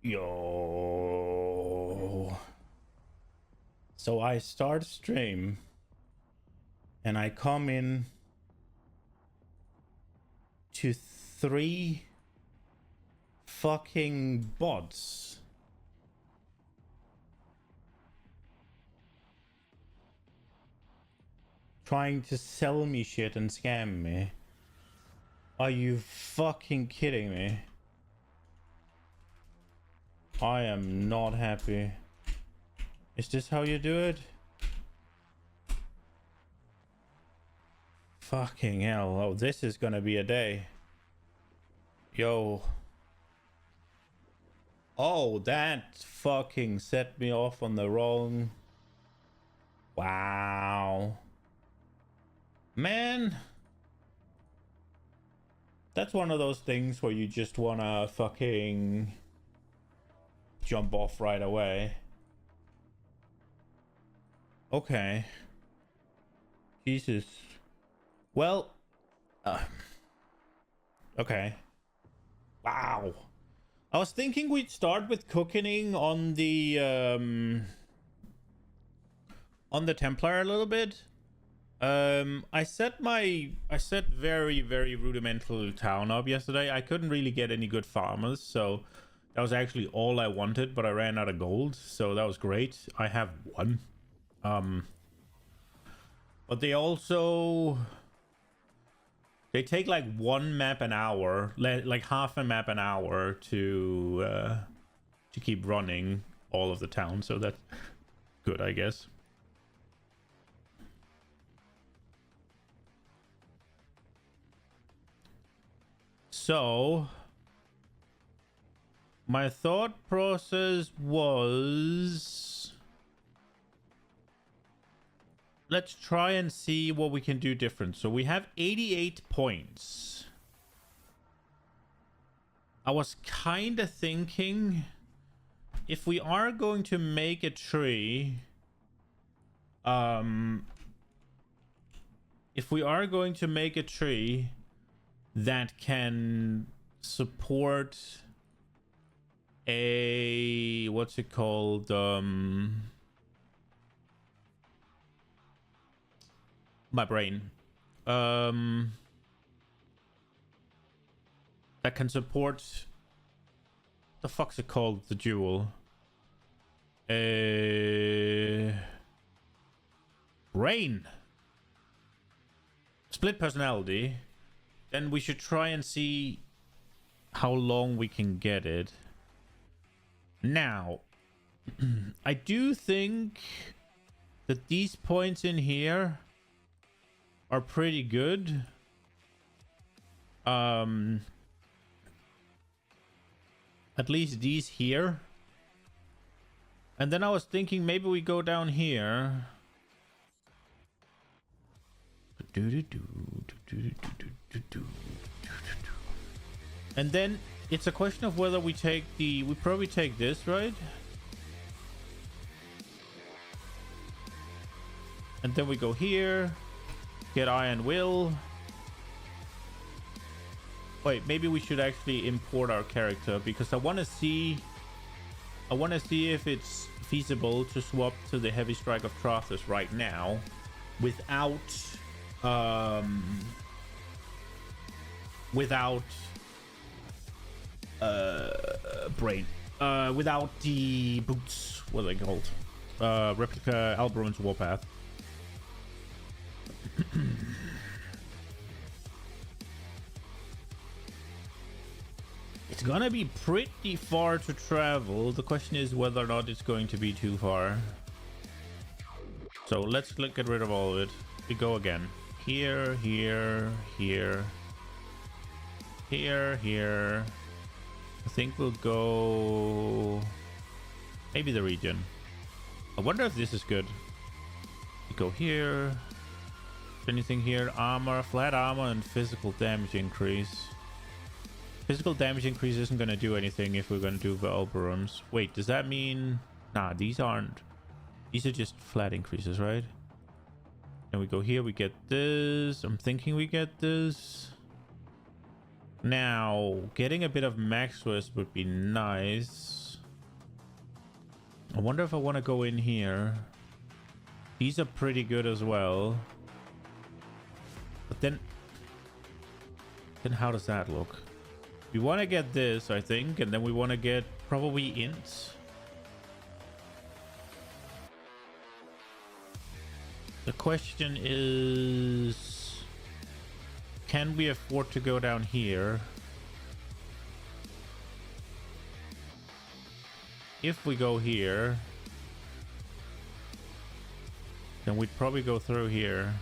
Yo. So I start stream and I come in to 3 fucking bots. Trying to sell me shit and scam me. Are you fucking kidding me? I am not happy. Is this how you do it? Fucking hell. Oh, this is gonna be a day. Yo. Oh, that fucking set me off on the wrong... Wow. Man. That's one of those things where you just wanna fucking jump off right away. Okay. Jesus. Well. Okay. Wow. I was thinking we'd start with cooking on the Templar a little bit. I set very, very rudimental town up yesterday. I couldn't really get any good farmers, so that was actually all I wanted, but I ran out of gold, so that was great. I have one. But they also... They take like 1 map an hour, like half a map an hour to keep running all of the town, so that's good, I guess. So my thought process was, let's try and see what we can do different. So we have 88 points. I was kind of thinking, if we are going to make a tree, that can support a, what's it called, my brain, that can support, the fuck's it called, the jewel, brain, split personality, then we should try and see how long we can get it. Now, I do think that these points in here are pretty good. At least these here. And then I was thinking maybe we go down here. And then it's a question of whether we take the... We probably take this, right? And then we go here. Get Iron Will. Wait, maybe we should actually import our character, because I want to see if it's feasible to swap to the Heavy Strike of Trathus right now without brain, without the boots, what are they called, replica Alberon's Warpath. It's gonna be pretty far to travel. The question is whether or not it's going to be too far. So let's get rid of all of it. We go again. Here, here, here, here, here. I think we'll go maybe the region. I wonder if this is good. We go here. Anything here? Armor, flat armor, and physical damage increase. Physical damage increase isn't going to do anything if we're going to do the Oberons. Wait, does that mean... Nah, these aren't... These are just flat increases, right? And we go here, we get this. I'm thinking we get this. Now, getting a bit of max rest would be nice. I wonder if I want to go in here. These are pretty good as well. But then how does that look? We want to get this, I think, and then we want to get probably int. The question is, can we afford to go down here? If we go here, then we'd probably go through here.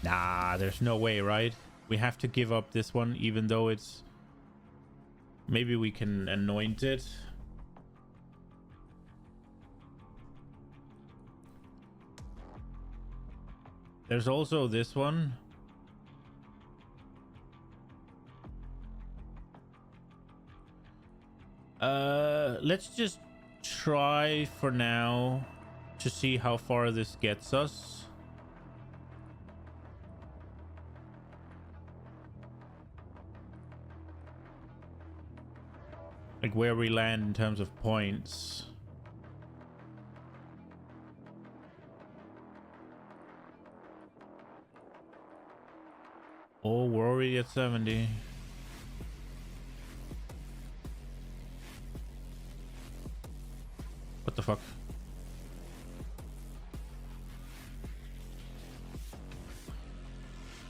Nah, there's no way, right? We have to give up this one, even though it's... Maybe we can anoint it. There's also this one. Let's just try for now to see how far this gets us. Like where we land in terms of points. Oh, we're already at 70. What the fuck?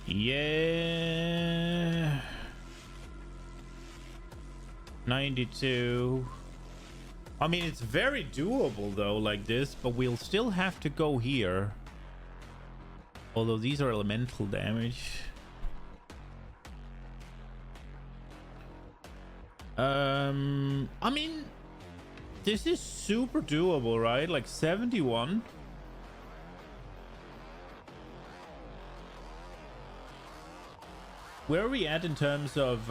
Yeah. 92. I mean, it's very doable though, like this, but we'll still have to go here. Although these are elemental damage. I mean, this is super doable, right? Like 71. Where are we at in terms of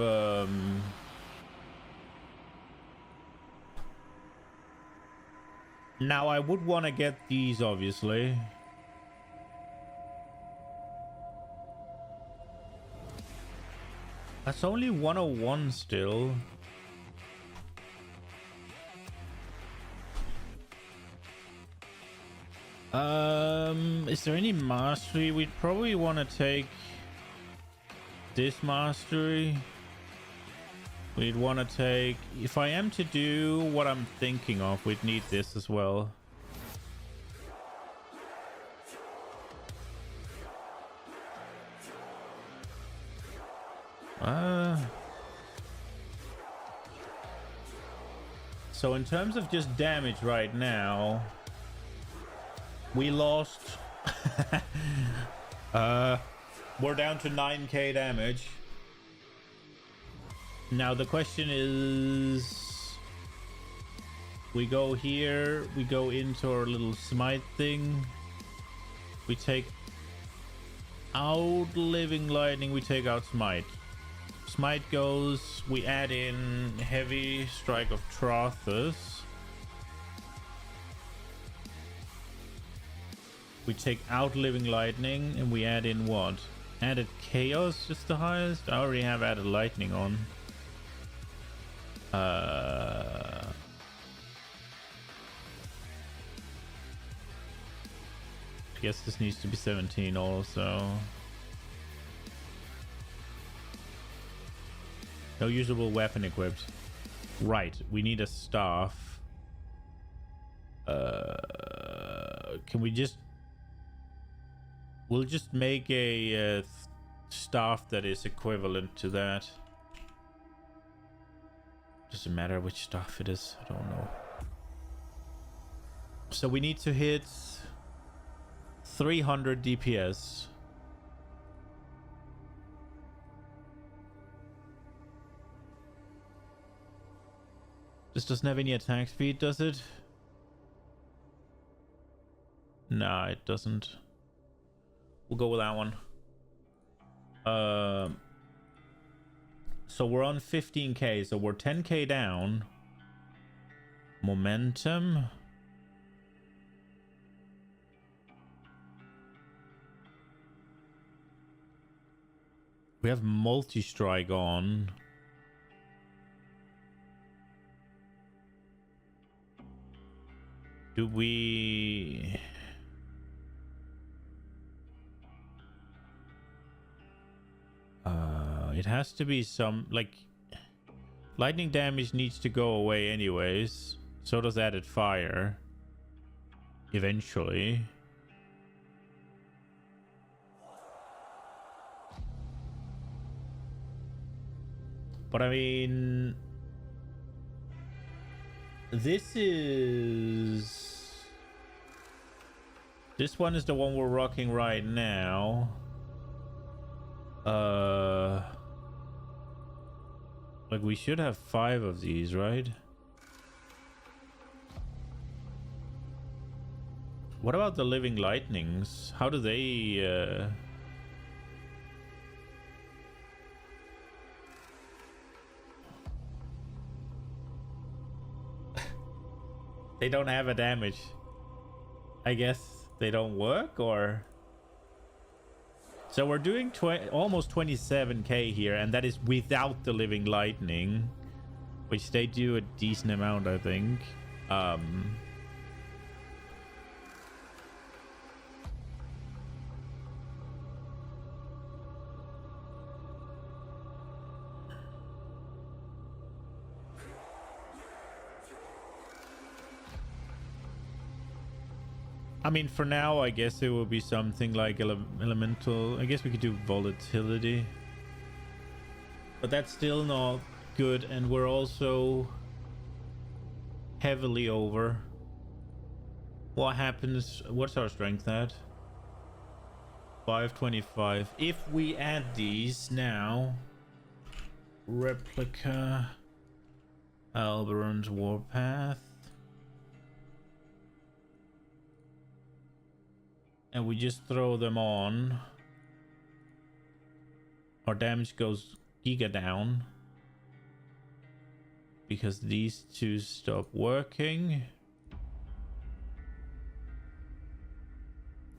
now I would want to get these, obviously. That's only 101 still. Is there any mastery? We'd probably want to take this mastery. We'd want to take... If I am to do what I'm thinking of, we'd need this as well. So in terms of just damage right now, we lost... we're down to 9k damage. Now the question is... We go here, we go into our little smite thing. We take out living lightning, we take out smite. Smite goes, we add in heavy strike of Trothus. We take out living lightning and we add in what? Added chaos, just the highest? I already have added lightning on. I guess this needs to be 17 also. No usable weapon equipped. Right, we need a staff. Can we just... We'll just make a staff that is equivalent to that. Doesn't matter which staff it is, I don't know. So we need to hit 300 DPS. This doesn't have any attack speed, does it? Nah, it doesn't. We'll go with that one. So we're on 15k, so we're 10k down. Momentum. We have multi-strike on. Do we... it has to be some, like... Lightning damage needs to go away anyways. So does added fire. Eventually. But I mean... This one is the one we're rocking right now. Like we should have 5 of these, right? What about the living lightnings? How do they They don't have a damage. I guess they don't work, or... So we're doing almost 27k here, and that is without the living lightning, which they do a decent amount, I think. I mean, for now, I guess it will be something like elemental. I guess we could do volatility. But that's still not good, and we're also heavily over. What happens? What's our strength at? 525. If we add these now... Replica... Alberon's Warpath... and we just throw them on, our damage goes giga down because these two stop working.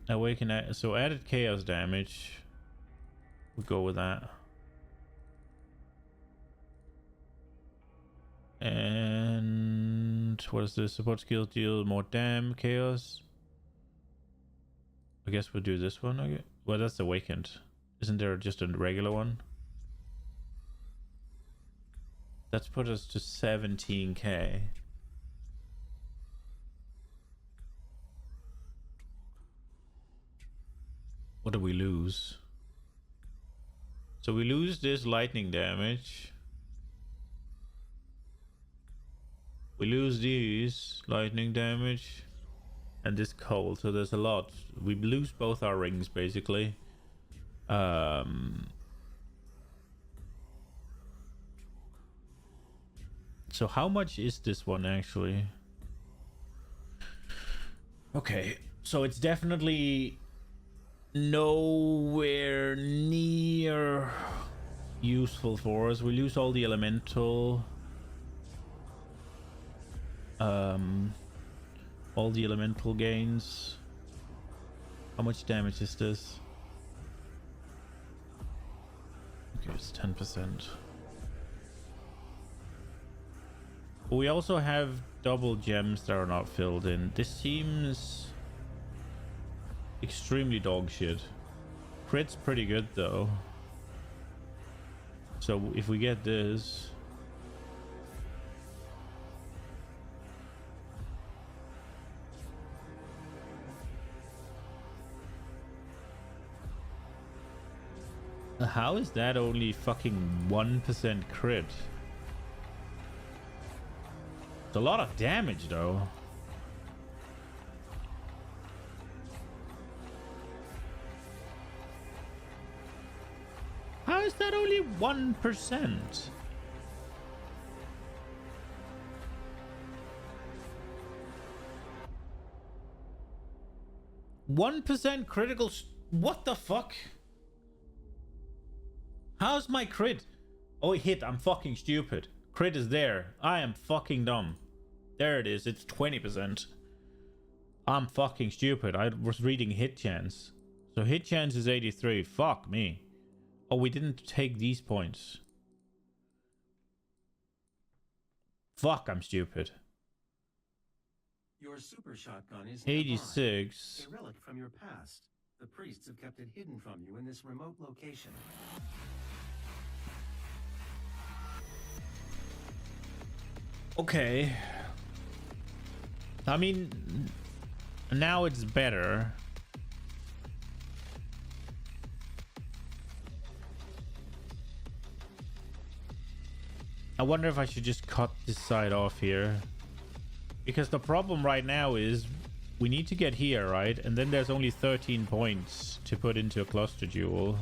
Awaken, so added chaos damage, we'll go with that. And what is this? Support skill deal more chaos. I guess we'll do this one. Okay. Well, that's awakened. Isn't there just a regular one? That's put us to 17k. What do we lose? So we lose this lightning damage. We lose these lightning damage. And this cold, so there's a lot. We lose both our rings, basically. So how much is this one, actually? Okay, so it's definitely nowhere near useful for us. We lose all the elemental. All the elemental gains. How much damage is this? Okay, it's 10%. We also have double gems that are not filled in. This seems extremely dog shit. Crit's pretty good though. So if we get this... How is that only fucking 1% crit? It's a lot of damage though. How is that only 1%? %1 critical. What the fuck? How's my crit? Oh, it hit. I'm fucking stupid. Crit is there. I am fucking dumb. There it is. It's 20%. I'm fucking stupid. I was reading hit chance. So hit chance is 83. Fuck me. Oh, we didn't take these points. Fuck, I'm stupid. Your super shotgun is 86. a relic from your past. The priests have kept it hidden from you in this remote location. Okay. I mean, now it's better. I wonder if I should just cut this side off here. Because the problem right now is we need to get here, right? And then there's only 13 points to put into a cluster jewel.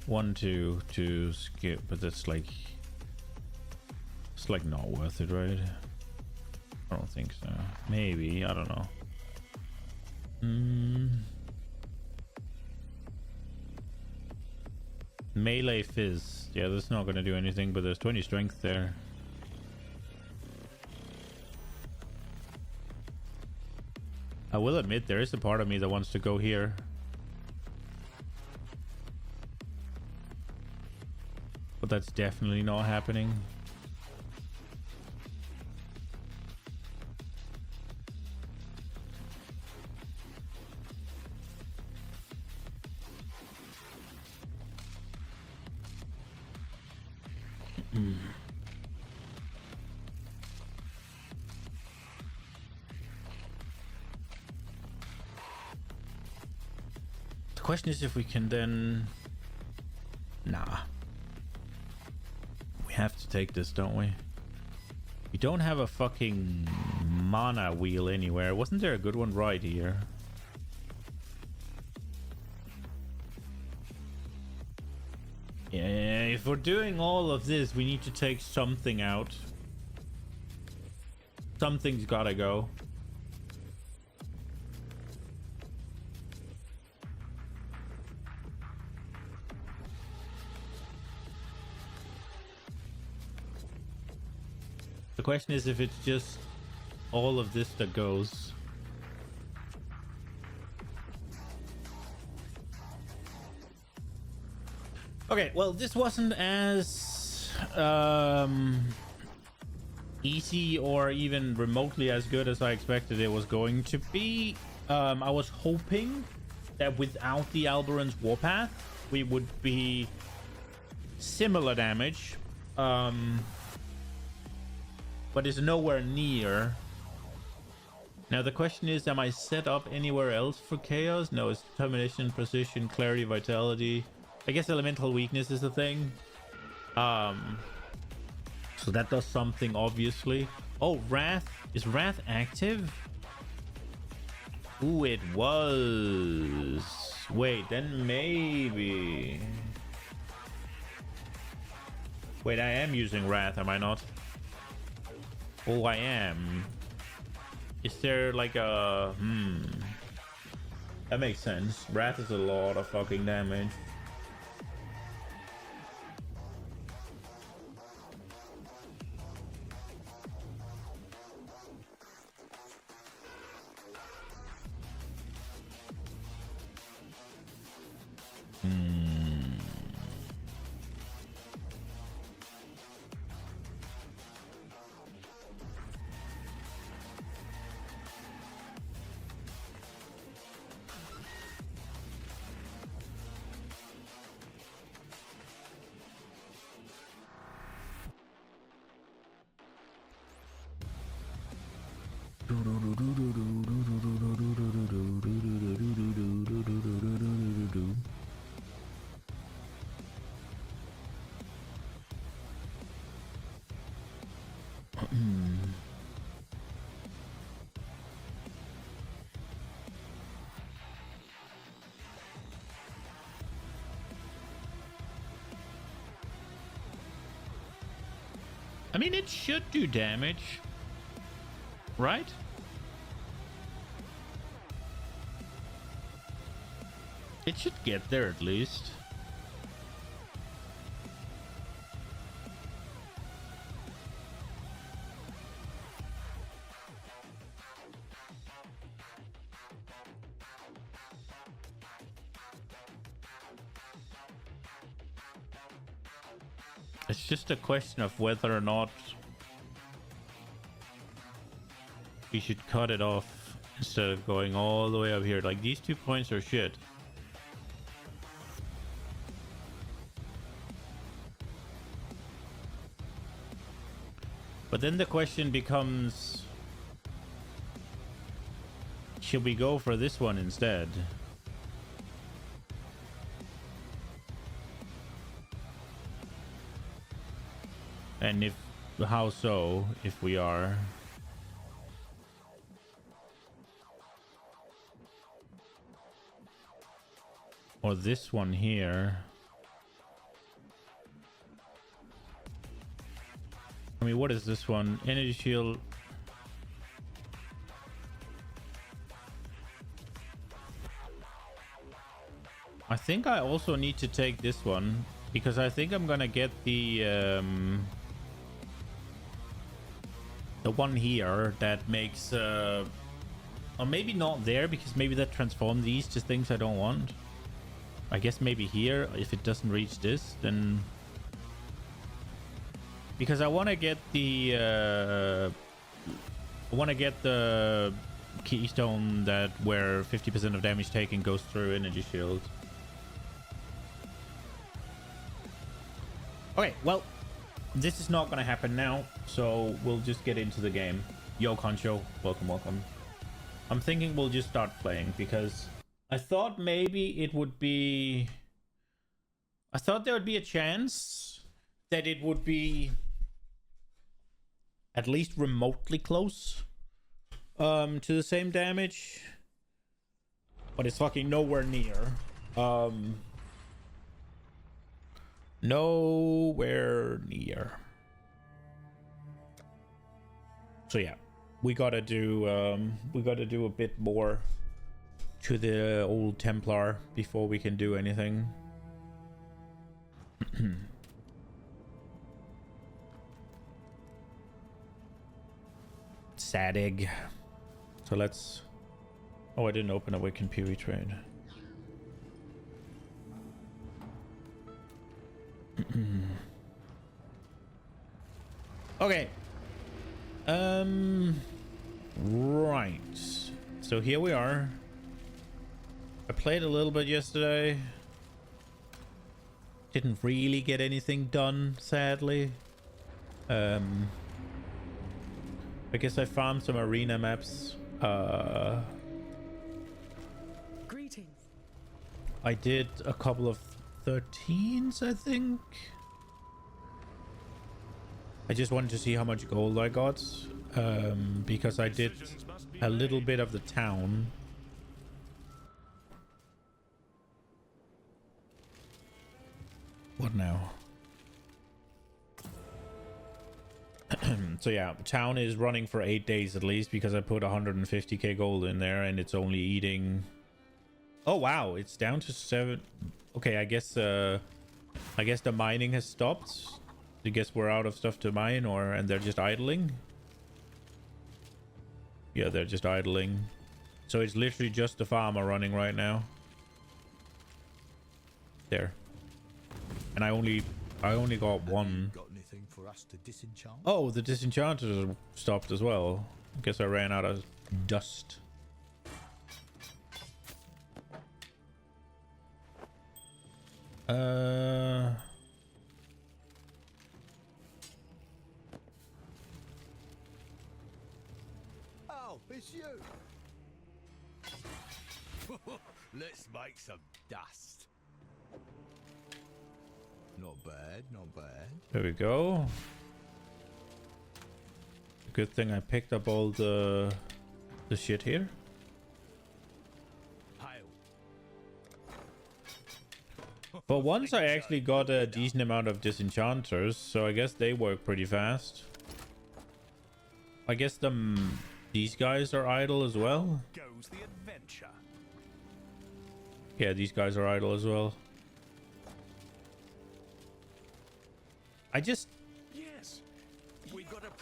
One, two to skip, but that's like, it's like not worth it, right? I don't think so. Maybe, I don't know. Melee fizz. Yeah, that's not gonna do anything, but there's 20 strength there. I will admit there is a part of me that wants to go here. But that's definitely not happening. The question is if we can then... Nah. We have to take this, don't we? We don't have a fucking mana wheel anywhere. Wasn't there a good one right here? Yeah, if we're doing all of this, we need to take something out. Something's gotta go. The question is if it's just all of this that goes. Okay, well, this wasn't as easy or even remotely as good as I expected it was going to be. I was hoping that without the Alberon's Warpath, we would be similar damage. But it's nowhere near. Now the question is, am I set up anywhere else for chaos? No, it's determination, precision, clarity, vitality. I guess elemental weakness is a thing. So that does something, obviously. Oh, Wrath. Is Wrath active? Ooh, it was. Wait, then maybe. Wait, I am using Wrath, am I not? Oh, I am. Is there like a... That makes sense. Wrath is a lot of fucking damage. I mean, it should do damage, right? It should get there at least. It's just a question of whether or not we should cut it off instead of going all the way up here. Like, these 2 points are shit. But then the question becomes, should we go for this one instead? And if, how so, if we are? Or this one here. I mean, what is this one? Energy shield. I think I also need to take this one because I think I'm gonna get the one here that makes or maybe not there, because maybe that transforms these to things I don't want. I guess maybe here, if it doesn't reach this, then... Because I want to get the keystone that where 50% of damage taken goes through energy shield. Okay, well, this is not going to happen now, so we'll just get into the game. Yo, Concho, welcome, welcome. I'm thinking we'll just start playing because I thought maybe it would be... I thought there would be a chance that it would be at least remotely close to the same damage, but it's fucking nowhere near. Nowhere near. So yeah, we gotta do a bit more to the old Templar before we can do anything. Sad egg. So let's... Oh, I didn't open a Wiccan PoE trade. Okay. Right. So here we are. I played a little bit yesterday. Didn't really get anything done, sadly. I guess I farmed some arena maps. Greetings. I did a couple of 13s, I think. I just wanted to see how much gold I got, because I did a little bit of the town. What now? So yeah, town is running for 8 days at least because I put 150k gold in there and it's only eating... Oh wow, it's down to 7. Okay, I guess the mining has stopped. I guess we're out of stuff to mine, and they're just idling. Yeah, they're just idling. So it's literally just the farmer running right now. There. And I only got one. Got anything for us to disenchant? Oh, the disenchanters are stopped as well. I guess I ran out of dust. Oh, it's you. Let's make some dust. Not bad, not bad. There we go. Good thing I picked up all the shit here. But once I actually got a decent amount of disenchanters, so I guess they work pretty fast. I guess these guys are idle as well. Goes the adventure. Yeah, these guys are idle as well. Yes,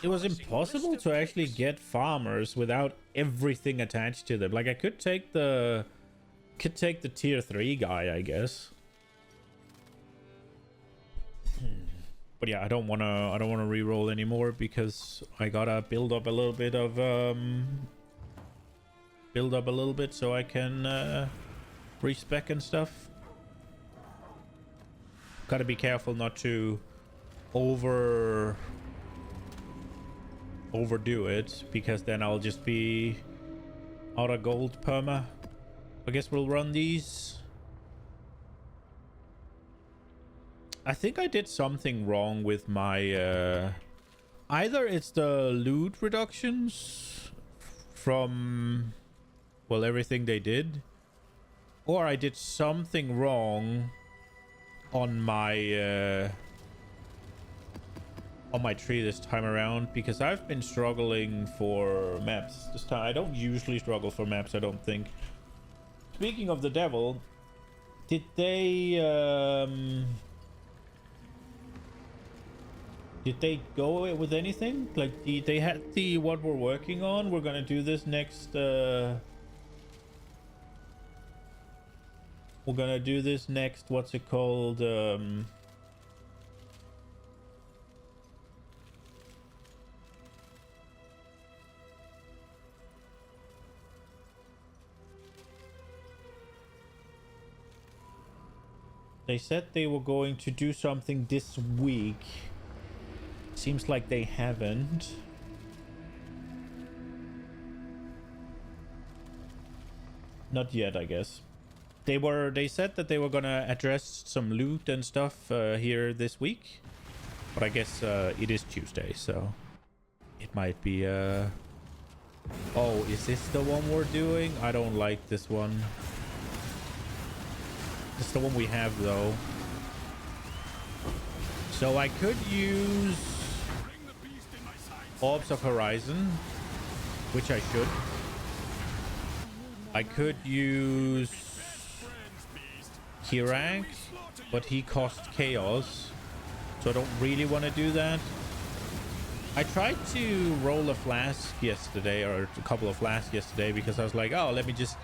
it was impossible to actually get farmers without everything attached to them. Like I could take the tier 3 guy, I guess. But yeah, I don't wanna re-roll anymore because I gotta build up a little bit so I can respec and stuff. Gotta be careful not to overdo it, because then I'll just be out of gold perma. I guess we'll run these. I think I did something wrong with my either it's the loot reductions from, well, everything they did, or I did something wrong on my tree this time around, because I've been struggling for maps this time. I don't usually struggle for maps, I don't think. Speaking of the devil, did they go with anything? Like they had the what we're working on. We're gonna do this next what's it called? They said they were going to do something this week. Seems like they haven't. Not yet, I guess. They said that they were gonna address some loot and stuff here this week, but I guess it is Tuesday, so it might be oh, is this the one we're doing? I don't like this one. This is the one we have though. So I could use Orbs of Horizon, which I should. I could use Kirak, but he costs chaos, so I don't really want to do that. I tried to roll a flask yesterday, or a couple of flasks yesterday, because I was like, oh, let me just,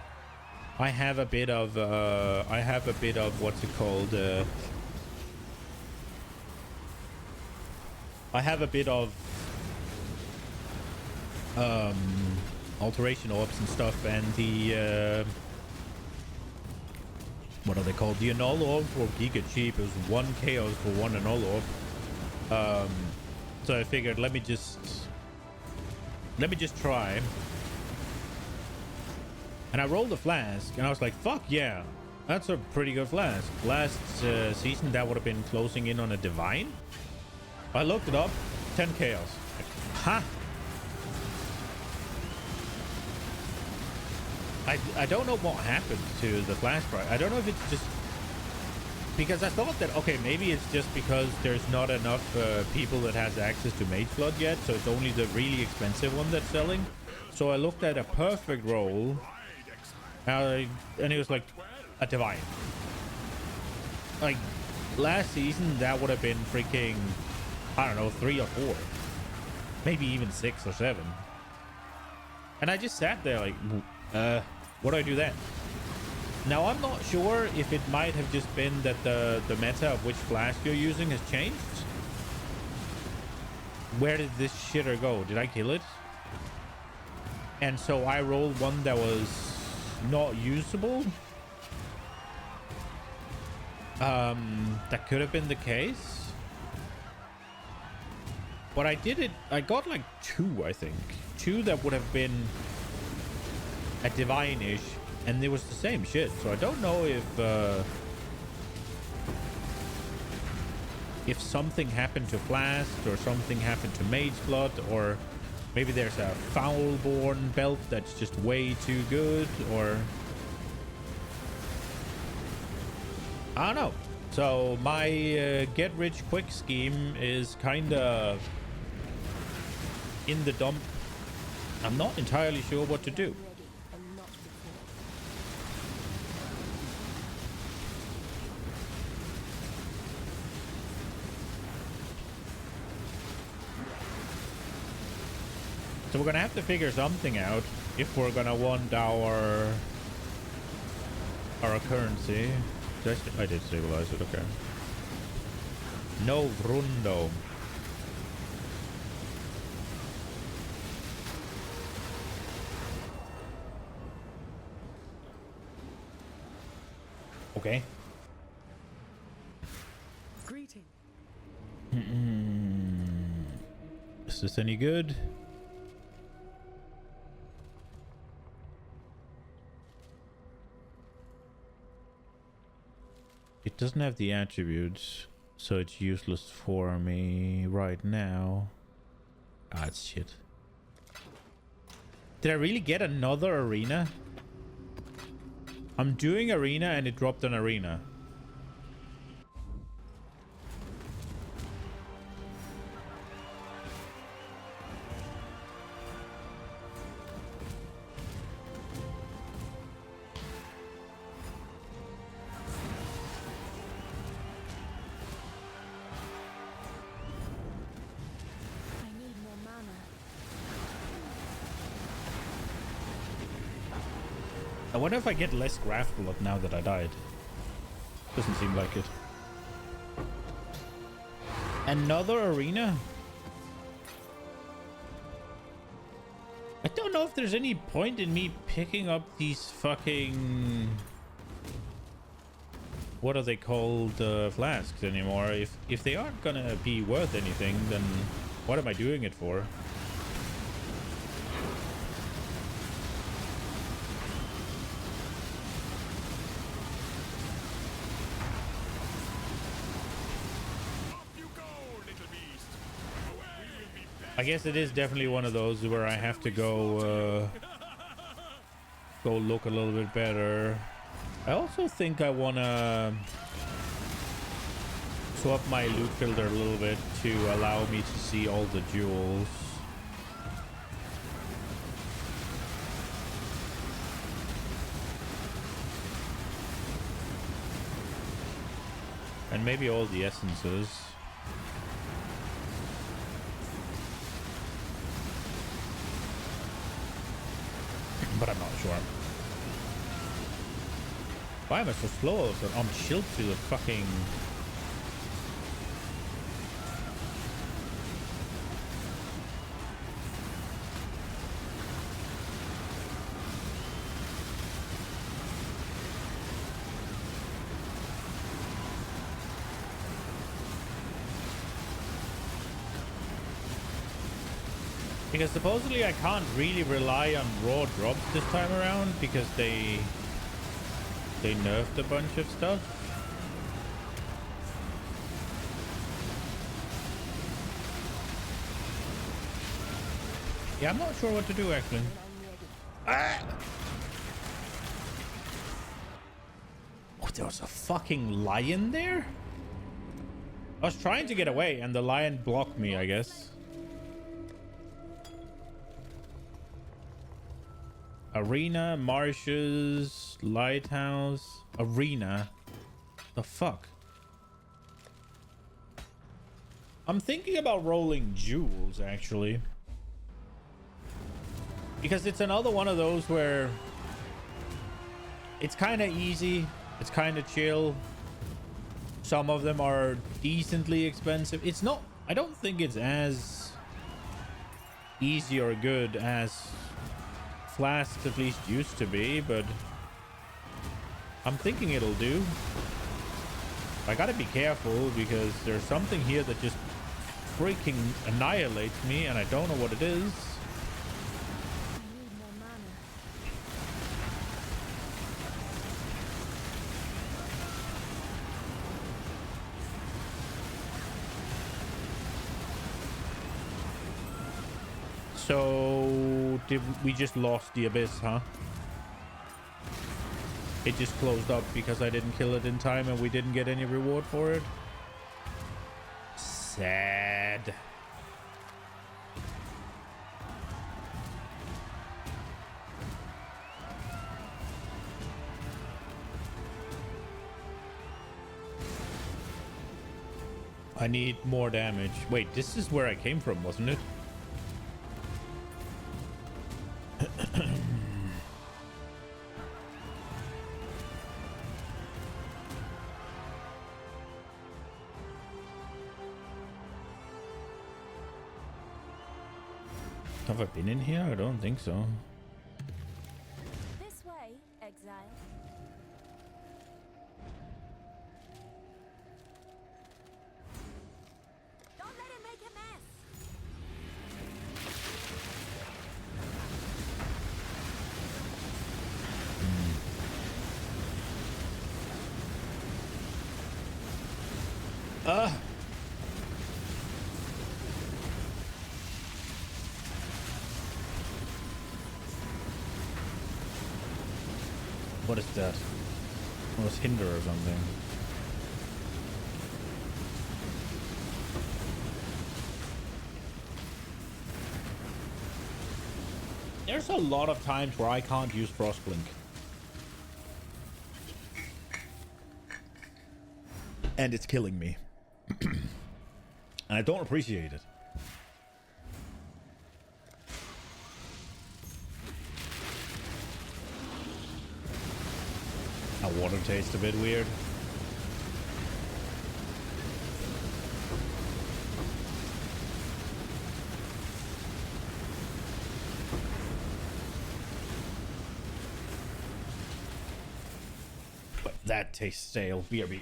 I have a bit of what's it called, I have a bit of alteration orbs and stuff, and the what are they called? The annul orbs were giga cheap. It was 1 chaos for 1 annul orb. So I figured let me just try. And I rolled a flask, and I was like, fuck yeah, that's a pretty good flask. Last season that would have been closing in on a divine. I looked it up, 10 chaos. Ha! I don't know what happened to the flash price. I don't know if it's just because I thought that, okay, maybe it's just because there's not enough people that has access to Mage Blood yet, so it's only the really expensive one that's selling. So I looked at a perfect roll, and it was like a divine. Like last season, that would have been freaking, I don't know, 3 or 4, maybe even 6 or 7. And I just sat there like, what do I do then? Now I'm not sure if it might have just been that the meta of which flask you're using has changed. Where did this shitter go? Did I kill it? And so I rolled one that was not usable. That could have been the case. But I did it. I got like 2, I think. 2 that would have been a divine-ish, and it was the same shit. So I don't know if something happened to Flask, or something happened to Mage Blood, or maybe there's a Foulborn belt that's just way too good, or I don't know. So my get-rich-quick scheme is kind of in the dump. I'm not entirely sure what to do. So we're gonna have to figure something out if we're gonna want our currency. I did stabilize it, okay. No Rundo. Okay. Greeting. Is this any good? It doesn't have the attributes, so it's useless for me right now. Ah, it's shit. Did I really get another arena? I'm doing arena and it dropped an arena. I need more mana. I wonder if I get less craft blood now that I died. Doesn't seem like it. Another arena? I don't know if there's any point in me picking up these fucking... What are they called? Flasks anymore. If they aren't gonna be worth anything, then what am I doing it for? I guess it is definitely one of those where I have to go look a little bit better. I also think I want to swap my loot filter a little bit to allow me to see all the jewels. And maybe all the essences. But I'm not sure. Why am I so slow? So I'm chilled to the fucking... Because supposedly I can't really rely on raw drops this time around because they nerfed a bunch of stuff. Yeah, I'm not sure what to do actually. Ah! Oh, there was a fucking lion there? I was trying to get away and the lion blocked me, I guess. Arena, marshes, lighthouse, arena. The fuck? I'm thinking about rolling jewels actually. Because it's another one of those where it's kind of easy, it's kind of chill. Some of them are decently expensive. It's not, I don't think it's as easy or good as flasks at least used to be, but I'm thinking it'll do. I gotta be careful because there's something here that just freaking annihilates me and I don't know what it is. I need more mana. So we just lost the abyss, huh? It just closed up because I didn't kill it in time and we didn't get any reward for it. Sad. I need more damage. Wait, this is where I came from, wasn't it? Have I been in here? I don't think so. This way, Exile. Don't let him make a mess. What is that? Oh, it's hinder or something. There's a lot of times where I can't use Frostblink. And it's killing me. And I don't appreciate it. That water tastes a bit weird. But that tastes stale. BRB.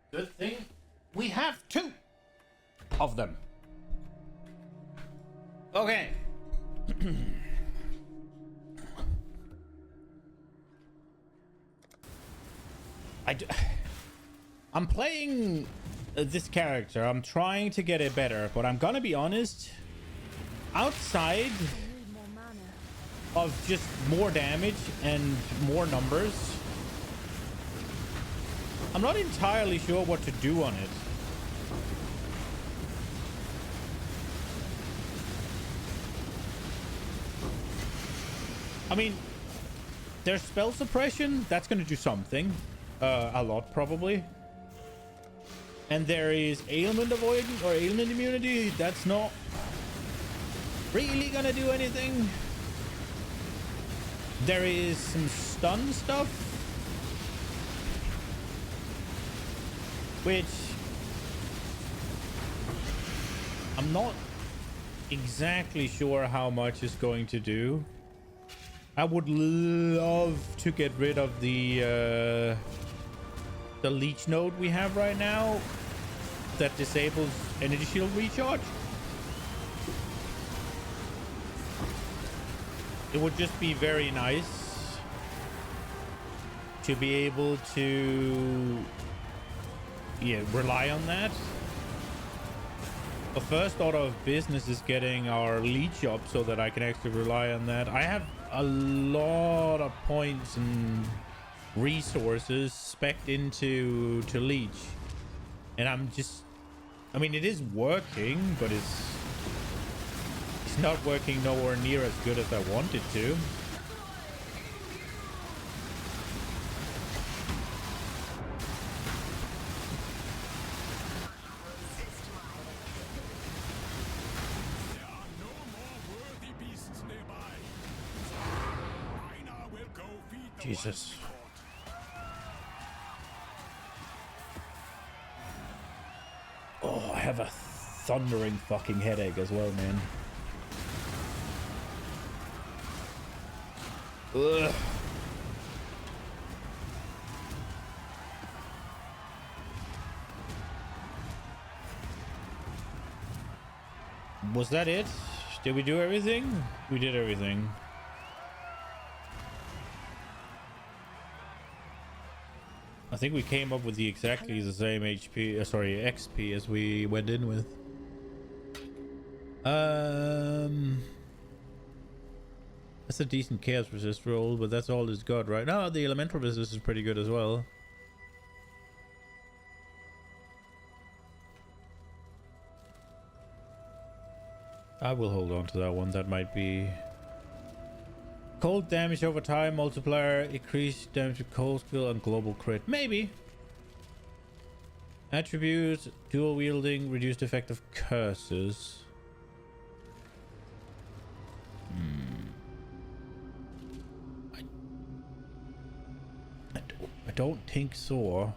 Good thing we have 2 of them. Okay. I'm playing this character. I'm trying to get it better, but I'm gonna be honest. Outside I need more mana. of just more damage and more numbers, I'm not entirely sure what to do on it. I mean, there's spell suppression. That's going to do something. A lot, probably. And there is ailment avoidance or ailment immunity. That's not really going to do anything. There is some stun stuff, which I'm not exactly sure how much is going to do. I would love to get rid of the leech node we have right now that disables energy shield recharge. It would just be very nice to be able to rely on that. The first order of business is getting our leech up so that I can actually rely on that. I have a lot of points and resources specced into leech, and I mean, it is working, but it's not working nowhere near as good as I want it to. Jesus. Oh, I have a thundering fucking headache as well, man. Ugh. Was that it? Did we do everything? We did everything. I think we came up with the exactly the same HP, XP as we went in with. That's a decent chaos resist roll, but that's all it's got right now. The elemental resist is pretty good as well. I will hold on to that one. That might be Cold damage over time, multiplier, increased damage to cold skill and global crit. Maybe. Attributes, dual wielding, reduced effect of curses. I don't think so.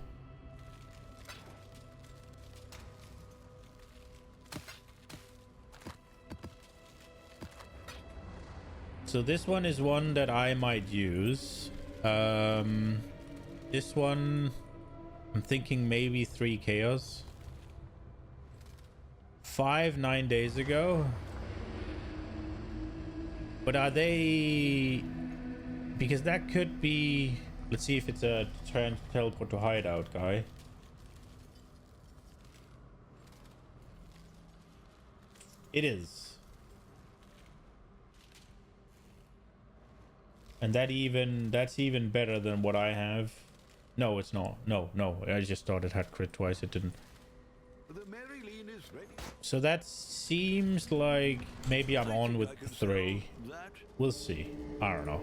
So this one is one that I might use. This one, I'm thinking maybe 3 chaos. 5 9 days ago. But are they... Because that could be... Let's see if it's a teleport to hideout guy. It is. And that's even better than what I have. No, it's not. No. I just thought it had crit twice. It didn't. The Marilyn is ready. So that seems like maybe I'm on with 3. That We'll see. I don't know.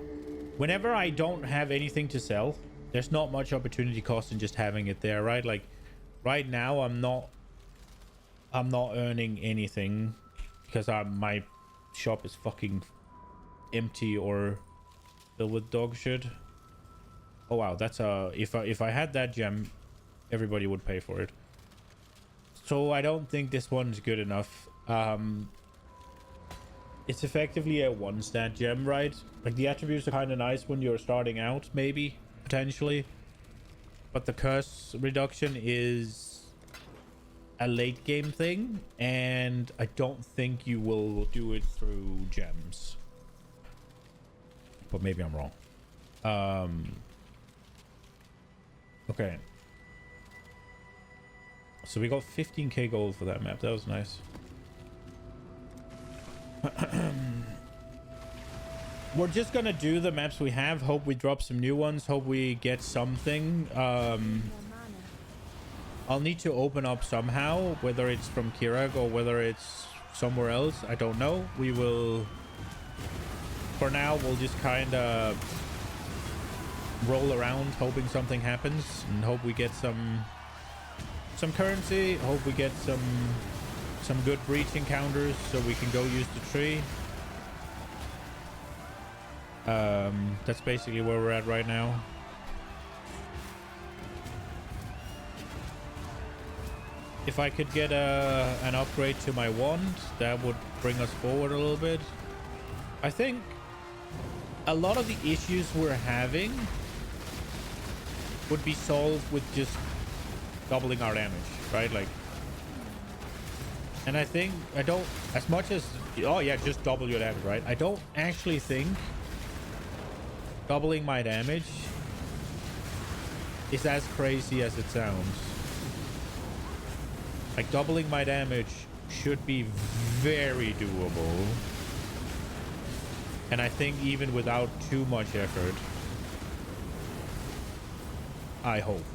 Whenever I don't have anything to sell, there's not much opportunity cost in just having it there, right? Like right now I'm not earning anything because my shop is fucking empty or filled with dog shit. Oh wow, that's if I had that gem, everybody would pay for it. So I don't think this one's good enough. It's effectively a 1-stat gem, right? Like the attributes are kind of nice when you're starting out, maybe potentially, but the curse reduction is a late game thing, and I don't think you will do it through gems. But maybe I'm wrong. Okay. So we got 15k gold for that map. That was nice. We're just gonna do the maps we have. Hope we drop some new ones. Hope we get something. More mana. I'll need to open up somehow, whether it's from Kirag or whether it's somewhere else. I don't know. We will... For now, we'll just kind of roll around hoping something happens and hope we get some currency. Hope we get some good breach encounters so we can go use the tree. That's basically where we're at right now. If I could get an upgrade to my wand, that would bring us forward a little bit. I think a lot of the issues we're having would be solved with just doubling our damage, right? Like, and I think I don't, as much as, oh yeah, just double your damage, right? I don't actually think doubling my damage is as crazy as it sounds. Like, doubling my damage should be very doable. And I think even without too much effort, I hope.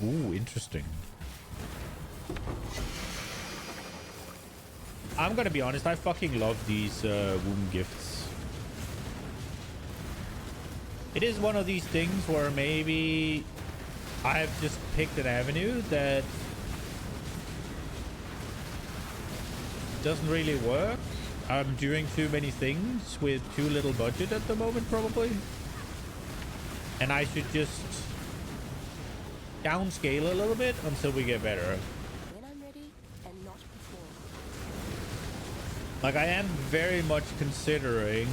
Ooh, interesting. I'm gonna be honest, I fucking love these womb gifts. It is one of these things where maybe I've just picked an avenue that doesn't really work. I'm doing too many things with too little budget at the moment, probably. And I should just downscale a little bit until we get better. When I'm ready and not before. Like, I am very much considering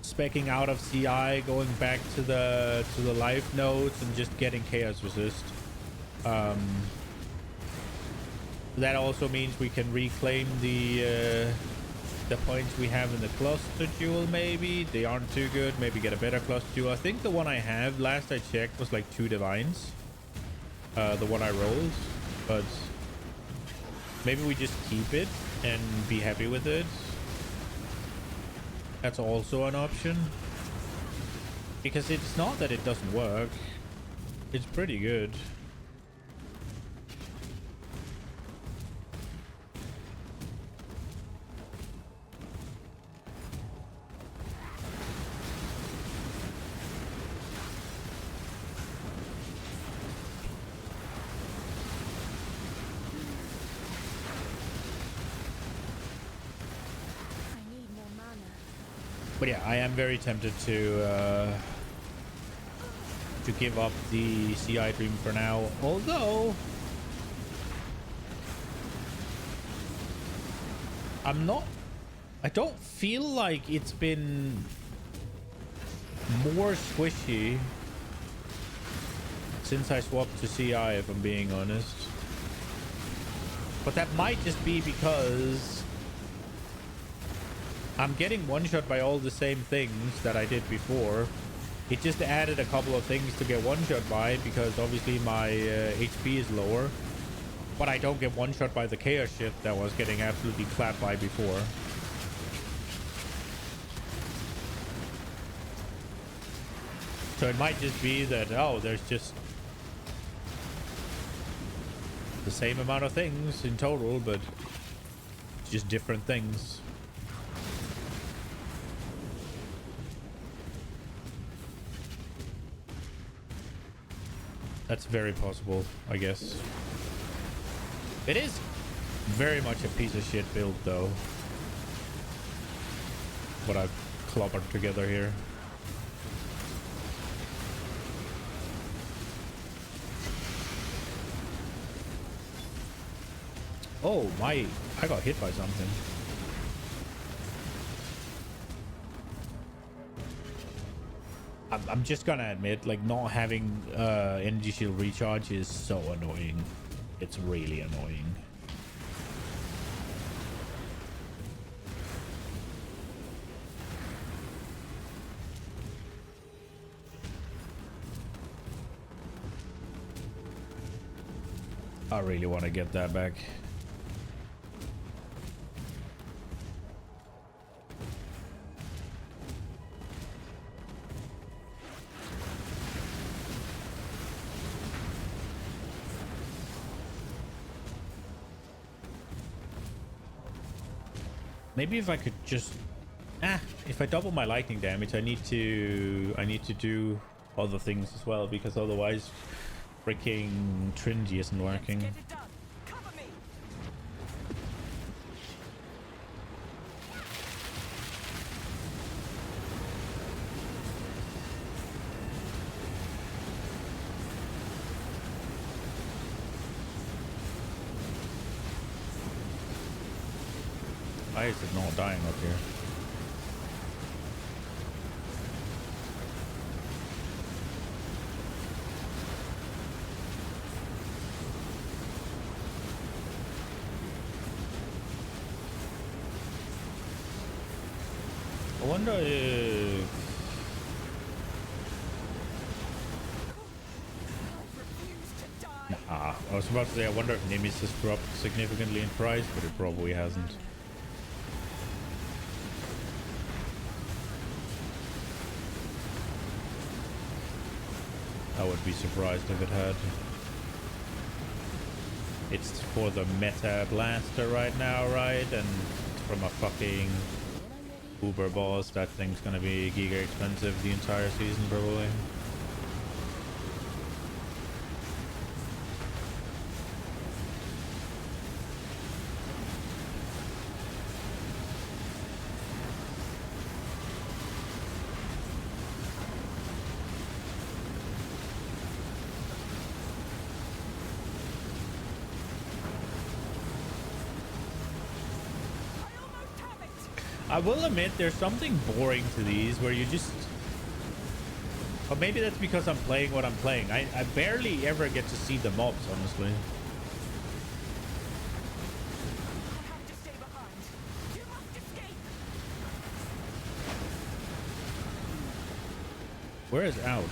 specking out of CI, going back to the life nodes and just getting chaos resist. That also means we can reclaim the points we have in the cluster jewel. Maybe they aren't too good. Maybe get a better cluster jewel. I think the one I have, last I checked, was like 2 divines, the one I rolled, but maybe we just keep it and be happy with it. That's also an option. Because it's not that it doesn't work. It's pretty good. I need more mana. But yeah, I am very tempted to give up the CI dream for now. Although I don't feel like it's been more squishy since I swapped to CI, if I'm being honest. But that might just be because I'm getting one-shot by all the same things that I did before. It just added a couple of things to get one-shot by, because obviously my HP is lower. But I don't get one-shot by the chaos shit that was getting absolutely clapped by before. So it might just be that, oh, there's just the same amount of things in total, but just different things. That's very possible, I guess. It is very much a piece of shit build, though. What I've clobbered together here. Oh my, I got hit by something. I'm just gonna admit, like, not having energy shield recharge is so annoying. It's really annoying. I really want to get that back. Maybe if I could just if I double my lightning damage, I need to do other things as well, because otherwise freaking Trinity isn't working. Get it done. Cover me. Why is it not dying up here? I wonder if... Nah, I was about to say, I wonder if Nimbus has dropped significantly in price, but it probably hasn't. I would be surprised if it had. It's for the meta blaster right now, right? And from a fucking Uber boss, that thing's gonna be giga expensive the entire season, probably. I will admit, there's something boring to these where you just... But maybe that's because I'm playing what I'm playing. I barely ever get to see the mobs, honestly. I have to stay behind. You must escape. Where is out?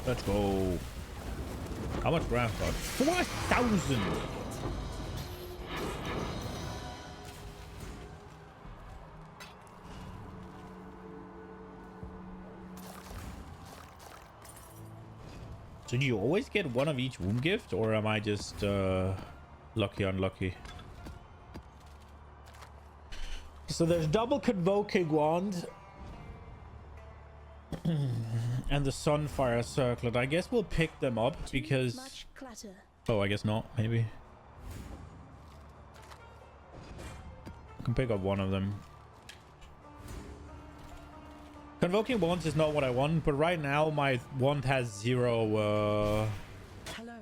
Let's go. How much graph got? 4,000. So do you always get one of each womb gift, or am I just lucky unlucky? So there's double convoking wand and the sunfire circlet. I guess we'll pick them up because Much clutter. oh, I guess not. Maybe I can pick up one of them. Convoking wands is not what I want, but right now my wand has zero Hello.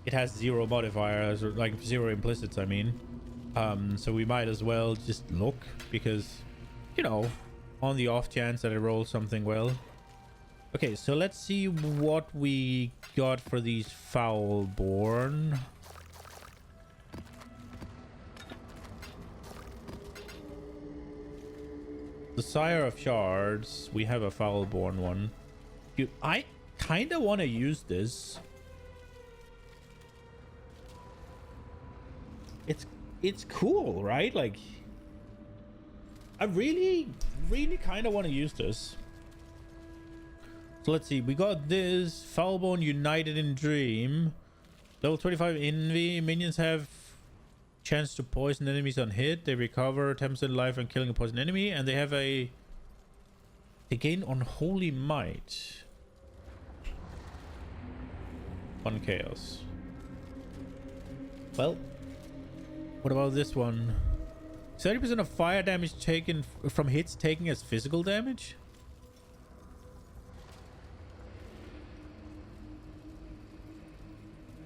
it has zero modifiers, or like zero implicits, I mean. So we might as well just look, because, you know, on the off chance that I roll something well. Okay, so let's see what we got for these Foulborn. The Sire of Shards, we have a Foulborn one. Dude, I kind of want to use this. It's cool, right? Like, I really kind of want to use this. So let's see. We got this Foulborn United in Dream. Level 25 Envy. Minions have chance to poison enemies on hit. They recover 10% life when killing a poison enemy. And they have a... They gain Unholy Might. 1 Chaos. Well... What about this one? 30% of fire damage taken from hits taken as physical damage?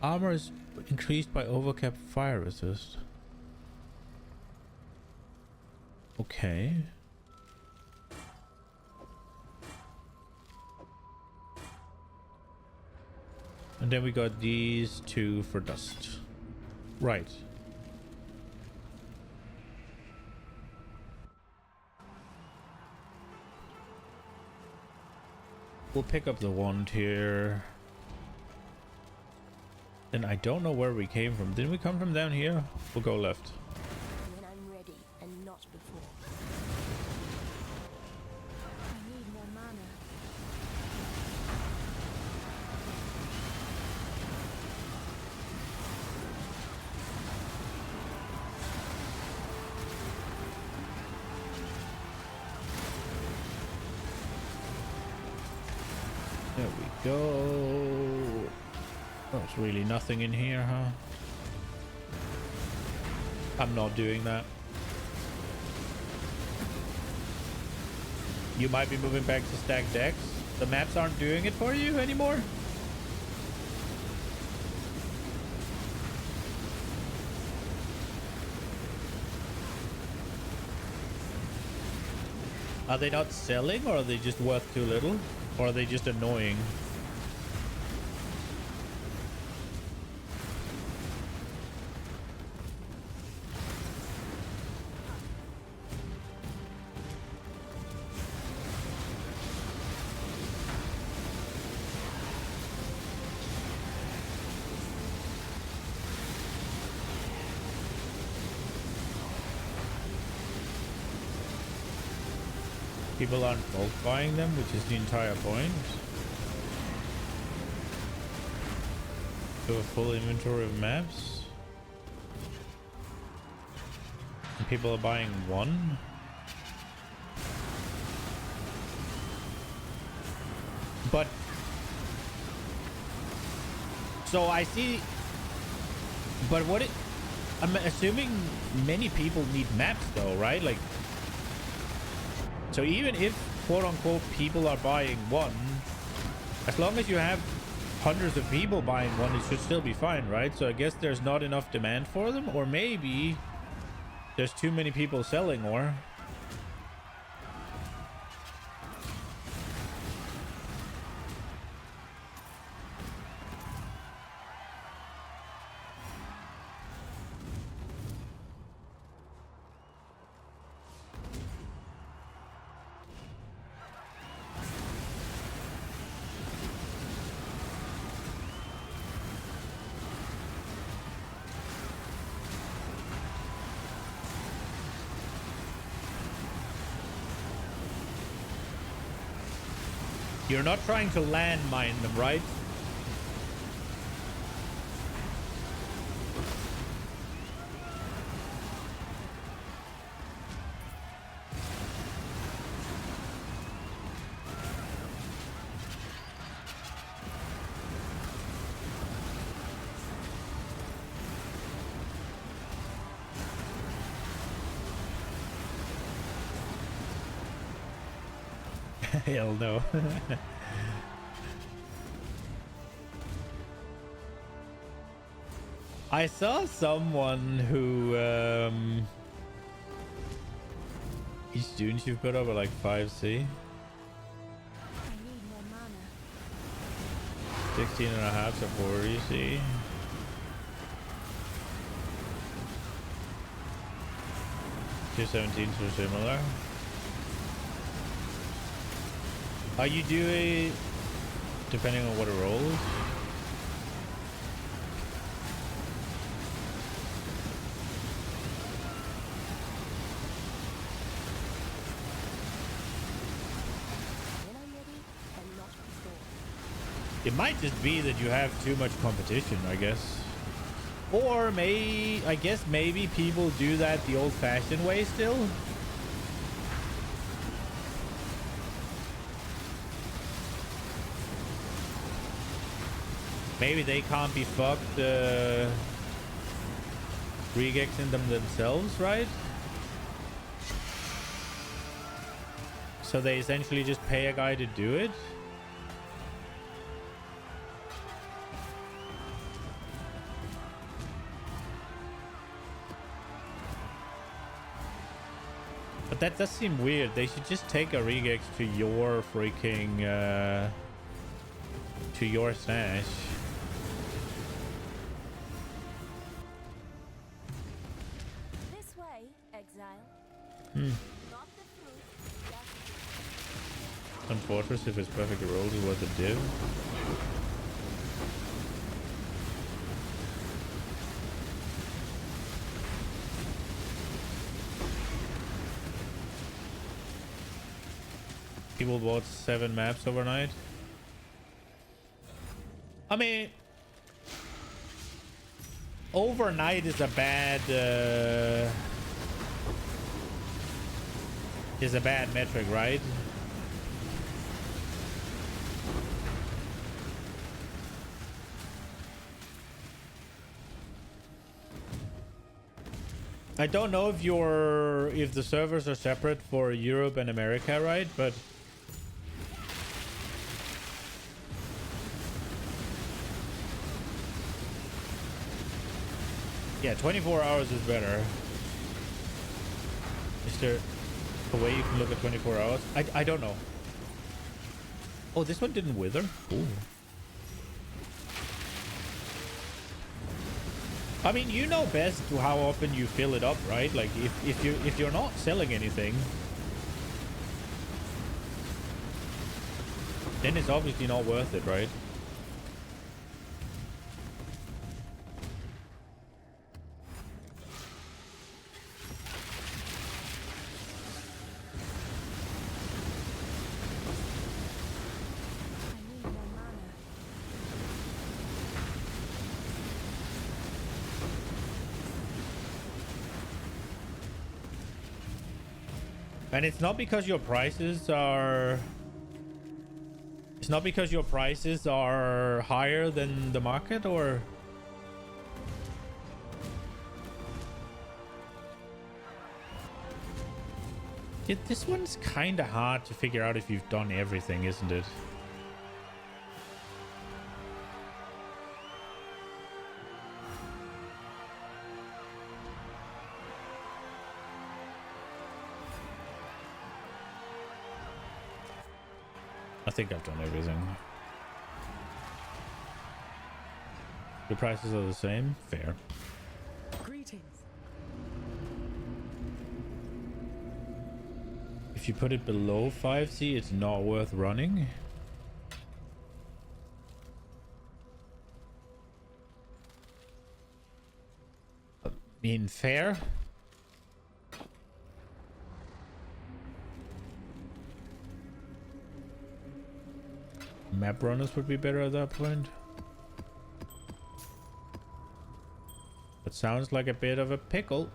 Armor is increased by overcapped fire resist. Okay. And then we got these two for dust. Right. We'll pick up the wand here. And I don't know where we came from. Didn't we come from down here? We'll go left. When I'm ready and not before. I need more mana. There we go. Oh, it's really nothing in here, huh? I'm not doing that. You might be moving back to stack decks. The maps aren't doing it for you anymore? Are they not selling, or are they just worth too little? Or are they just annoying? People aren't bulk buying them, which is the entire point. Do a full inventory of maps. And people are buying one. But so I see. But what it? I'm assuming many people need maps though, right? Like. So even if, quote-unquote, people are buying one, as long as you have hundreds of people buying one, it should still be fine, right? So I guess there's not enough demand for them, or maybe there's too many people selling more. You're not trying to landmine them, right? Hell no. I saw someone who each student you've put up at like 5C. I need more mana. 16 and a half to 40C. Two 17s are similar. You do it depending on what it rolls. When I'm ready and not before. It might just be that you have too much competition, I guess. Or I guess maybe people do that the old-fashioned way still. Maybe they can't be fucked regexing them themselves, right? So they essentially just pay a guy to do it. But that does seem weird. They should just take a regex to your freaking to your stash. This way, Exile. Hmm. Not the fruit. Just Some fortress, if it's perfectly rolled, is worth a div. People bought 7 maps overnight. I mean, overnight is a bad metric, right? I don't know if the servers are separate for Europe and America, right? But yeah, 24 hours is better. Is there a way you can look at 24 hours? I don't know. Oh, this one didn't wither? Ooh. I mean, you know best how often you fill it up, right? Like if you're not selling anything, then it's obviously not worth it, right? I need more mana. And it's not because your prices are... It's not because your prices are higher than the market, or... Yeah, this one's kind of hard to figure out if you've done everything, isn't it? I think I've done everything. The prices are the same? Fair. Greetings. If you put it below 5C, it's not worth running. I mean, fair. map runners would be better at that point. That sounds like a bit of a pickle.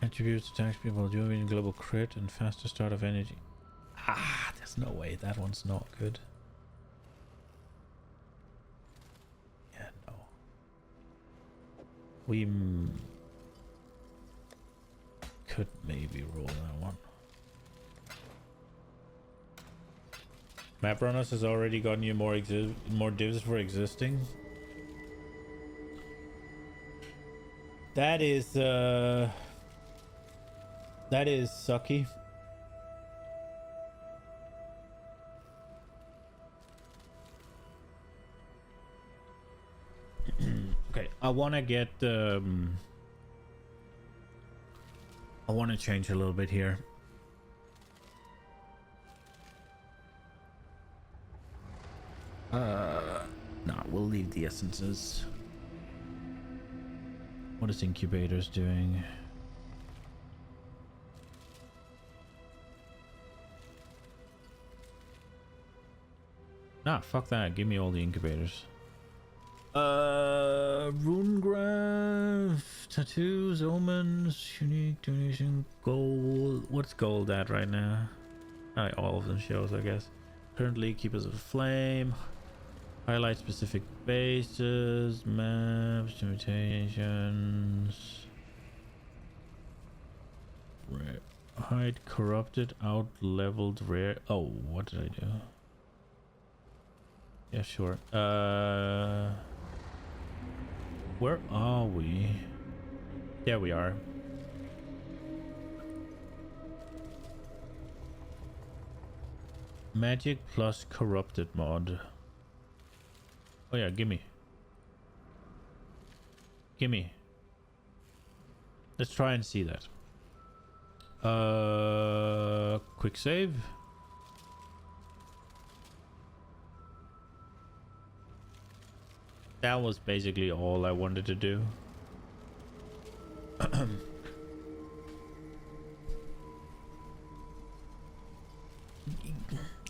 Attributes attacks people doing global crit and faster start of energy. Ah, there's no way that one's not good. Yeah, no. We could maybe roll that one. Map runners has already gotten you more divs for existing. That is sucky. Okay, I want to get I want to change a little bit here. No, we'll leave the essences. What is incubators doing? Nah, fuck that. Give me all the incubators. Runegraph, tattoos, omens, unique donation, gold. What's gold at right now? All of them shows, I guess. Currently, Keepers of Flame. Highlight specific bases, maps, invitations. Rare. Hide corrupted, out leveled, rare. Oh, what did I do? Yeah, sure. Where are we? There we are. Magic plus corrupted mod. Oh yeah, gimme. Gimme. Let's try and see that. Quick save. That was basically all I wanted to do.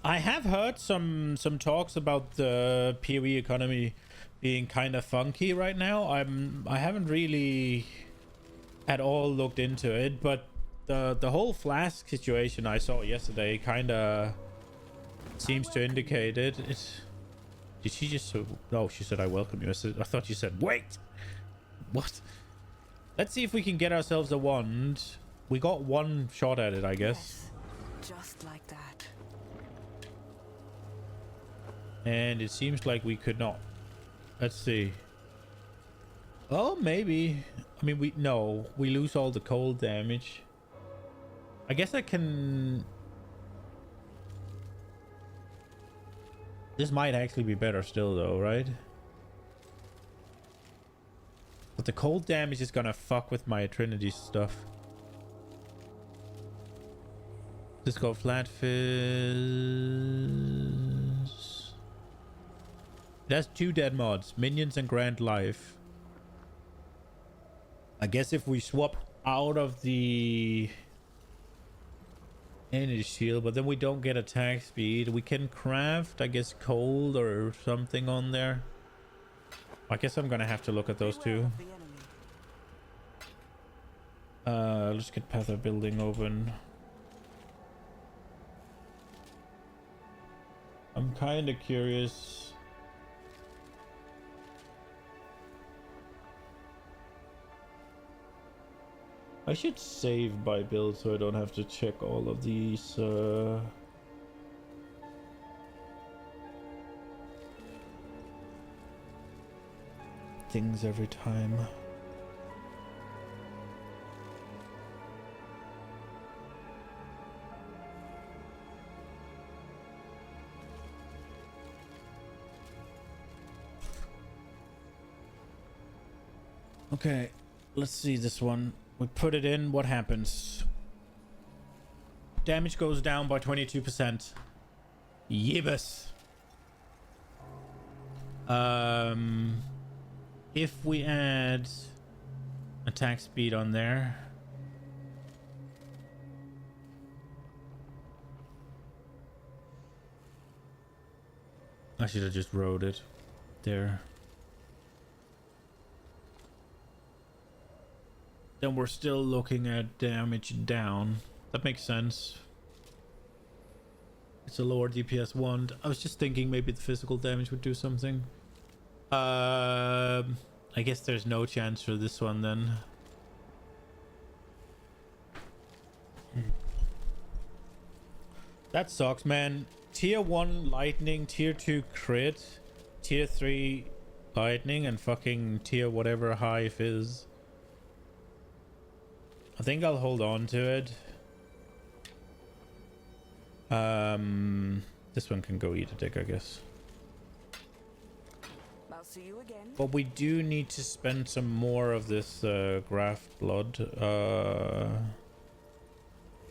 I have heard some talks about the PoE economy being kind of funky right now. I haven't really at all looked into it, but the whole flask situation I saw yesterday kind of seems to indicate it. Did she just... Oh, she said, I welcome you. I thought you said, wait! What? Let's see if we can get ourselves a wand. We got one shot at it, I guess. Yes, just like that. And it seems like we could not. Let's see. Oh, maybe. I mean, we lose all the cold damage. I guess I can... This might actually be better still though, right? But the cold damage is gonna fuck with my Trinity stuff. Let's go flat fizz. It has 2 dead mods, minions and grand life. I guess if we swap out of the energy shield, but then we don't get attack speed, we can craft, I guess, cold or something on there. I guess I'm gonna have to look at those two. Let's get Path of Building open. I'm kind of curious. I should save by build so I don't have to check all of these things every time. Okay, let's see this one. We put it in, what happens? Damage goes down by 22%. Yibus. If we add attack speed on there, I should have just wrote it there. Then we're still looking at damage down. That makes sense. It's a lower DPS wand. I was just thinking maybe the physical damage would do something. I guess there's no chance for this one then. That sucks, man. Tier 1 lightning, tier 2 crit, tier 3 lightning, and fucking tier whatever hive is. I think I'll hold on to it. This one can go eat a dick, I guess. I'll see you again. But we do need to spend some more of this graft blood. Are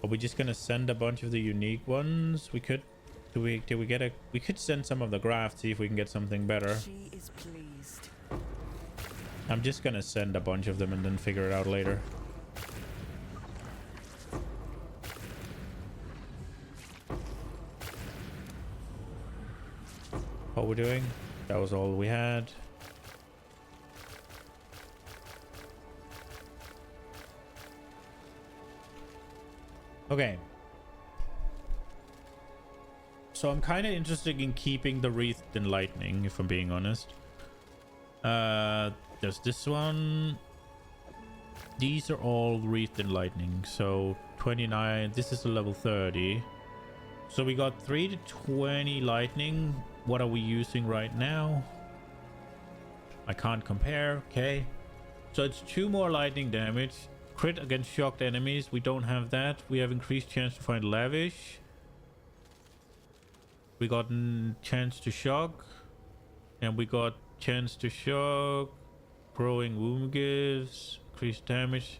we just gonna send a bunch of the unique ones? We could. We could send some of the graft, see if we can get something better. She is pleased. I'm just gonna send a bunch of them and then figure it out later. What we're doing? That was all we had. Okay. So I'm kind of interested in keeping the Wreathed in Lightning, if I'm being honest. There's this one. These are all Wreathed in Lightning. So 29. This is a level 30. So we got 3 to 20 lightning. What are we using right now? I can't compare. Okay. So it's 2 more lightning damage. Crit against shocked enemies. We don't have that. We have increased chance to find lavish. We got chance to shock. And we got chance to shock. Growing wound gives. Increased damage.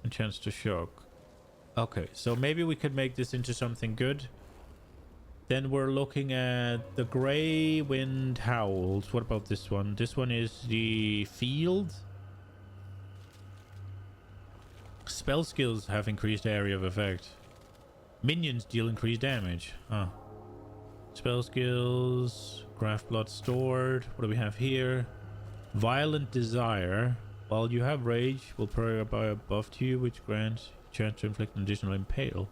And chance to shock. Okay, so maybe we could make this into something good. Then we're looking at the Grey Wind Howls. What about this one? This one is the field. Spell skills have increased area of effect. Minions deal increased damage. Spell skills. Graft blood stored. What do we have here? Violent Desire. While you have rage, will provide a buff to you, which grants chance to inflict an additional impale.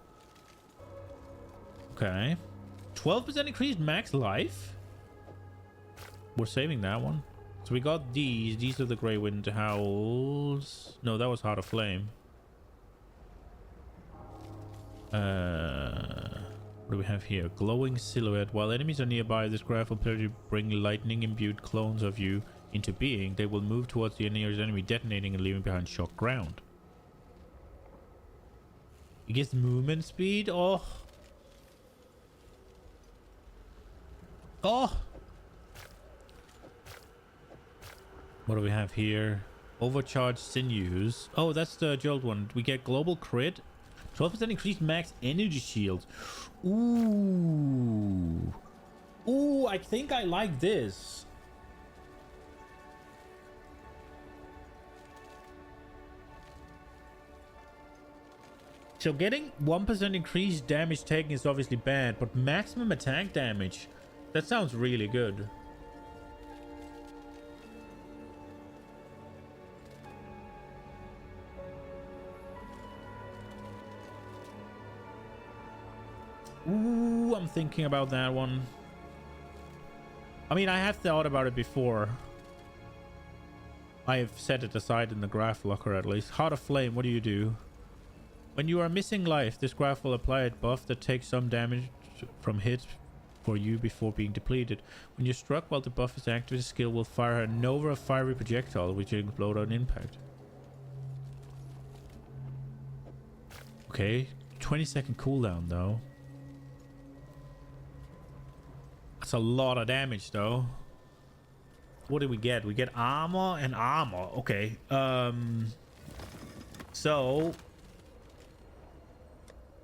Okay. 12% increased max life. We're saving that one. So we got these. These are the Grey Wind Howls. No, that was Heart of Flame. What do we have here? Glowing Silhouette. While enemies are nearby, this graph will bring lightning imbued clones of you into being. They will move towards the nearest enemy, detonating and leaving behind shock ground. It gives movement speed. Oh. Oh. What do we have here? Overcharged sinews. Oh, that's the Jolt one. We get global crit. 12% increased max energy shield. Ooh. Ooh, I think I like this. So getting 1% increased damage taken is obviously bad, but maximum attack damage, that sounds really good. Ooh, I'm thinking about that one. I mean, I have thought about it before. I have set it aside in the graph locker at least. Heart of Flame, what do you do? When you are missing life, this graph will apply a buff that takes some damage from hits for you before being depleted. When you're struck while the buff is active, the skill will fire a nova of fiery projectile, which will explode on impact. Okay, 20-second cooldown though. That's a lot of damage though. What do we get? We get armor and armor. Okay. So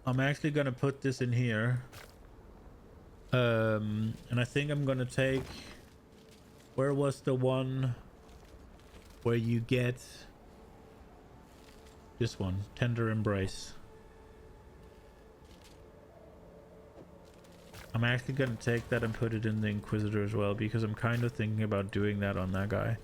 I'm actually gonna put this in here. And I think I'm gonna take, where was the one where you get this one, Tender Embrace. I'm actually gonna take that and put it in the Inquisitor as well, because I'm kind of thinking about doing that on that guy.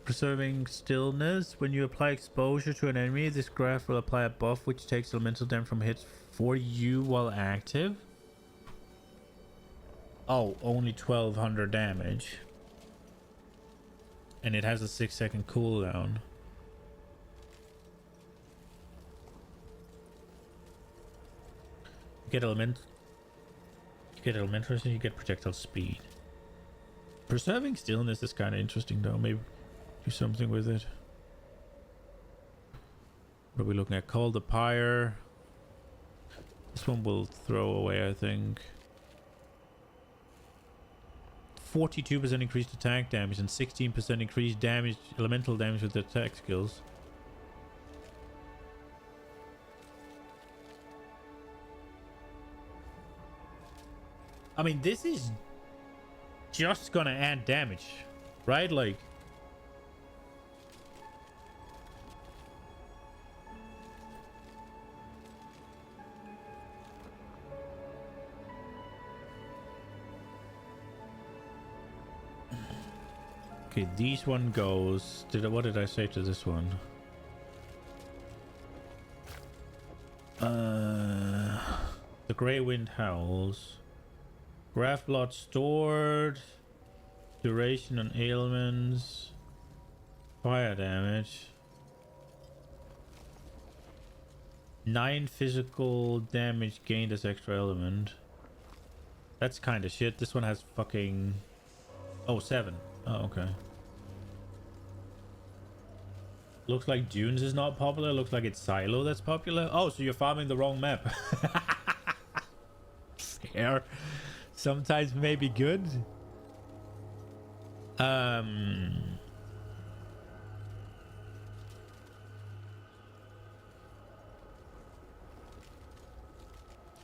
Preserving stillness. When you apply exposure to an enemy, this graph will apply a buff which takes elemental damage from hits for you while active. Oh, only 1200 damage. And it has a 6-second cooldown. You get elemental resistance, you get projectile speed. Preserving stillness is kind of interesting though. Maybe do something with it. What are we looking at? Call the Pyre. This one will throw away, I think. 42% increased attack damage and 16% increased damage, elemental damage with the attack skills. I mean, this is just gonna add damage, right? Like, okay, this one goes. What did I say to this one? The Grey Wind Howls. Graph blood stored. Duration on ailments. Fire damage. 9 physical damage gained as extra element. That's kind of shit. This one has fucking... Oh, 7. Oh, okay. Looks like Dunes is not popular. Looks like it's Silo that's popular. Oh, so you're farming the wrong map. Fair. Sometimes maybe good. Oh,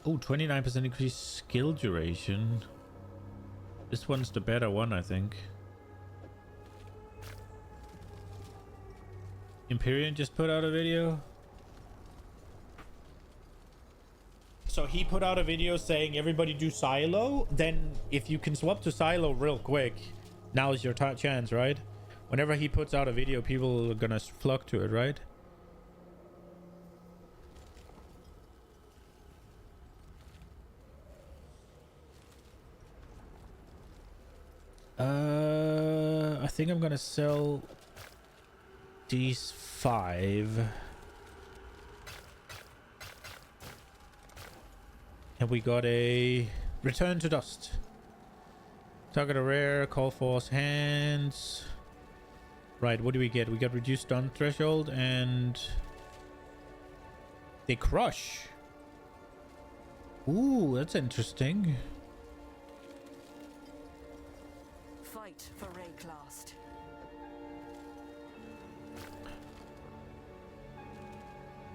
29% increased skill duration. This one's the better one, I think. Empyrean just put out a video. So he put out a video saying everybody do Silo. Then if you can swap to Silo real quick, now is your chance, right? Whenever he puts out a video, people are gonna flock to it, right? I think I'm gonna sell these 5. And we got a Return to Dust. Target a rare, call force hands. Right, what do we get? We got reduced stun threshold and they crush. Ooh, that's interesting. Fight for Rayclast.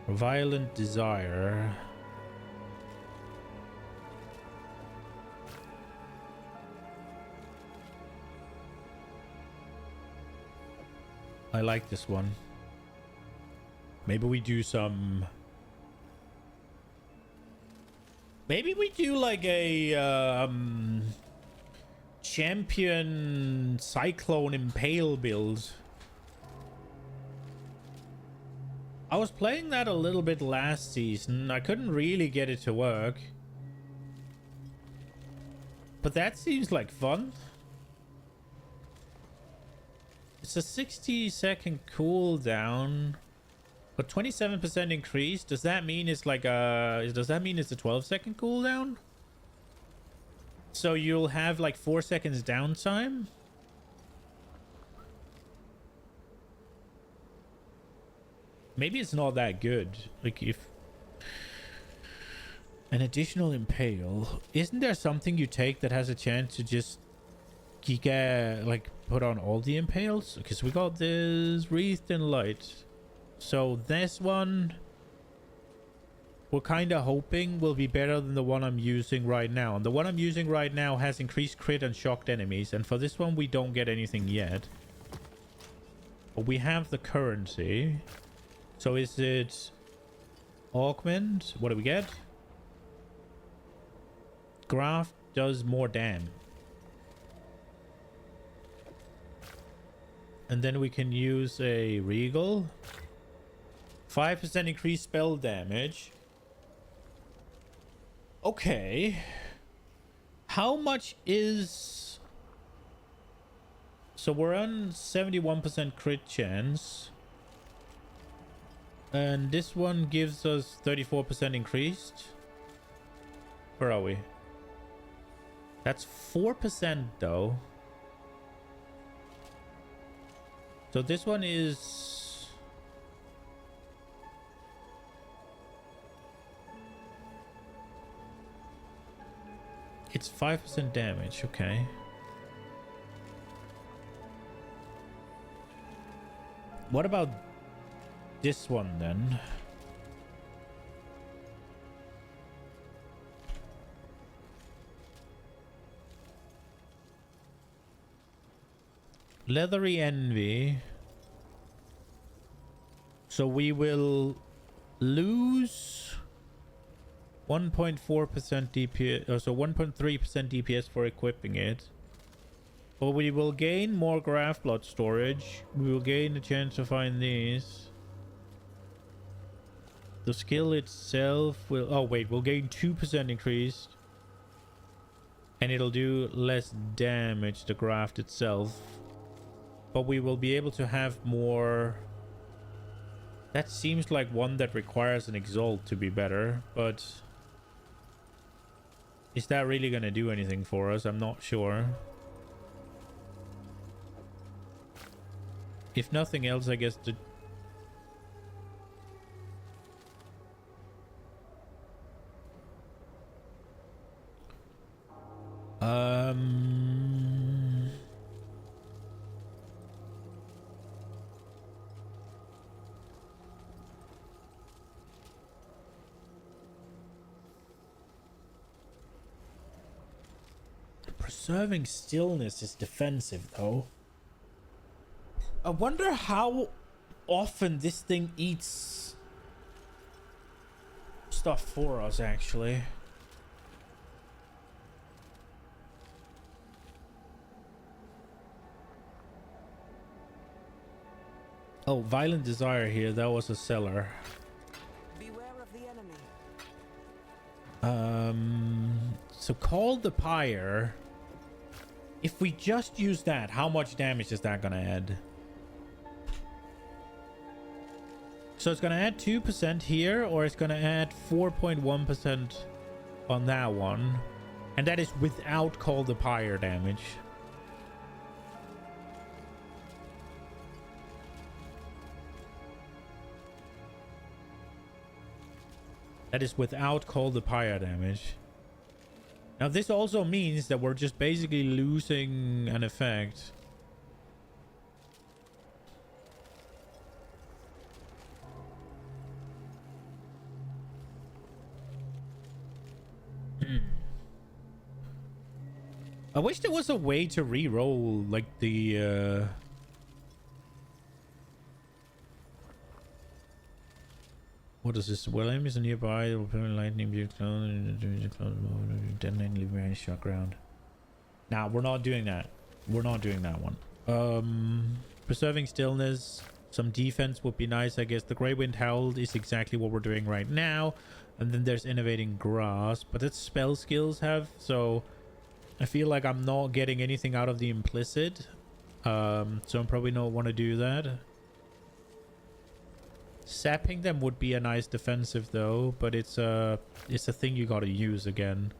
Violent Desire. I like this one. Maybe we do some... Maybe we do like a champion Cyclone Impale build. I was playing that a little bit last season. I couldn't really get it to work. But that seems like fun. It's a 60-second cooldown, but 27% increase. Does that mean it's like a? Does that mean it's a 12-second cooldown? So you'll have like 4 seconds downtime. Maybe it's not that good. Like if an additional impale, isn't there something you take that has a chance to just giga like put on all the impales? Because we got this Wreathed in Light, so this one we're kind of hoping will be better than the one I'm using right now, and the one I'm using right now has increased crit and shocked enemies, and for this one we don't get anything yet, but we have the currency. So is it augment? What do we get? graft does more damage. And then we can use a regal. 5% increased spell damage. Okay. How much is... So we're on 71% crit chance. And this one gives us 34% increased. Where are we? That's 4% though. So this one is... It's 5% damage, okay. What about this one then? Leathery Envy. So we will lose 1.4% DPS, so 1.3% DPS for equipping it. But we will gain more graft blood storage. We will gain a chance to find these. The skill itself will... Oh wait, we'll gain 2% increased. And it'll do less damage, the graft itself. But we will be able to have more... That seems like one that requires an exalt to be better, but... Is that really going to do anything for us? I'm not sure. If nothing else, I guess the... Preserving stillness is defensive, though. I wonder how often this thing eats stuff for us, actually. Oh, Violent Desire here. That was a seller. Beware of the enemy. So Call the Pyre. If we just use that, how much damage is that gonna add? So it's gonna add 2% here, or it's gonna add 4.1% on that one. And that is without Call the Pyre damage. That is without Call the Pyre damage. Now this also means that we're just basically losing an effect. I wish there was a way to re-roll like the what is this? Well, enemies are nearby. They will put lightning be close. Detonate and leave behind shock ground. Nah, we're not doing that. We're not doing that one. Preserving stillness. Some defense would be nice, I guess. The Grey Wind Howl is exactly what we're doing right now. And then there's Innovating Grasp. But that's spell skills have. So I feel like I'm not getting anything out of the implicit. So I'm probably not want to do that. Sapping them would be a nice defensive though, but it's a thing you gotta use again.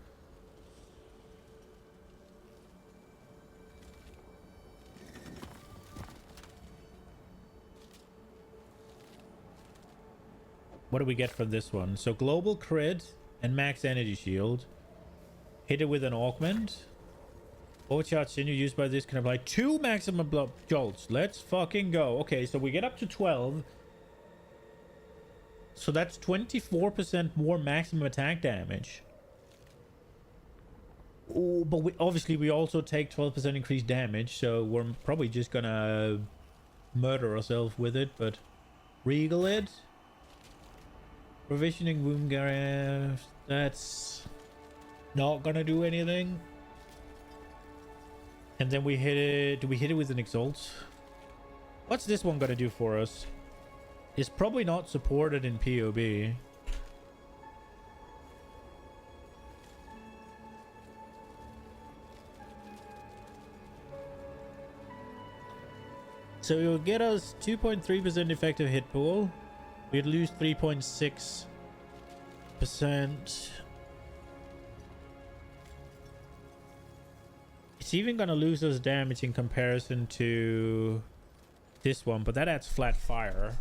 What do we get from this one? So global crit and max energy shield. Hit it with an augment. Overcharge sinew used by this can apply 2 maximum blood jolts. Let's fucking go. Okay, so we get up to 12. So that's 24% more maximum attack damage. Oh, but obviously we also take 12% increased damage, so we're probably just gonna murder ourselves with it, but regal it. Provisioning wound graft, that's Not gonna do anything. And then we hit it. Do we hit it with an Exalt? What's this one gonna do for us? It's probably not supported in POB. So it will get us 2.3% effective hit pool. We'd lose 3.6%. It's even gonna lose us damage in comparison to this one, but that adds flat fire.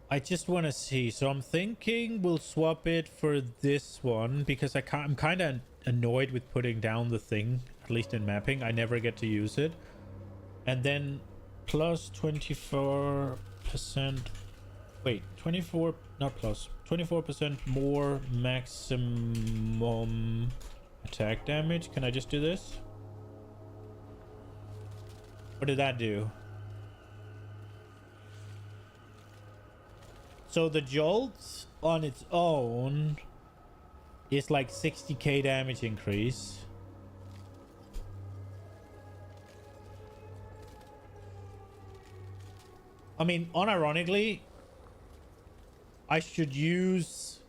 I just want to see. So I'm thinking we'll swap it for this one because I'm kind of annoyed with putting down the thing, at least in mapping. I never get to use it. And then plus 24%. Wait, 24, not plus. 24% more maximum attack damage. Can I just do this? What did that do? So the jolt on its own is like 60k damage increase. I mean, unironically, I should use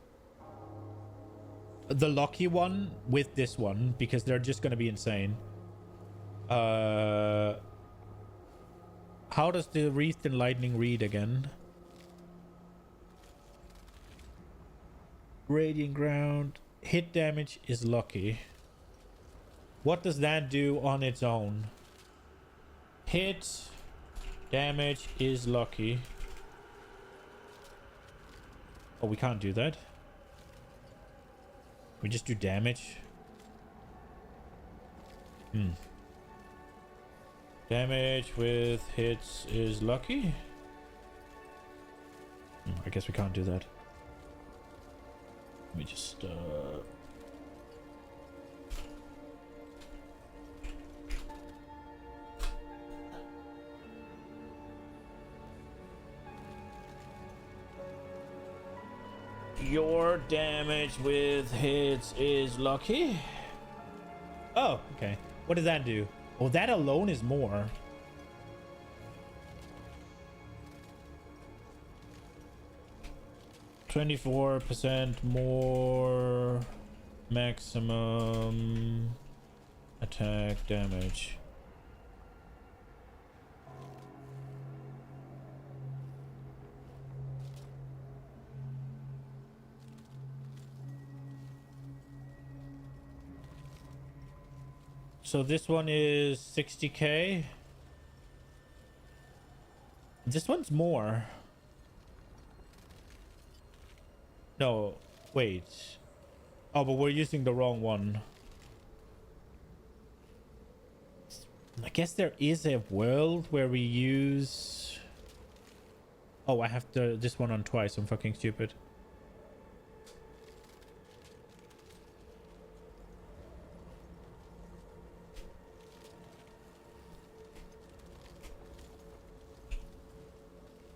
the lucky one with this one because they're just going to be insane. How does the Wreathed in Lightning read again? Radiant Ground. Hit damage is lucky. What does that do on its own? Hit damage is lucky. Oh, we can't do that. We just do damage. Damage with hits is lucky. I guess we can't do that. Let me just your damage with hits is lucky. Oh, okay. What does that do? Oh, that alone is more. %, more maximum attack damage. So this one is 60k. This one's more. No, wait. Oh, but we're using the wrong one. I guess there is a world where we use... Oh, I have this one on twice. I'm fucking stupid.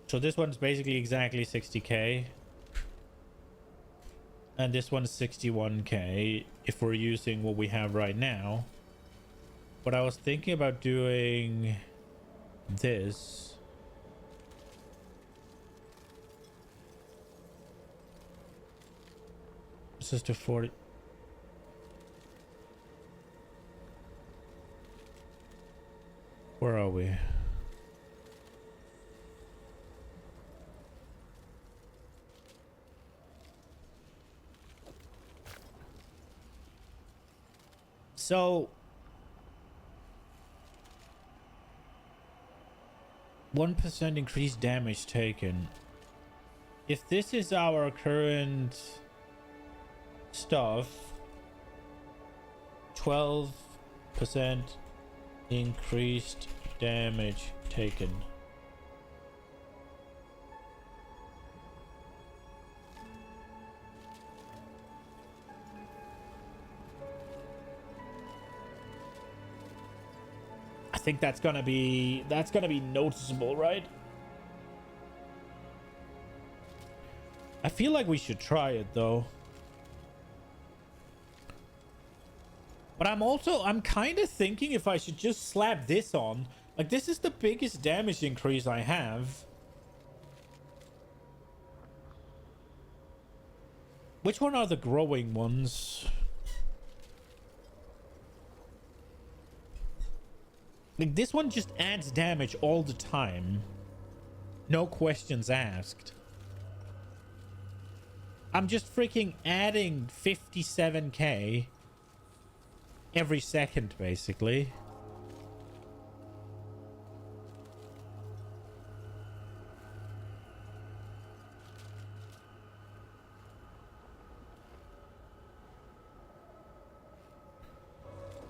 So this one's basically exactly 60k. And this one's 61k if we're using what we have right now. But I was thinking about doing this. This is to 40. Where are we? So 1% increased damage taken. If this is our current stuff, 12% increased damage taken. I think that's gonna be noticeable, right? I feel like we should try it though. But I'm kind of thinking if I should just slap this on. Like, this is the biggest damage increase I have. Which one are the growing ones? Like, this one just adds damage all the time. No questions asked. I'm just freaking adding 57k every second, basically.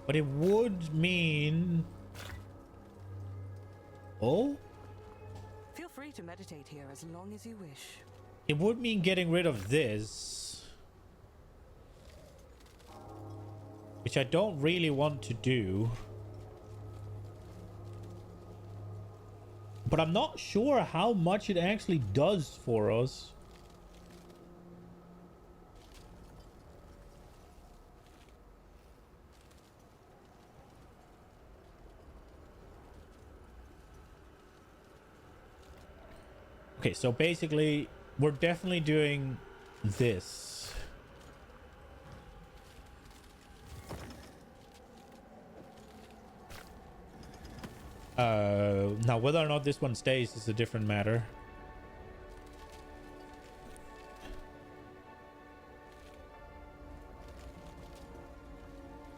But it would mean... Oh? Feel free to meditate here as long as you wish. It would mean getting rid of this. Which I don't really want to do. But I'm not sure how much it actually does for us. Okay, so basically, we're definitely doing this. Now whether or not this one stays is a different matter.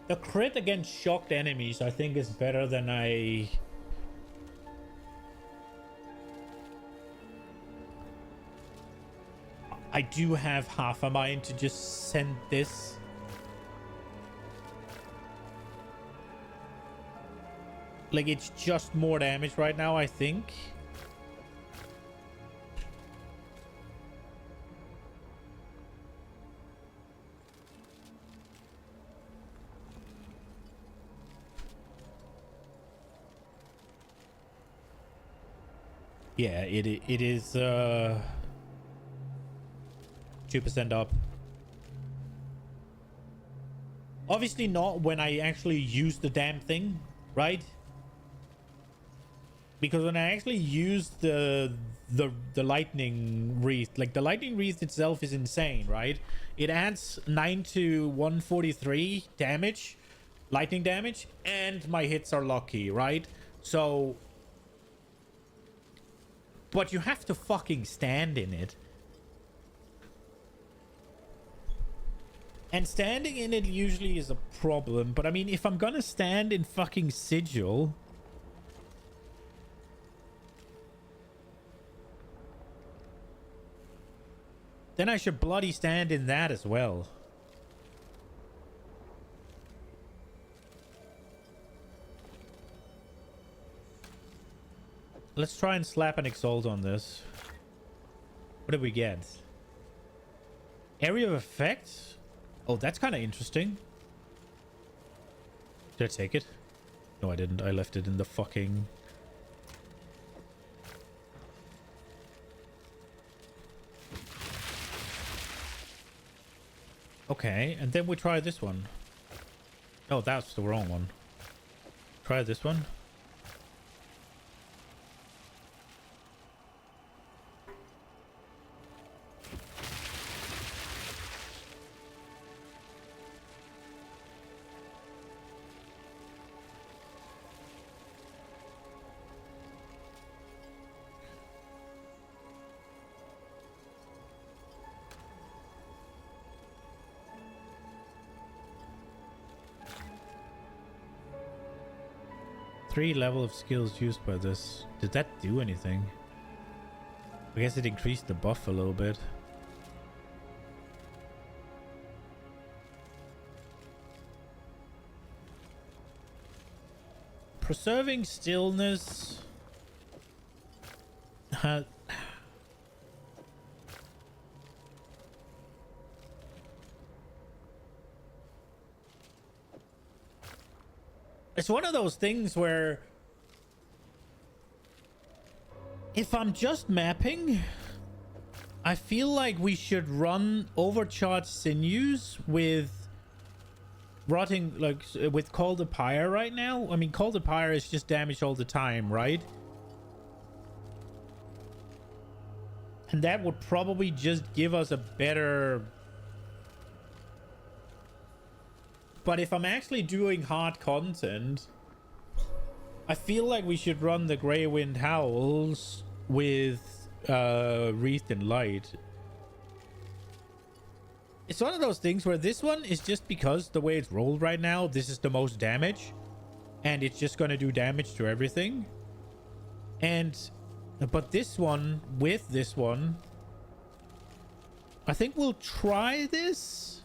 The crit against shocked enemies, I think, is better than I do have half a mind to just send this. Like, it's just more damage right now, I think. Yeah, it is 2% up. Obviously not when I actually use the damn thing, right? Because when I actually use the lightning wreath, like the lightning wreath itself is insane, right? It adds 9 to 143 damage, lightning damage, and my hits are lucky, right? So, but you have to fucking stand in it. And standing in it usually is a problem. But I mean, if I'm gonna stand in fucking Sigil, then I should bloody stand in that as well. Let's try and slap an Exalt on this. What did we get? Area of effect? Oh, that's kind of interesting. Did I take it? No, I didn't. I left it in the fucking... Okay, and then we try this one. Oh, that's the wrong one. Try this one. Three level of skills used by this. Did that do anything? I guess it increased the buff a little bit. Preserving stillness. It's one of those things where if I'm just mapping, I feel like we should run overcharged sinews with rotting, like with Call the Pyre right now. I mean, Call the Pyre is just damage all the time, right? And that would probably just give us a better... But if I'm actually doing hard content, I feel like we should run the Grey Wind Howls with Wreathed in Light. It's one of those things where this one is just because the way it's rolled right now, this is the most damage. And it's just going to do damage to everything. But this one, with this one, I think we'll try this.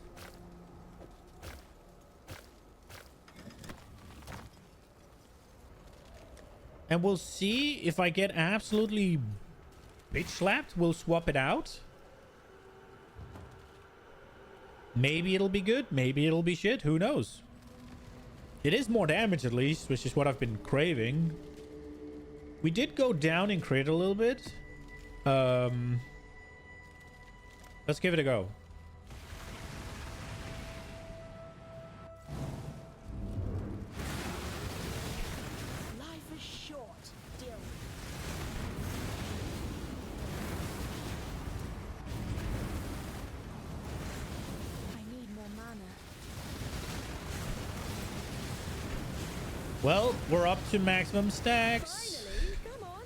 And we'll see if I get absolutely bitch slapped. We'll swap it out. Maybe it'll be good. Maybe it'll be shit. Who knows? It is more damage at least, which is what I've been craving. We did go down in crit a little bit. Let's give it a go. Well, we're up to maximum stacks. Finally, come on.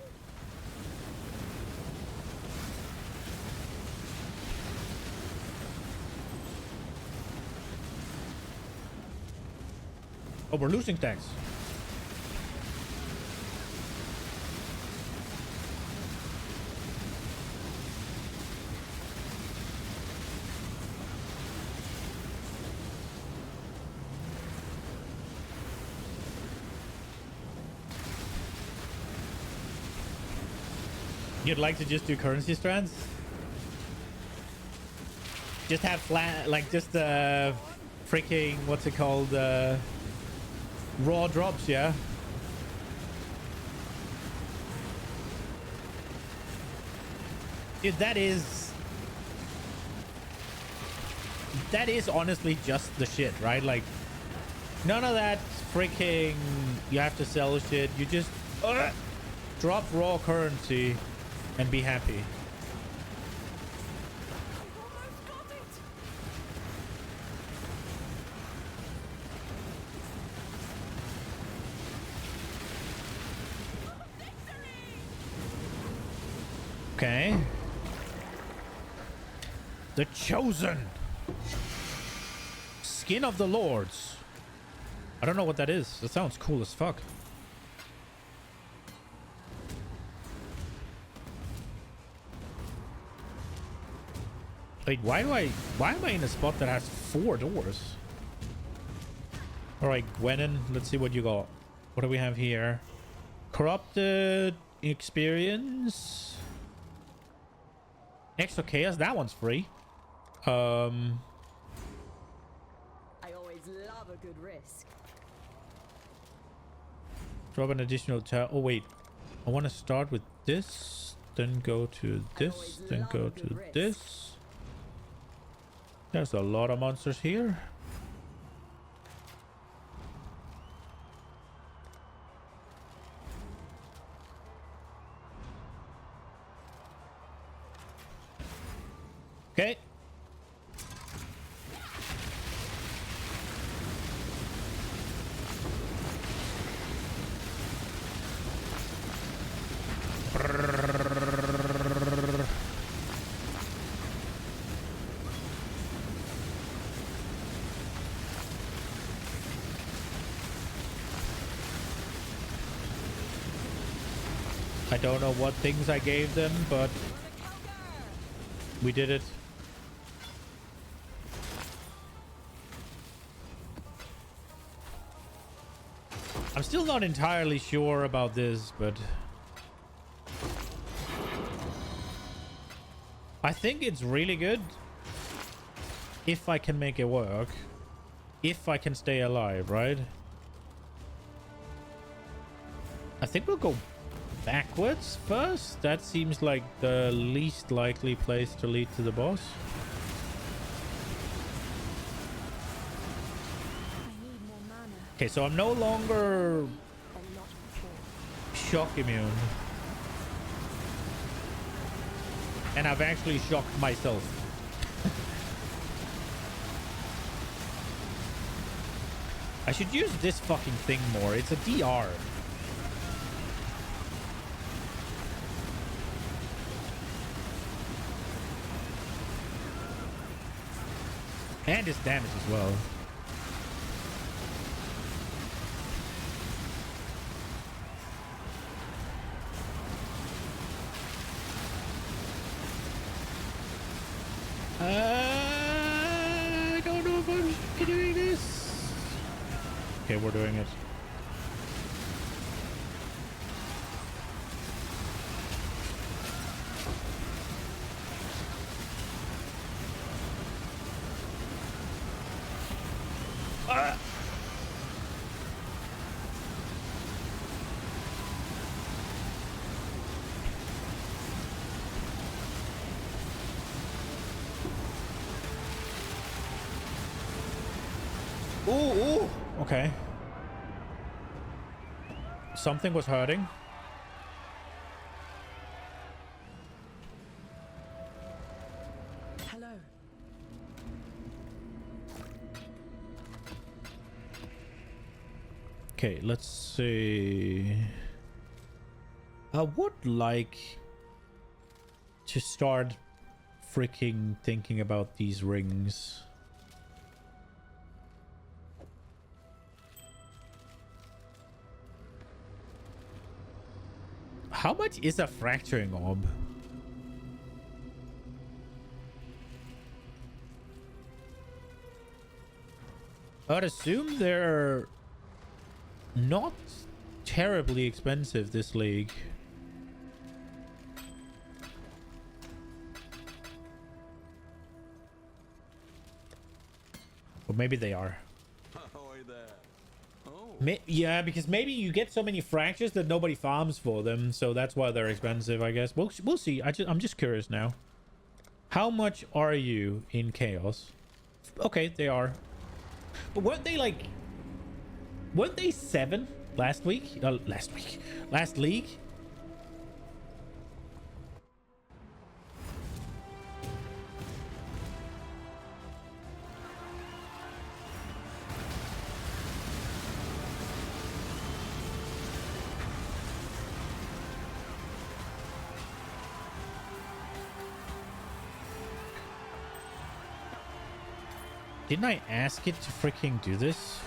Oh, we're losing stacks. You'd like to just do currency strands? Just have flat, like just freaking, what's it called? Raw drops, yeah? Dude, that is honestly just the shit, right? Like, none of that freaking, you have to sell shit. You just drop raw currency and be happy. Almost got it. Okay. The Chosen. Skin of the Lords. I don't know what that is. That sounds cool as fuck. Wait, why am I in a spot that has 4 doors? All right, Gwenin, let's see what you got. What do we have here? Corrupted experience. Extra chaos, that one's free. I always love a good risk. Drop an additional oh wait, I want to start with this, then go to this, then go to this. There's a lot of monsters here. Okay. I don't know what things I gave them, but we did it. I'm still not entirely sure about this, but I think it's really good if I can make it work. If I can stay alive, right? I think we'll go backwards first? That seems like the least likely place to lead to the boss. I need more mana. Okay, so I'm no longer And not before. shock immune. And I've actually shocked myself. I should use this fucking thing more. It's a DR. And its damage as well. I don't know if I'm doing this. Okay, we're doing it. Ooh. Okay. Something was hurting. Hello. Okay, let's see. I would like to start freaking thinking about these rings. How much is a fracturing orb? I'd assume they're not terribly expensive this league. Or maybe they are. Ahoy there. Oh, Yeah, because maybe you get so many fractures that nobody farms for them, so that's why they're expensive, I guess. We'll see. I'm just curious now. How much are you in chaos? Okay, they are. But weren't they 7 last week? Last league? Didn't I ask it to freaking do this?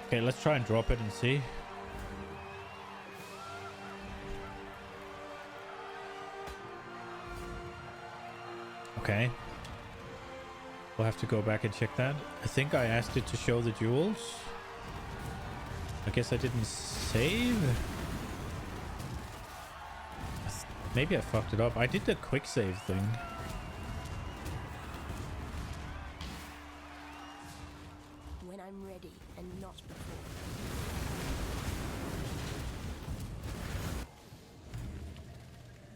Okay, let's try and drop it and see. Okay. We'll have to go back and check that. I think I asked it to show the jewels. I guess I didn't save. Maybe I fucked it up. I did the quick save thing. When I'm ready and not before.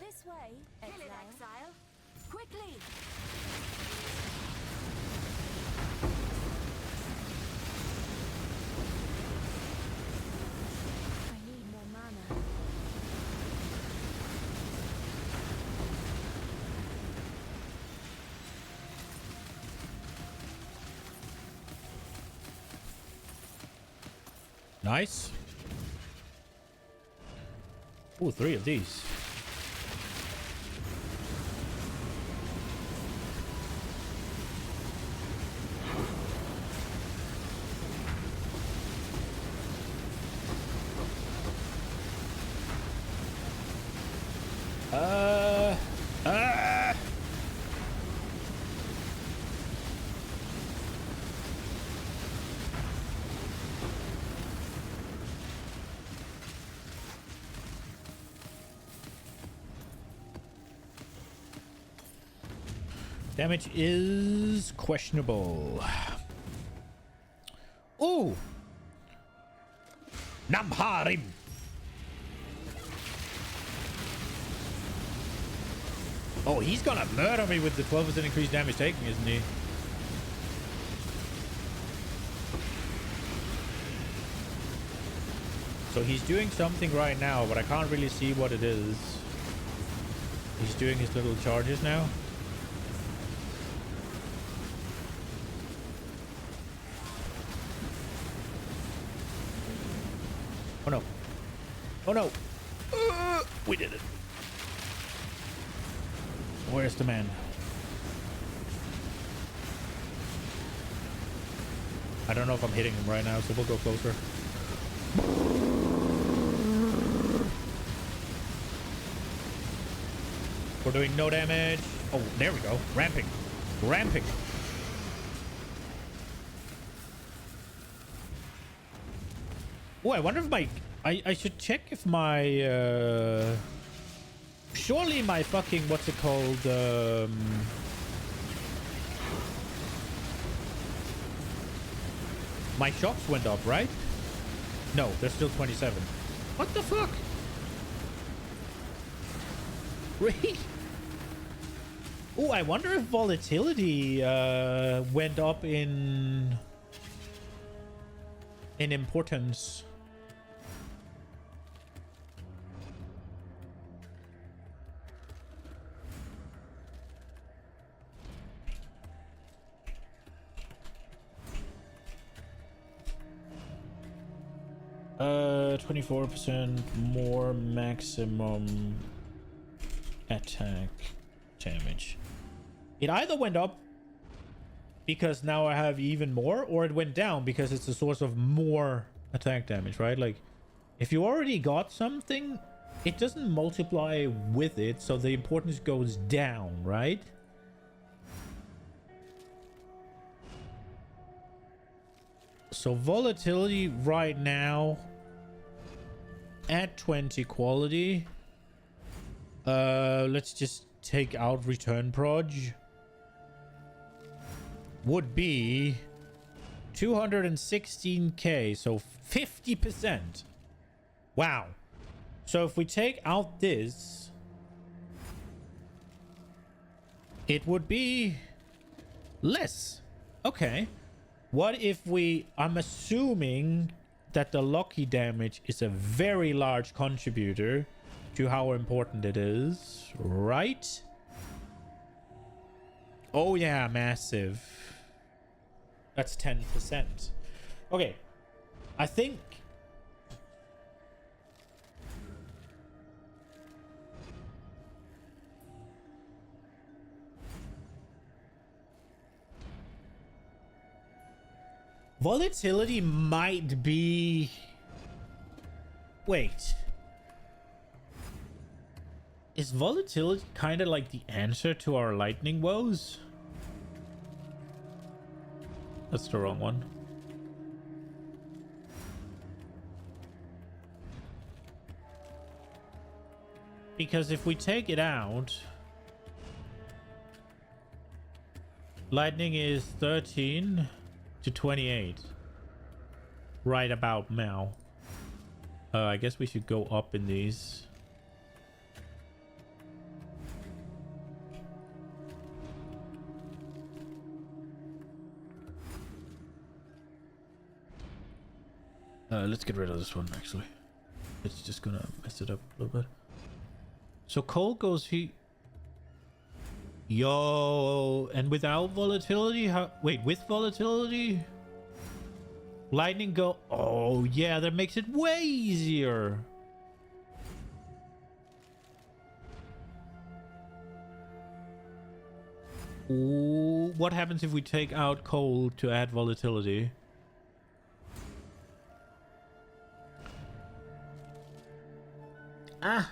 This way, Kill it, Exile. Quickly. I need more mana. Nice. Ooh, 3 of these. Damage is questionable. Ooh! Namharim! Oh, he's gonna murder me with the 12% increased damage taken, isn't he? So he's doing something right now, but I can't really see what it is. He's doing his little charges now. Oh no. Oh no. We did it. Where's the man? I don't know if I'm hitting him right now, so we'll go closer. We're doing no damage. Oh, there we go. Ramping. Ramping. Oh, I wonder if my... I should check if my... Surely my fucking... What's it called? My shocks went up, right? No, they're still 27. What the fuck? Really? Oh, I wonder if volatility went up in importance. Uh, 24% more maximum attack damage. It either went up because now I have even more, or it went down because it's a source of more attack damage, right? Like, if you already got something, it doesn't multiply with it, so the importance goes down, right? So volatility right now at 20 quality. Let's just take out return proj. Would be 216k, so 50%. Wow. So if we take out this, it would be less. Okay. What if we... I'm assuming that the lucky damage is a very large contributor to how important it is, right? Oh yeah, massive. That's 10%. Okay. I think... volatility might be... Wait. Is volatility kind of like the answer to our lightning woes? That's the wrong one. Because if we take it out... Lightning is 13 to 28. Right about now. I guess we should go up in these. Let's get rid of this one, actually. It's just gonna mess it up a little bit. So cold goes he... Yo, and without volatility? How... Wait, with volatility? Lightning go... Oh, yeah, that makes it way easier. Ooh, what happens if we take out cold to add volatility? Ah.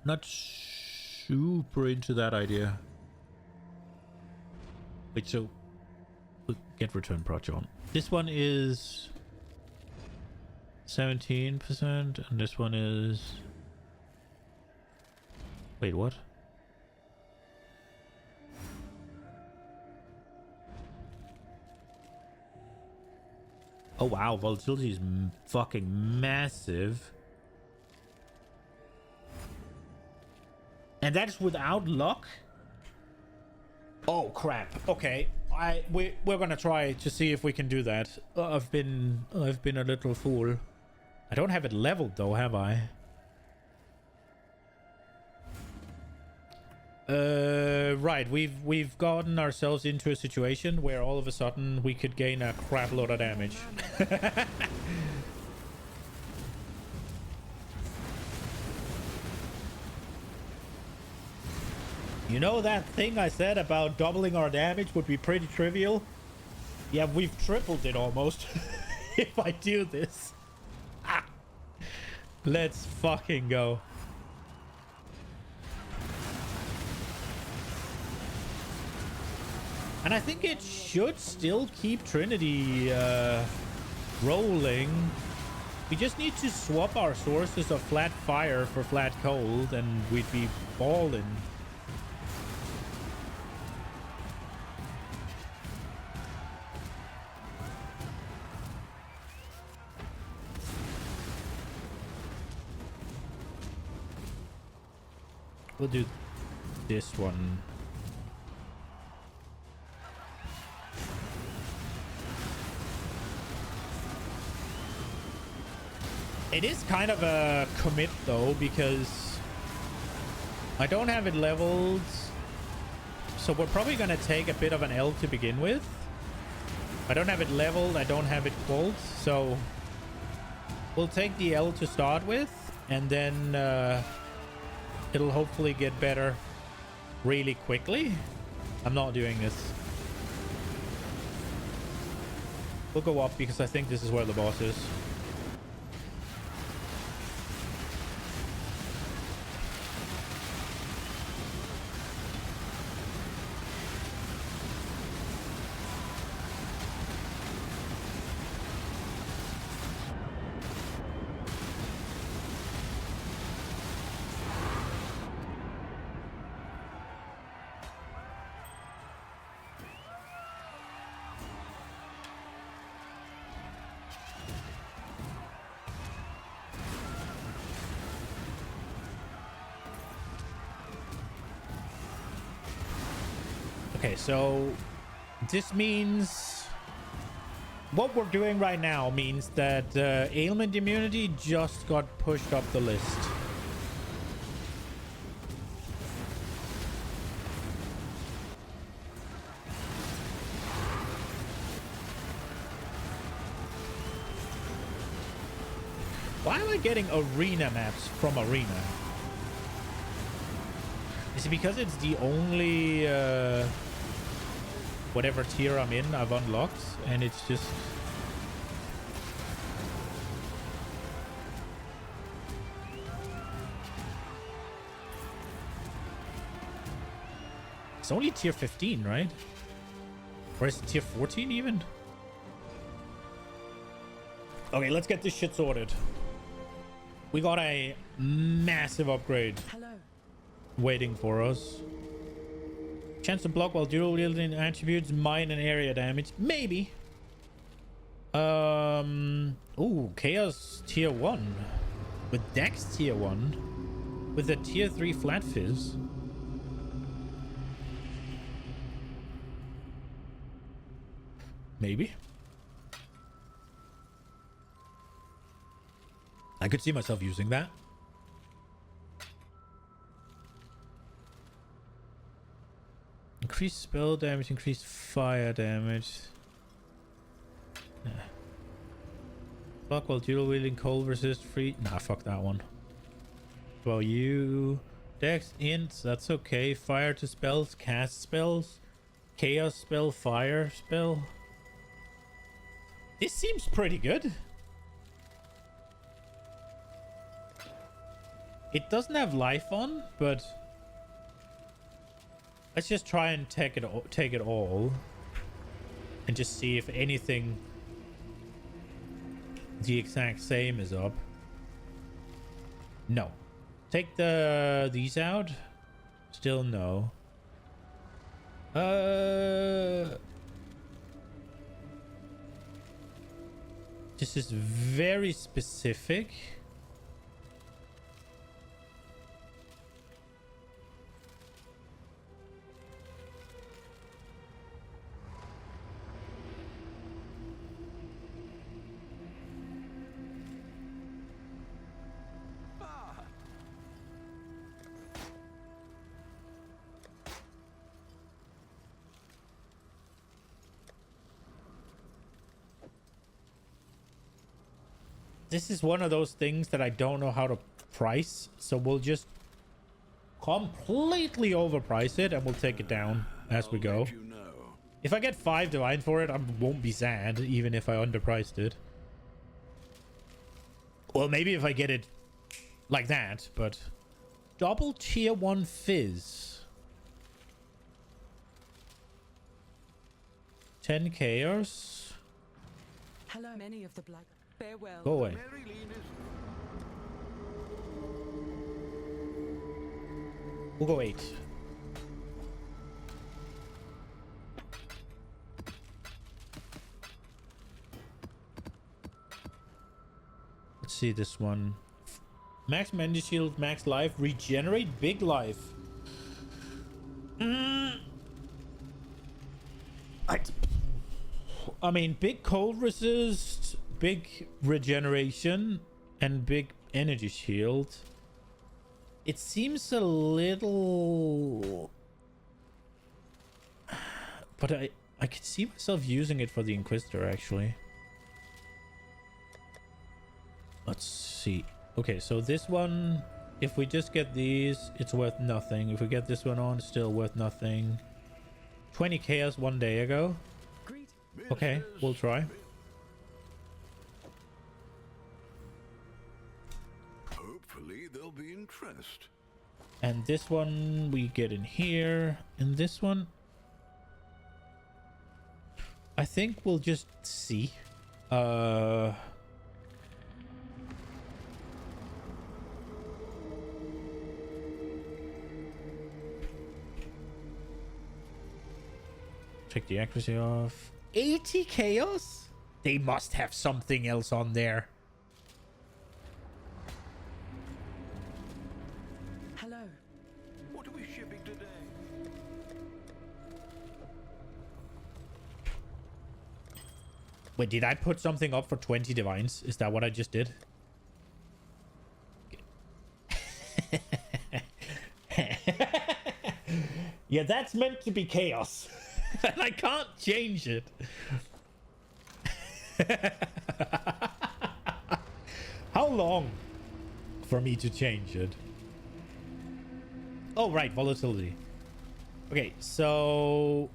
Not super into that idea. Wait, so we'll get return proj on. This one is 17%, and this one is... Wait, what? Oh wow, volatility is fucking massive. And that's without luck? Oh crap. Okay. We're gonna try to see if we can do that. I've been a little fool. I don't have it leveled though, have I? Right. We've gotten ourselves into a situation where all of a sudden we could gain a crap load of damage. You know that thing I said about doubling our damage would be pretty trivial? Yeah, we've tripled it almost. If I do this. Ah. Let's fucking go. And I think it should still keep Trinity rolling. We just need to swap our sources of flat fire for flat cold and we'd be ballin'. We'll do this one. It is kind of a commit though, because I don't have it leveled. So we're probably going to take a bit of an L to begin with. I don't have it leveled. I don't have it quoted. So we'll take the L to start with. And then it'll hopefully get better really quickly. I'm not doing this. We'll go up because I think this is where the boss is. Okay, so this means what we're doing right now means that ailment immunity just got pushed up the list. Why am I getting arena maps from arena? Is it because it's the only whatever tier I'm in I've unlocked and it's just it's only tier 15, right? Or is it tier 14 even? Okay, let's get this shit sorted. We got a massive upgrade waiting for us. Chance to block while dual wielding attributes, mine and area damage. Maybe. Ooh, Chaos tier 1. With Dex tier 1. With a tier 3 flat fizz. Maybe. I could see myself using that. Increased spell damage, increased fire damage. Yeah. Block while dual wielding, cold resist, free. Nah, fuck that one. Well, you Dex int, that's okay. Fire to spells, cast spells, chaos spell, fire spell. This seems pretty good. It doesn't have life on, but let's just try and take it all and just see if anything the exact same is up. No. Take these out. Still no. This is very specific. This is one of those things that I don't know how to price, so we'll just completely overprice it and we'll take it down as we go. You know. If I get 5 divine for it, I won't be sad, even if I underpriced it. Well, maybe if I get it like that, but... Double tier 1 fizz. 10 chaos. Hello, many of the black. Farewell. Go away. Mary Lean We'll go 8. Let's see this one. Max Mandy Shield, max life, regenerate big life. I mean, big cold resist, big regeneration, and big energy shield. It seems a little... But I could see myself using it for the Inquisitor, actually. Let's see. Okay, so this one, if we just get these, it's worth nothing. If we get this one on, it's still worth nothing. 20 chaos 1 day ago. Greet. Okay, we'll try. Hopefully there'll be interest. And this one we get in here. And this one, I think we'll just see. Take the accuracy off. 80 chaos? They must have something else on there. Hello. What are we shipping today? Wait, did I put something up for 20 divines? Is that what I just did? Yeah, that's meant to be chaos. And I can't change it. How long for me to change it? Oh, right, volatility. Okay, so...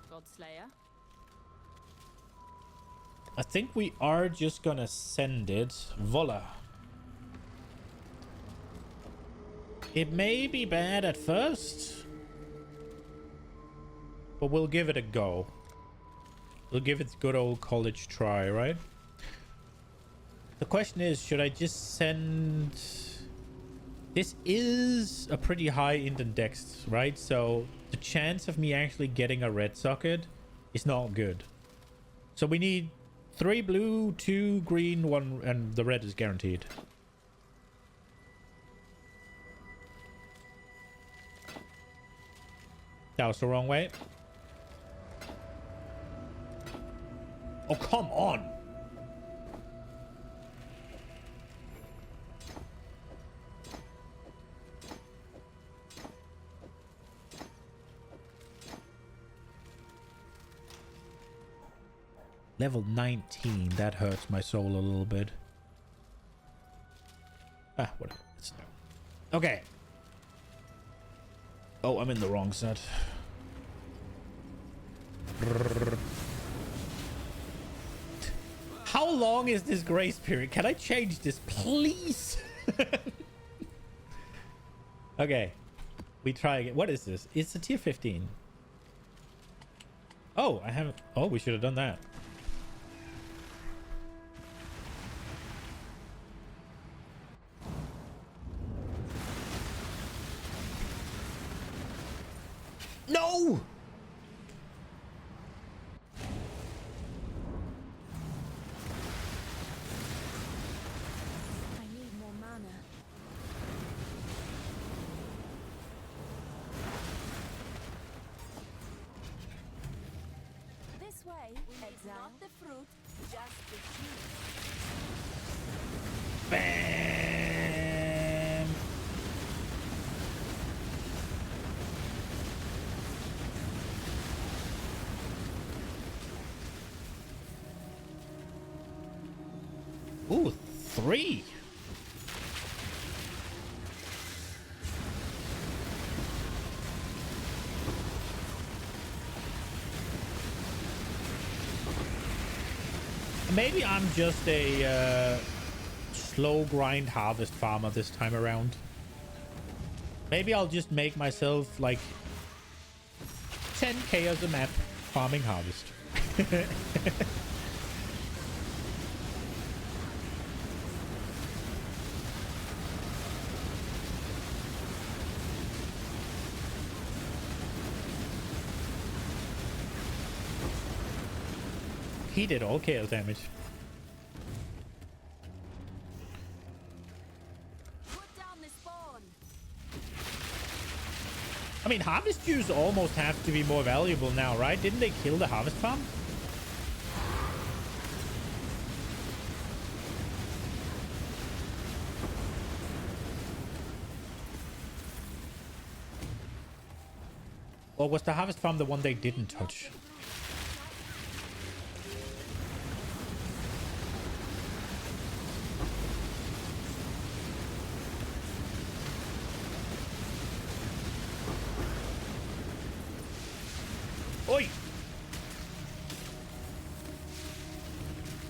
Godslayer. I think we are just gonna send it. Voila. It may be bad at first, but we'll give it a go. We'll give it a good old college try, right? The question is, should I just send... This is a pretty high index, right? So the chance of me actually getting a red socket is not good. So we need 3 blue, 2 green, 1, and the red is guaranteed. That was the wrong way. Oh, come on! Level 19, that hurts my soul a little bit. Ah, whatever. It's no. Okay. Oh, I'm in the wrong set. How long is this grace period? Can I change this, please? Okay. We try again. What is this? It's a tier 15. Oh, I haven't... Oh, we should have done that. No! I need more mana. This way, Exile. Not the fruit, just the juice. Bam! Ooh, 3. Maybe I'm just a slow grind harvest farmer this time around. Maybe I'll just make myself like 10k as a map farming harvest. He did all chaos damage. Put down the spawn. I mean, harvest juice almost have to be more valuable now, right? Didn't they kill the harvest farm? Or was the harvest farm the one they didn't touch? Oi!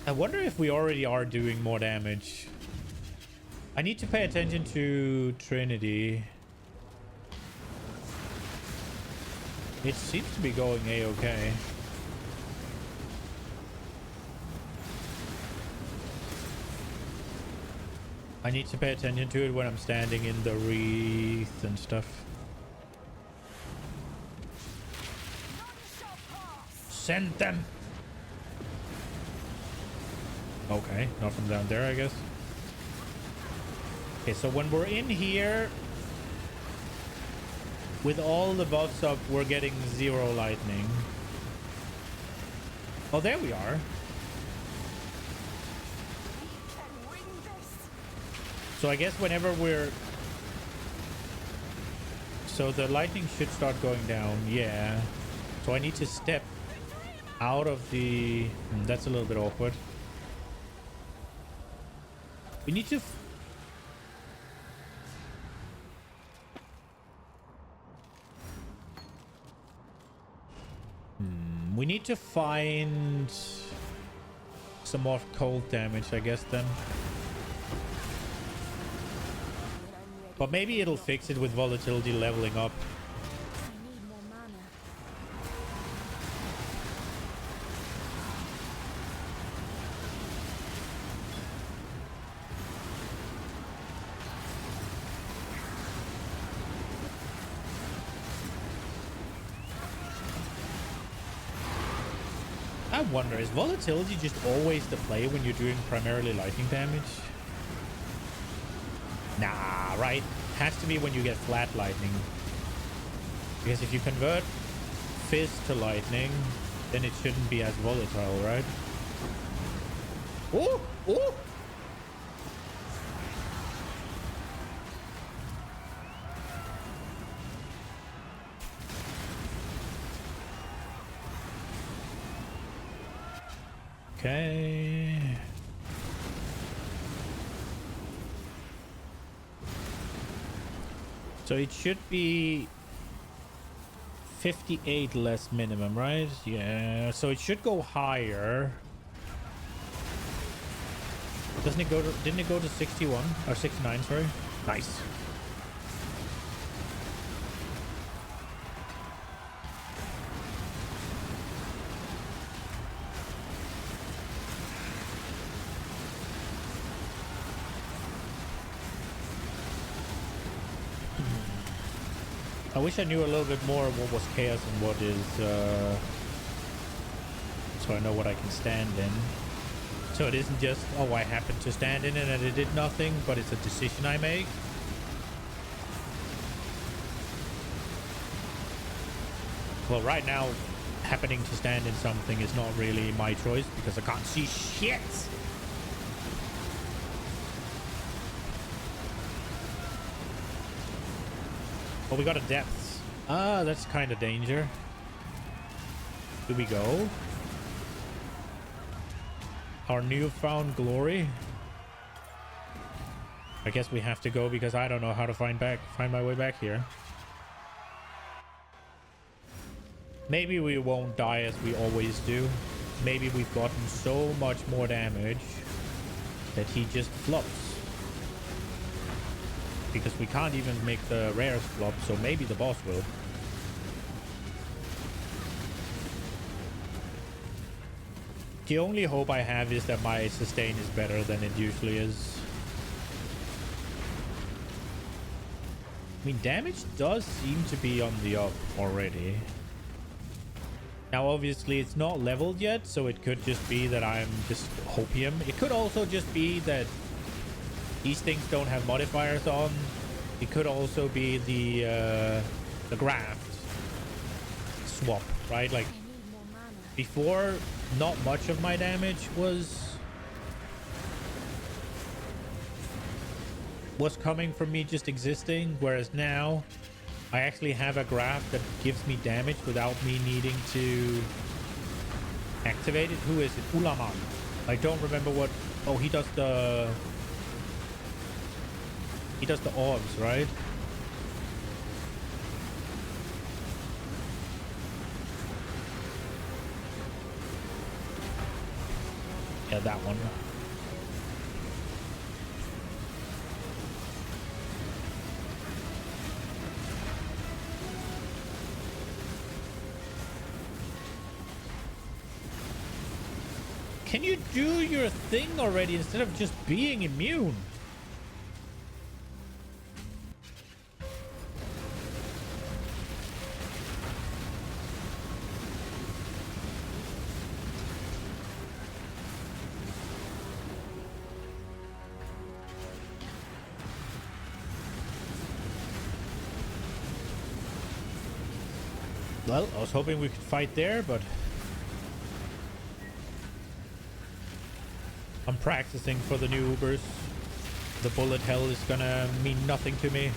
I wonder if we already are doing more damage. I need to pay attention to Trinity. It seems to be going a-okay. I need to pay attention to it when I'm standing in the wreath and stuff. Send them! Okay, not from down there, I guess. Okay, so when we're in here, with all the buffs up, we're getting 0 lightning. Oh, there we are. So I guess whenever we're... So the lightning should start going down, yeah. So I need to step out of the... that's a little bit awkward. We need to... we need to find some more cold damage, I guess, then. But maybe it'll fix it with volatility leveling up. I need more mana. I wonder, is volatility just always the play when you're doing primarily lightning damage? Nah, right? Has to be when you get flat lightning. Because if you convert fizz to lightning, then it shouldn't be as volatile, right? Oh! Oh! Okay. So it should be 58 less minimum, right? Yeah, so it should go higher. Doesn't it go to, didn't it go to 61 or 69, sorry? Nice. I wish I knew a little bit more of what was chaos and what is, so I know what I can stand in. So it isn't just, oh, I happened to stand in it and it did nothing, but it's a decision I make. Well, right now, happening to stand in something is not really my choice because I can't see shit. Oh, we got a depths. Ah, that's kind of danger. Here we go. Our newfound glory. I guess we have to go because I don't know how to find my way back here. Maybe we won't die as we always do. Maybe we've gotten so much more damage that he just flops. Because we can't even make the rares flop, so maybe the boss will. The only hope I have is that my sustain is better than it usually is. I mean, damage does seem to be on the up already. Now, obviously, it's not leveled yet, so it could just be that I'm just hopium. It could also just be that these things don't have modifiers on. It could also be the graft swap, right? Like, before, not much of my damage was coming from me just existing, whereas now I actually have a graft that gives me damage without me needing to activate it. Who is it? Ulaman. I don't remember what... Oh, he does the orbs, right? Yeah, that one. Can you do your thing already instead of just being immune? Well, I was hoping we could fight there, but I'm practicing for the new Ubers. The bullet hell is gonna mean nothing to me.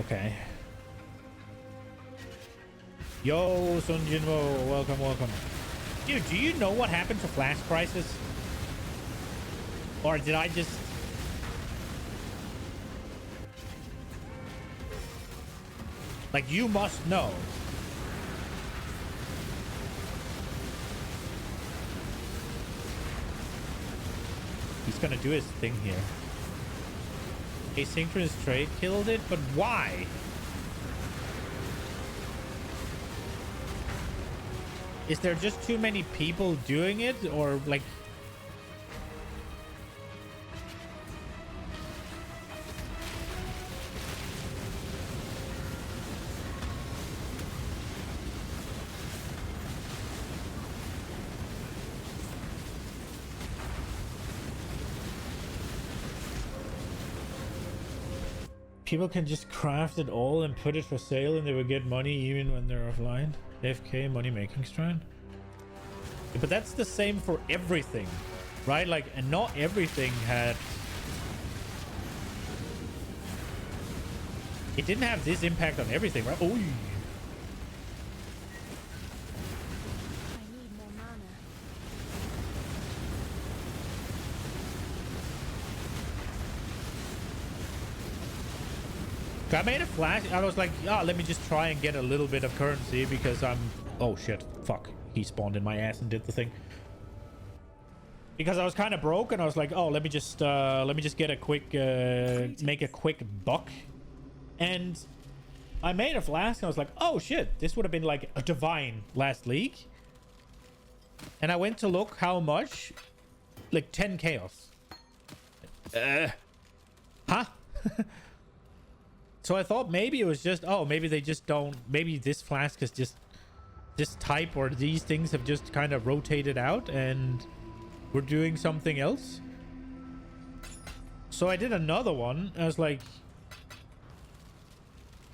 Okay. Yo, Sun Jinwo, welcome, welcome. Dude, do you know what happened to flash prices? Or did I just... Like, you must know. He's gonna do his thing here. Asynchronous trade killed it, but why? Is there just too many people doing it, or like... People can just craft it all and put it for sale and they will get money even when they're offline. AFK money making strand. Yeah, but that's the same for everything, right? Like, and not everything had... It didn't have this impact on everything, right? Oh. I made a flash. I was like, oh, let me just try and get a little bit of currency because I'm... Oh, shit. Fuck. He spawned in my ass and did the thing. Because I was kind of broke and I was like, oh, let me just get a quick... make a quick buck. And I made a flask and I was like, oh shit, this would have been like a divine last league. And I went to look how much, like 10 chaos. Huh? So I thought maybe it was just, oh, maybe they just don't, maybe this flask is just this type, or these things have just kind of rotated out and we're doing something else. So I did another one. I was like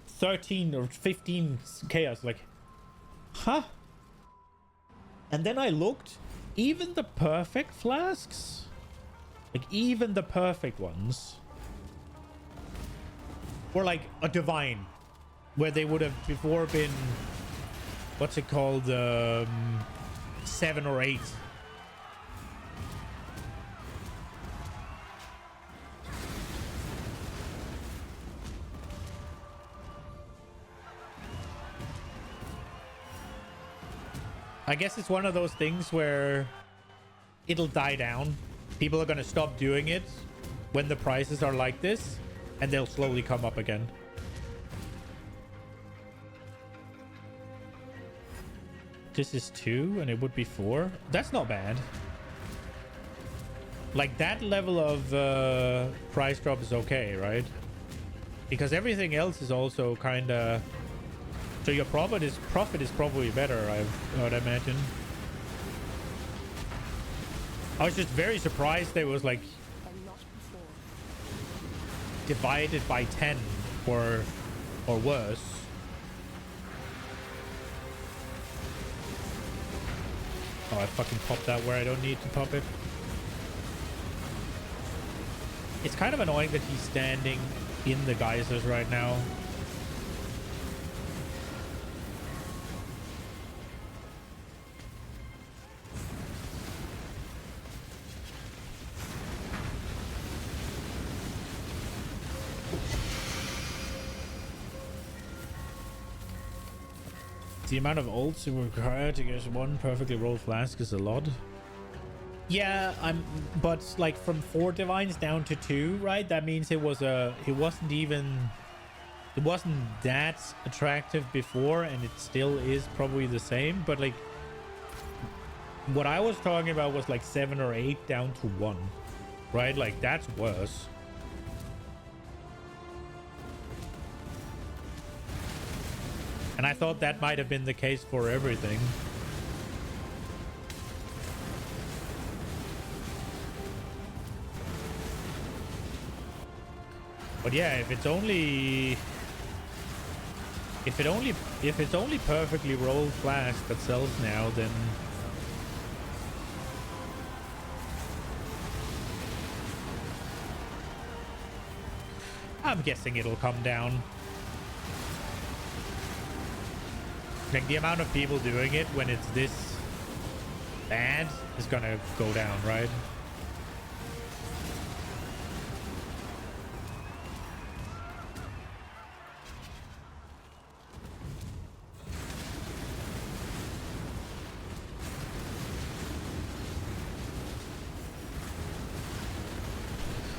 13 or 15 chaos, like, huh? And then I looked, even the perfect flasks, like even the perfect ones, were like a divine, where they would have before been, what's it called, 7 or 8. I guess it's one of those things where it'll die down. People are going to stop doing it when the prices are like this, and they'll slowly come up again. This is 2 and it would be 4. That's not bad. Like that level of price drop is okay, right? Because everything else is also kind of... So your profit is probably better, I would imagine. I was just very surprised there was like divided by 10 or worse. Oh, I fucking popped that where I don't need to pop it. It's kind of annoying that he's standing in the geysers right now. The amount of ults required to get one perfectly rolled flask is a lot. Yeah, but like from 4 divines down to 2, right? That means it wasn't that attractive before, and it still is probably the same. But like, what I was talking about was like 7 or 8 down to 1, right? Like that's worse. And I thought that might have been the case for everything. But yeah, if it's only perfectly rolled flask that sells now, then I'm guessing it'll come down. Like the amount of people doing it when it's this bad is gonna go down, right?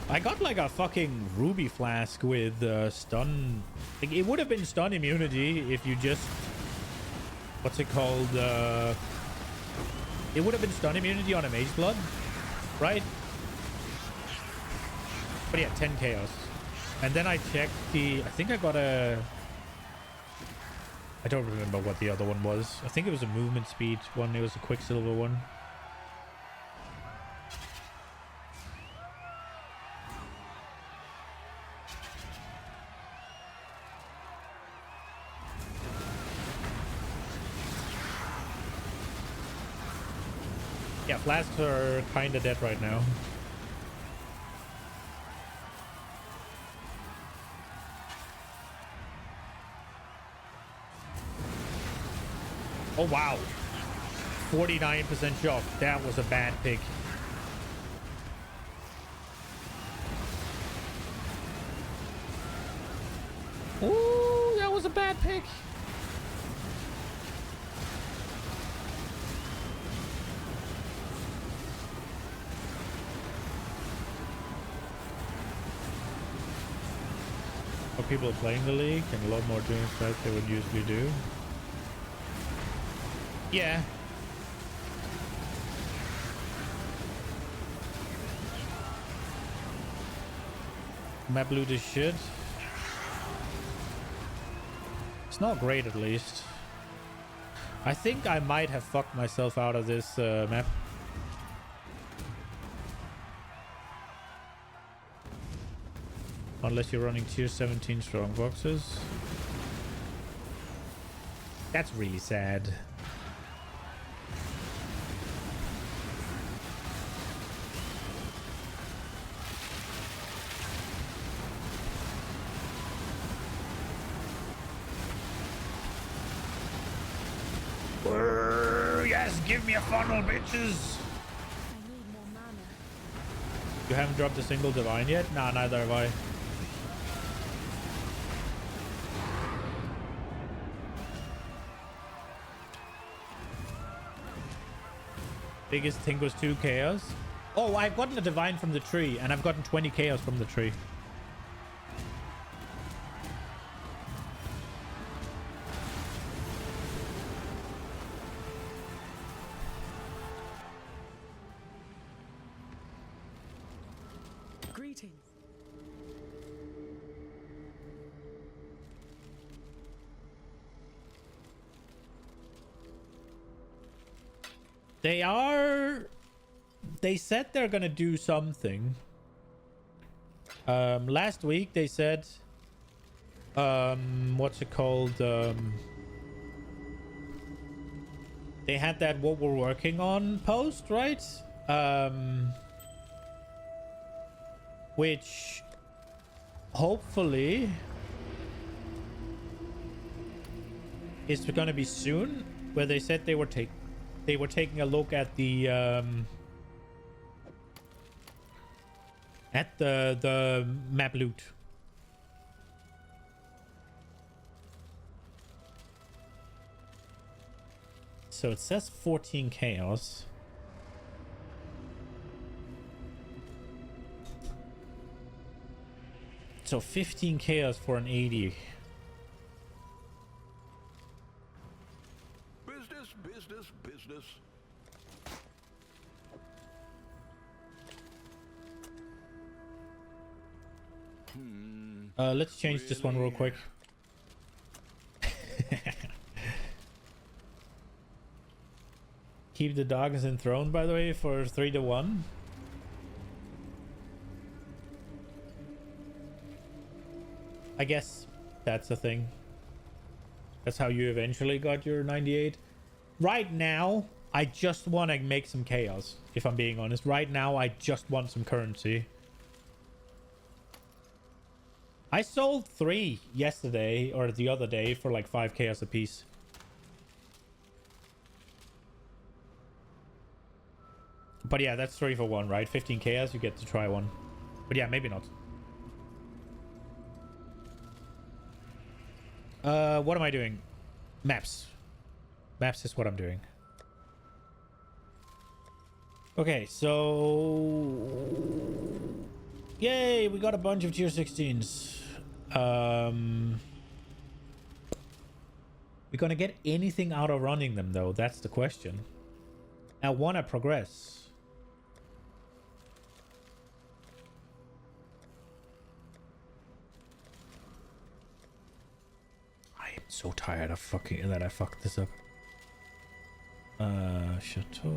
I got like a fucking ruby flask with stun. Like it would have been stun immunity if you just, what's it called? It would have been stun immunity on a mage blood, right? But yeah, 10 chaos. And then I checked I think I got I don't remember what the other one was. I think it was a movement speed one. It was a quicksilver one. Yeah, flasks are kind of dead right now. Oh, wow. 49% shock. That was a bad pick. Ooh, that was a bad pick. More people playing the league and a lot more doing stuff they would usually do. Yeah. Map loot is shit. It's not great, at least. I think I might have fucked myself out of this map. Unless you're running tier 17 strong boxes. That's really sad. Yes, give me a funnel, bitches! I need more mana. You haven't dropped a single divine yet? Nah, neither have I. Biggest thing was 2 chaos. Oh, I've gotten a divine from the tree, and I've gotten 20 chaos from the tree. Greetings. They said they're gonna do something. Last week they said, what's it called? They had that what we're working on post, right? Which hopefully is gonna be soon, where they said they were taking a look at the map loot. So it says 14 chaos. So 15 chaos for an 80. Business. Let's change this one real quick. Keep the dogs enthroned, by the way, for 3-1. I guess that's the thing. That's how you eventually got your 98. Right now, I just want to make some chaos, if I'm being honest. Right now, I just want some currency. I sold 3 yesterday, or the other day, for like 5 chaos a piece. But yeah, that's 3 for 1, right? 15 chaos, you get to try one. But yeah, maybe not. What am I doing? Maps. Maps is what I'm doing. Okay, so... Yay, we got a bunch of tier 16s. We gonna get anything out of running them, though? That's the question. I wanna progress. I am so tired of fucking that I fucked this up. Chateau.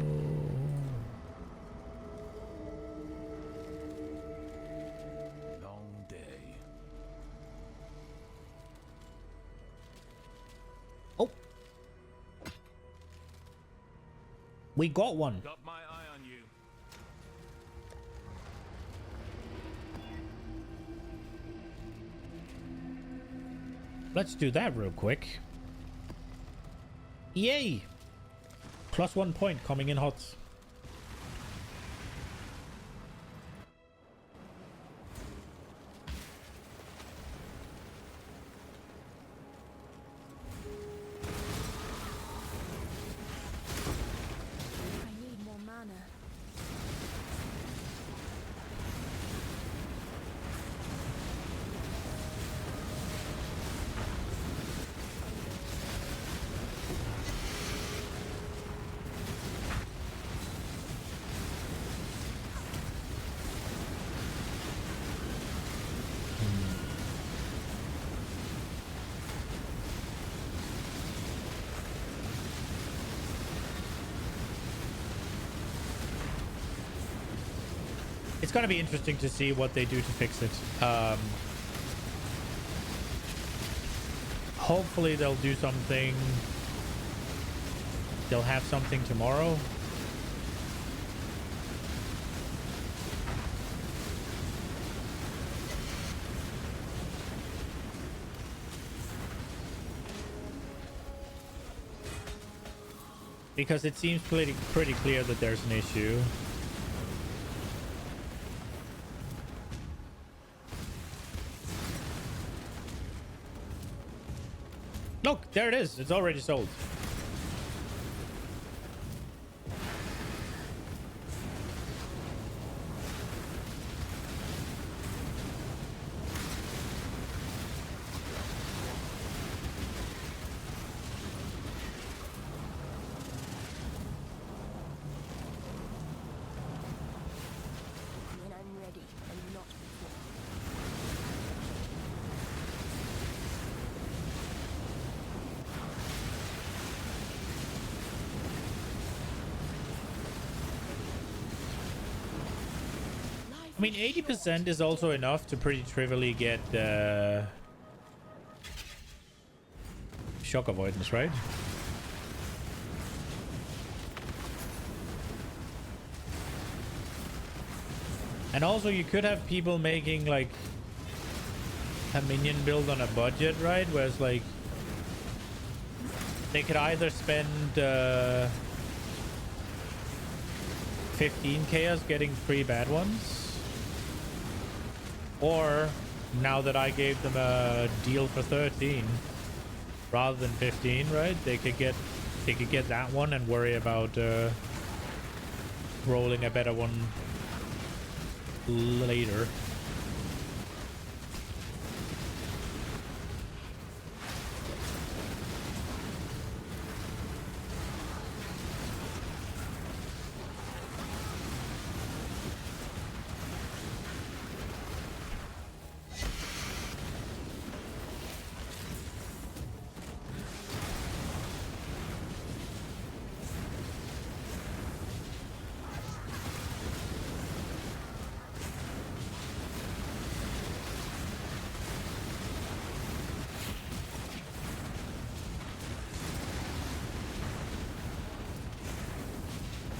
Long day. Oh. We got one. Got my eye on you. Let's do that real quick. Yay! +1 point coming in hot. I need more mana. It's gonna be interesting to see what they do to fix it. Hopefully they'll do something. They'll have something tomorrow. Because it seems pretty clear that there's an issue. Look, there it is. It's already sold. When I'm ready and not before. I mean, 80% is also enough to pretty trivially get shock avoidance, right? And also you could have people making like a minion build on a budget, right? Where it's like they could either spend 15 chaos getting 3 bad ones, or now that I gave them a deal for 13 rather than 15, right? They could get that one and worry about rolling a better one later.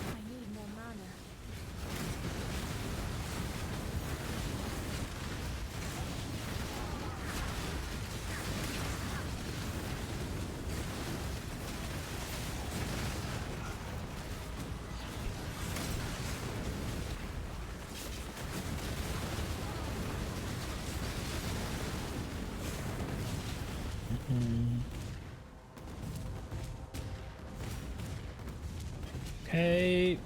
I need more mana. Okay.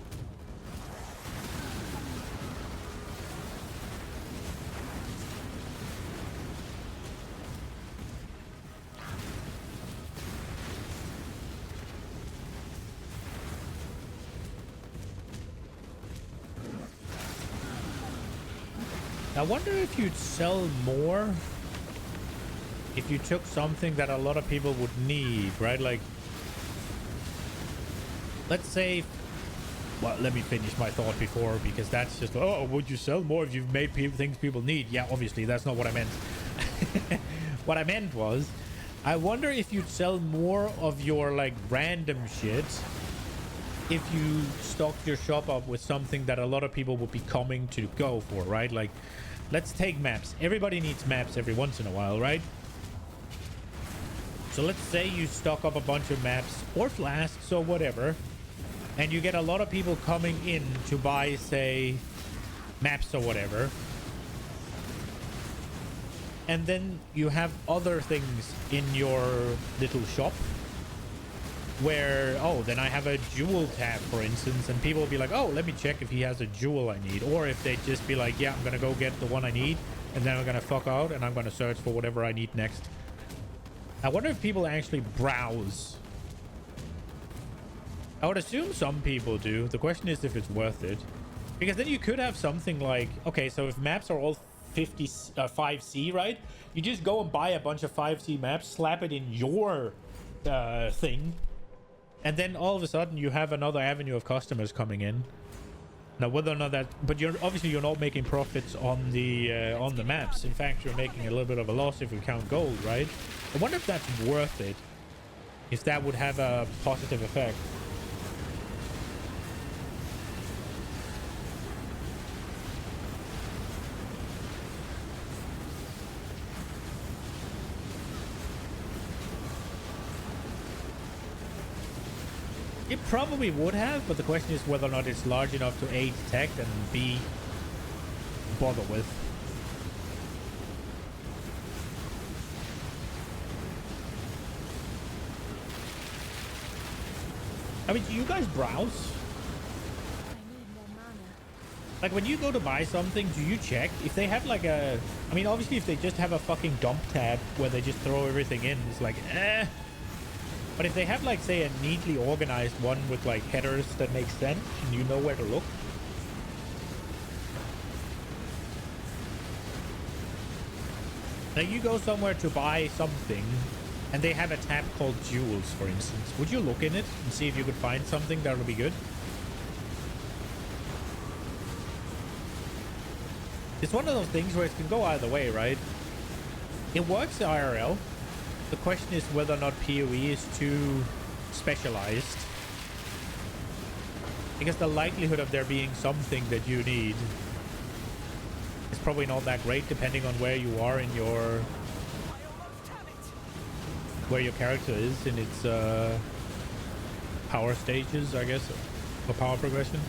I wonder if you'd sell more if you took something that a lot of people would need, right? Like, let's say, well, let me finish my thought before, because that's just, oh, would you sell more if you've made things people need? Yeah, obviously, that's not what I meant. What I meant was, I wonder if you'd sell more of your, like, random shit if you stocked your shop up with something that a lot of people would be coming to go for, right? Like, let's take maps. Everybody needs maps every once in a while, right? So let's say you stock up a bunch of maps or flasks or whatever, and you get a lot of people coming in to buy, say, maps or whatever. And then you have other things in your little shop where, oh, then I have a jewel tab, for instance, and people will be like, oh, let me check if he has a jewel I need. Or if they just be like, yeah, I'm gonna go get the one I need, and then I'm gonna fuck out and I'm gonna search for whatever I need next. I wonder if people actually browse. I would assume some people do. The question is if it's worth it, because then you could have something like, okay, so if maps are all 5C, right? You just go and buy a bunch of 5C maps, slap it in your thing, and then all of a sudden you have another avenue of customers coming in. Now, whether or not that, but you're obviously you're not making profits on the maps. In fact, you're making a little bit of a loss if you count gold, right? I wonder if that's worth it. If that would have a positive effect. It probably would have, but the question is whether or not it's large enough to A, detect, and B, bother with. I mean, do you guys browse? I need more mana. Like, when you go to buy something, do you check if they have like a... I mean, obviously, if they just have a fucking dump tab where they just throw everything in, it's like, eh. But if they have, like, say, a neatly organized one with, like, headers that make sense, and you know where to look. Like, you go somewhere to buy something, and they have a tab called Jewels, for instance. Would you look in it and see if you could find something that would be good? It's one of those things where it can go either way, right? It works IRL. The question is whether or not PoE is too specialized. Because the likelihood of there being something that you need is probably not that great, depending on where you are in your... where your character is in its power stages, I guess, or power progression.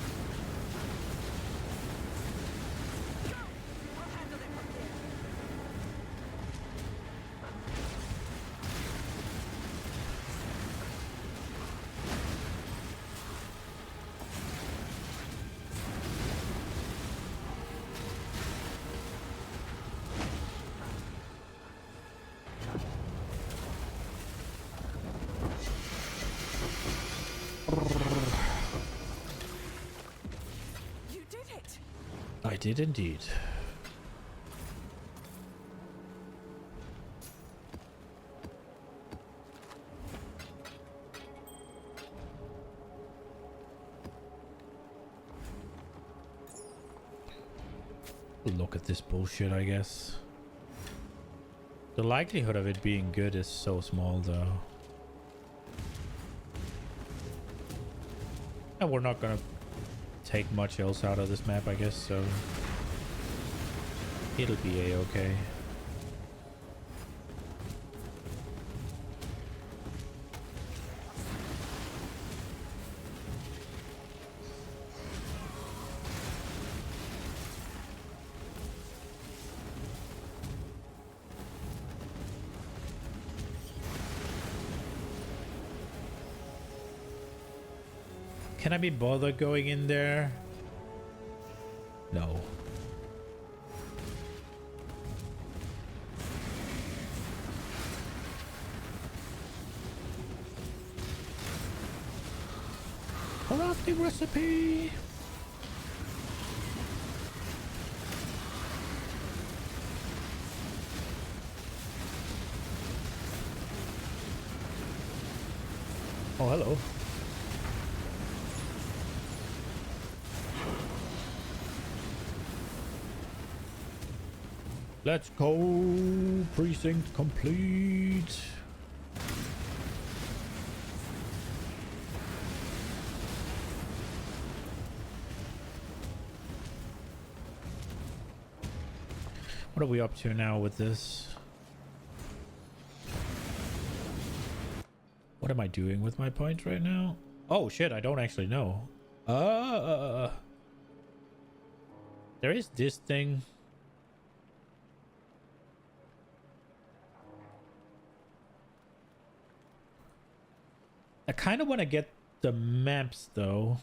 You did it! I did indeed. Look at this bullshit, I guess. The likelihood of it being good is so small, though. And we're not gonna take much else out of this map, I guess, so it'll be a-okay. Can I be bothered going in there? No. Crafting recipe. Oh, hello. Let's go. Precinct complete. What are we up to now with this? What am I doing with my points right now? Oh shit, I don't actually know. There is this thing. I kind of want to get the maps, though.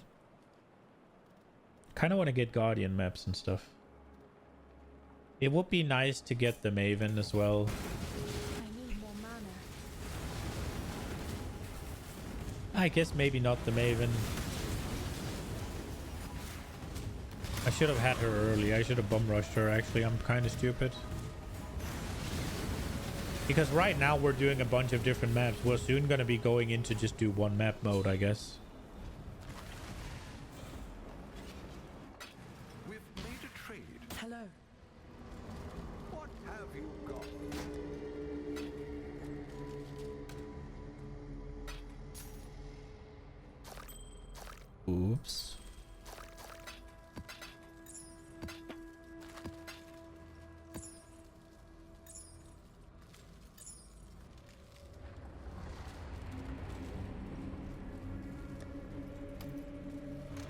Kind of want to get Guardian maps and stuff. It would be nice to get the Maven as well. I need more mana. I guess maybe not the Maven. I should have had her early. I should have bum rushed her, actually. I'm kind of stupid. Because right now we're doing a bunch of different maps. We're soon going to be going into just do one map mode, I guess. have you got? Oops.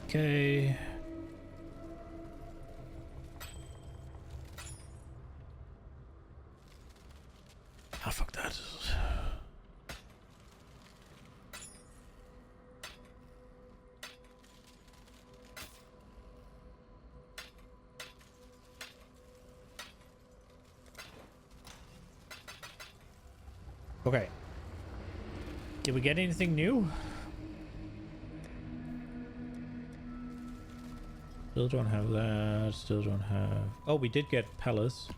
Okay. Ah, fuck that. Okay. Did we get anything new? Still don't have that. Still don't have... Oh, we did get palace.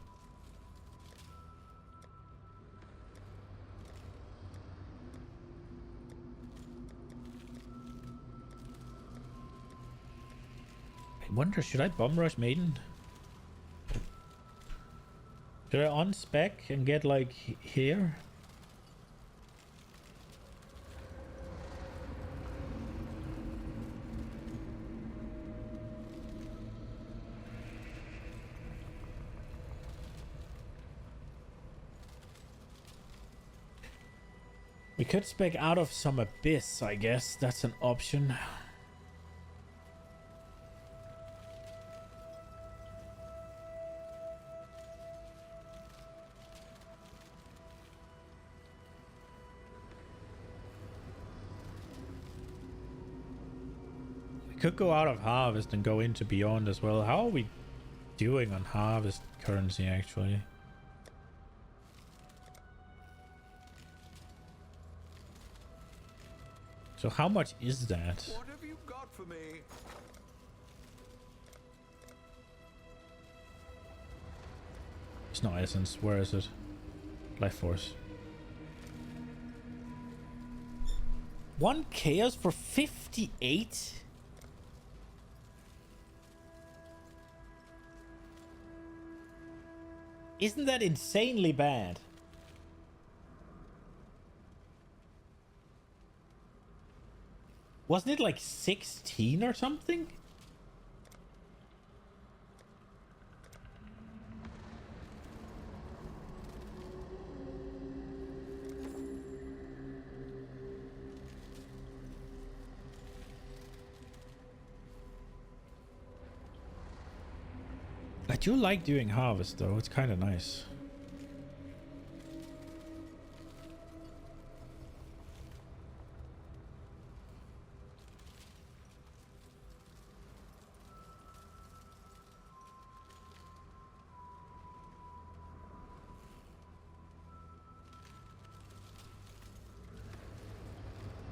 I wonder, should I bomb rush Maiden? Should I unspec and get like here? We could spec out of some abyss, I guess. That's an option. We could go out of harvest and go into beyond as well. How are we doing on harvest currency actually? So how much is that? What have you got for me? It's not essence. Where is it? Life force. 1 chaos for 58? Isn't that insanely bad? Wasn't it like 16 or something? I do like doing harvest though, it's kind of nice.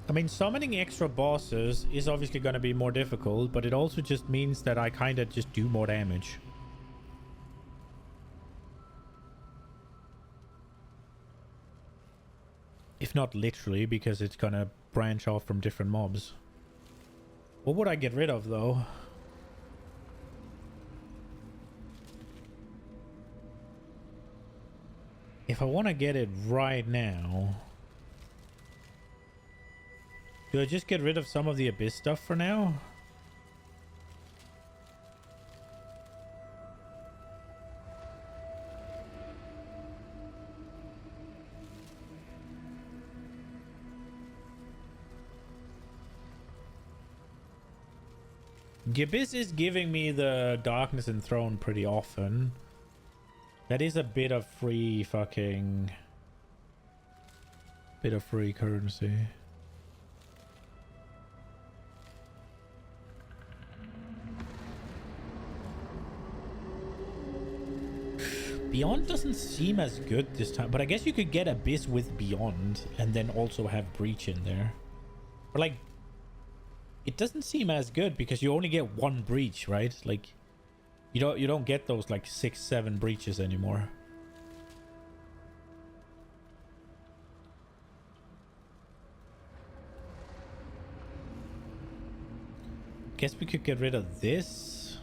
I mean, summoning extra bosses is obviously going to be more difficult, but it also just means that I kind of just do more damage. If not literally, because it's going to branch off from different mobs. What would I get rid of, though? If I want to get it right now... Do I just get rid of some of the Abyss stuff for now? The Abyss is giving me the Darkness Enthroned pretty often. That is a bit of free fucking... Bit of free currency. Beyond doesn't seem as good this time, but I guess you could get Abyss with Beyond and then also have Breach in there. Or like, it doesn't seem as good because you only get 1 Breach, right? Like, you don't get those like 6-7 breaches anymore. Guess we could get rid of this.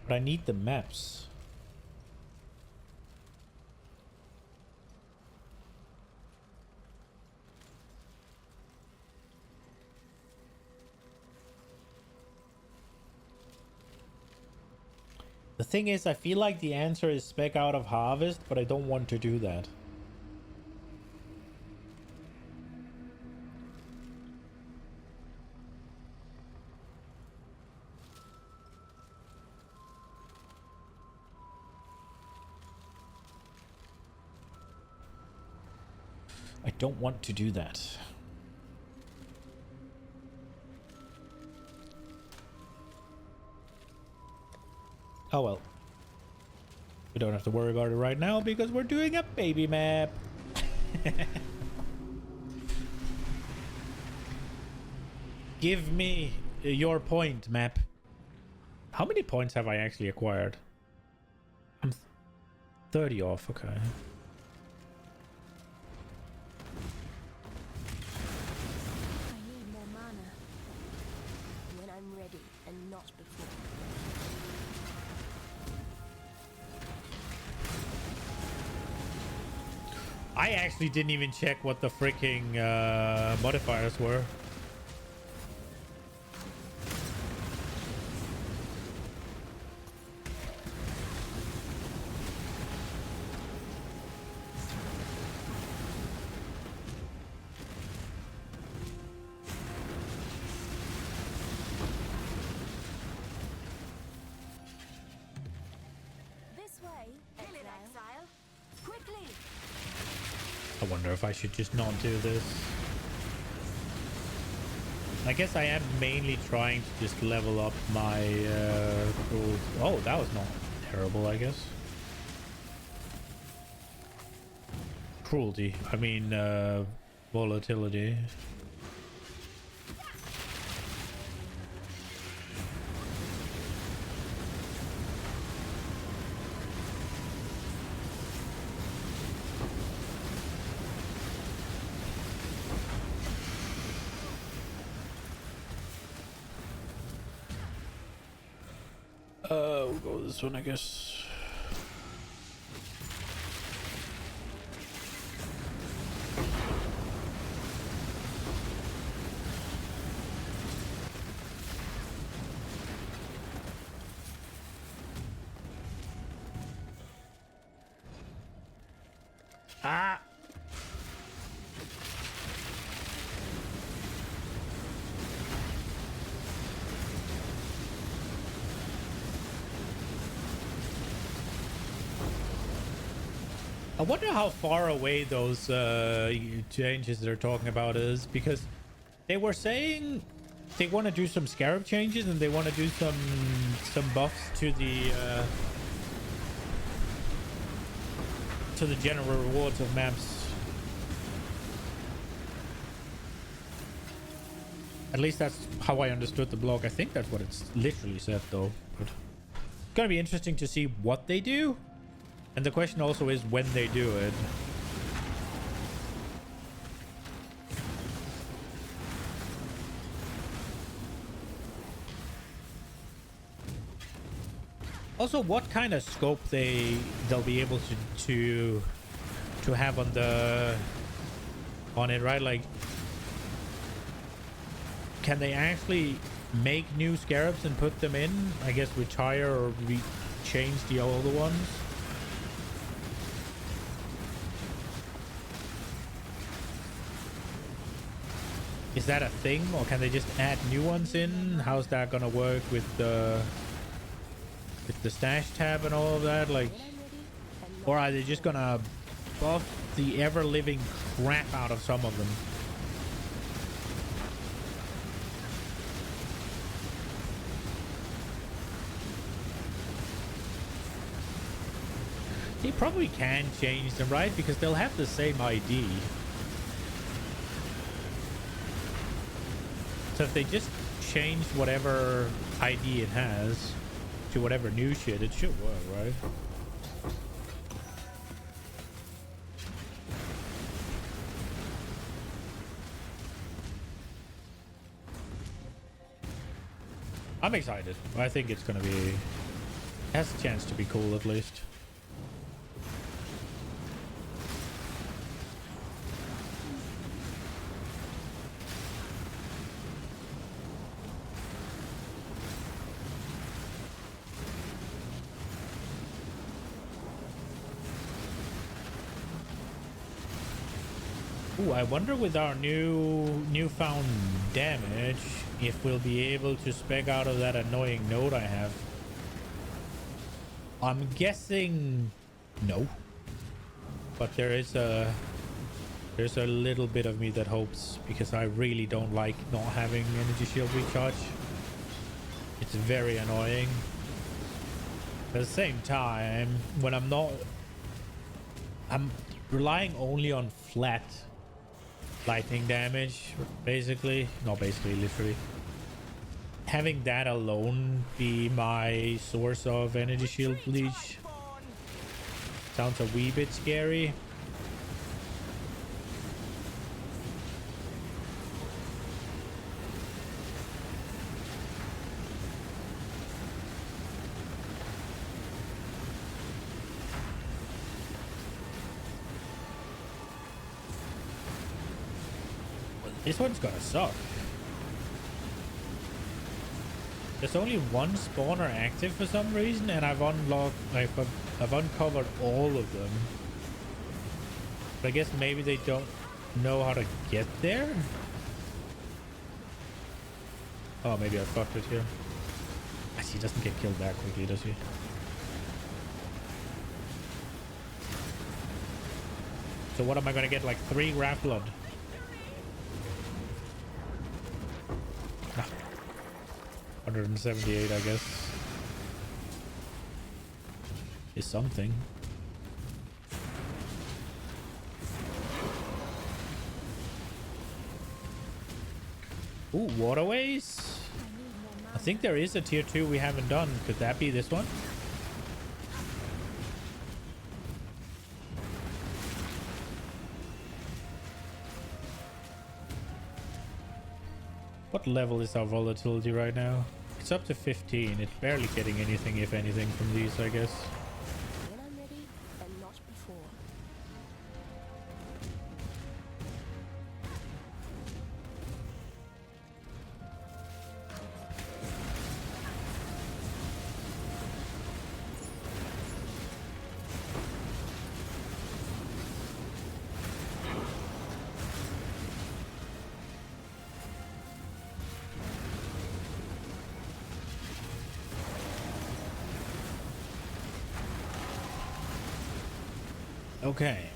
But I need the maps. The thing is, I feel like the answer is spec out of harvest, but I don't want to do that. I don't want to do that. Oh well. We don't have to worry about it right now because we're doing a baby map. Give me your point, map. How many points have I actually acquired? I'm 30 off, okay. I need more mana. When I'm ready and not before. I actually didn't even check what the freaking modifiers were. This way, Kill it, Exile. Quickly. I wonder if I should just not do this. I guess I am mainly trying to just level up my cruel. Oh, that was not terrible, I guess. Cruelty. I mean, volatility. We'll go with this one, I guess. Ah! I wonder how far away those changes they're talking about is, because they were saying they want to do some scarab changes and they want to do some buffs to the general rewards of maps. At least that's how I understood the blog. I think that's what it's literally said though. But it's gonna be interesting to see what they do. And the question also is when they do it. Also, what kind of scope they'll be able to have on it, right? Like, can they actually make new scarabs and put them in? I guess retire or change the older ones. Is that a thing, or can they just add new ones in? How's that gonna work with the stash tab and all of that? Like, or are they just gonna buff the ever-living crap out of some of them? They probably can change them, right? Because they'll have the same ID. So if they just change whatever ID it has to whatever new shit, it should work, right? I'm excited. I think it's gonna be... It has a chance to be cool at least. Ooh, I wonder with our newfound damage if we'll be able to spec out of that annoying node I have. I'm guessing no. But there's a little bit of me that hopes, because I really don't like not having energy shield recharge. It's very annoying. At the same time, when I'm relying only on flat lightning damage, basically. Not basically, literally. Having that alone be my source of energy shield leech sounds a wee bit scary. This one's gonna suck. There's only one spawner active for some reason, and I've uncovered all of them. But I guess maybe they don't know how to get there? Oh, maybe I fucked it here. He doesn't get killed that quickly, does he? So what am I gonna get, like 3 Wrath Blood? 178, I guess, is something. Ooh, waterways. I think there is a tier 2 we haven't done. Could that be this one? What level is our volatility right now? It's up to 15. It's barely getting anything, if anything, from these, I guess. When I'm ready and not before. Okay.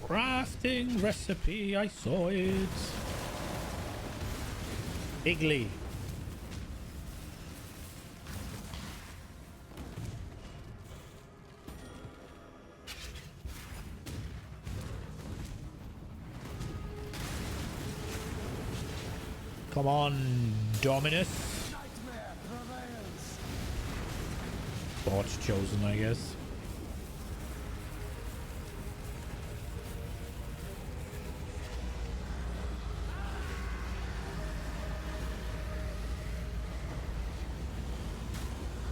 Crafting recipe, I saw it. Bigly. Come on, Dominus. Bot's chosen, I guess.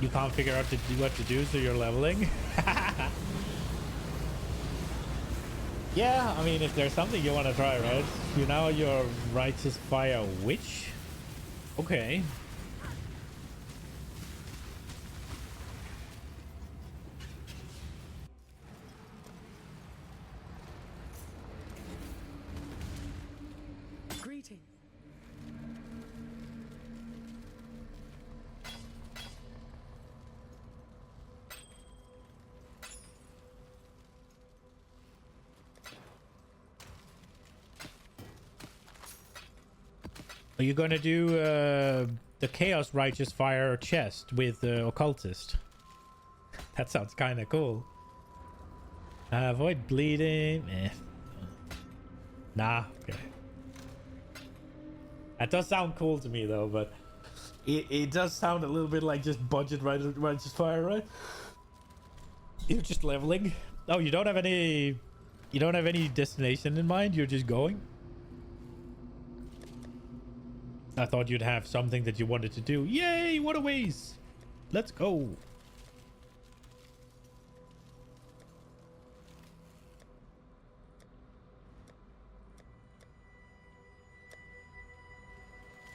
You can't figure out what to do, so you're leveling. Yeah, I mean, if there's something you want to try, right? You're Righteous Fire Witch? Okay. Greeting. Are you gonna do the Chaos Righteous Fire chest with the Occultist? That sounds kind of cool. Avoid bleeding. Nah. Okay. That does sound cool to me though, but it does sound a little bit like just budget Righteous Fire, right? You're just leveling. Oh, you don't have any destination in mind. You're just going. I thought you'd have something that you wanted to do. Yay, what a ways. Let's go.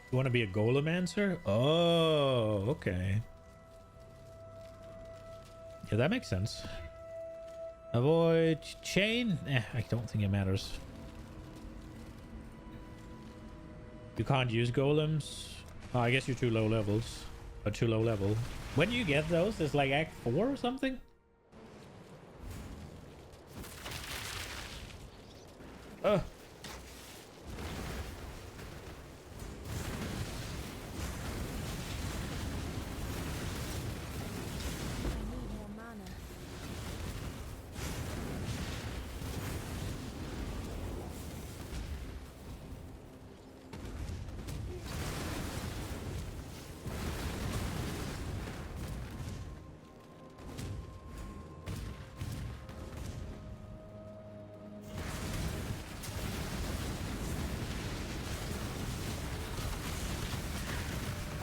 You want to be a golemancer? Oh, okay. Yeah, that makes sense. Avoid chain? I don't think it matters. You can't use golems. Oh, I guess you're too low levels. Or too low level. When you get those, it's like Act 4 or something? Ugh. I need more mana.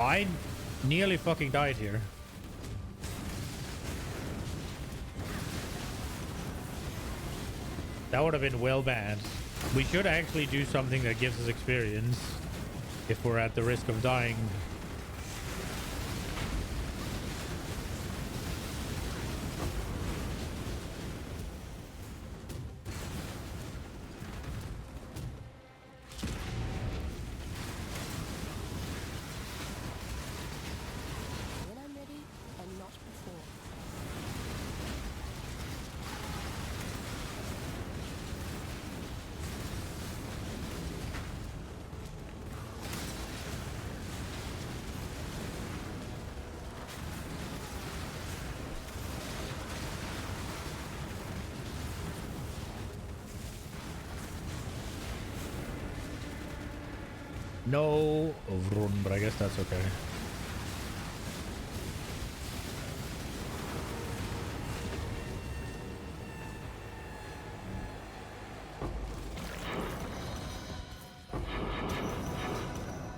I nearly fucking died here. That would have been well bad. We should actually do something that gives us experience if we're at the risk of dying. When I'm ready and not before. No run, but I guess that's okay.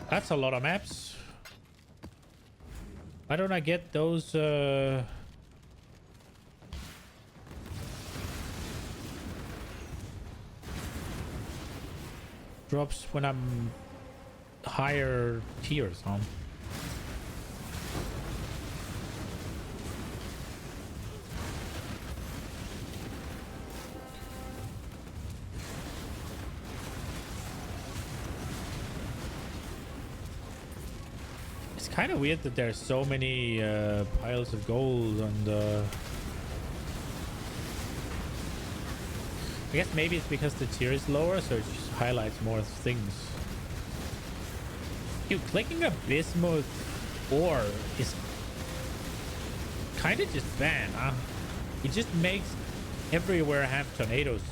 That's a lot of maps. Why don't I get those drops when I'm higher tiers, huh? It's kind of weird that there's so many piles of gold on the... I guess maybe it's because the tier is lower, so it just highlights more things. Dude, clicking a bismuth ore is kind of just bad, huh? It just makes everywhere have tornadoes.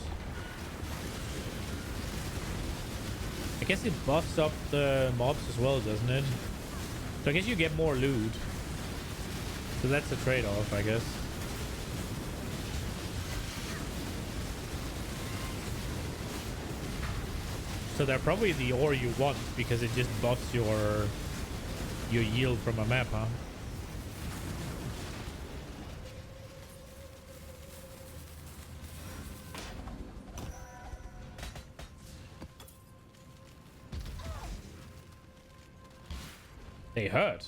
I guess it buffs up the mobs as well, doesn't it? So I guess you get more loot. So that's a trade-off, I guess. So they're probably the ore you want because it just buffs your yield from a map, huh? They hurt.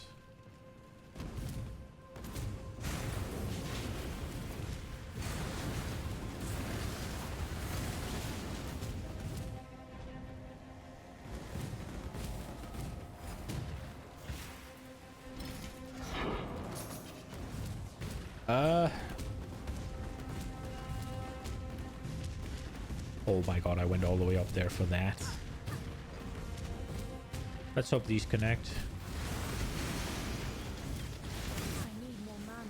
Oh my god, I went all the way up there for that. Let's hope these connect. I need more mana.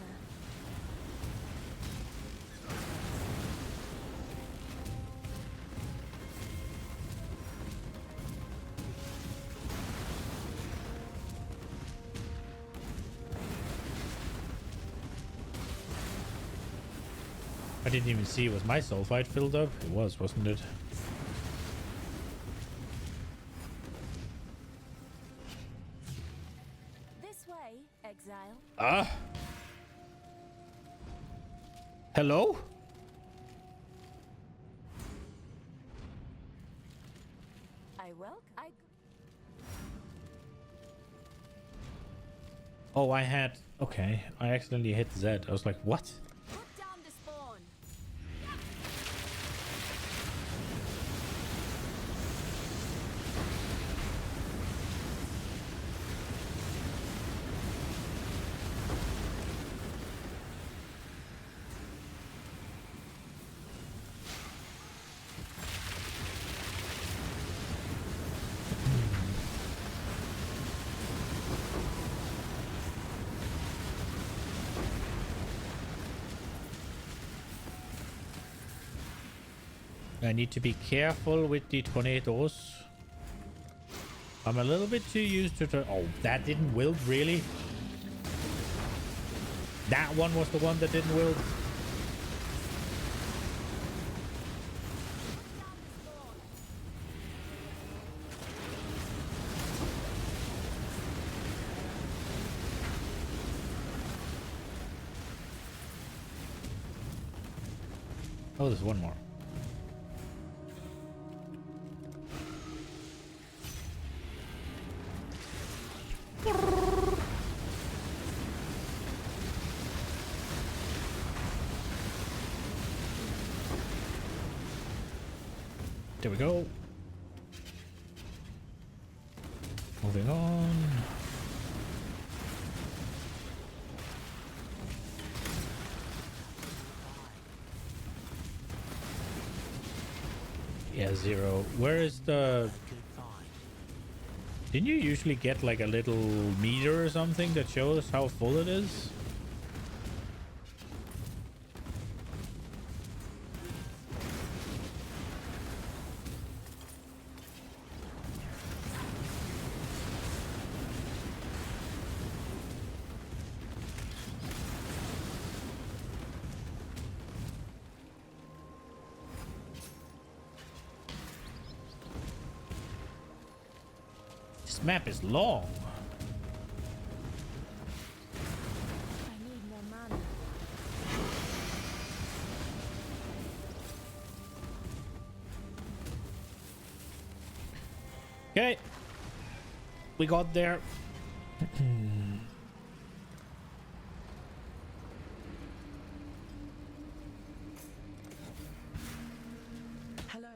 I didn't even see, was my sulfide filled up? It was, wasn't it? This way, Exile. Hello? I welcome. Oh, I had... Okay, I accidentally hit Z. I was like, what? Put down the spawn. I need to be careful with the tornadoes. I'm a little bit too used to... Oh, that didn't wield, really? That one was the one that didn't wield? Oh, there's one more. There we go. Moving on. Yeah, 0. Where is the... Didn't you usually get like a little meter or something that shows how full it is? This map is long. I need more mana. Okay. We got there. Hello.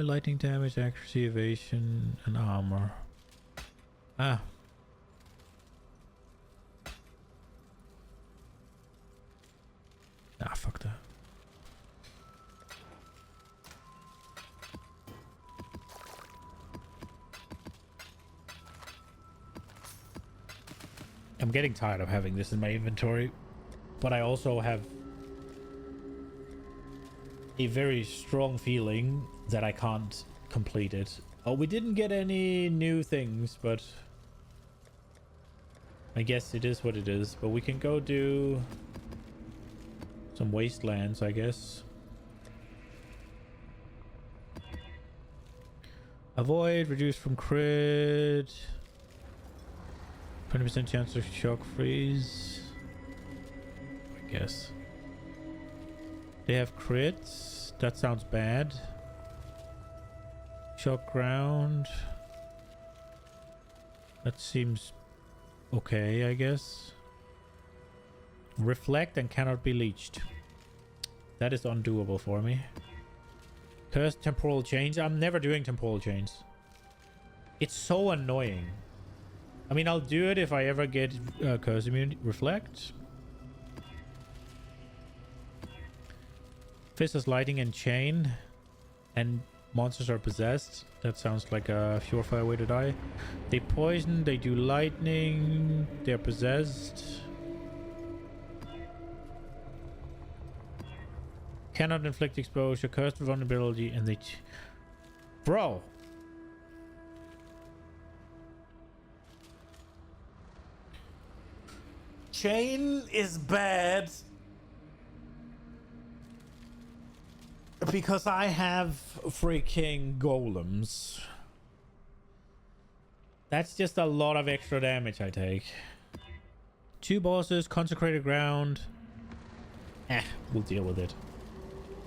Lightning damage, accuracy, evasion, and armor. Ah. Ah, fuck that. I'm getting tired of having this in my inventory, but I also have a very strong feeling that I can't complete it. Oh, we didn't get any new things, but I guess it is what it is. But we can go do some wastelands, I guess. Avoid, reduce from crit. 20% chance of shock freeze. I guess. They have crits. That sounds bad. Shock ground. That seems okay, I guess. Reflect and cannot be leached. That is undoable for me. Cursed temporal change. I'm never doing temporal change. It's so annoying. I mean, I'll do it if I ever get curse immunity. Reflect. Fist is lighting and chain, and monsters are possessed. That sounds like a surefire way to die. They poison, they do lightning, they're possessed. Cannot inflict exposure, cursed vulnerability, and they... Bro! Chain is bad because I have freaking golems. That's just a lot of extra damage I take. 2 bosses, consecrated ground. We'll deal with it.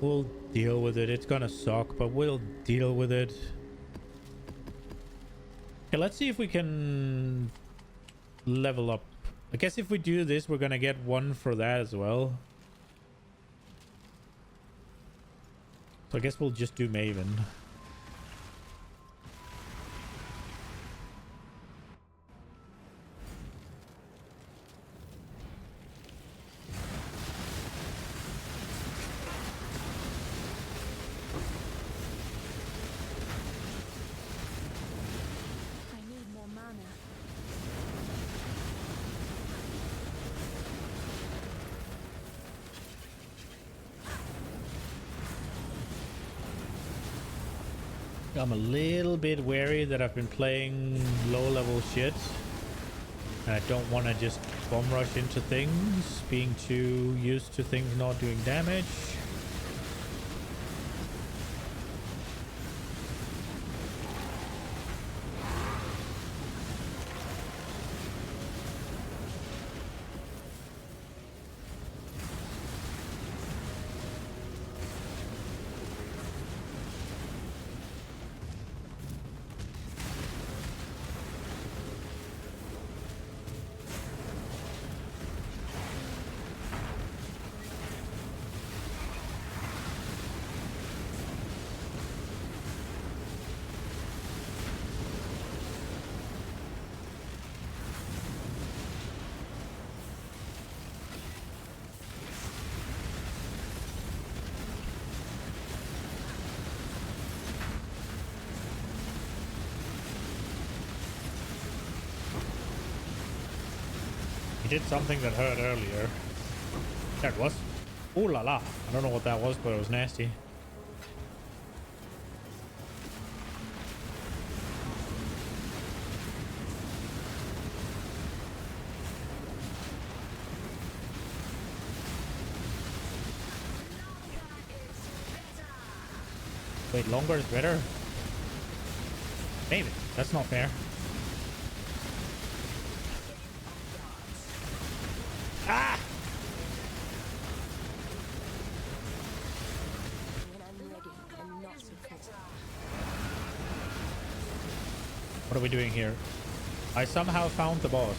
We'll deal with it. It's gonna suck, but we'll deal with it. Okay, let's see if we can level up. I guess if we do this, we're gonna get one for that as well. So I guess we'll just do Maven. I need more mana. I'm a little bit wary that I've been playing low level shit. And I don't want to just bomb rush into things, being too used to things not doing damage. He did something that hurt earlier. There it was. Ooh la la. I don't know what that was, but it was nasty. Wait, longer is better? Maybe. That's not fair. Ah! When I'm ready and not before. What are we doing here? I somehow found the boss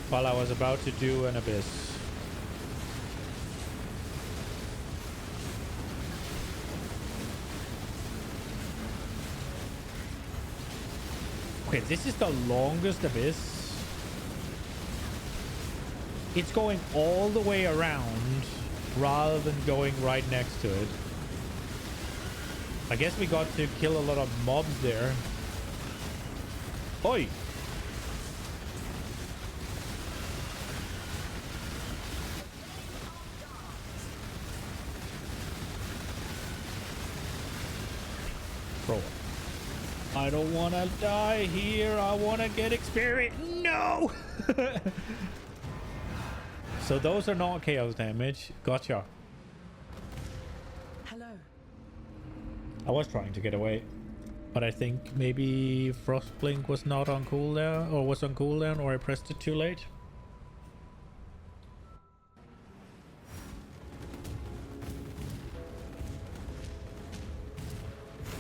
while I was about to do an abyss. Okay, this is the longest abyss. It's going all the way around rather than going right next to it. I guess we got to kill a lot of mobs there. Oi! Bro. I don't want to die here. I want to get experience. No! So those are not chaos damage. Gotcha. Hello. I was trying to get away, but I think maybe Frostblink was not on cooldown, or was on cooldown, or I pressed it too late.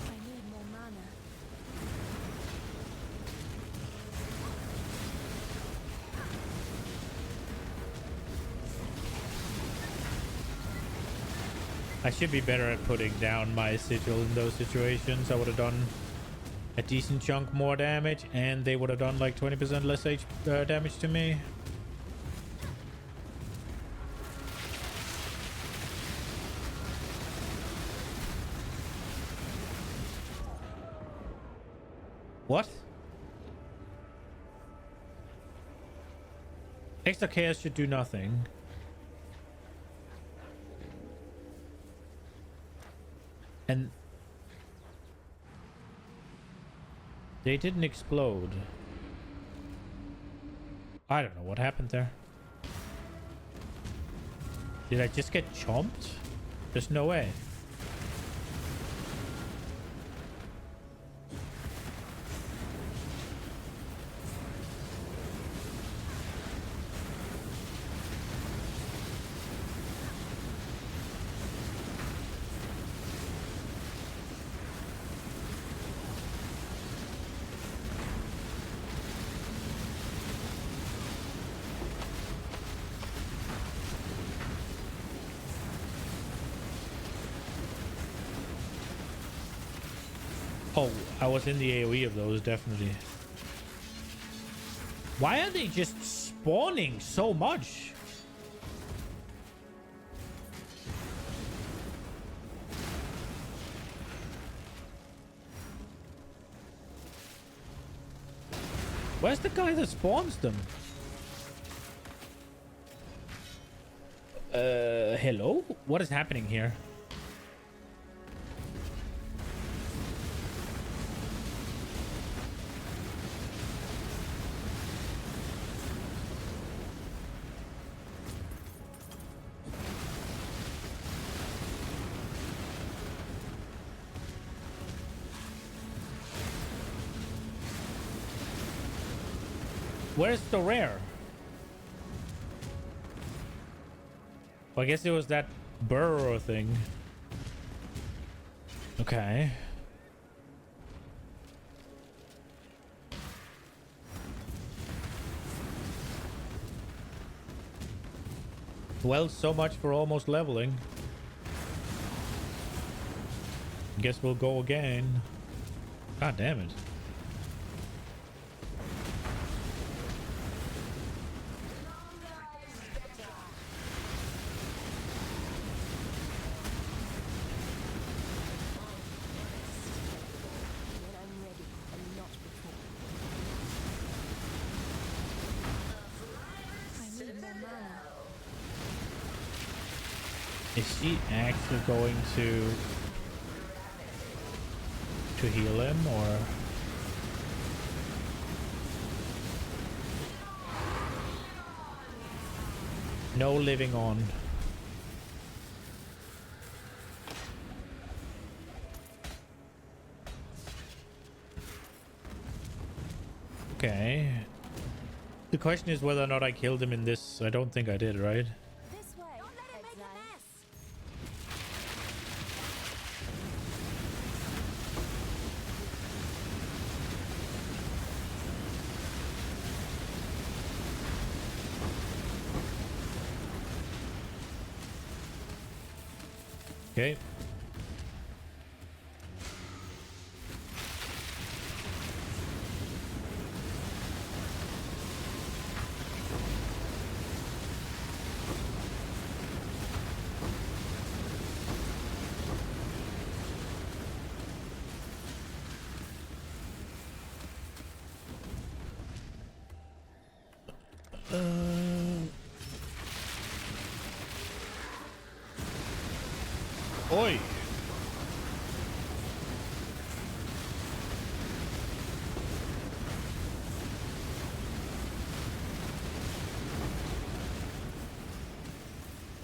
I need more mana. I should be better at putting down my sigil in those situations. I would have done a decent chunk more damage, and they would have done like 20% less damage to me. What? Extra chaos should do nothing. And they didn't explode. I don't know what happened there. Did I just get chomped? There's no way. Oh, I was in the AoE of those, definitely. Why are they just spawning so much? Where's the guy that spawns them? Hello? What is happening here? Where's the rare? Well, I guess it was that burrow thing. Okay. Well, so much for almost leveling. Guess we'll go again. God damn it. When I'm ready and not before. I need more mana. Is she actually going to heal him, or? No living on. Okay. The question is whether or not I killed him in this. I don't think I did, right? This way. Don't let it make a mess. Okay. Oi.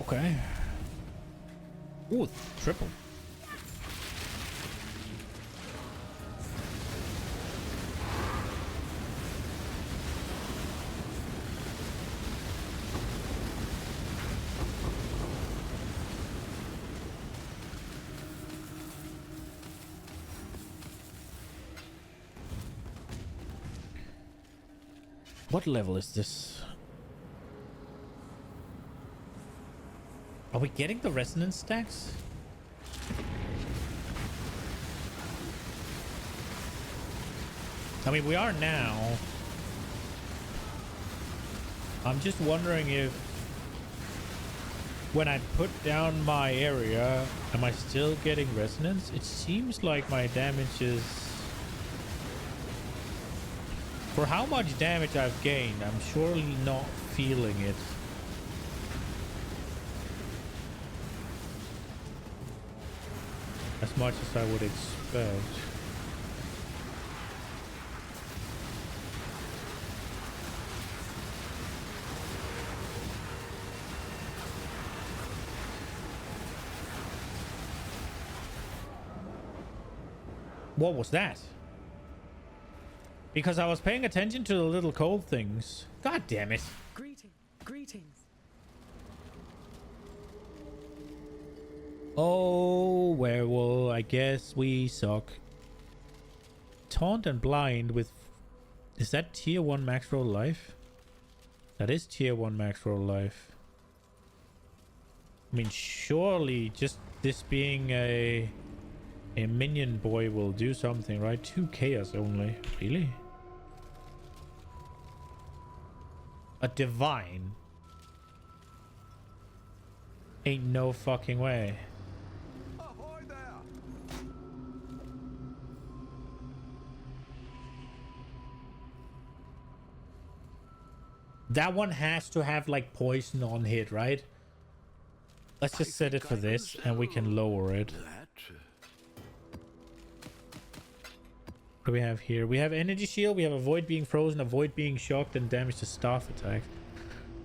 Okay. Ooh, triple. What level is this? Are we getting the resonance stacks? I mean, we are now. I'm just wondering if when I put down my area, am I still getting resonance? It seems like my damage is... For how much damage I've gained, I'm surely not feeling it. As much as I would expect. What was that? Because I was paying attention to the little cold things. God damn it. Greetings. Oh, well, I guess we suck. Taunt and blind with... Is that tier 1 max roll life? That is tier 1 max roll life. I mean, surely just this being a A minion boy will do something, right? 2 chaos only. Really? A divine? Ain't no fucking way. Ahoy there! That one has to have like poison on hit, right? Let's just set it for this and we can lower it. What do we have here? We have energy shield, we have avoid being frozen, avoid being shocked, and damage to staff attack.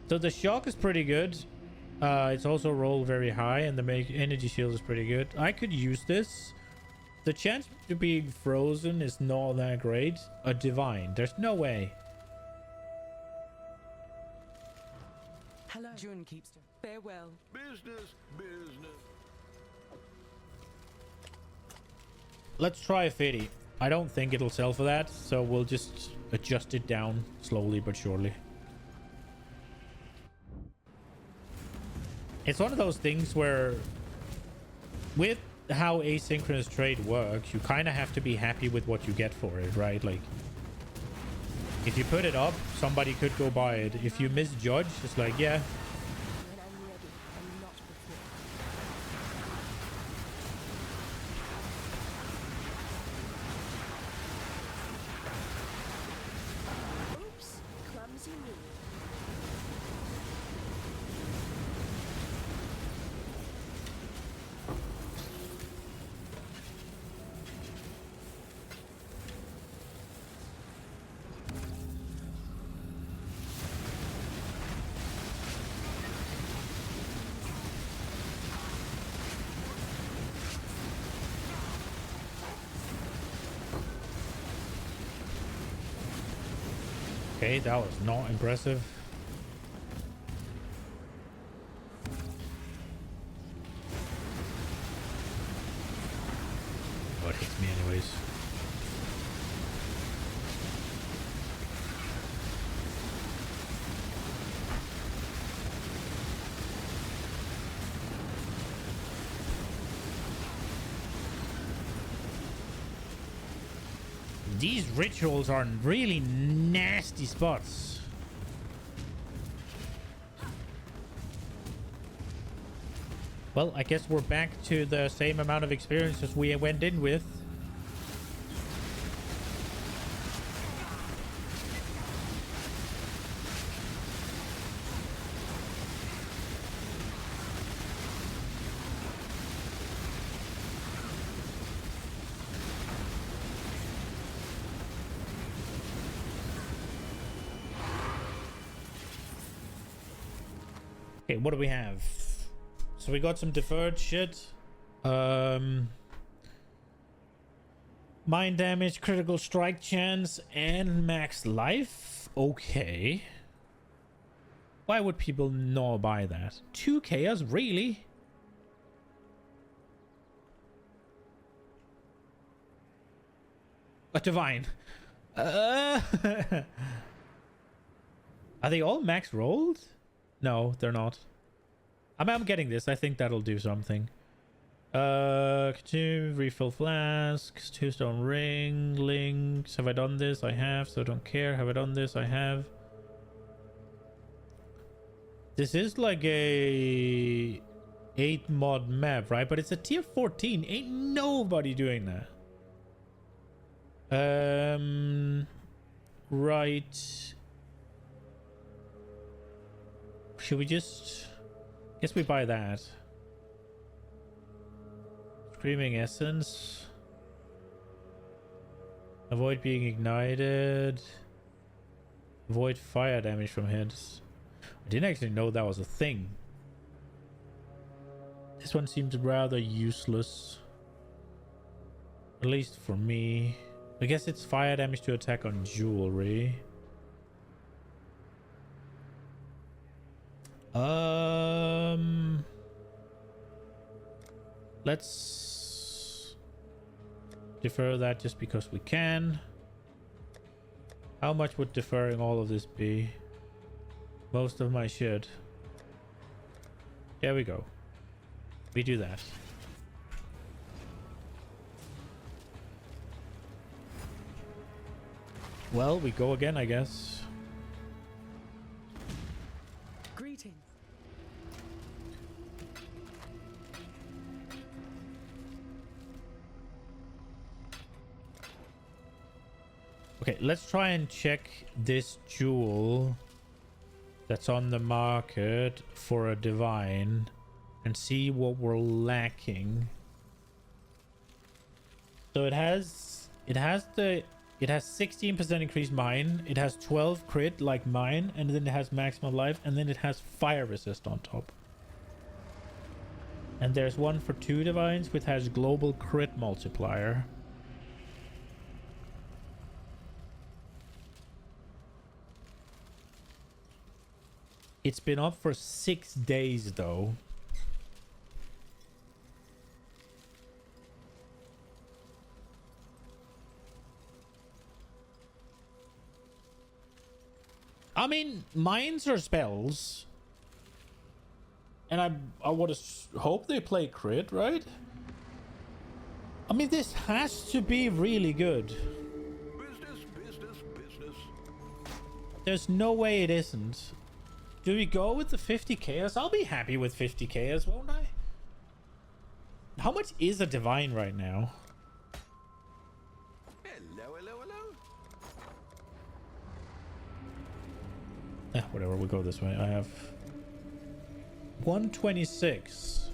So the shock is pretty good. It's also rolled very high, and the energy shield is pretty good. I could use this. The chance to being frozen is not that great. A divine. There's no way. Hello. June Keepster. Farewell. Business, business. Let's try a 50. I don't think it'll sell for that, so we'll just adjust it down slowly but surely. It's one of those things where with how asynchronous trade works, you kind of have to be happy with what you get for it, right? Like, if you put it up, somebody could go buy it. If you misjudge, it's like, yeah. When I'm ready and not before. Oops, clumsy me. Okay, that was not impressive. Oh, it hits me anyways. These rituals are in really nasty spots. Well, I guess we're back to the same amount of experience as we went in with. Okay, what do we have? So we got some deferred shit. Mind damage, critical strike chance, and max life. Okay. Why would people not buy that? 2 chaos? Really? A divine. Are they all max rolled? No, they're not. I'm getting this. I think that'll do something. Continue, refill flasks, 2 stone ring, links. Have I done this? I have, so I don't care. Have I done this? I have. This is like a 8 mod map, right? But it's a tier 14. Ain't nobody doing that. Right. Should we just... Guess we buy that. Screaming Essence. Avoid being ignited. Avoid fire damage from hits. I didn't actually know that was a thing. This one seems rather useless. At least for me. I guess it's fire damage to attack on jewelry. Let's defer that just because we can. How much would deferring all of this be? Most of my shit. There we go. We do that. Well, we go again, I guess. Greetings. Okay, let's try and check this jewel that's on the market for a divine and see what we're lacking. So it has 16% increased mine, it has 12 crit like mine, and then it has maximum life, and then it has fire resist on top. And there's one for 2 divines which has global crit multiplier. It's been up for 6 days though. I mean, mines are spells. And I would hope they play crit, right? I mean, this has to be really good. Business, business, business. There's no way it isn't. Do we go with the 50 chaos? I'll be happy with 50 chaos, won't I? How much is a divine right now? Hello, hello, hello. Whatever, we'll go this way. I have 126.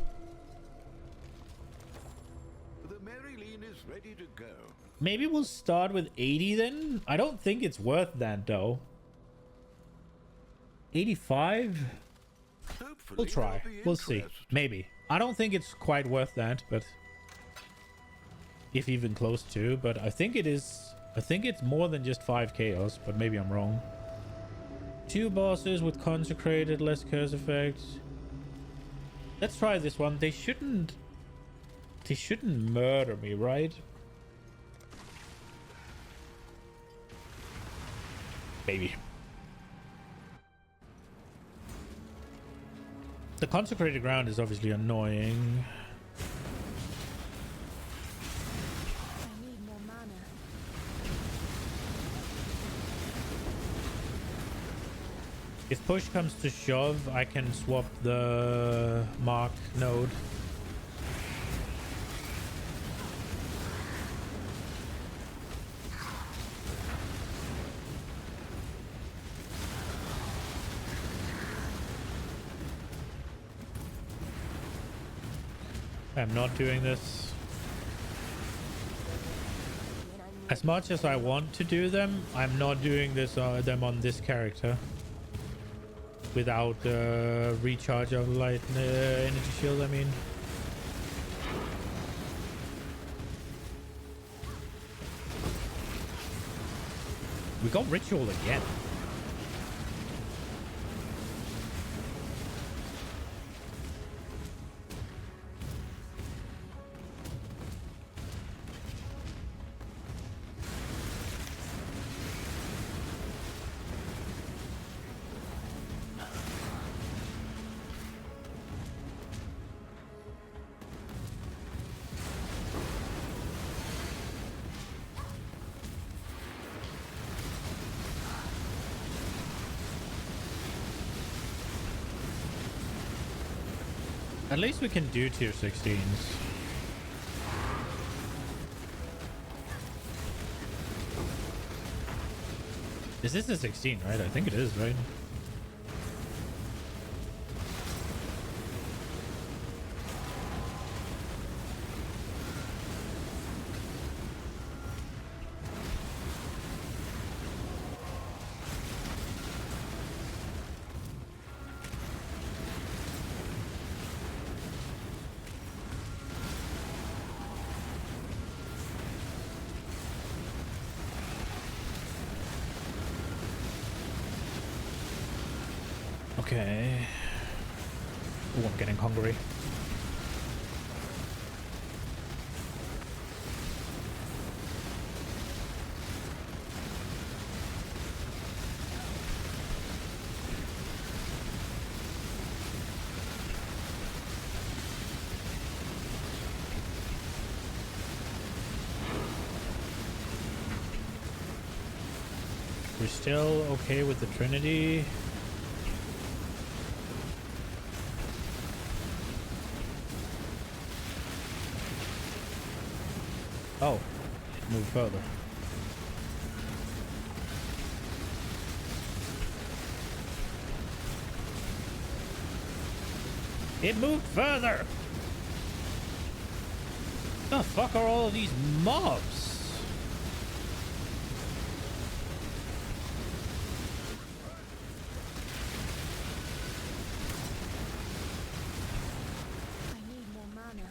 The Marilyn is ready to go. Maybe we'll start with 80 then? I don't think it's worth that though. 85? Hopefully We'll try. there'll be We'll see. interest. Maybe. I don't think it's quite worth that, but if even close to, but I think it is. I think it's more than just 5 chaos, but maybe I'm wrong. 2 bosses with consecrated, less curse effect. Let's try this one. They shouldn't murder me, right? Maybe. The consecrated ground is obviously annoying. I need more mana. If push comes to shove, I can swap the mark node. I'm not doing this. When I'm As much as I want to do them, I'm not doing them on this character. Without recharge of light energy shield, I mean. We got ritual again. At least we can do tier 16s. Is this a 16, right? I think it is, right? Okay. Oh, I'm getting hungry. still okay with the Trinity? Oh, move further. It moved further! The fuck are all of these mobs? I need more mana.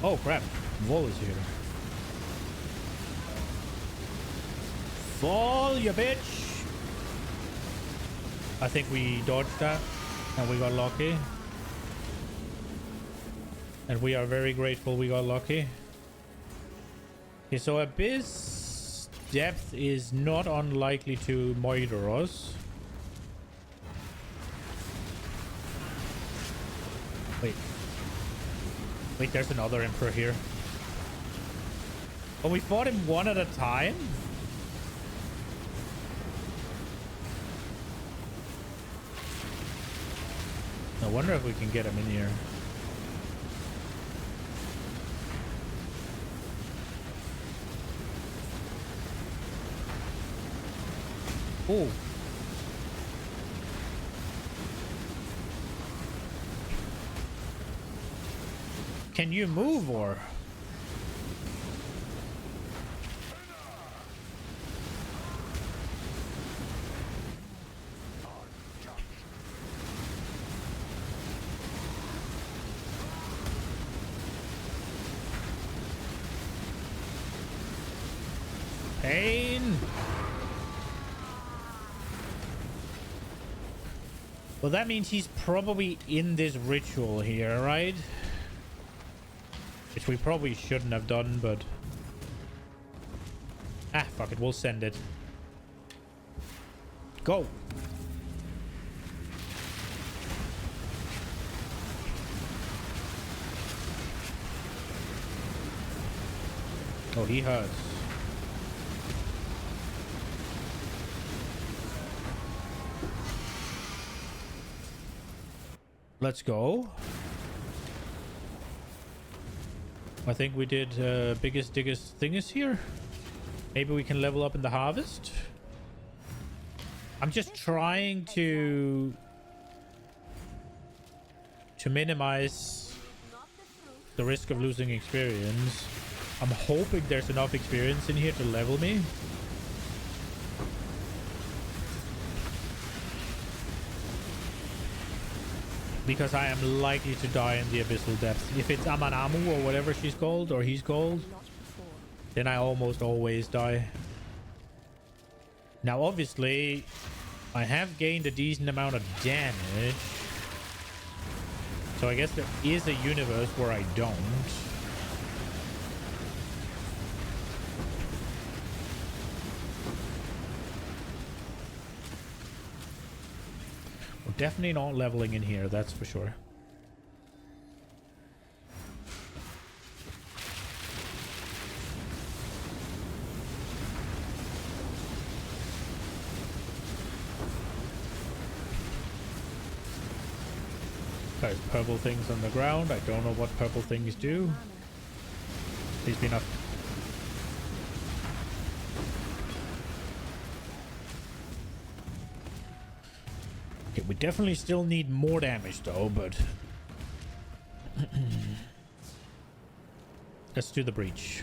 Oh crap, Wall is here. Fall, you bitch! I think we dodged that and we got lucky. And we are very grateful we got lucky. Okay, so Abyss Depth is not unlikely to murder us. Wait. Wait, there's another Emperor here. Oh, we fought him one at a time? I wonder if we can get him in here. Oh. Can you move or? Pain. Well, that means he's probably in this ritual here, right? Which we probably shouldn't have done, but... Ah, fuck it. We'll send it. Go! Oh, he hurts. Let's go. I think we did biggest diggest thingest here. Maybe we can level up in the harvest. I'm just trying to minimize the risk of losing experience. I'm hoping there's enough experience in here to level me. Because I am likely to die in the Abyssal Depths. If it's Amanamu or whatever she's called, or he's called, then I almost always die. Now, obviously, I have gained a decent amount of damage. So I guess there is a universe where I don't. We're definitely not leveling in here, that's for sure. There's purple things on the ground. I don't know what purple things do. Please be enough. Okay, we definitely still need more damage though, but let's do the breach.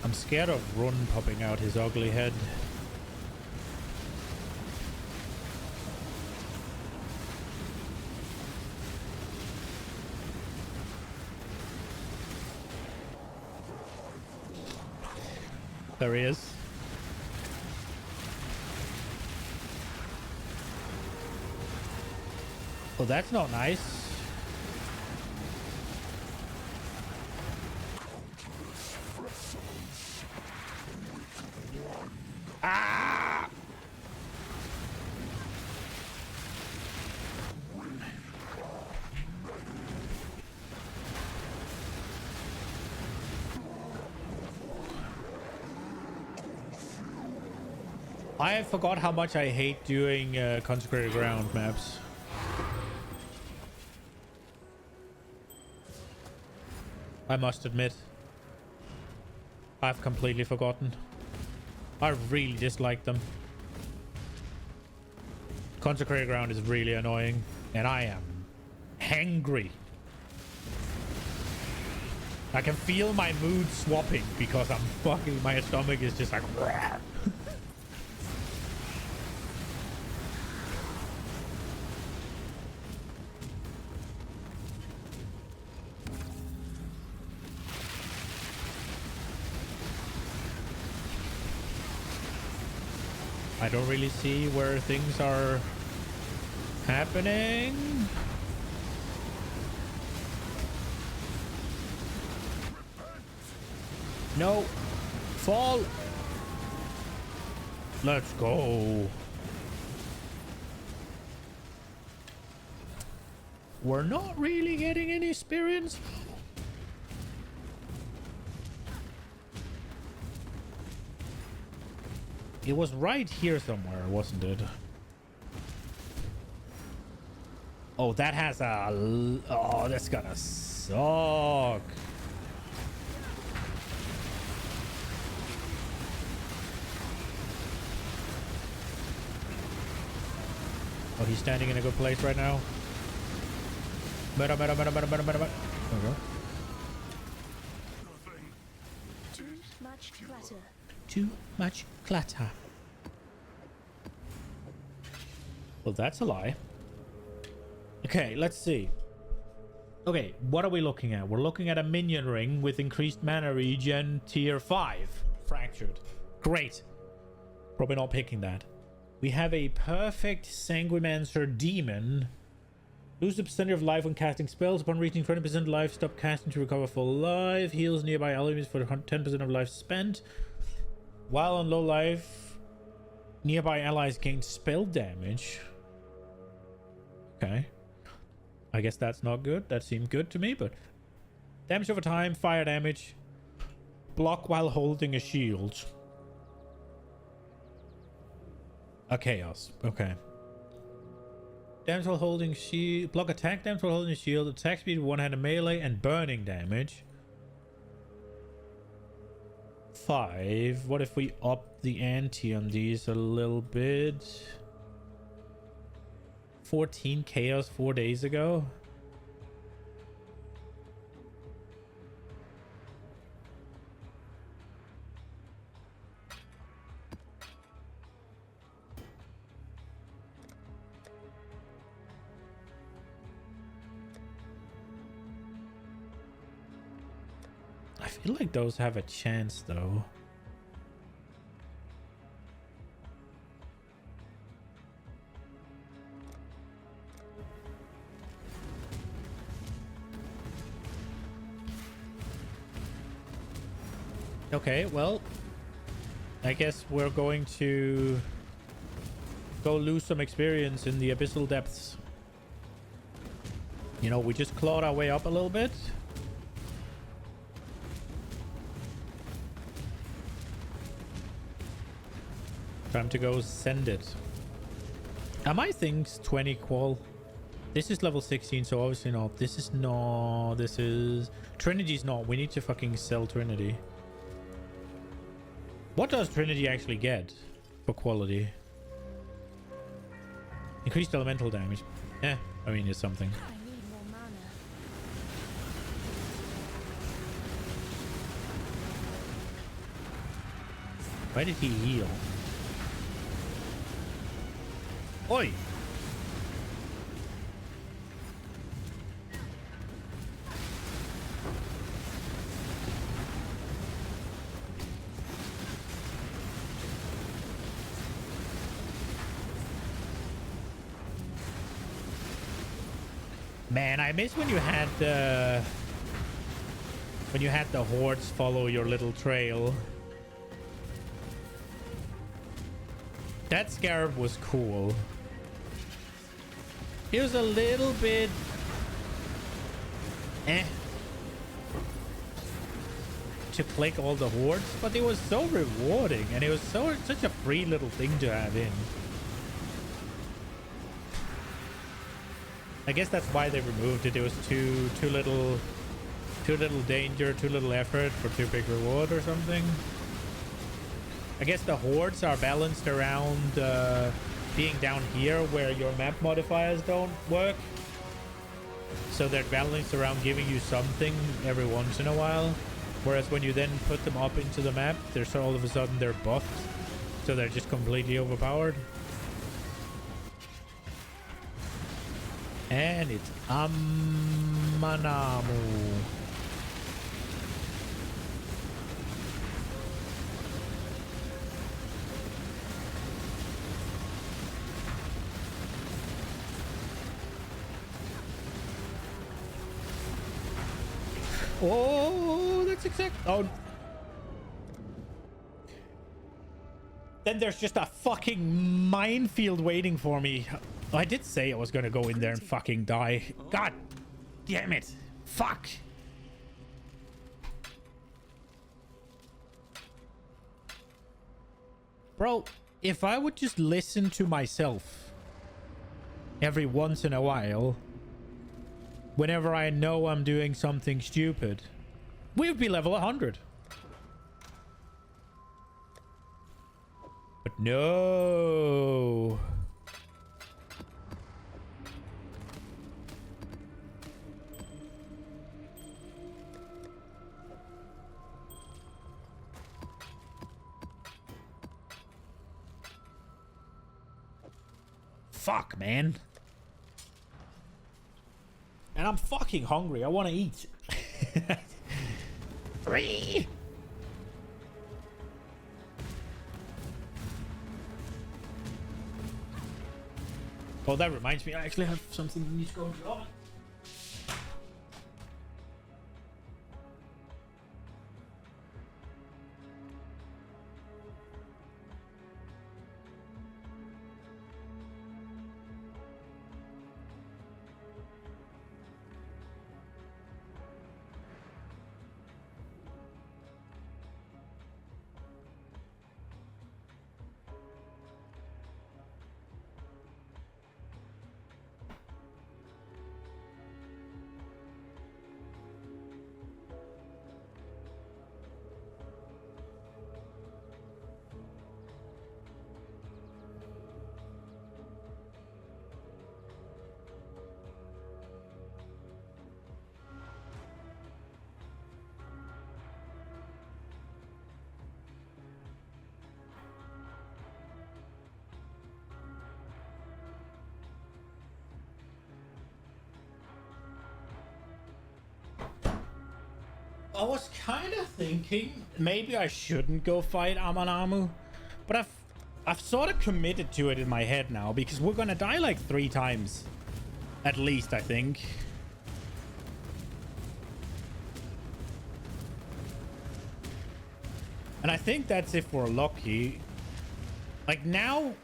I'm scared of Run popping out his ugly head. There he is. Oh, that's not nice. I forgot how much I hate doing consecrated ground maps. I must admit. I've completely forgotten. I really dislike them. Consecrated ground is really annoying. And I am hangry. I can feel my mood swapping because I'm fucking... My stomach is just like... I don't really see where things are happening. No. Fall. Let's go. We're not really getting any experience. It was right here somewhere, wasn't it? Oh, that has a... Oh, that's gonna suck. Oh, he's standing in a good place right now. Meta. Okay. Too much clutter. Too much clutter. Well, that's a lie. Okay, let's see. Okay, what are we looking at? We're looking at a minion ring with increased mana regen tier 5. Fractured. Great. Probably not picking that. We have a perfect Sanguimancer demon. Lose the percentage of life when casting spells. Upon reaching 20% life, stop casting to recover full life. Heals nearby enemies for 10% of life spent. While on low life, nearby allies gain spell damage. Okay. I guess that's not good. That seemed good to me, but... Damage over time, fire damage. Block while holding a shield. A chaos. Okay. Damage while holding shield. Block attack damage while holding a shield. Attack speed, one-handed melee, and burning damage. 5. What if we up the ante on these a little bit? 14 chaos 4 days ago. I feel like those have a chance though. Okay, well, I guess we're going to go lose some experience in the abyssal depths. You know, we just clawed our way up a little bit. Time to go send it. Are my things 20 qual? This is level 16, so obviously not. This is not. This is... Trinity's not. We need to fucking sell Trinity. What does Trinity actually get for quality? Increased elemental damage. I mean, it's something. I need more mana. Why did he heal? Oi! Man, I miss when you had the hordes follow your little trail. That scarab was cool. It was a little bit to click all the hordes, but it was so rewarding, and it was such a free little thing to have in. I guess that's why they removed it. It was too little danger, too little effort for too big reward or something. I guess the hordes are balanced around being down here where your map modifiers don't work. So they're balanced around giving you something every once in a while. Whereas when you then put them up into the map, they're all of a sudden they're buffed. So they're just completely overpowered. And it's Amanamu. Oh, that's exact. Oh. Then there's just a fucking minefield waiting for me. I did say I was gonna go in there and fucking die. God damn it. Fuck. Bro, if I would just listen to myself every once in a while, whenever I know I'm doing something stupid, we would be level 100. But no. Fuck, man. And I'm fucking hungry. I want to eat. Three. Oh, that reminds me. I actually have something that needs to go into the oven. I was kind of thinking maybe I shouldn't go fight Amanamu, but I've sort of committed to it in my head now because we're gonna die like 3 times, at least, I think. And I think that's if we're lucky. Like now,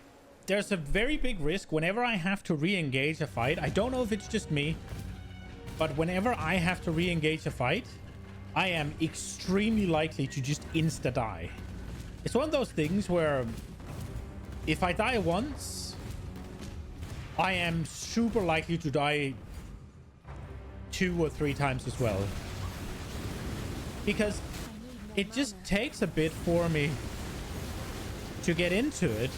there's a very big risk whenever I have to re-engage a fight. I don't know if it's just me, but whenever I have to re-engage a fight, I am extremely likely to just insta-die. It's one of those things where if I die once, I am super likely to die 2 or 3 times as well. Because it just takes a bit for me to get into it.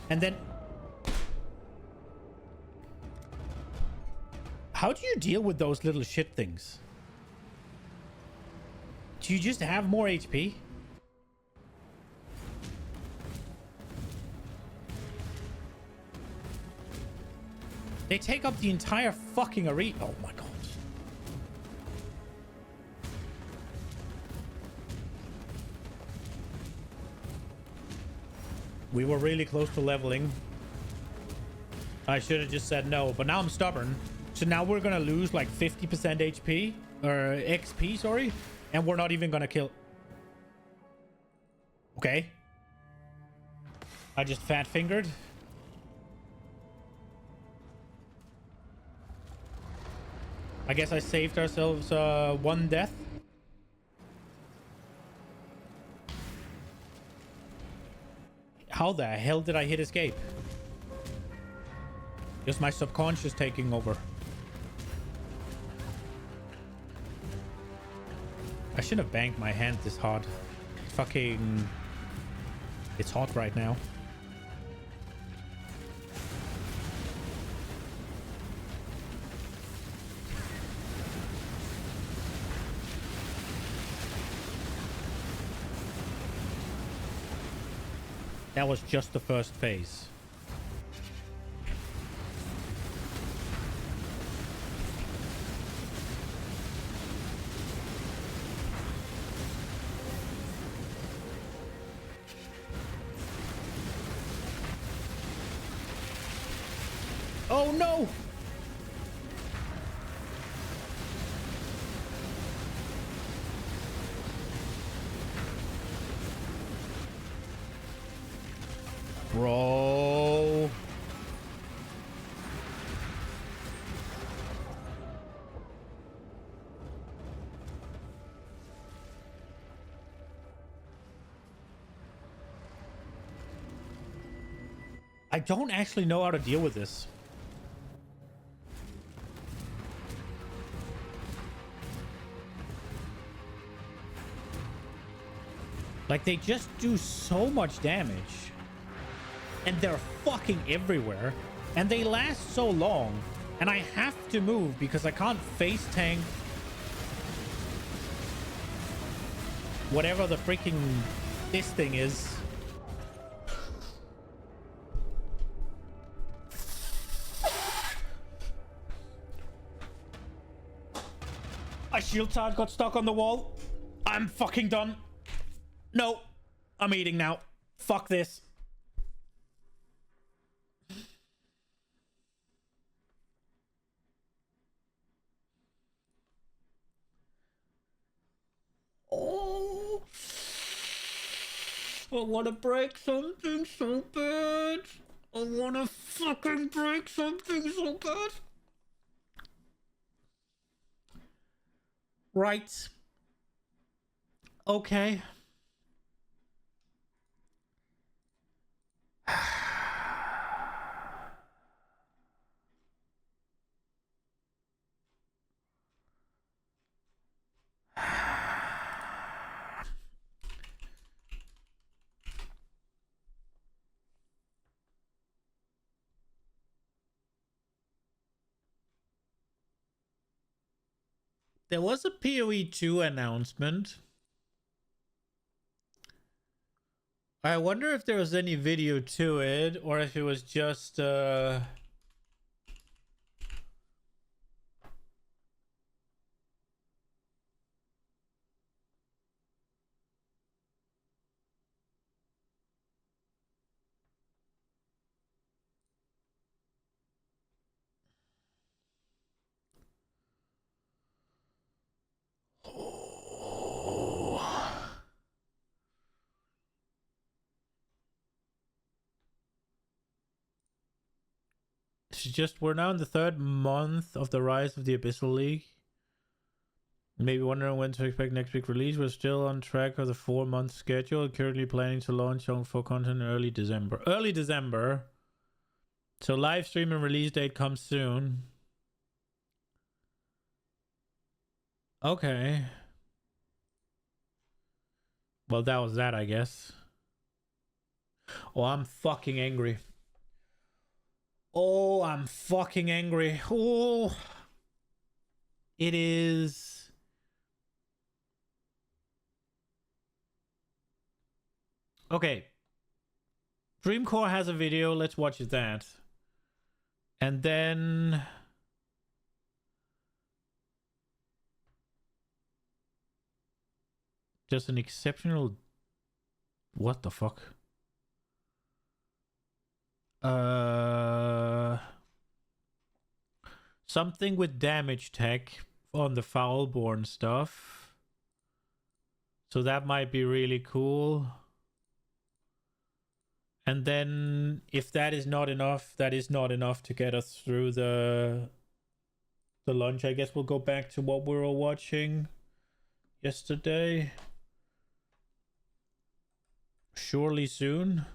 And then how do you deal with those little shit things? Do you just have more HP? They take up the entire fucking arena. Oh my god. We were really close to leveling. I should have just said no, but now I'm stubborn. So now we're gonna lose like 50% HP or XP, sorry, and we're not even gonna kill. Okay. I just fat fingered. I guess I saved ourselves one death. How the hell did I hit escape? Just my subconscious taking over. I shouldn't have banged my hand this hard. Fucking... It's hot right now. That was just the first phase. Oh no! Bro. I don't actually know how to deal with this. Like, they just do so much damage. And they're fucking everywhere. And they last so long. And I have to move because I can't face tank whatever the freaking this thing is. My shield card got stuck on the wall. I'm fucking done. No, I'm eating now. Fuck this. Oh, I want to break something so bad. I want to fucking break something so bad. Right. Okay. There was a PoE 2 announcement. I wonder if there was any video to it or if it was just it's just we're now in the third month of the rise of the Abyssal League. Maybe wondering when to expect next week release. We're still on track of the 4-month schedule. Currently planning to launch on for content in early December. Early December. So live stream and release date comes soon. Okay. Well, that was that, I guess. Oh, I'm fucking angry. Oh, I'm fucking angry. Oh. It is... Okay. Dreamcore has a video. Let's watch that. And then... just an exceptional... What the fuck? Something with damage tech on the Foulborn stuff. So that might be really cool. And then if that is not enough, that is not enough to get us through the the lunch, I guess we'll go back to what we were watching yesterday. Surely soon.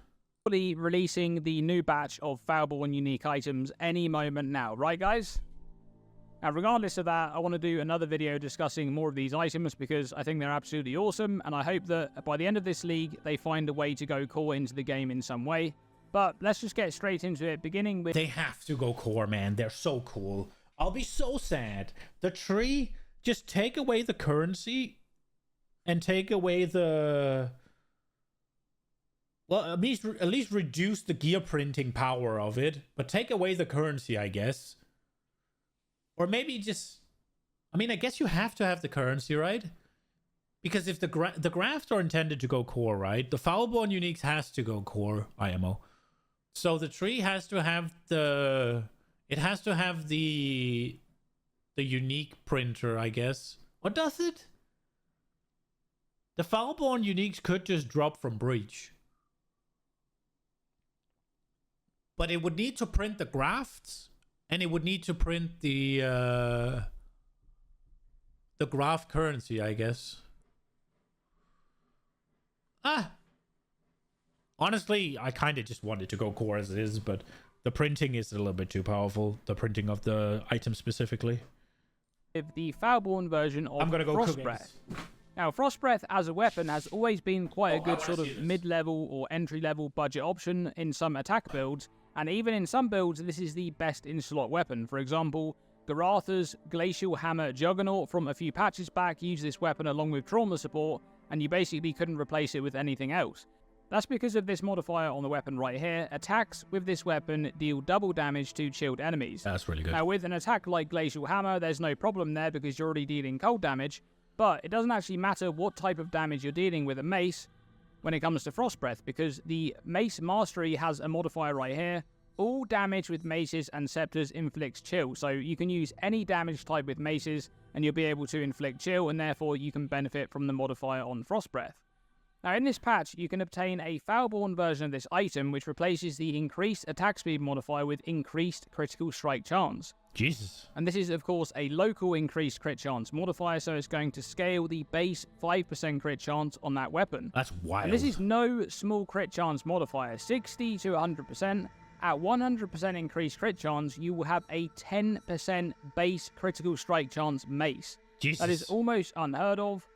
Releasing the new batch of Foulborn unique items any moment now, right guys? Now regardless of that, I want to do another video discussing more of these items because I think they're absolutely awesome, and I hope that by the end of this league they find a way to go core into the game in some way. But let's just get straight into it, beginning with... They have to go core, man. They're so cool. I'll be so sad. The tree, just take away the currency and take away the... Well, at least reduce the gear printing power of it, but take away the currency, I guess. Or maybe just... I mean, I guess you have to have the currency, right? Because if the grafts are intended to go core, right? The Foulborn uniques has to go core, IMO. So the tree has to have the... It has to have the unique printer, I guess. Or does it? The Foulborn uniques could just drop from Breach. But it would need to print the grafts, and it would need to print the graft currency, I guess. Honestly, I kind of just wanted to go core as it is, but the printing is a little bit too powerful. The printing of the item specifically. The Foulborn version of I'm gonna go Frost cookies. Breath. Now, Frost Breath as a weapon has always been quite a good sort of mid-level or entry-level budget option in some attack builds, and even in some builds, this is the best in-slot weapon. For example, Garatha's Glacial Hammer Juggernaut from a few patches back used this weapon along with trauma support, and you basically couldn't replace it with anything else. That's because of this modifier on the weapon right here. Attacks with this weapon deal double damage to chilled enemies. That's really good. Now, with an attack like Glacial Hammer, there's no problem there because you're already dealing cold damage, but it doesn't actually matter what type of damage you're dealing with a mace when it comes to Frost Breath, because the Mace Mastery has a modifier right here. All damage with maces and scepters inflicts chill, so you can use any damage type with maces and you'll be able to inflict chill, and therefore you can benefit from the modifier on Frost Breath. Now in this patch, you can obtain a Foulborn version of this item which replaces the increased attack speed modifier with increased critical strike chance. Jesus. And this is of course a local increased crit chance modifier, so it's going to scale the base 5% crit chance on that weapon. That's wild. And this is no small crit chance modifier, 60 to 100%. At 100% increased crit chance, you will have a 10% base critical strike chance mace. Jesus. That is almost unheard of.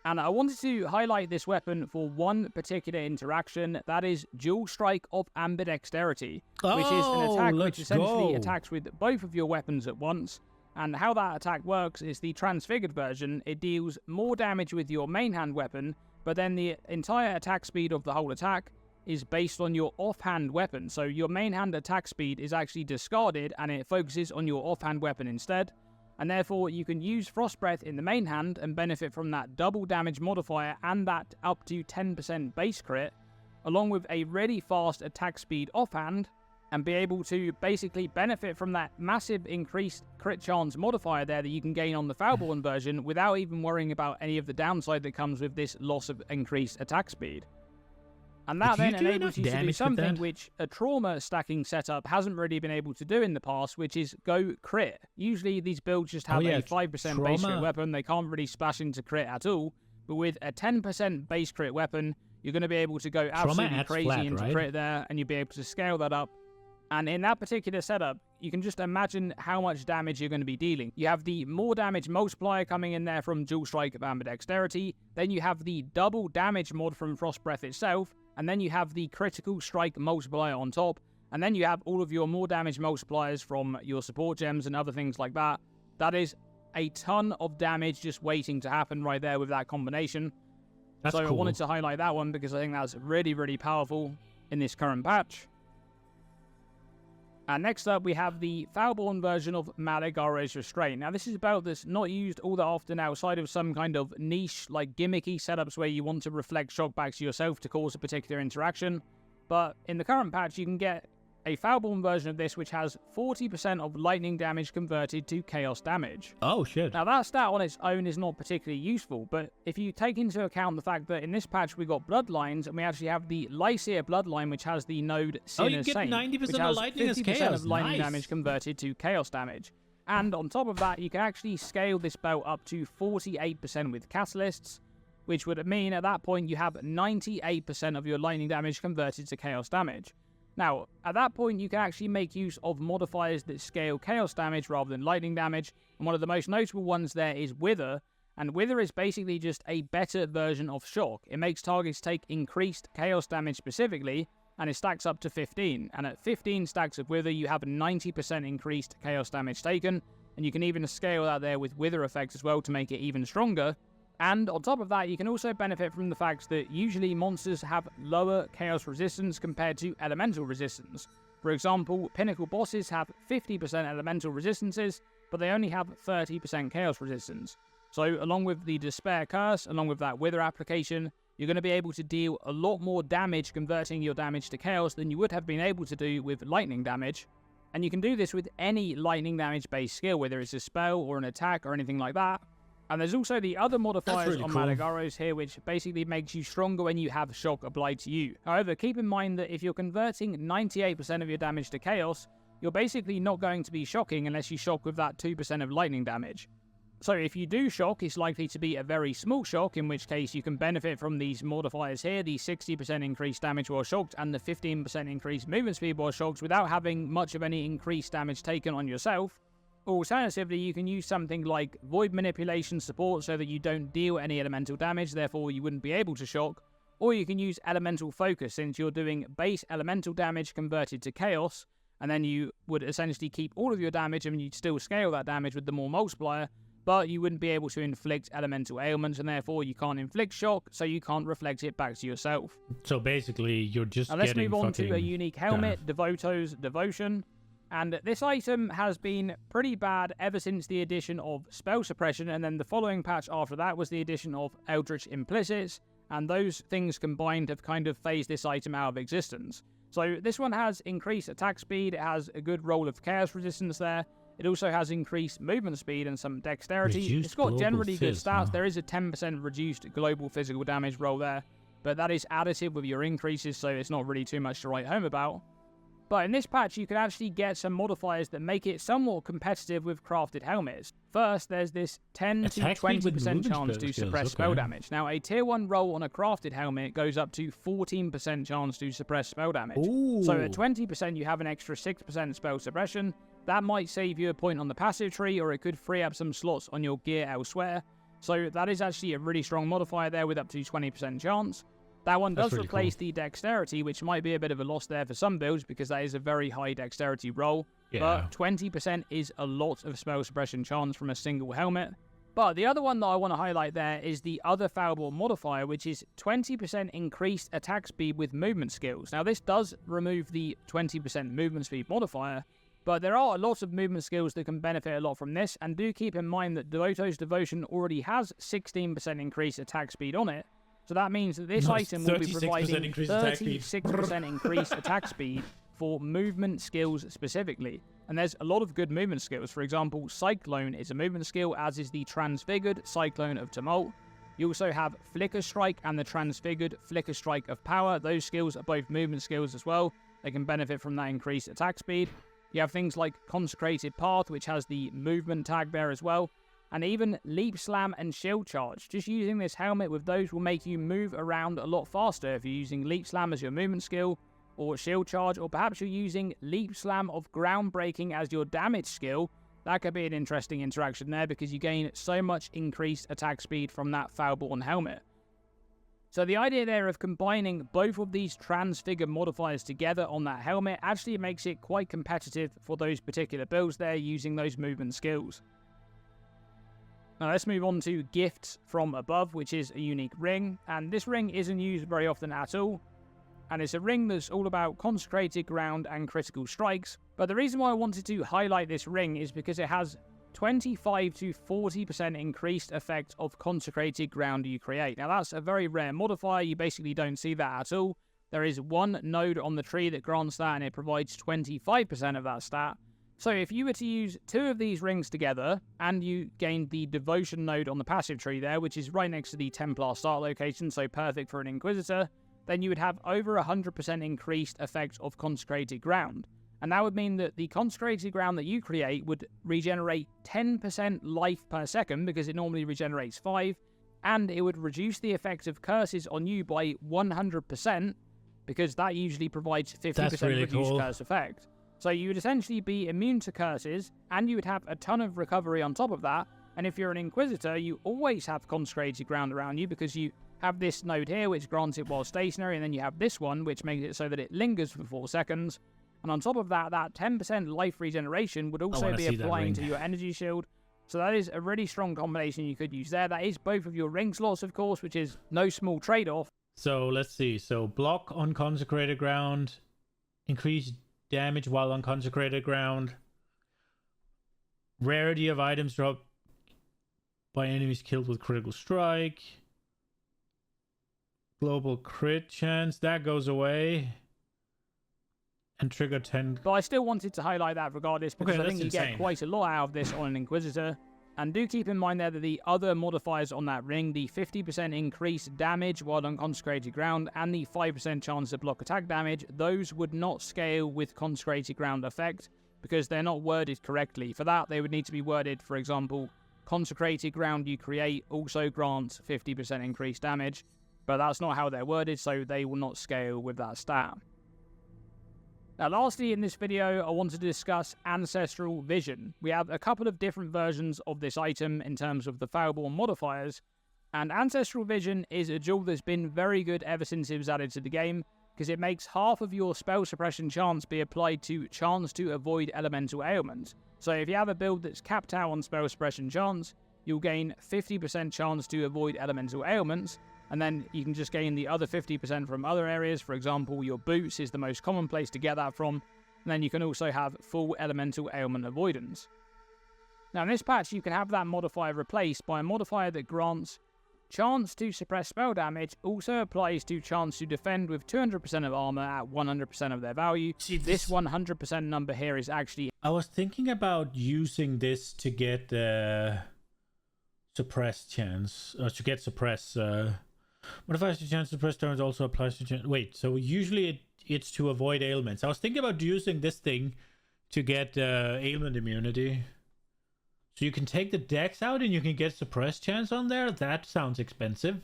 And I wanted to highlight this weapon for one particular interaction, that is Dual Strike of Ambidexterity, which is an attack which essentially attacks with both of your weapons at once. And how that attack works is the transfigured version. It deals more damage with your main hand weapon, but then the entire attack speed of the whole attack is based on your offhand weapon. So your main hand attack speed is actually discarded and it focuses on your offhand weapon instead. And therefore you can use Frost Breath in the main hand and benefit from that double damage modifier and that up to 10% base crit, along with a really fast attack speed offhand, and be able to basically benefit from that massive increased crit chance modifier there that you can gain on the Foulborn version without even worrying about any of the downside that comes with this loss of increased attack speed. And that then enables you to do something which a trauma stacking setup hasn't really been able to do in the past, which is go crit. Usually these builds just have a 5% base crit weapon, they can't really splash into crit at all, but with a 10% base crit weapon, you're going to be able to go absolutely crazy into crit there, and you'll be able to scale that up. And in that particular setup, you can just imagine how much damage you're going to be dealing. You have the more damage multiplier coming in there from Dual Strike of Ambidexterity, then you have the double damage mod from Frost Breath itself, and then you have the critical strike multiplier on top, and then you have all of your more damage multipliers from your support gems and other things like that. That is a ton of damage just waiting to happen right there with that combination. That's so cool. I wanted to highlight that one because I think that's really, really powerful in this current patch. And next up, we have the Foulborn version of Maligaro's Restraint. Now, this is a belt that's not used all that often outside of some kind of niche, like gimmicky setups where you want to reflect shock back to yourself to cause a particular interaction. But in the current patch, you can get a Foulborn version of this which has 40% of lightning damage converted to chaos damage. Oh, shit. Now, that stat on its own is not particularly useful, but if you take into account the fact that in this patch we got bloodlines, and we actually have the Lycia bloodline, which has the node Sinner's Saint, which has 50% of lightning damage converted to chaos damage. And on top of that, you can actually scale this spell up to 48% with catalysts, which would mean at that point you have 98% of your lightning damage converted to chaos damage. Now, at that point, you can actually make use of modifiers that scale chaos damage rather than lightning damage, and one of the most notable ones there is Wither, and Wither is basically just a better version of Shock. It makes targets take increased chaos damage specifically, and it stacks up to 15, and at 15 stacks of Wither, you have 90% increased chaos damage taken, and you can even scale that there with Wither effects as well to make it even stronger. And on top of that, you can also benefit from the fact that usually monsters have lower chaos resistance compared to elemental resistance. For example, pinnacle bosses have 50% elemental resistances, but they only have 30% chaos resistance. So along with the Despair Curse, along with that Wither application, you're going to be able to deal a lot more damage converting your damage to chaos than you would have been able to do with lightning damage. And you can do this with any lightning damage based skill, whether it's a spell or an attack or anything like that. And there's also the other modifiers really on cool. Magic Arrows here, which basically makes you stronger when you have Shock applied to you. However, keep in mind that if you're converting 98% of your damage to Chaos, you're basically not going to be shocking unless you shock with that 2% of lightning damage. So if you do shock, it's likely to be a very small shock, in which case you can benefit from these modifiers here, the 60% increased damage while shocked and the 15% increased movement speed while shocked, without having much of any increased damage taken on yourself. Alternatively, you can use something like Void Manipulation support so that you don't deal any elemental damage, therefore you wouldn't be able to shock. Or you can use Elemental Focus, since you're doing base elemental damage converted to chaos, and then you would essentially keep all of your damage and you'd still scale that damage with the more multiplier, but you wouldn't be able to inflict elemental ailments, and therefore you can't inflict shock, so you can't reflect it back to yourself. So basically, you're just Now let's getting move on to a fucking unique helmet, Devoto's Devotion. And this item has been pretty bad ever since the addition of Spell Suppression, and then the following patch after that was the addition of Eldritch Implicits, and those things combined have kind of phased this item out of existence. So this one has increased attack speed, it has a good roll of chaos resistance there, it also has increased movement speed and some dexterity. It's got generally good stats. There is a 10% reduced global physical damage roll there, but that is additive with your increases, so it's not really too much to write home about. But in this patch, you can actually get some modifiers that make it somewhat competitive with crafted helmets. First, there's this 10 to 20% chance to suppress spell damage. Now, a tier 1 roll on a crafted helmet goes up to 14% chance to suppress spell damage. Ooh. So at 20%, you have an extra 6% spell suppression. That might save you a point on the passive tree, or it could free up some slots on your gear elsewhere. So that is actually a really strong modifier there with up to 20% chance. That one does replace the dexterity, which might be a bit of a loss there for some builds, because that is a very high dexterity roll. Yeah. But 20% is a lot of spell suppression chance from a single helmet. But the other one that I want to highlight there is the other fallible modifier, which is 20% increased attack speed with movement skills. Now this does remove the 20% movement speed modifier, but there are a lot of movement skills that can benefit a lot from this, and do keep in mind that Devoto's Devotion already has 16% increased attack speed on it. So that means that this item will be providing 36% increased attack speed for movement skills specifically. And there's a lot of good movement skills. For example, Cyclone is a movement skill, as is the Transfigured Cyclone of Tumult. You also have Flicker Strike and the Transfigured Flicker Strike of Power. Those skills are both movement skills as well. They can benefit from that increased attack speed. You have things like Consecrated Path, which has the movement tag there as well. And even Leap Slam and Shield Charge. Just using this helmet with those will make you move around a lot faster if you're using Leap Slam as your movement skill, or Shield Charge, or perhaps you're using Leap Slam of Groundbreaking as your damage skill. That could be an interesting interaction there, because you gain so much increased attack speed from that Foulborn helmet. So the idea there of combining both of these Transfigure modifiers together on that helmet actually makes it quite competitive for those particular builds there using those movement skills. Now let's move on to Gifts from Above, which is a unique ring, and this ring isn't used very often at all, and it's a ring that's all about consecrated ground and critical strikes. But the reason why I wanted to highlight this ring is because it has 25 to 40% increased effect of consecrated ground you create. Now that's a very rare modifier, you basically don't see that at all. There is one node on the tree that grants that, and it provides 25% of that stat. So if you were to use two of these rings together, and you gained the Devotion node on the passive tree there, which is right next to the Templar start location, so perfect for an Inquisitor, then you would have over 100% increased effect of consecrated ground. And that would mean that the consecrated ground that you create would regenerate 10% life per second, because it normally regenerates 5, and it would reduce the effect of curses on you by 100%, because that usually provides 50% really reduced cool. curse effect. So you would essentially be immune to curses, and you would have a ton of recovery on top of that. And if you're an Inquisitor, you always have consecrated ground around you, because you have this node here, which grants it while stationary, and then you have this one, which makes it so that it lingers for 4 seconds. And on top of that, that 10% life regeneration would also be applying to your energy shield. So that is a really strong combination you could use there. That is both of your ring slots, of course, which is no small trade-off. So let's see. So block on consecrated ground, increase damage while on consecrated ground, rarity of items dropped by enemies killed with critical strike, global crit chance, that goes away. And trigger 10. But I still wanted to highlight that regardless, because I think you get quite a lot out of this on an Inquisitor. And do keep in mind there that the other modifiers on that ring, the 50% increased damage while on consecrated ground and the 5% chance to block attack damage, those would not scale with consecrated ground effect, because they're not worded correctly. For that, they would need to be worded, for example, consecrated ground you create also grants 50% increased damage, but that's not how they're worded, so they will not scale with that stat. Now lastly in this video, I wanted to discuss Ancestral Vision. We have a couple of different versions of this item in terms of the Foulborn modifiers, and Ancestral Vision is a jewel that's been very good ever since it was added to the game, because it makes half of your spell suppression chance be applied to chance to avoid elemental ailments. So if you have a build that's capped out on spell suppression chance, you'll gain 50% chance to avoid elemental ailments, and then you can just gain the other 50% from other areas. For example, your boots is the most common place to get that from, and then you can also have full elemental ailment avoidance. Now in this patch, you can have that modifier replaced by a modifier that grants chance to suppress spell damage, also applies to chance to defend with 200% of armor at 100% of their value. See, this 100% number here is actually... I was thinking about using this to get suppress chance, or to get suppress. Modifies to chance to suppress turns also applies to chance. Wait, so usually it's to avoid ailments. I was thinking about using this thing to get ailment immunity. So you can take the dex out and you can get suppress chance on there. That sounds expensive.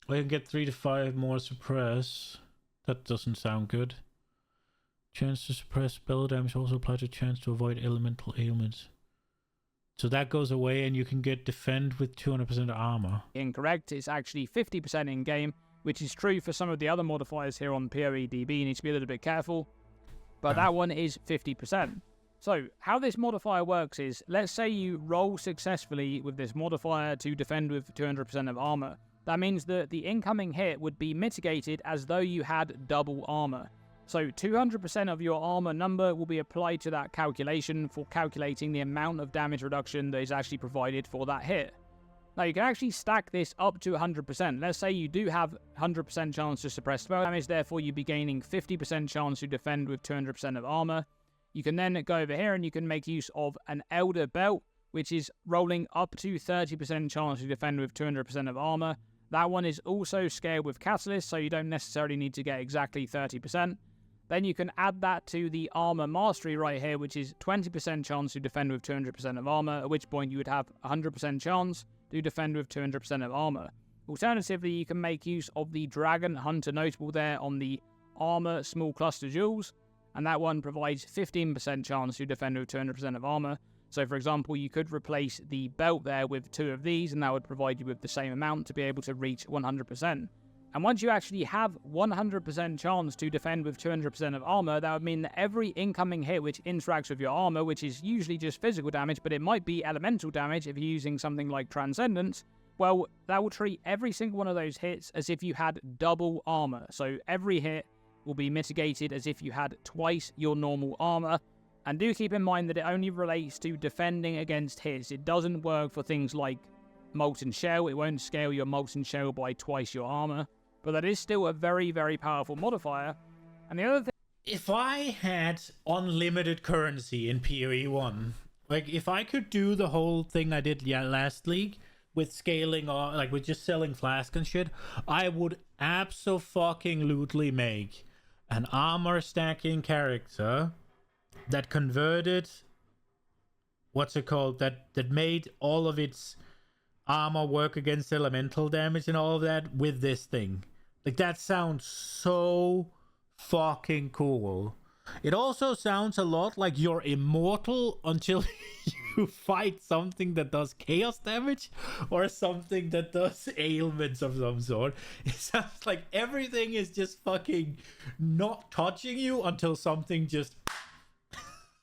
Or you can get 3 to 5 more suppress. That doesn't sound good. Chance to suppress spell damage also apply to chance to avoid elemental ailments. So that goes away and you can get defend with 200% armor. Incorrect. It's actually 50% in-game, which is true for some of the other modifiers here on PoEDB. You need to be a little bit careful. But that one is 50%. So how this modifier works is, let's say you roll successfully with this modifier to defend with 200% of armor. That means that the incoming hit would be mitigated as though you had double armor. So 200% of your armor number will be applied to that calculation for calculating the amount of damage reduction that is actually provided for that hit. Now you can actually stack this up to 100%. Let's say you do have 100% chance to suppress spell damage, therefore you'd be gaining 50% chance to defend with 200% of armor. You can then go over here and you can make use of an Elder Belt, which is rolling up to 30% chance to defend with 200% of armor. That one is also scaled with Catalyst, so you don't necessarily need to get exactly 30%. Then you can add that to the Armor Mastery right here, which is 20% chance to defend with 200% of armor, at which point you would have 100% chance to defend with 200% of armor. Alternatively, you can make use of the Dragon Hunter notable there on the Armor Small Cluster Jewels, and that one provides 15% chance to defend with 200% of armor. So for example, you could replace the belt there with 2 of these, and that would provide you with the same amount to be able to reach 100%. And once you actually have 100% chance to defend with 200% of armor, that would mean that every incoming hit which interacts with your armor, which is usually just physical damage, but it might be elemental damage if you're using something like Transcendence, well, that will treat every single one of those hits as if you had double armor. So every hit will be mitigated as if you had twice your normal armor. And do keep in mind that it only relates to defending against hits. It doesn't work for things like Molten Shell. It won't scale your Molten Shell by twice your armor. But that is still a very, very powerful modifier. And the other thing... If I had unlimited currency in PoE 1, like if I could do the whole thing I did last league with scaling, or like with just selling flask and shit, I would abso-fucking-lutely make an armor stacking character that converted what's it called, that made all of its armor work against elemental damage and all of that with this thing. Like, that sounds so fucking cool. It also sounds a lot like you're immortal until you fight something that does chaos damage or something that does ailments of some sort. It sounds like everything is just fucking not touching you until something just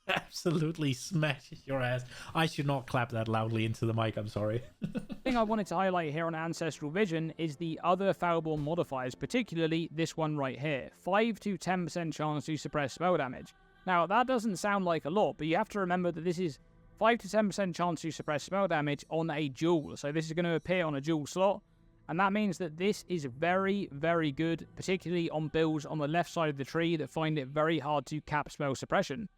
absolutely smashes your ass. I should not clap that loudly into the mic, I'm sorry. The thing I wanted to highlight here on Ancestral Vision is the other Foulborn modifiers, particularly this one right here. 5 to 10% chance to suppress spell damage. Now, that doesn't sound like a lot, but you have to remember that this is 5 to 10% chance to suppress spell damage on a jewel. So this is going to appear on a jewel slot, and that means that this is very, very good, particularly on builds on the left side of the tree that find it very hard to cap spell suppression.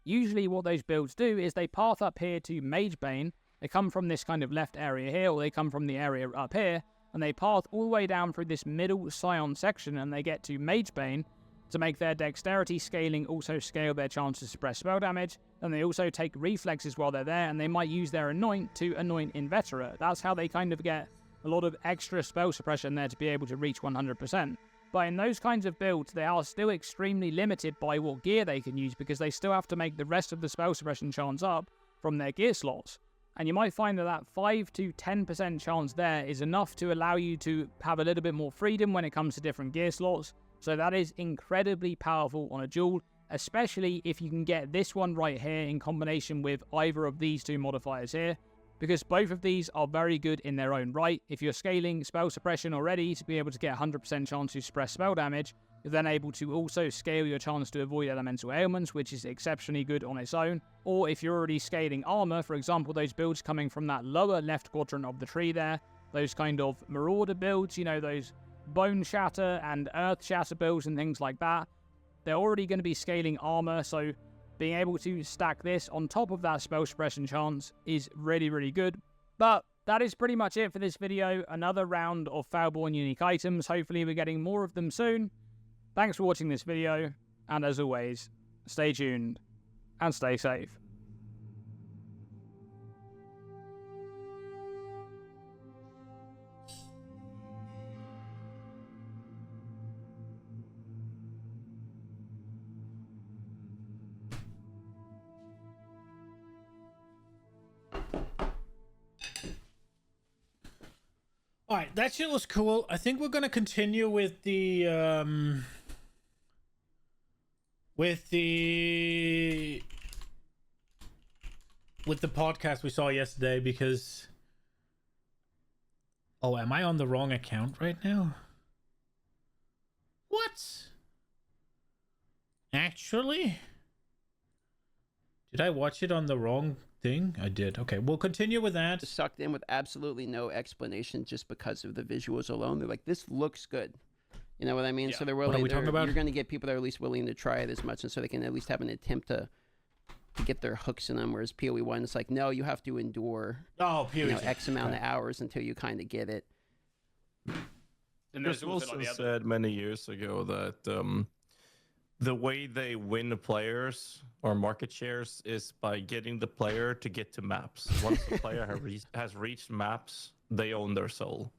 Usually what those builds do is they path up here to Magebane, they come from this kind of left area here, or they come from the area up here, and they path all the way down through this middle Scion section, and they get to Magebane to make their dexterity scaling also scale their chance to suppress spell damage, and they also take reflexes while they're there, and they might use their Anoint to Anoint Inveterate. That's how they kind of get a lot of extra spell suppression there to be able to reach 100%. But in those kinds of builds, they are still extremely limited by what gear they can use, because they still have to make the rest of the spell suppression chance up from their gear slots. And you might find that that 5 to 10% chance there is enough to allow you to have a little bit more freedom when it comes to different gear slots. So that is incredibly powerful on a duel, especially if you can get this one right here in combination with either of these two modifiers here, because both of these are very good in their own right. If you're scaling spell suppression already to be able to get 100% chance to suppress spell damage, you're then able to also scale your chance to avoid elemental ailments, which is exceptionally good on its own. Or if you're already scaling armor, for example, those builds coming from that lower left quadrant of the tree there, those kind of marauder builds, you know, those bone shatter and earth shatter builds and things like that, they're already going to be scaling armor, so being able to stack this on top of that spell suppression chance is really, really good. But that is pretty much it for this video. Another round of Foulborn unique items. Hopefully we're getting more of them soon. Thanks for watching this video, and as always, stay tuned and stay safe. All right, that shit was cool. I think we're gonna continue with the podcast we saw yesterday, because oh, am I on the wrong account right now? What? Actually, did I watch it on the wrong thing? I did. Okay, we'll continue with that. Sucked in with absolutely no explanation, just because of the visuals alone. They're like, this looks good. You know what I mean? Yeah. So they're willing. What are we talking about? You're going to get people that are at least willing to try it as much, and so they can at least have an attempt to get their hooks in them. Whereas PoE 1, it's like, no, you have to endure X amount of hours until you kind of get it. And Chris Wilson said many years ago that the way they win players or market shares is by getting the player to get to maps. Once the player has reached maps, they own their soul.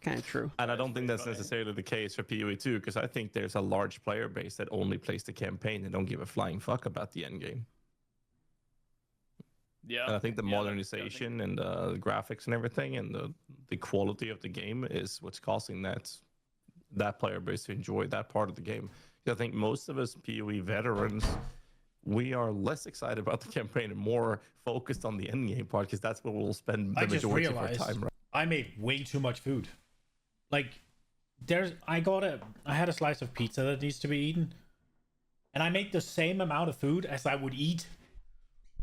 Kind of true. And I don't think that's necessarily the case for PoE 2, because I think there's a large player base that only plays the campaign and don't give a flying fuck about the end game. Yeah. And I think the modernization and the graphics and everything and the quality of the game is what's causing that player base to enjoy that part of the game. I think most of us PoE veterans, we are less excited about the campaign and more focused on the end game part, because that's where we'll spend the majority of our time. Right? I made way too much food. Like, I had a slice of pizza that needs to be eaten, and I made the same amount of food as I would eat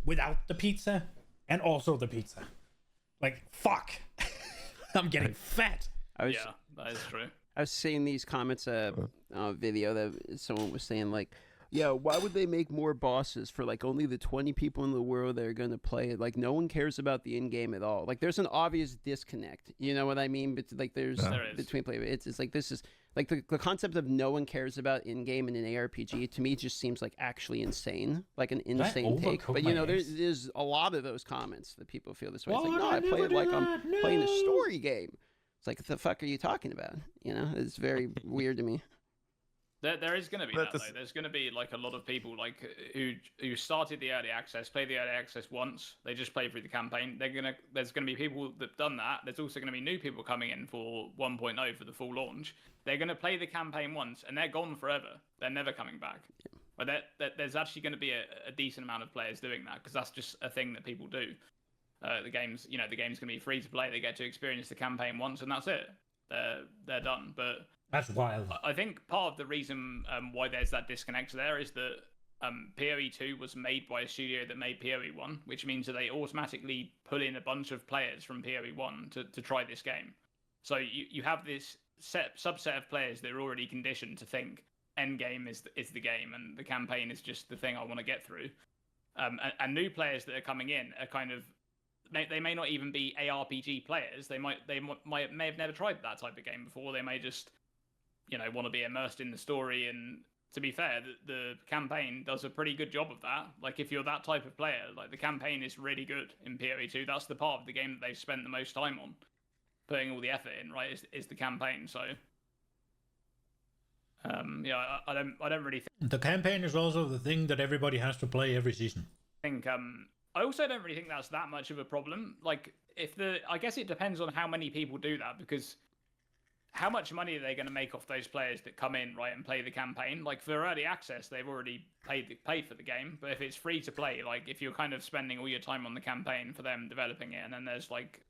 without the pizza and also the pizza. Like, fuck. I'm getting fat. Yeah, that is true. I was seeing these comments, video that someone was saying, like, Yeah, why would they make more bosses for like only the 20 people in the world that are going to play it? Like no one cares about the in game at all. Like there's an obvious disconnect. You know what I mean? But like there's between play. It's like this is like the concept of no one cares about in game in an ARPG to me just seems like actually insane, like an insane take. But you know, there's a lot of those comments that people feel this way. It's like no, I play it like I'm playing a story game. It's like what the fuck are you talking about? You know, it's very weird to me. There is going to be that, though. There's going to be like a lot of people like who started the early access, played the early access once. They just play through the campaign. There's going to be people that've done that. There's also going to be new people coming in for 1.0 for the full launch. They're going to play the campaign once and they're gone forever. They're never coming back. But there's actually going to be a decent amount of players doing that because that's just a thing that people do. The game's going to be free to play. They get to experience the campaign once and that's it. They're done. But that's wild. I think part of the reason why there's that disconnect there is that PoE 2 was made by a studio that made PoE 1, which means that they automatically pull in a bunch of players from PoE 1 to try this game. So you have this subset of players that are already conditioned to think endgame is the game and the campaign is just the thing I want to get through. And new players that are coming in are kind of they may not even be ARPG players. They may have never tried that type of game before. They may just want to be immersed in the story. And to be fair, the campaign does a pretty good job of that. Like if you're that type of player, like the campaign is really good in PoE 2. That's the part of the game that they've spent the most time on, putting all the effort in. Right, is the campaign. So I don't really think the campaign is also the thing that everybody has to play every season. I also don't really think that's that much of a problem. Like I guess it depends on how many people do that because how much money are they going to make off those players that come in, right, and play the campaign? Like for early access, they've already paid for the game. But if it's free to play, like if you're kind of spending all your time on the campaign for them developing it, and then there's like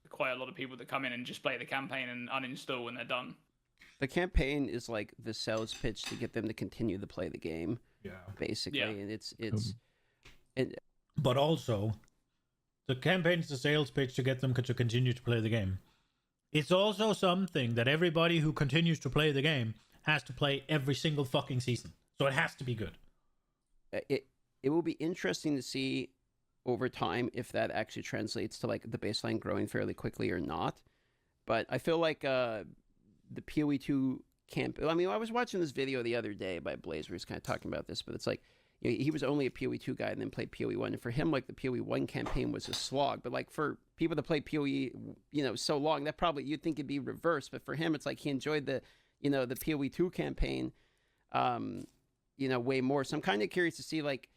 quite a lot of people that come in and just play the campaign and uninstall when they're done. The campaign is like the sales pitch to get them to continue to play the game. Yeah, basically, and it's. But also, the campaign is the sales pitch to get them to continue to play the game. It's also something that everybody who continues to play the game has to play every single fucking season. So it has to be good. It will be interesting to see over time if that actually translates to like the baseline growing fairly quickly or not. But I feel like the PoE 2 camp. I mean, I was watching this video the other day by Blaze where he's kind of talking about this, but it's like he was only a PoE 2 guy and then played PoE 1. And for him, like the PoE 1 campaign was a slog. But like for people that play PoE, so long, that probably you'd think it'd be reversed. But for him, it's like he enjoyed the PoE 2 campaign, way more. So I'm kind of curious to see like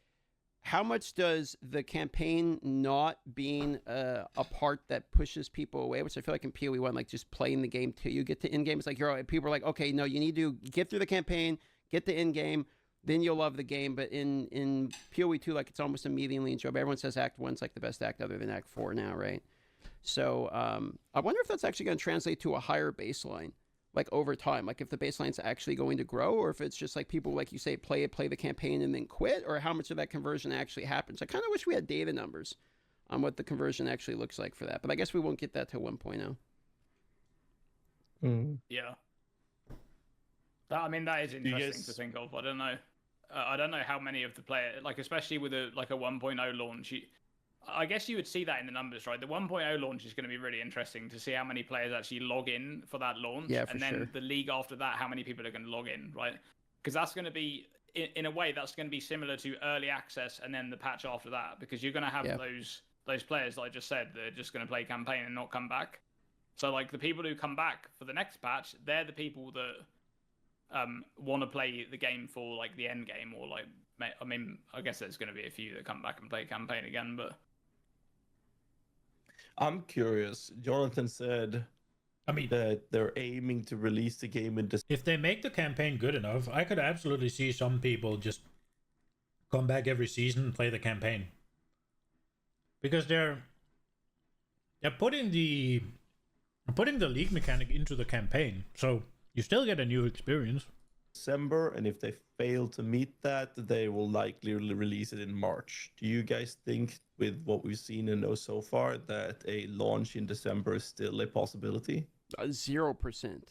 how much does the campaign not being a part that pushes people away, which I feel like in PoE 1, like just playing the game till you get to in game. It's like people are like, okay, no, you need to get through the campaign, get the in game. Then you'll love the game, but in PoE 2, like it's almost immediately enjoyable. Everyone says Act 1's like the best act other than Act 4 now, right? So I wonder if that's actually going to translate to a higher baseline, like over time. Like if the baseline's actually going to grow, or if it's just like people, like you say, play the campaign and then quit, or how much of that conversion actually happens. I kind of wish we had data numbers on what the conversion actually looks like for that, but I guess we won't get that till 1.0. Yeah. That is interesting to think of. I don't know. I don't know how many of the players, like especially with a 1.0 launch, I guess you would see that in the numbers, right? The 1.0 launch is going to be really interesting to see how many players actually log in for that launch. Yeah, and then the league after that, how many people are going to log in, right? Because that's going to be, in a way, that's going to be similar to early access and then the patch after that, because you're going to have those players, like I just said, that are just going to play campaign and not come back. So like the people who come back for the next patch, they're the people that want to play the game for like the end game, or like, I mean, I guess there's going to be a few that come back and play campaign again, but I'm curious. Jonathan said, that they're aiming to release the game in December. If they make the campaign good enough, I could absolutely see some people just come back every season and play the campaign, because they're putting the league mechanic into the campaign, so you still get a new experience. December, and if they fail to meet that, they will likely release it in March. Do you guys think, with what we've seen and know so far, that a launch in December is still a possibility? 0%.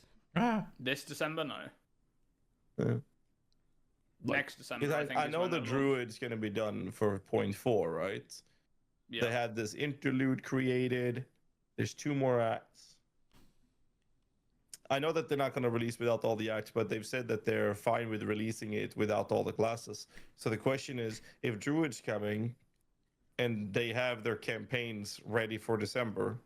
This December, no. next December. 'Cause I think I is know when the they'll launch. Druid's going to be done for point 4, right? Yeah. They had this interlude created. There's 2 more acts. I know that they're not going to release without all the acts, but they've said that they're fine with releasing it without all the classes. So the question is, if Druid's coming and they have their campaigns ready for December,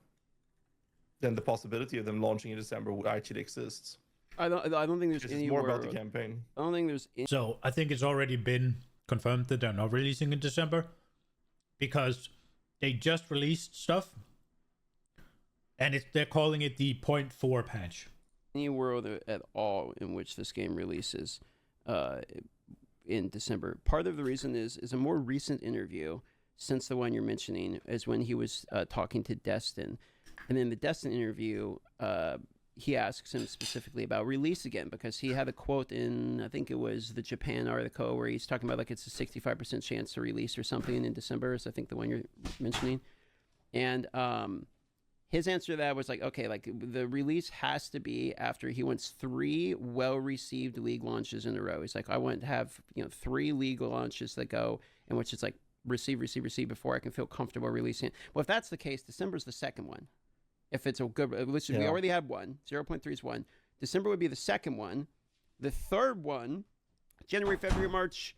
then the possibility of them launching in December actually exists. I don't think there's It's any more about the campaign. I don't think there's any... So I think it's already been confirmed that they're not releasing in December because they just released stuff and they're calling it the 0.4 patch. any world at all in which this game releases in December. Part of the reason is a more recent interview since the one you're mentioning is when he was talking to Destin. And in the Destin interview, he asks him specifically about release again because he had a quote in, I think it was the Japan article, where he's talking about like it's a 65% chance to release or something in December. Is I think the one you're mentioning. And his answer to that was like, okay, like the release has to be after he wants 3 well-received league launches in a row. He's like, I want to have 3 league launches that go in which it's like receive before I can feel comfortable releasing it. Well, if that's the case, December's the second one. If it's a good, listen, we already had one. 0.3 is one. December would be the second one. The third one, January, February, March,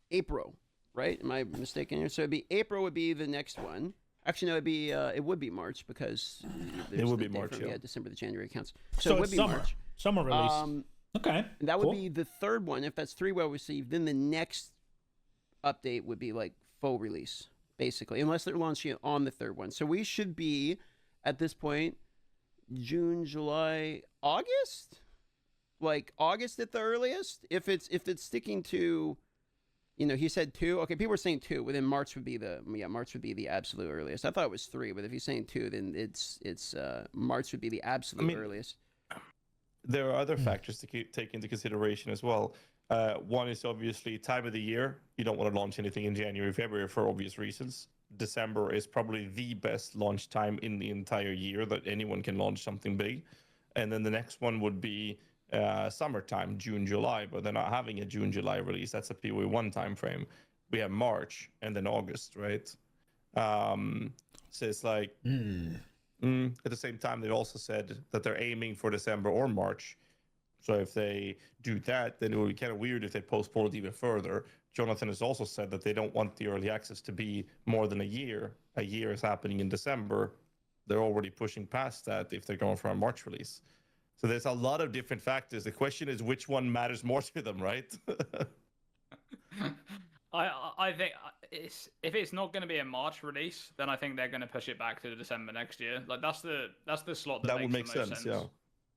April, right? Am I mistaken here? So it'd be April would be the next one. Actually, no, it would be March because it would be March. Yeah, December to January counts. So it would it's be summer. March. Summer release. Okay. And that would be the third one. If that's 3 well received, then the next update would be like full release, basically, unless they're launching it on the third one. So we should be at this point June, July, August, like August at the earliest. If it's sticking to, he said 2. Okay, people are saying 2. Well, then March would be the absolute earliest. I thought it was 3, but if he's saying 2, then it's March would be the absolute earliest. There are other factors to take into consideration as well. One is obviously time of the year. You don't want to launch anything in January, February for obvious reasons. December is probably the best launch time in the entire year that anyone can launch something big. And then the next one would be summertime, June, July, but they're not having a June, July release. That's a PoE1 time frame. We have March and then August, right? So it's like, at the same time, they've also said that they're aiming for December or March. So if they do that, then it would be kind of weird if they postponed it even further. Jonathan has also said that they don't want the early access to be more than a year. A year is happening in December. They're already pushing past that if they're going for a March release. So there's a lot of different factors. The question is which one matters more to them, right? I think if it's not going to be a March release, then I think they're going to push it back to December next year. Like that's the slot that would makes make the most sense, yeah.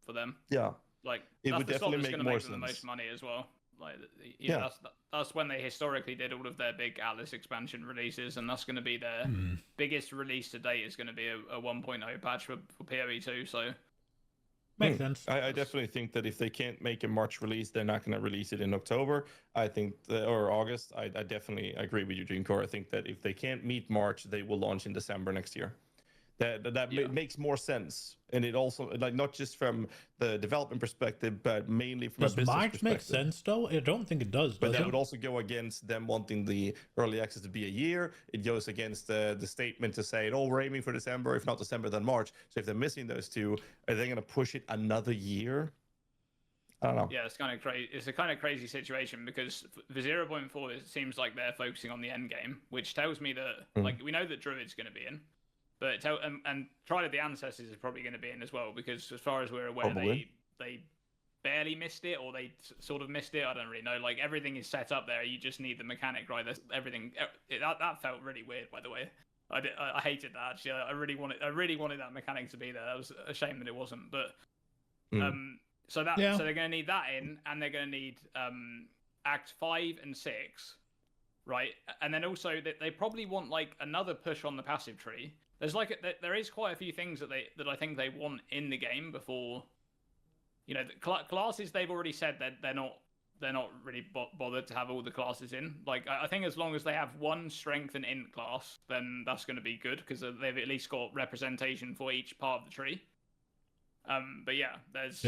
For them. Yeah. Like it that's would the slot definitely that's going make to more make them the sense. most money as well. Like Yeah. that's when they historically did all of their big Atlas expansion releases, and that's going to be their biggest release to date. Is going to be a 1.0 patch for PoE2. So makes sense. I definitely think that if they can't make a March release, they're not going to release it in October. I think, or August. I definitely agree with you, Dreamcore. I think that if they can't meet March, they will launch in December next year. That makes more sense, and it also like not just from the development perspective, but mainly from Does a business March perspective. make sense though? I don't think it does. But that it? would also go against them wanting the early access to be a year. It goes against the statement to say, "Oh, we're aiming for December. If not December, then March." So if they're missing those 2, are they going to push it another year? I don't know. yeah, it's kind of crazy. It's a kind of crazy situation because for 0.4, it seems like they're focusing on the end game, which tells me that like we know that Druid's going to be in. But and Trial of the Ancestors is probably going to be in as well because, as far as we're aware, they barely missed it or they sort of missed it. I don't really know. Like everything is set up there. You just need the mechanic right. Everything that felt really weird. By the way, I hated that. Actually, I really wanted that mechanic to be there. It was a shame that it wasn't. But so they're going to need that in, and they're going to need Act 5 and 6, right? And then also they probably want like another push on the passive tree. There's there is quite a few things that I think they want in the game before, the classes. They've already said that they're not really bothered to have all the classes in. Like I think as long as they have one strength and int class, then that's going to be good because they've at least got representation for each part of the tree. But yeah, there's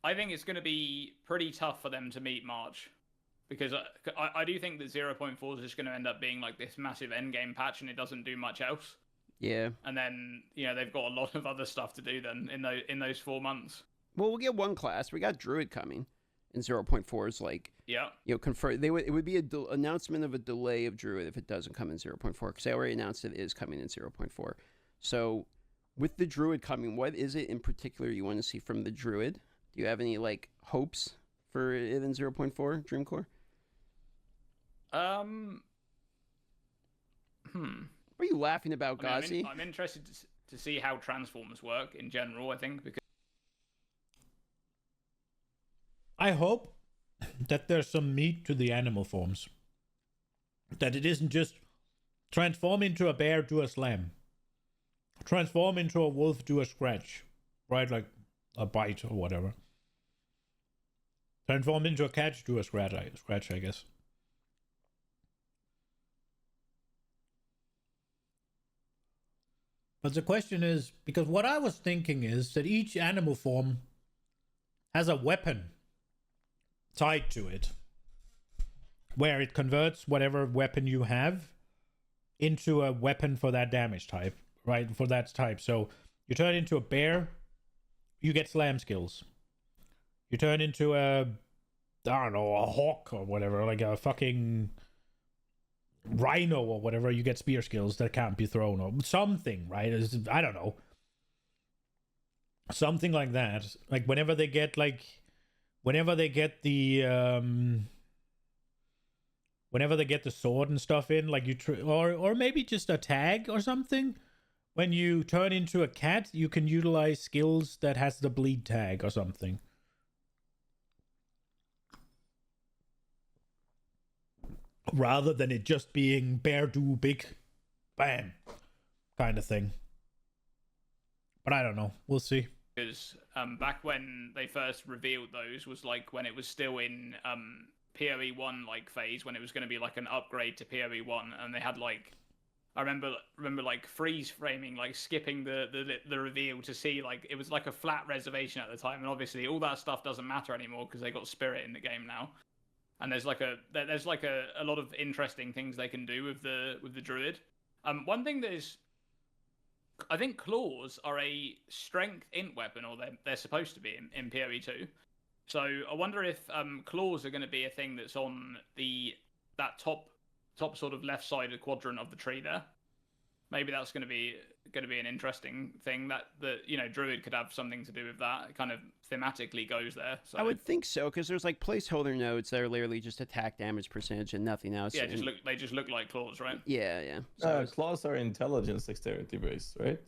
I think it's going to be pretty tough for them to meet March. Because I do think that 0.4 is just going to end up being like this massive endgame patch and it doesn't do much else. Yeah. And then, they've got a lot of other stuff to do then in those 4 months. Well, we'll get one class. We got Druid coming. And 0.4 is like, confirm. It would be an announcement of a delay of Druid if it doesn't come in 0.4. Because they already announced it is coming in 0.4. So with the Druid coming, what is it in particular you want to see from the Druid? Do you have any like hopes for it in 0.4 Dreamcore? What are you laughing about, Gazi? I'm interested to see how transformers work in general, I think, because I hope that there's some meat to the animal forms. That it isn't just transform into a bear, do a slam. Transform into a wolf, do a scratch. Right? Like a bite or whatever. Transform into a cat, do a scratch, I guess. But the question is, because what I was thinking is that each animal form has a weapon tied to it, where it converts whatever weapon you have into a weapon for that damage type, right? For that type. So you turn into a bear, you get slam skills. You turn into a hawk or whatever, like a fucking rhino or whatever, you get spear skills that can't be thrown or something, right? I don't know. Something like that. Like whenever they get the sword and stuff in, like or maybe just a tag or something. When you turn into a cat, you can utilize skills that has the bleed tag or something. Rather than it just being bear do big bam kind of thing. But I don't know. We'll see. Because back when they first revealed those was like when it was still in PoE 1 like phase, when it was going to be like an upgrade to PoE 1, and they had like I remember like freeze framing, like skipping the reveal to see like it was like a flat reservation at the time, and obviously all that stuff doesn't matter anymore because they got Spirit in the game now. And there's like a lot of interesting things they can do with the Druid. One thing that is, I think claws are a strength int weapon, or they're supposed to be in PoE 2. So I wonder if claws are going to be a thing that's on that top sort of left sided quadrant of the tree there. Maybe that's going to be an interesting thing that Druid could have something to do with that. It kind of thematically goes there. So. I would think so, because there's like placeholder nodes that are literally just attack damage percentage and nothing else. Yeah, they just look like claws, right? Yeah. So claws are intelligence dexterity based, right?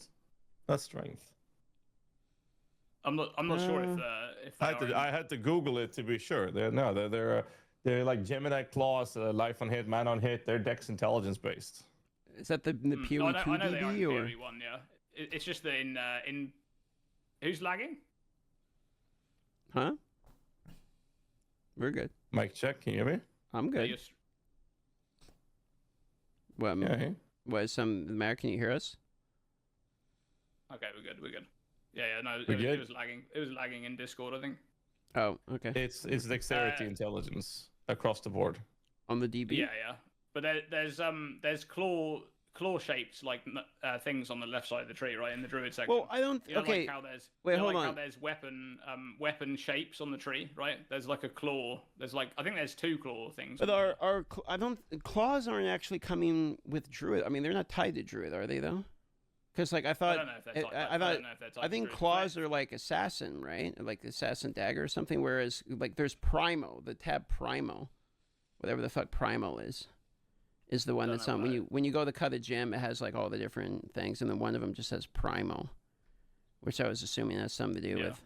Not strength. I'm not sure if I had to Google it to be sure. They're like Gemini claws, life on hit, man on hit. They're dex intelligence based. Is that the PoE 2 I know they are in DB or PoE 1? Yeah, it's just that in who's lagging? Huh? We're good. Mic check. Can you hear me? I'm good. What? Yeah. What? Mayor, can you hear us? Okay, we're good. Yeah. No, it was lagging. It was lagging in Discord, I think. Oh, okay. It's dexterity intelligence across the board on the DB. Yeah. But there's claw shapes like things on the left side of the tree, right in the Druid section. Well, I don't. Okay. Like how there's hold on. How there's weapon shapes on the tree, right? There's like a claw. There's like I think there's 2 claw things. But claws aren't actually coming with Druid. I mean, they're not tied to Druid, are they though? Because like I thought, I think claws are like assassin, right? Like assassin dagger or something. Whereas like there's Primo, the tab Primo, whatever the fuck Primo is the one that's on when you go to cut a gem. It has like all the different things, and then one of them just says Primo, which I was assuming has something to do with.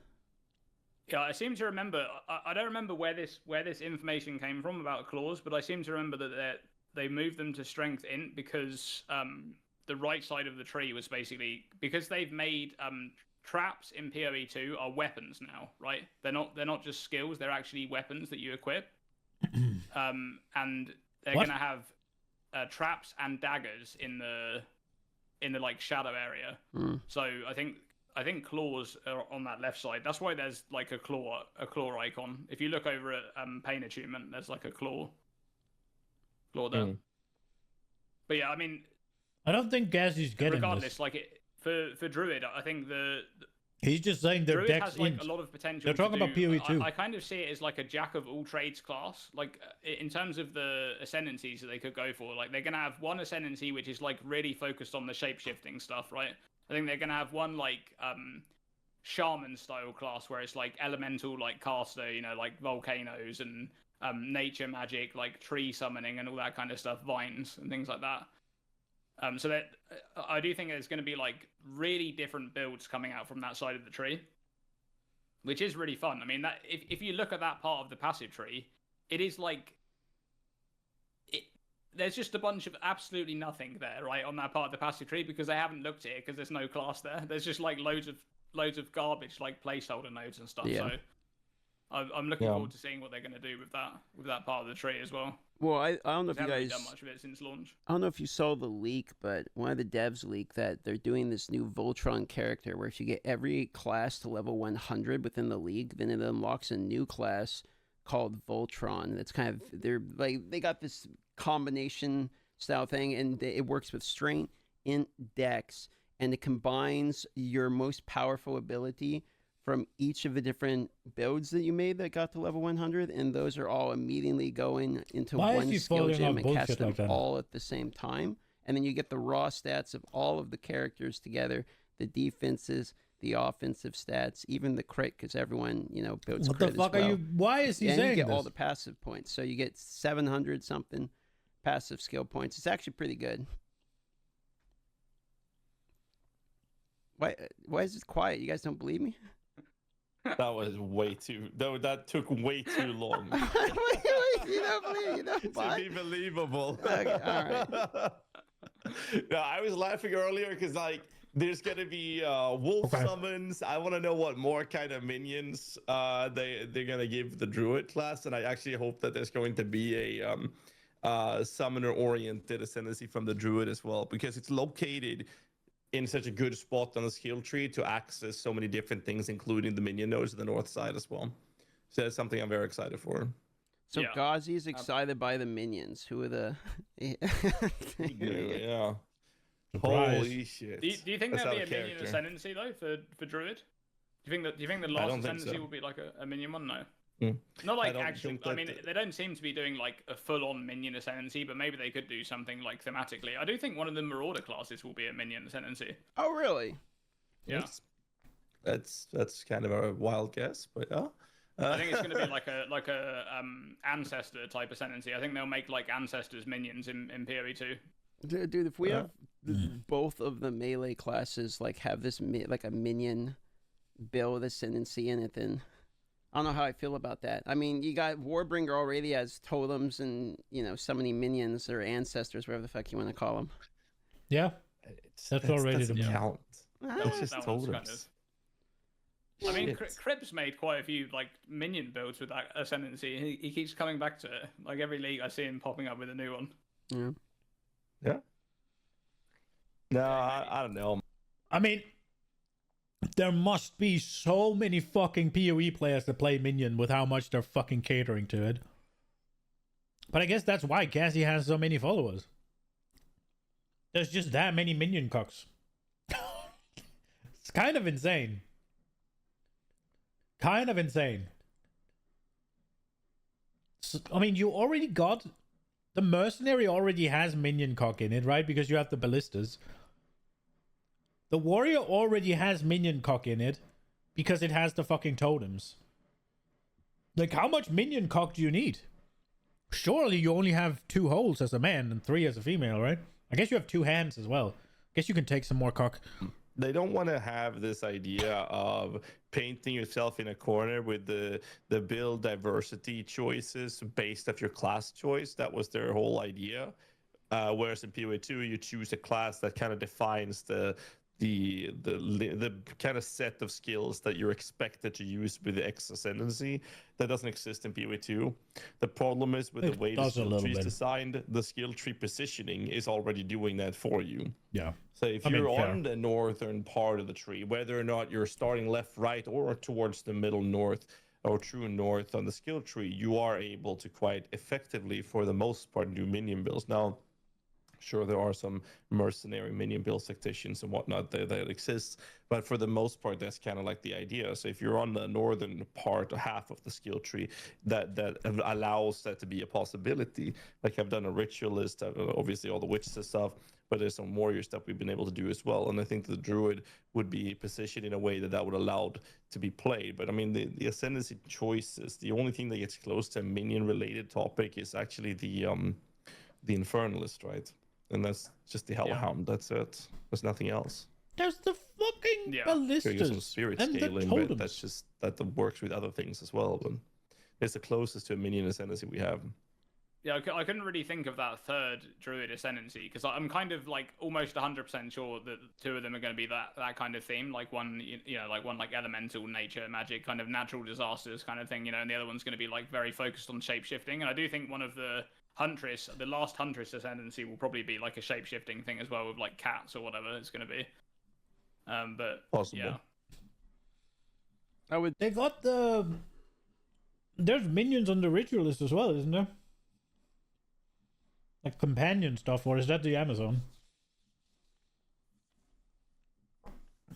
Yeah, I seem to remember. I don't remember where this information came from about claws, but I seem to remember that they moved them to strength int because the right side of the tree was basically because they've made traps in PoE 2 are weapons now, right? They're not just skills; they're actually weapons that you equip, and they're gonna have traps and daggers in the like shadow area. So I think I think claws are on that left side. That's why there's like a claw icon. If you look over at pain attunement, there's like a claw there. But yeah, I mean, I don't think Gazzy's getting regardless, this. like for Druid, I think He's just saying their Druid decks has like a lot of potential. They're talking about PoE too. I kind of see it as like a jack of all trades class. Like in terms of the ascendancies that they could go for, like they're gonna have one ascendancy which is like really focused on the shape shifting stuff, right? I think they're gonna have one like shaman style class where it's like elemental like caster, you know, like volcanoes and nature magic, like tree summoning and all that kind of stuff, vines and things like that. So that I do think there's going to be like really different builds coming out from that side of the tree, which is really fun. I mean, that if you look at that part of the passive tree, it is like there's just a bunch of absolutely nothing there, right, on that part of the passive tree because they haven't looked at it because there's no class there. There's just like loads of garbage like placeholder nodes and stuff. Yeah. So I'm looking forward to seeing what they're going to do with that part of the tree as well. Well, I don't know if you Haven't really guys done much of it since launch. I don't know if you saw the leak, but one of the devs leaked that they're doing this new Voltron character where if you get every class to level 100 within the league, then it unlocks a new class called Voltron. That's kind of they got this combination style thing, and it works with strength, int, dex, and it combines your most powerful ability from each of the different builds that you made that got to level 100, and those are all immediately going into one skill gem and cast them all at the same time. And then you get the raw stats of all of the characters together, the defenses, the offensive stats, even the crit, because everyone, you know, builds what crit the fuck as well. are you? Why is he saying you get this? all the passive points, so you get 700 something passive skill points. It's actually pretty good. Why is it quiet? You guys don't believe me? That was way too. That took way too long. You don't believe? You don't to be believable. Okay, all right. No, I was laughing earlier because like there's gonna be wolf summons. I want to know what more kind of minions they're gonna give the druid class, and I actually hope that there's going to be a summoner oriented ascendancy from the druid as well, because it's located in such a good spot on the skill tree to access so many different things, including the minion nodes on the north side as well. So that's something I'm very excited for. So yeah. Ghazi's excited by the minions. Who are the... yeah. Holy shit. Do you think there'll be a minion ascendancy, though, for Druid? Do you think the last ascendancy will be like a minion one? No. Not like actual. I mean, they don't seem to be doing like a full-on minion ascendancy, but maybe they could do something like thematically. I do think one of the Marauder classes will be a minion ascendancy. Oh, really? Yeah. That's kind of a wild guess, but yeah. I think it's going to be like a ancestor type ascendancy. I think they'll make like ancestors minions in PoE 2. Dude, if we have both of the melee classes like have this like a minion build ascendancy in it, then I don't know how I feel about that. I mean, you got Warbringer already has totems and, you know, so many minions or ancestors, whatever the fuck you want to call them. Yeah. That's already the count. It's just totems. I mean, Cribs made quite a few like minion builds with that ascendancy. He keeps coming back to it. Like every league, I see him popping up with a new one. Yeah. Yeah. No, I don't know. I mean, there must be so many fucking PoE players that play minion with how much they're fucking catering to it. But I guess that's why Cassie has so many followers. There's just that many minion cocks. It's kind of insane. Kind of insane. So, I mean, you already got... The mercenary already has minion cock in it, right? Because you have the ballistas. The warrior already has minion cock in it because it has the fucking totems. Like, how much minion cock do you need? Surely you only have 2 holes as a man and 3 as a female, right? I guess you have 2 hands as well. I guess you can take some more cock. They don't want to have this idea of painting yourself in a corner with the build diversity choices based off your class choice. That was their whole idea. Whereas in PoE 2, you choose a class that kind of defines the the kind of set of skills that you're expected to use with the X ascendancy that doesn't exist in PoE2. The problem is with the way the skill tree is designed, the skill tree positioning is already doing that for you. Yeah. So if you're on the northern part of the tree, whether or not you're starting left, right, or towards the middle north or true north on the skill tree, you are able to quite effectively, for the most part, do minion builds. Now, sure, there are some mercenary minion build tacticians and whatnot that exists, but for the most part, that's kind of like the idea. So if you're on the northern part or half of the skill tree, that allows that to be a possibility. Like I've done a ritualist, obviously all the witches and stuff, but there's some warrior stuff we've been able to do as well. And I think the druid would be positioned in a way that would allow to be played. But I mean, the ascendancy choices, the only thing that gets close to a minion related topic is actually the infernalist, right? And that's just the Hellhound. That's it. There's nothing else. There's the fucking ballistas There's some spirit and scaling, the but that's just that works with other things as well. But it's the closest to a minion ascendancy we have. Yeah, I couldn't really think of that third druid ascendancy because I'm kind of like almost 100% sure that two of them are going to be that kind of theme, like one like elemental nature magic kind of natural disasters kind of thing, and the other one's going to be like very focused on shape shifting. And I do think one of the last Huntress ascendancy will probably be like a shape shifting thing as well with like cats or whatever it's going to be. But possible. Yeah. They got there's minions on the ritualist as well, isn't there? Like companion stuff, or is that the Amazon?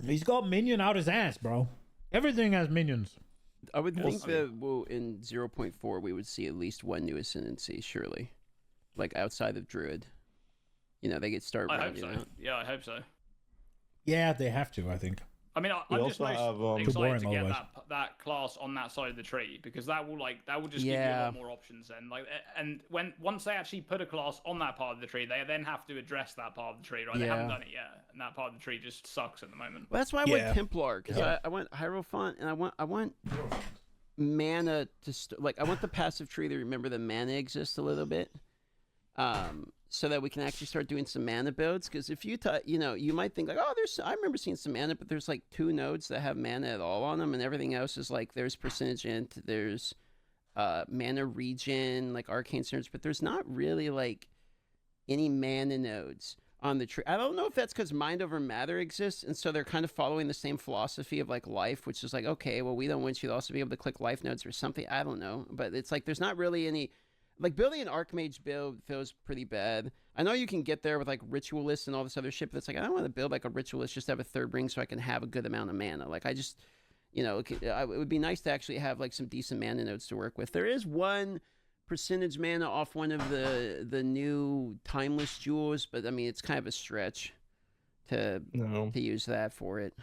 He's got minion out his ass, bro. Everything has minions. I would think that in 0.4 we would see at least one new ascendancy, surely. Like outside of Druid. They get started. I hope so. Yeah, I hope so. Yeah, they have to, I think. I mean, I'm just most excited to get that class on that side of the tree because that will just give you a lot more options then. And once they actually put a class on that part of the tree, they then have to address that part of the tree, right? They haven't done it yet, and that part of the tree just sucks at the moment. Well, that's why I went Templar because I went Hierophant and I want mana to I want the passive tree to remember the mana exists a little bit. So that we can actually start doing some mana builds. Because if you you might think like, I remember seeing some mana, but there's like 2 nodes that have mana at all on them, and everything else is like there's percentage int, there's mana regen, like arcane synergy, but there's not really like any mana nodes on the tree. I don't know if that's because mind over matter exists, and so they're kind of following the same philosophy of like life, which is like, okay, well, we don't want you to also be able to click life nodes or something. I don't know, but it's like there's not really any. Like, building an Archmage build feels pretty bad. I know you can get there with, like, Ritualists and all this other shit, but it's like, I don't want to build, like, a Ritualist just to have a 3rd ring so I can have a good amount of mana. Like, I just, it would be nice to actually have, like, some decent mana nodes to work with. There is one percentage mana off one of the new Timeless Jewels, but, I mean, it's kind of a stretch to use that for it.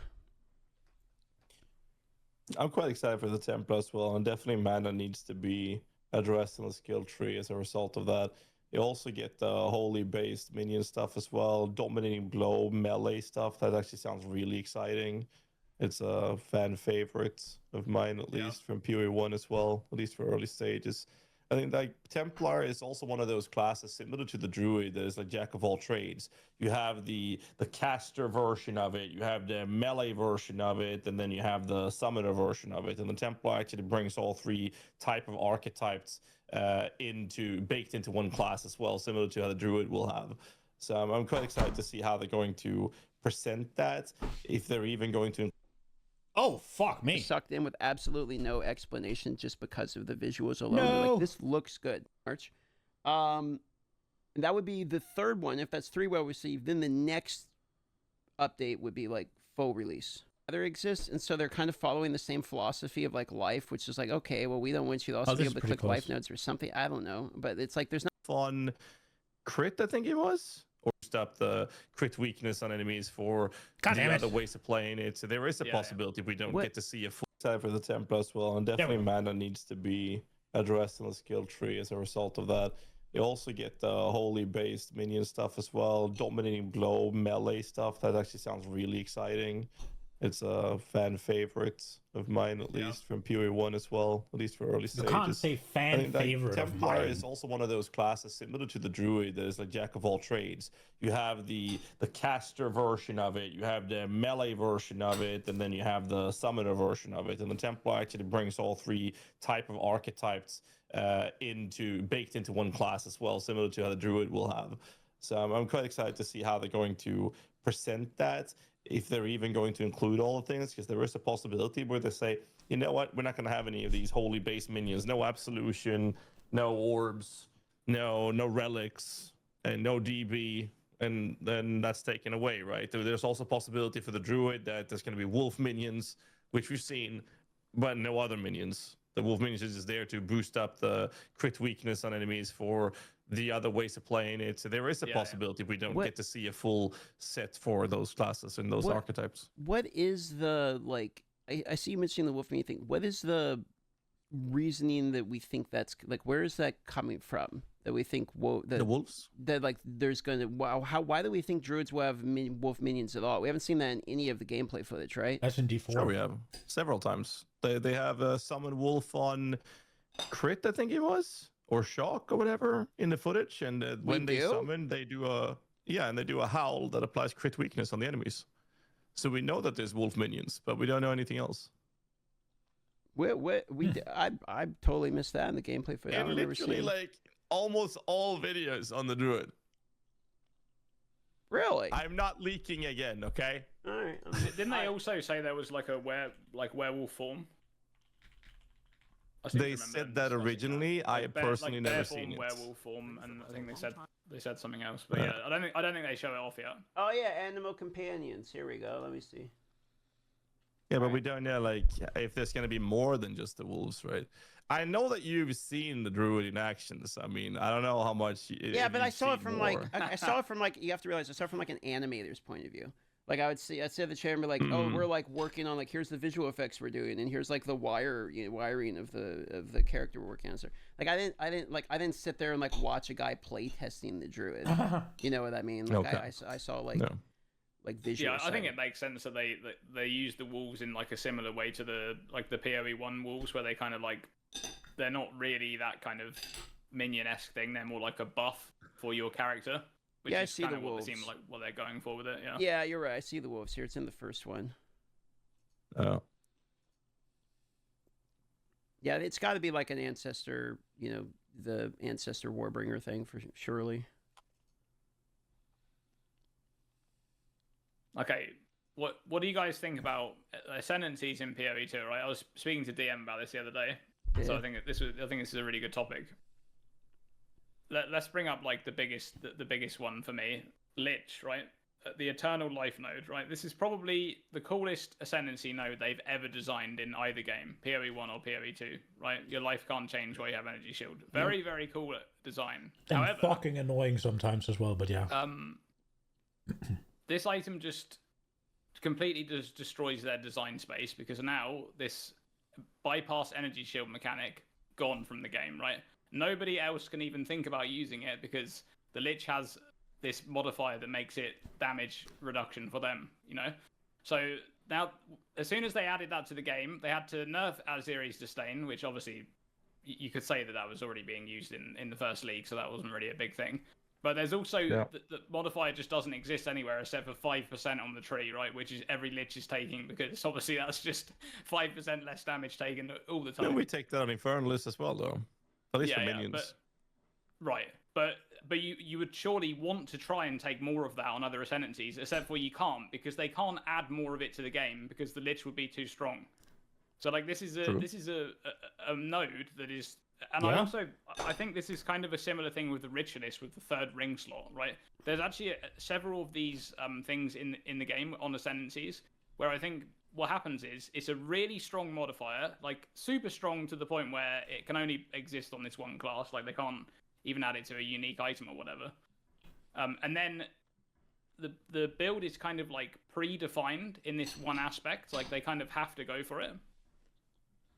I'm quite excited for the Templar as well, and definitely mana needs to be addressed in the skill tree as a result of that. You also get the holy based minion stuff as well, dominating blow, melee stuff. That actually sounds really exciting. It's a fan favorite of mine, at least from PoE 1 as well, at least for early stages. I think like Templar is also one of those classes similar to the Druid that is like jack of all trades. You have the caster version of it, you have the melee version of it, and then you have the summoner version of it. And the Templar actually brings all 3 type of archetypes baked into one class as well, similar to how the Druid will have. So I'm quite excited to see how they're going to present that, if they're even going to. Oh, fuck me. Sucked in with absolutely no explanation just because of the visuals alone. No. Like, this looks good, March. And that would be the 3rd one. If that's 3 well received, then the next update would be like full release. There exists, and so they're kind of following the same philosophy of like life, which is like, okay, well, we don't want you to also be able to click life nodes or something. I don't know, but it's like there's not fun crit, I think it was. Or stop the crit weakness on enemies for the other ways of playing it. So there is a possibility we don't get to see a full side for the Templar as well. And definitely mana needs to be addressed in the skill tree as a result of that. You also get the holy based minion stuff as well, dominating blow, melee stuff. That actually sounds really exciting. It's a fan favorite of mine, at least from PoE 1 as well, at least for early You stages. can't say I fan think, like, favorite of Templar mine. is also one of those classes similar to the Druid that is like jack of all trades. You have the caster version of it, you have the melee version of it, and then you have the summoner version of it. And the Templar actually brings all three type of archetypes baked into one class as well, similar to how the Druid will have. So I'm quite excited to see how they're going to present that, if they're even going to include all the things, because there is a possibility where they say, you know what, we're not going to have any of these holy base minions, no absolution, no orbs, no relics, and no DB, and then that's taken away, right? There's also a possibility for the Druid that there's going to be wolf minions, which we've seen, but no other minions. The wolf minions is just there to boost up the crit weakness on enemies for the other ways of playing it. So there is a possibility we don't get to see a full set for those classes and those archetypes. What is the, like, I see you mentioning the wolf minion thing. What is the reasoning that we think that's, like, where is that coming from? That we think, the wolves? That, like, there's going to, why do we think druids will have wolf minions at all? We haven't seen that in any of the gameplay footage, right? That's in D4. Sure, we have several times. They have a summon wolf on crit, I think it was, or shock or whatever in the footage, and when they summon, they do a howl that applies crit weakness on the enemies. So we know that there's wolf minions, but we don't know anything else. I totally missed that in the gameplay footage. And literally, like, almost all videos on the druid. Really? I'm not leaking again, okay? All right. Didn't they also say there was like a werewolf form? They said that originally. I personally never seen it. Werewolf form, and I think they said something else. But yeah, I don't think they show it off yet. Oh yeah, animal companions. Here we go. Let me see. Yeah, but we don't know, like, if there's gonna be more than just the wolves, right? I know that you've seen the druid in action. So I mean, I don't know how much. Yeah, but I saw it from like I saw it from like, you have to realize, I saw it from like an animator's point of view. Like I'd see the chair and be like, oh, we're like working on, like, here's the visual effects we're doing, and here's like the wiring of the character we're working on. So like I didn't sit there and like watch a guy play testing the druid. You know what I mean? Like okay. I saw like visual. Yeah, I think it makes sense that they use the wolves in like a similar way to the PoE 1 wolves, where they kind of like, they're not really that kind of minion-esque thing. They're more like a buff for your character. Which I is see kind the of wolves. What they seem like what they're going for with it. Yeah. Yeah, you're right. I see the wolves here. It's in the first one. Oh. Yeah, it's got to be like an ancestor, the ancestor warbringer thing for surely. Okay, what do you guys think about ascendancies in PoE 2? Right, I was speaking to DM about this the other day, so I think this is a really good topic. Let's bring up like the biggest one for me, Lich, right? The Eternal Life node, right? This is probably the coolest ascendancy node they've ever designed in either game, PoE 1 or PoE 2, right? Your life can't change while you have energy shield. Very, very cool design. And however, fucking annoying sometimes as well, but yeah. This item just completely destroys their design space, because now this bypass energy shield mechanic gone from the game, right? Nobody else can even think about using it because the Lich has this modifier that makes it damage reduction for them, So now, as soon as they added that to the game, they had to nerf Aziri's Disdain, which obviously you could say that was already being used in the first league, so that wasn't really a big thing. But there's also the modifier just doesn't exist anywhere except for 5% on the tree, right? Which is every Lich is taking, because obviously that's just 5% less damage taken all the time. Yeah, we take that on Infernalist as well, though. At least for minions. But you would surely want to try and take more of that on other ascendancies, except for you can't, because they can't add more of it to the game because the Lich would be too strong. So like this is a node that is, and I think this is kind of a similar thing with the Ritualist with the third ring slot, right? There's actually several of these things in the game on ascendancies where I think what happens is it's a really strong modifier, like super strong to the point where it can only exist on this one class. Like they can't even add it to a unique item or whatever. And then the build is kind of like predefined in this one aspect. Like they kind of have to go for it.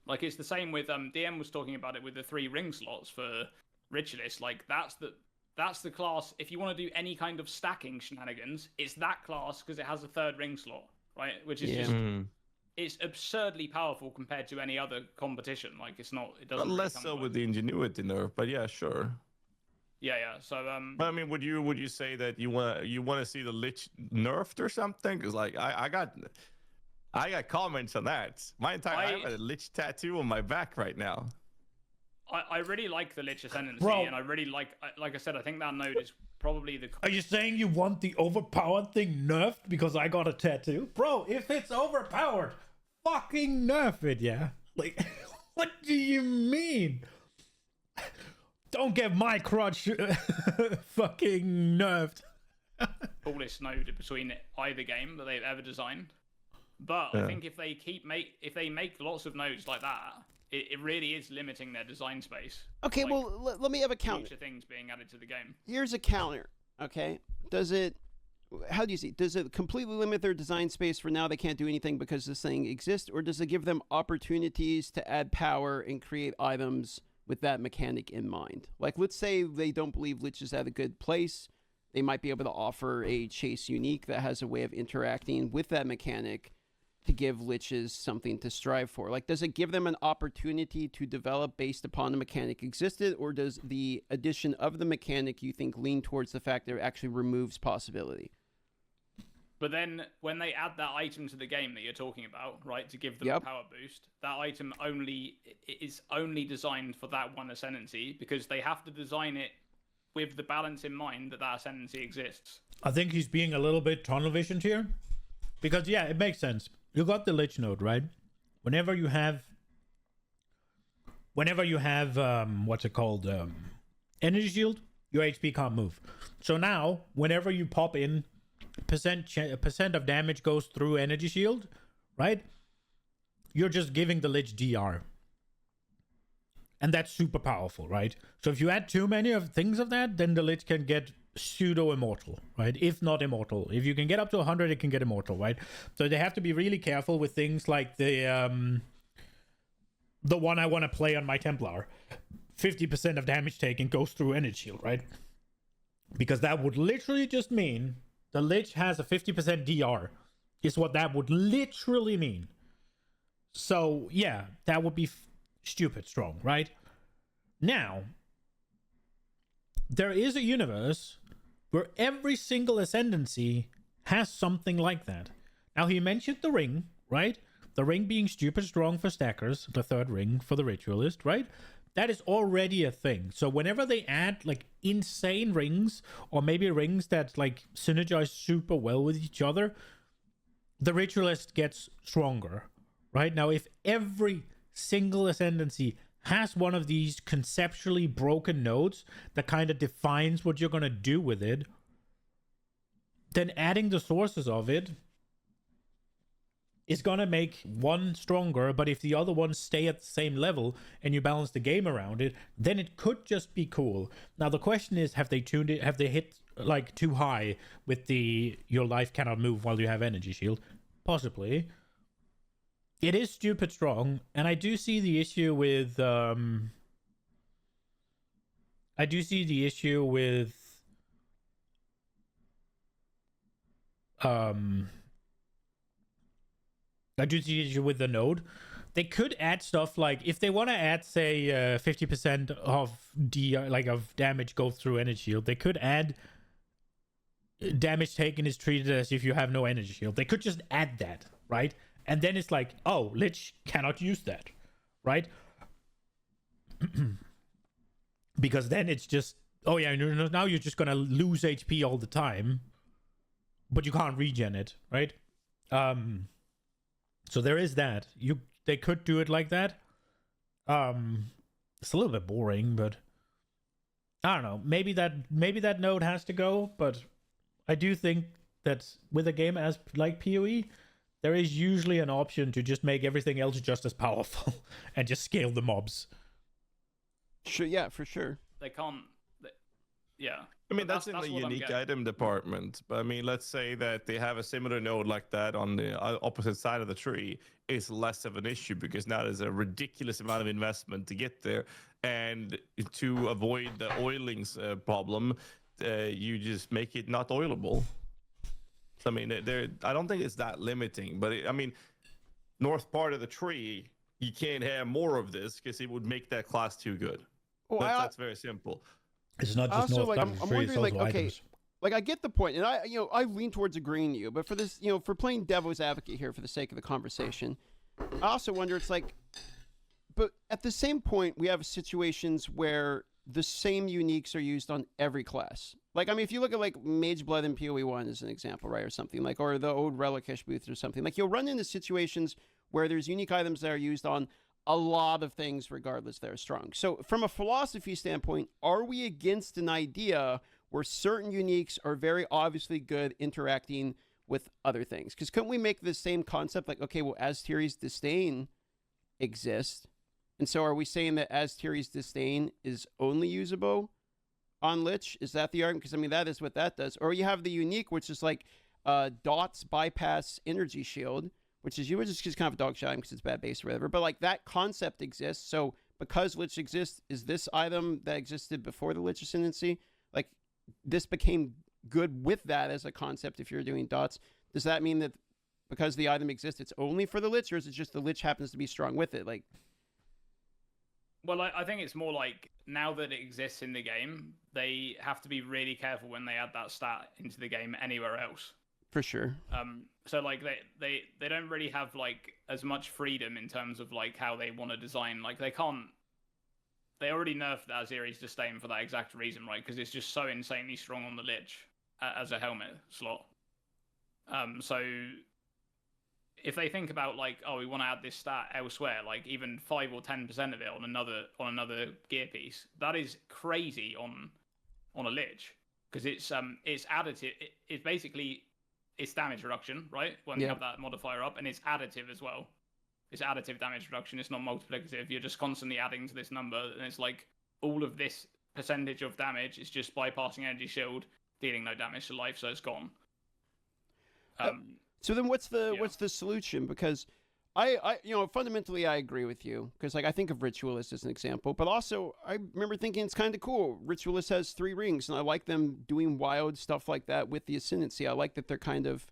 Like it's the same with DM was talking about it with the 3 ring slots for Ritualist. Like that's the class. If you want to do any kind of stacking shenanigans, it's that class because it has a 3rd ring slot. right? Which is just it's absurdly powerful compared to any other competition. Like it's not. It doesn't. Less so with the ingenuity nerf, but yeah, sure. Yeah. So But I mean, would you say that you want to see the Lich nerfed or something? Because like I got comments on that. I have a Lich tattoo on my back right now. I really like the Lich Ascendancy, Bro. and I really like I said, I think that node is probably the. Are you saying you want the overpowered thing nerfed because I got a tattoo? Bro, if it's overpowered, fucking nerf it, yeah? Like, what do you mean? Don't get my crotch fucking nerfed. Coolest node between either game that they've ever designed. But I think if they make lots of nodes like that, it really is limiting their design space. Okay, like, well, let me have a counter. Future things being added to the game. Here's a counter. Okay, how do you see? Does it completely limit their design space for now? They can't do anything because this thing exists, or does it give them opportunities to add power and create items with that mechanic in mind? Like, let's say they don't believe Lich is at a good place. They might be able to offer a chase unique that has a way of interacting with that mechanic to give Liches something to strive for. Like, does it give them an opportunity to develop based upon the mechanic existed, or does the addition of the mechanic, you think, lean towards the fact that it actually removes possibility? But then when they add that item to the game that you're talking about, right, to give them a power boost, that item is only designed for that one ascendancy, because they have to design it with the balance in mind that ascendancy exists. I think he's being a little bit tunnel visioned here. Because, yeah, it makes sense. You got the Lich node, right? Whenever you have what's it called? Energy shield, your HP can't move. So now, whenever you pop in, percent of damage goes through energy shield, right? You're just giving the Lich DR. And that's super powerful, right? So if you add too many of things of that, then the Lich can get pseudo-immortal, right? If not immortal. If you can get up to 100, it can get immortal, right? So they have to be really careful with things like the one I want to play on my Templar. 50% of damage taken goes through energy shield, right? Because that would literally just mean the Lich has a 50% DR, is what that would literally mean. So, yeah, that would be stupid strong, right? Now, there is a universe where every single ascendancy has something like that. Now, he mentioned the ring, right? The ring being stupid strong for stackers, the third ring for the ritualist, right? That is already a thing. So whenever they add like insane rings, or maybe rings that like synergize super well with each other, the ritualist gets stronger, right? Now, if every single ascendancy has one of these conceptually broken nodes that kind of defines what you're going to do with it, then adding the sources of it is going to make one stronger, but if the other ones stay at the same level and you balance the game around it, then it could just be cool. Now the question is, have they tuned it, have they hit like too high with the your life cannot move while you have energy shield? Possibly. It is stupid strong, and I do see the issue with I do see the issue with the node. They could add stuff like, if they want to add, say, 50% of of damage go through energy shield, they could add damage taken is treated as if you have no energy shield. They could just add that, right? And then it's like, oh, Lich cannot use that, right? Because then it's just, oh yeah, now you're just gonna lose HP all the time, but you can't regen it, right? So there is that. They could do it like that. It's a little bit boring, but I don't know. Maybe that node has to go, but I do think that with a game as like PoE, there is usually an option to just make everything else just as powerful and just scale the mobs. Sure, yeah, for sure. They can't. Yeah. I mean, that's in the unique item department. But I mean, let's say that they have a similar node like that on the opposite side of the tree. It's less of an issue because now there's a ridiculous amount of investment to get there. And to avoid the oilings problem, you just make it not oilable. I mean, I don't think it's that limiting, but I mean, north part of the tree, you can't have more of this because it would make that class too good. Well, That's very simple. It's not just also, north like, part of the I'm tree, it's wondering, also like, okay, items. like I get the point, and I lean towards agreeing with you, but for this, for playing devil's advocate here for the sake of the conversation, I also wonder, it's like, but at the same point, we have situations where the same uniques are used on every class. Like, I mean, if you look at like Mage Blood and PoE 1 as an example, right, or something like, or the old Relicash booth or something, like you'll run into situations where there's unique items that are used on a lot of things regardless they're strong. So from a philosophy standpoint, are we against an idea where certain uniques are very obviously good interacting with other things? Because couldn't we make the same concept like, okay, well, Aztiri's Disdain exists, and so are we saying that Aztiri's Disdain is only usable on Lich? Is that the argument? Because I mean, that is what that does. Or you have the unique, which is like Dots bypass energy shield, which is just kind of a dog shot because it's bad base or whatever. But like that concept exists. So because Lich exists, is this item that existed before the Lich Ascendancy, like this became good with that as a concept if you're doing Dots? Does that mean that because the item exists, it's only for the Lich, or is it just the Lich happens to be strong with it? Like, well, I think it's more like now that it exists in the game, they have to be really careful when they add that stat into the game anywhere else. For sure. So like they don't really have like as much freedom in terms of like how they want to design. Like they already nerfed Aziri's Disdain for that exact reason, right? Because it's just so insanely strong on the Lich as a helmet slot. So if they think about like, oh, we want to add this stat elsewhere, like even 5 or 10% of it on another gear piece, that is crazy on a Lich, because it's additive. It's basically it's damage reduction, right? When you have that modifier up, and it's additive as well. It's additive damage reduction. It's not multiplicative. You're just constantly adding to this number, and it's like all of this percentage of damage is just bypassing energy shield, dealing no damage to life, so it's gone. So then what's the solution? Because I fundamentally I agree with you, because like I think of Ritualist as an example, but also I remember thinking it's kind of cool. Ritualist has 3 rings, and I like them doing wild stuff like that with the Ascendancy. I like that they're kind of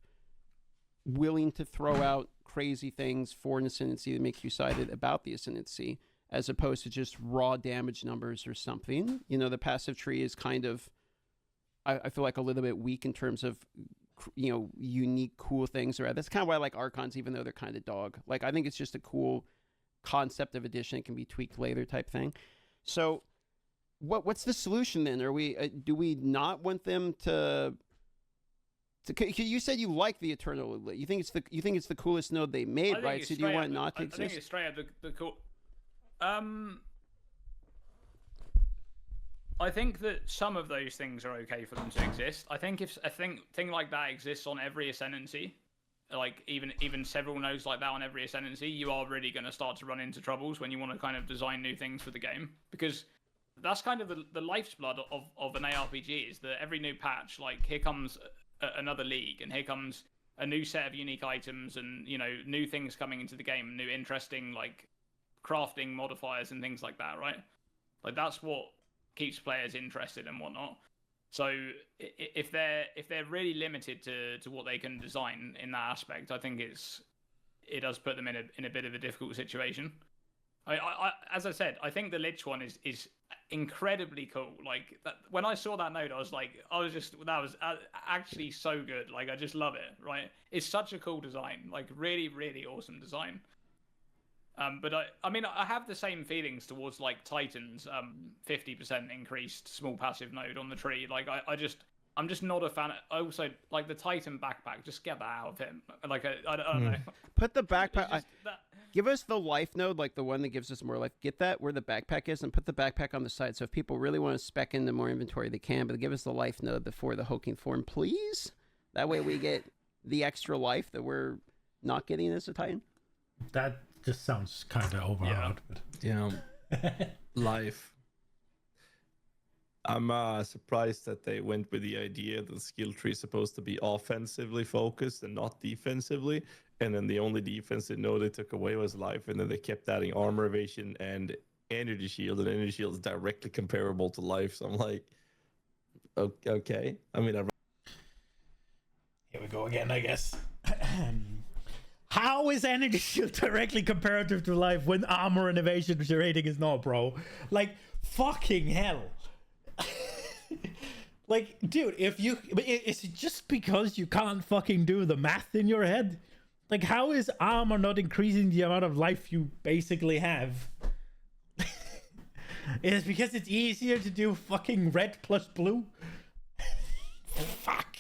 willing to throw out crazy things for an Ascendancy that make you excited about the Ascendancy, as opposed to just raw damage numbers or something. The passive tree is kind of, I feel like, a little bit weak in terms of unique cool things. Or that's kind of why I like Archons, even though they're kind of dog. Like I think it's just a cool concept of addition. It can be tweaked later type thing. So what's the solution then? Are we do we not want them to you said you like the Eternal? You think it's the coolest node they made, right? So do you want it not to exist? I think it's straight up the cool. I think that some of those things are okay for them to exist. I think if a thing like that exists on every Ascendancy, like even several nodes like that on every Ascendancy, you are really going to start to run into troubles when you want to kind of design new things for the game. Because that's kind of the life's blood of an ARPG, is that every new patch, like here comes another league, and here comes a new set of unique items, and new things coming into the game, new interesting like crafting modifiers and things like that, right? Like that's what keeps players interested and whatnot. So if they're really limited to what they can design in that aspect, I think it does put them in a bit of a difficult situation. I as I said, I think the Lich one is incredibly cool. Like when I saw that node, that was actually so good. Like I just love it. Right, it's such a cool design. Like really, really awesome design. But I mean, I have the same feelings towards like Titan's 50% increased small passive node on the tree. Like I'm just not a fan. I also like the Titan backpack. Just get that out of him. Like I don't know. Put the backpack. Give us the life node, like the one that gives us more life. Get that where the backpack is, and put the backpack on the side. So if people really want to spec into more inventory, they can. But give us the life node before the hulking form, please. That way we get the extra life that we're not getting as a Titan. That just sounds kind of overpowered. Yeah. Life. I'm surprised that they went with the idea that the skill tree is supposed to be offensively focused and not defensively. And then the only defensive node they took away was life. And then they kept adding armor evasion and energy shield. And energy shield is directly comparable to life. So I'm like, okay. I mean, here we go. go again, I guess. How is energy shield directly comparative to life when armor and evasion rating is not, bro? Like, fucking hell. Like, dude, is it just because you can't fucking do the math in your head? Like, how is armor not increasing the amount of life you basically have? It's because it's easier to do fucking red plus blue? Fuck.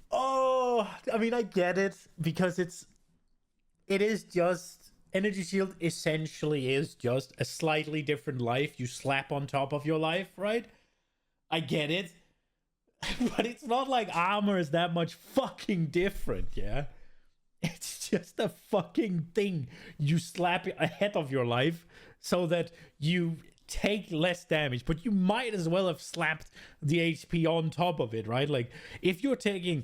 Oh, I mean, I get it, because it is just, energy shield essentially is just a slightly different life you slap on top of your life, right? I get it. But it's not like armor is that much fucking different, yeah? It's just a fucking thing you slap ahead of your life so that you take less damage, but you might as well have slapped the HP on top of it, right? Like, if you're taking,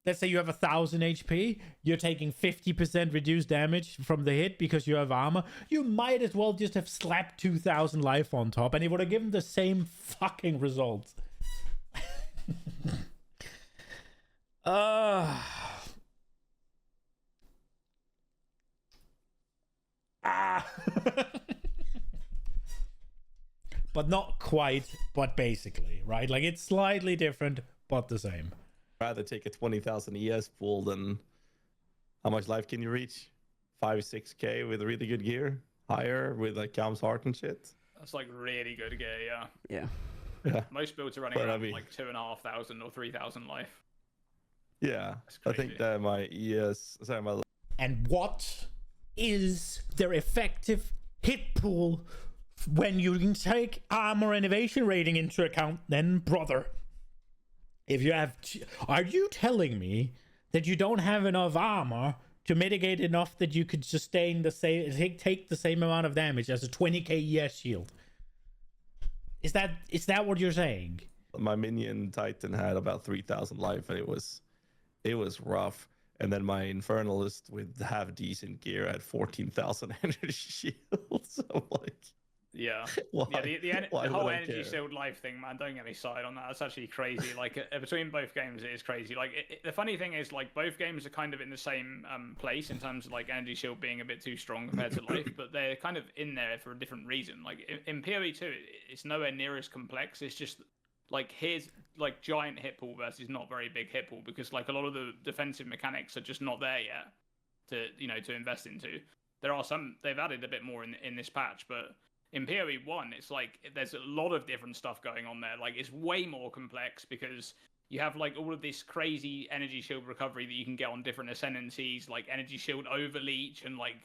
let's say you have 1,000 HP, you're taking 50% reduced damage from the hit because you have armor, you might as well just have slapped 2,000 life on top and it would have given the same fucking result. But not quite, but basically, right? Like, it's slightly different, but the same. Rather take a 20,000 ES pool than how much life can you reach? 5-6k with really good gear? Higher with like Calm's Heart and shit? That's like really good gear, yeah. Yeah. Yeah. Most builds are running around like 2,500 or 3,000 life. Yeah. I think that my ES... Sorry, my... And what is their effective hit pool when you can take armor and evasion rating into account, then, brother? If you have... Are you telling me that you don't have enough armor to mitigate enough that you could sustain the same... Take the same amount of damage as a 20k ES shield? Is that what you're saying? My minion Titan had about 3,000 life, and it was rough. And then my Infernalist with half decent gear had 14,000 energy shields. So I'm like... Yeah, why? Yeah. The whole energy care? shield life thing, man. Don't get me started on that. That's actually crazy. Like between both games, it is crazy. Like the funny thing is, like both games are kind of in the same place in terms of like energy shield being a bit too strong compared to life, but they're kind of in there for a different reason. Like in PoE 2, it's nowhere near as complex. It's just like here's like giant hit pool versus not very big hit pool, because like a lot of the defensive mechanics are just not there yet to invest into. There are some they've added a bit more in this patch, but in PoE 1, it's like there's a lot of different stuff going on there. Like, it's way more complex because you have like all of this crazy energy shield recovery that you can get on different ascendancies, like energy shield overleach and like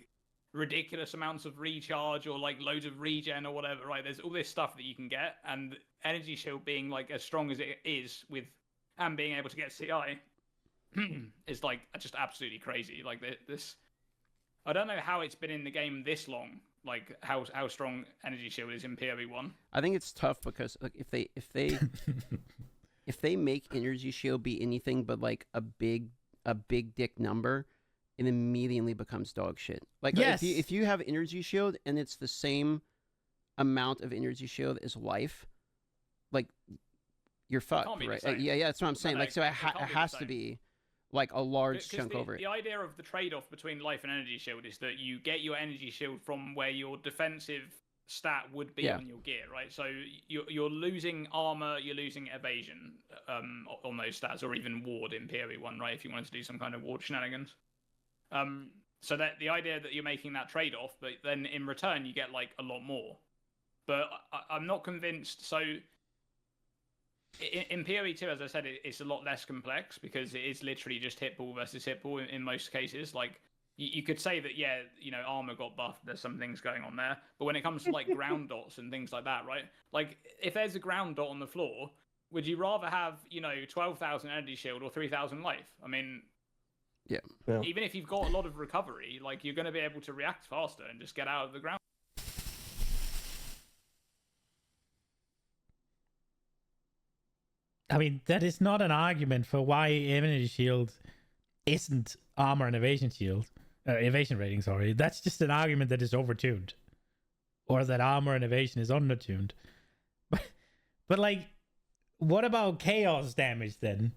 ridiculous amounts of recharge or like loads of regen or whatever, right? There's all this stuff that you can get, and energy shield being like as strong as it is with and being able to get CI is like just absolutely crazy. Like this, I don't know how it's been in the game this long. Like how strong energy shield is in PoE 1. I think it's tough because like if they if they make energy shield be anything but like a big dick number, it immediately becomes dog shit. Like yes. if you have energy shield and it's the same amount of energy shield as life, like you're fucked, right? Yeah, that's what I'm saying. Like so it has to be like a large chunk over it. The idea of the trade-off between life and energy shield is that you get your energy shield from where your defensive stat would be on your gear, right? So you're losing armor, you're losing evasion on those stats, or even ward in PoE 1, right? If you wanted to do some kind of ward shenanigans. So that the idea that you're making that trade-off, but then in return you get like a lot more. But I'm not convinced. So in PoE 2, as I said, it's a lot less complex because it is literally just hit pool versus hit pool in most cases. Like, you could say that, yeah, armor got buffed, there's some things going on there. But when it comes to, like, ground dots and things like that, right? Like, if there's a ground dot on the floor, would you rather have, 12,000 energy shield or 3,000 life? I mean, yeah. Even if you've got a lot of recovery, like, you're going to be able to react faster and just get out of the ground. I mean, that is not an argument for why energy shield isn't armor and evasion shield. Evasion rating, sorry. That's just an argument that is overtuned. Or that armor and evasion is undertuned. But like, what about chaos damage then?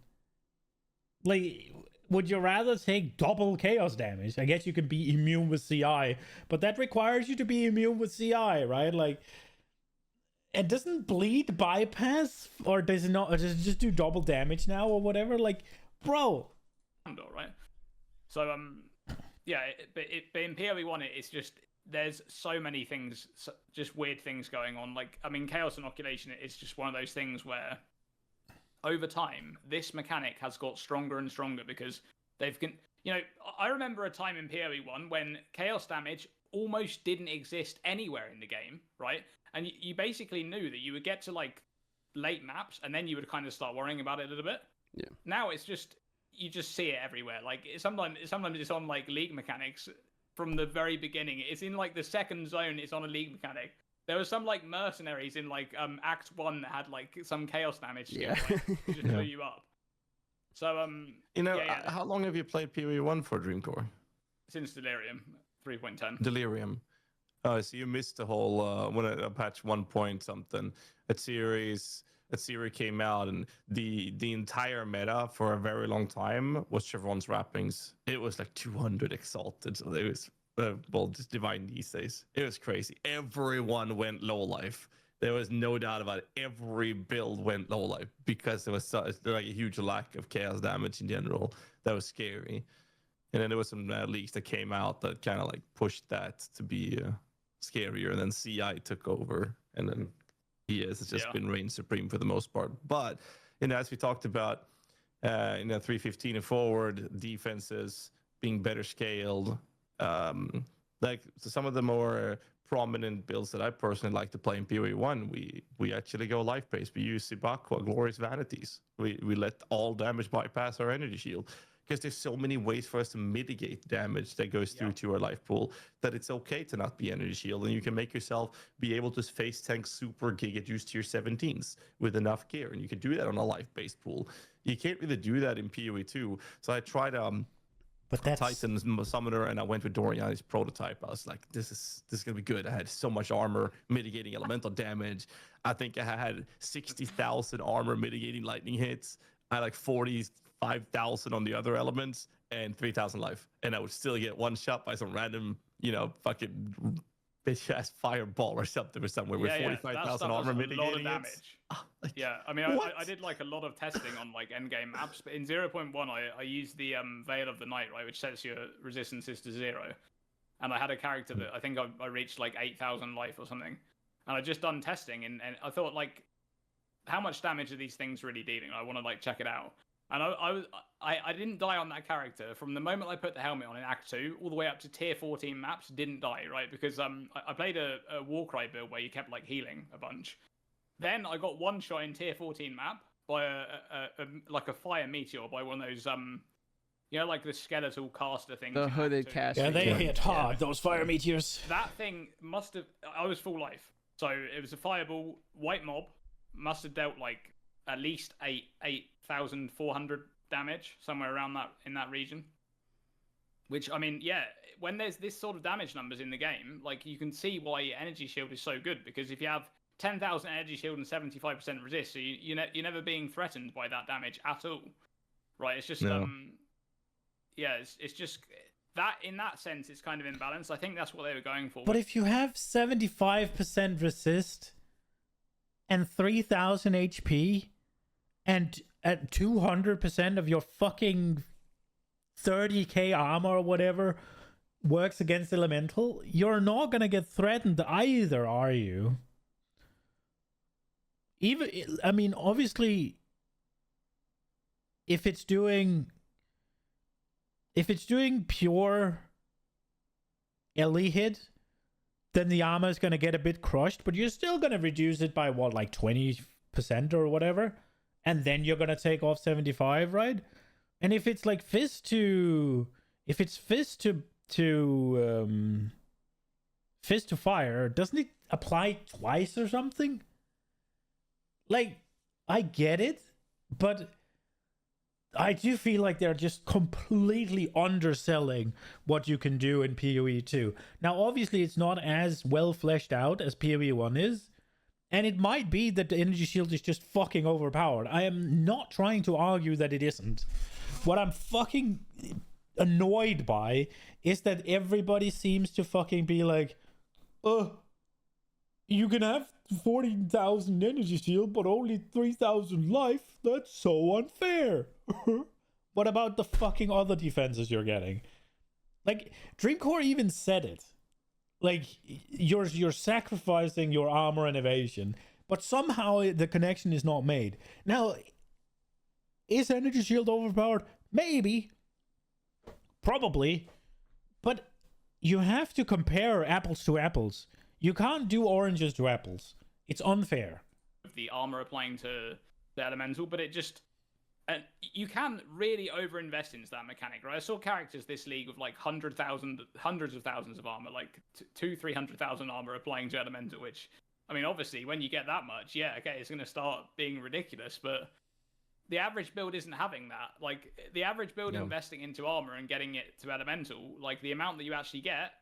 Like, would you rather take double chaos damage? I guess you could be immune with CI, but that requires you to be immune with CI, right? Like, and doesn't bleed bypass, or does it not? Or does it just do double damage now, or whatever? Like, bro. Right. So yeah, but in PoE 1, it's just there's so many things, just weird things going on. Like, I mean, Chaos Inoculation is just one of those things where, over time, this mechanic has got stronger and stronger because I remember a time in PoE 1 when chaos damage almost didn't exist anywhere in the game, right? And you basically knew that you would get to like late maps and then you would kind of start worrying about it a little bit. Yeah. Now it's just, you just see it everywhere. Like sometimes it's on like league mechanics from the very beginning. It's in like the second zone, it's on a league mechanic. There was some like mercenaries in like Act 1 that had like some chaos damage skill, like, just blew you up. So how long have you played PoE 1 for, Dreamcore? Since Delirium 3.10. Delirium. Oh, so you missed the whole when a patch 1 point something. That series came out, and the entire meta for a very long time was Chevron's wrappings. It was like 200 exalted. So it was just divine these days. It was crazy. Everyone went low life. There was no doubt about it. Every build went low life because there was like a huge lack of chaos damage in general. That was scary. And then there was some leaks that came out that kind of like pushed that to be scarier. And then CI took over, and then has just been reign supreme for the most part. But as we talked about, 315 and forward, defenses being better scaled. Like some of the more prominent builds that I personally like to play in PoE 1, we actually go life pace. We use Sibakwa, Glorious Vanities. We let all damage bypass our energy shield, because there's so many ways for us to mitigate damage that goes through to our life pool that it's okay to not be energy shield, and you can make yourself be able to face tank super giga juice tier 17s with enough gear, and you can do that on a life-based pool. You can't really do that in PoE 2. So I tried Titan Summoner, and I went with Doriani's prototype. I was like, this is gonna be good. I had so much armor mitigating elemental damage. I think I had 60,000 armor mitigating lightning hits. I had like 45,000 on the other elements and 3,000 life, and I would still get one shot by some random, fucking bitch ass fireball or something somewhere with 45,000 armor mitigating damage. I mean, I did like a lot of testing on like endgame maps, but in 0.1 I used the Veil of the Night, right, which sets your resistances to 0, and I had a character that I think I reached like 8,000 life or something, and I just done testing, and I thought, like, how much damage are these things really dealing? I want to like check it out. And I didn't die on that character from the moment I put the helmet on in Act 2 all the way up to tier 14 maps. Didn't die, right? Because I played a Warcry build where you kept like healing a bunch. Then I got one shot in tier 14 map by a fire meteor by one of those like the skeletal caster things. The hooded caster. Yeah, they hit hard. Those fire meteors. That thing must have. I was full life, so it was a fireball. White mob must have dealt like at least 8,400 damage, somewhere around that, in that region. Which, I mean, when there's this sort of damage numbers in the game, like, you can see why energy shield is so good, because if you have 10,000 energy shield and 75% resist, so you're never being threatened by that damage at all, right? It's just it's just that, in that sense, it's kind of imbalanced. I think that's what they were going for. But if you have 75% resist and 3,000 HP and at 200% of your fucking 30k armor or whatever works against elemental, you're not gonna get threatened either, are you? Even, I mean, obviously, if it's doing pure LE hit, then the armor is gonna get a bit crushed, but you're still gonna reduce it by what, like 20% or whatever, and then you're gonna take off 75, right? And if it's like fist to fire, doesn't it apply twice or something? Like, I get it, but I do feel like they're just completely underselling what you can do in PoE 2. Now, obviously, it's not as well fleshed out as PoE 1 is, and it might be that the energy shield is just fucking overpowered. I am not trying to argue that it isn't. what I'm fucking annoyed by is that everybody seems to fucking be like, you can have 14,000 energy shield, but only 3,000 life. That's so unfair. What about the fucking other defenses you're getting? Like, Dreamcore even said it. Like, you're sacrificing your armor and evasion, but somehow the connection is not made. Now, is energy shield overpowered? Maybe. Probably. But you have to compare apples to apples. You can't do oranges to apples. It's unfair. The armor applying to the elemental, but it just... And you can really overinvest into that mechanic, right? I saw characters this league with like hundreds of thousands of armor, like 300,000 armor applying to elemental, which, I mean, obviously, when you get that much, yeah, okay, it's going to start being ridiculous, but the average build isn't having that. Like, the average build investing into armor and getting it to elemental, like, the amount that you actually get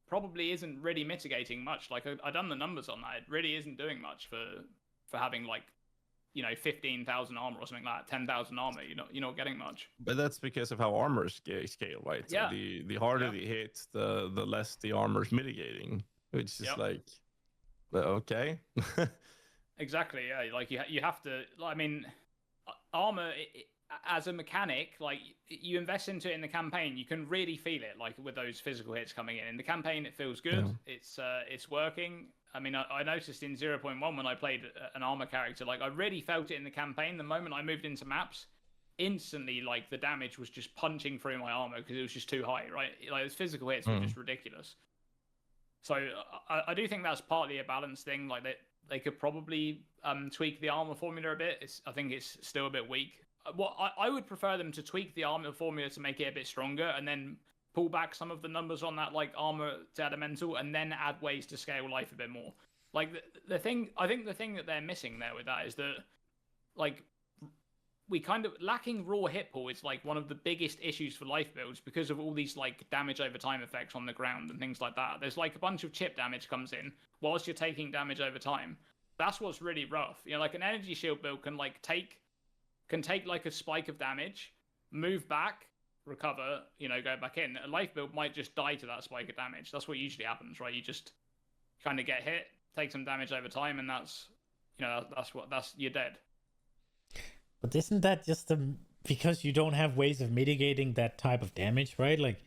probably isn't really mitigating much. Like, I've done the numbers on that. It really isn't doing much for having, like, 15,000 armor or something like that, 10,000 armor. You're not getting much. But that's because of how armor scale, right? Yeah. So the harder the hit, the less the armor's mitigating, which is like, okay. Exactly. Yeah. Like you have to. I mean, armor as a mechanic, like you invest into it in the campaign, you can really feel it. Like with those physical hits coming in the campaign, it feels good. Yeah. It's working. I mean, I noticed in 0.1 when I played an armor character, like I really felt it in the campaign. The moment I moved into maps, instantly, like the damage was just punching through my armor because it was just too high, right? Like those physical hits were just ridiculous. So I do think that's partly a balance thing. Like they could probably tweak the armor formula a bit. I think it's still a bit weak. I would prefer them to tweak the armor formula to make it a bit stronger, and then pull back some of the numbers on that, like armor to elemental, and then add ways to scale life a bit more. Like the thing that they're missing there with that is that, like, we kind of lacking raw hit pool is like one of the biggest issues for life builds because of all these like damage over time effects on the ground and things like that. There's like a bunch of chip damage comes in whilst you're taking damage over time. That's what's really rough. Like an energy shield build can take like a spike of damage, move back, recover, go back in. A life build might just die to that spike of damage. That's what usually happens, right? You just kind of get hit, take some damage over time, and that's you're dead. But isn't that just because you don't have ways of mitigating that type of damage, right? Like,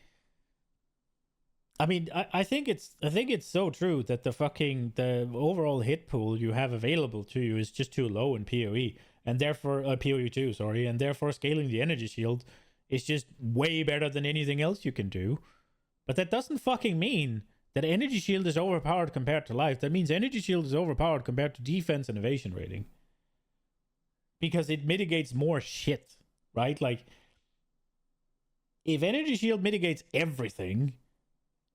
I mean, I think it's so true that the overall hit pool you have available to you is just too low in PoE, and therefore PoE 2, sorry, and therefore scaling the energy shield is just way better than anything else you can do. But that doesn't fucking mean that energy shield is overpowered compared to life. That means energy shield is overpowered compared to defense and evasion rating. Because it mitigates more shit, right? Like, if energy shield mitigates everything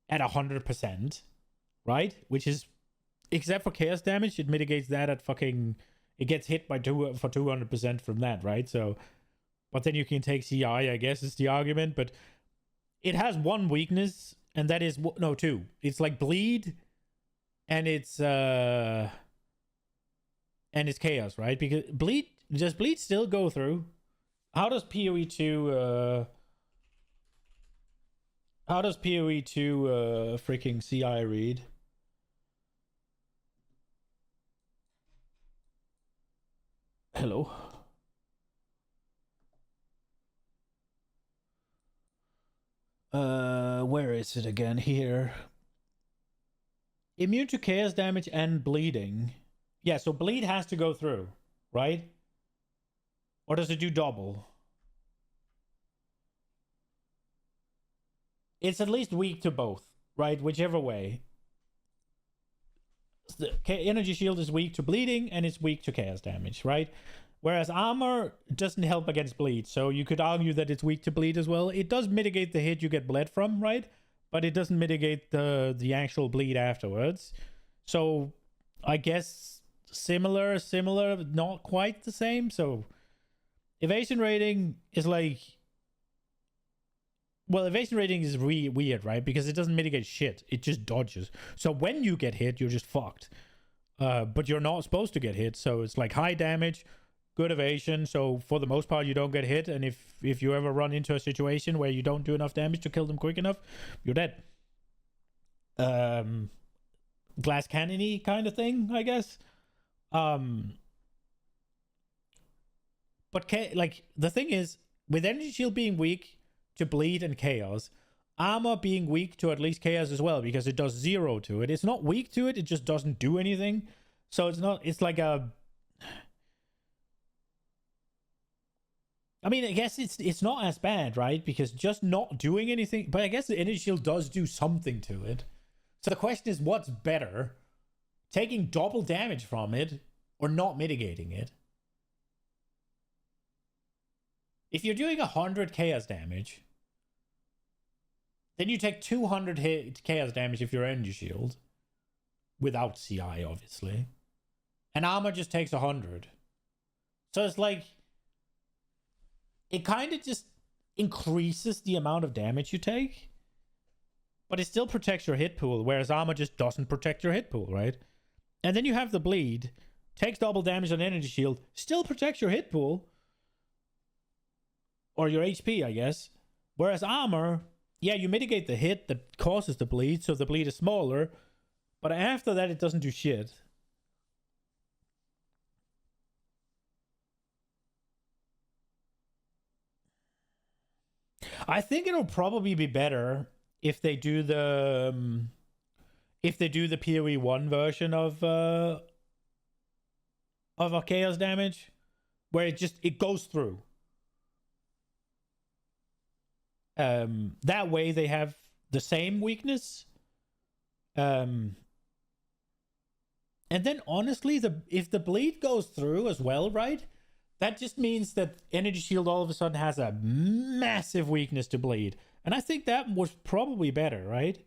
at 100%, right? Which is, except for chaos damage, it mitigates that at fucking, it gets hit for 200% from that, right? So, but then you can take CI, I guess is the argument, but it has one weakness, and that is, no, two. It's like bleed, and it's chaos, right? Because does bleed still go through? How does PoE 2 freaking CI read? Hello. Where is it again? Here. Immune to chaos damage and bleeding. Yeah, so bleed has to go through, right? Or does it do double? It's at least weak to both, right? Whichever way. The energy shield is weak to bleeding and it's weak to chaos damage, right? Whereas armor doesn't help against bleed, so you could argue that it's weak to bleed as well. It does mitigate the hit you get bled from, right? But it doesn't mitigate the actual bleed afterwards. So I guess similar, not quite the same. So evasion rating is like, well, evasion rating is weird, right? Because it doesn't mitigate shit. It just dodges. So when you get hit, you're just fucked. But you're not supposed to get hit. So it's like high damage, good evasion, so for the most part you don't get hit, and if you ever run into a situation where you don't do enough damage to kill them quick enough, you're dead. Glass cannon-y kind of thing, I guess. But like the thing is, with energy shield being weak to bleed and chaos, armor being weak to at least chaos as well, because it does 0 to it. It's not weak to it, it just doesn't do anything. So it's like a, I mean, I guess it's not as bad, right? Because just not doing anything, but I guess the energy shield does do something to it. So the question is, what's better? Taking double damage from it or not mitigating it? If you're doing 100 chaos damage, then you take 200 chaos damage if you're energy shield. Without CI, obviously. And armor just takes 100. So it's like, it kind of just increases the amount of damage you take, but it still protects your hit pool, whereas armor just doesn't protect your hit pool, right? And then you have the bleed, takes double damage on energy shield, still protects your hit pool, or your HP, I guess. Whereas armor, yeah, you mitigate the hit that causes the bleed, so the bleed is smaller, but after that it doesn't do shit. I think it'll probably be better if they do the PoE 1 version of a chaos damage, where it goes through. That way they have the same weakness. And then honestly, if the bleed goes through as well, right? That just means that energy shield all of a sudden has a massive weakness to bleed. And I think that was probably better, right?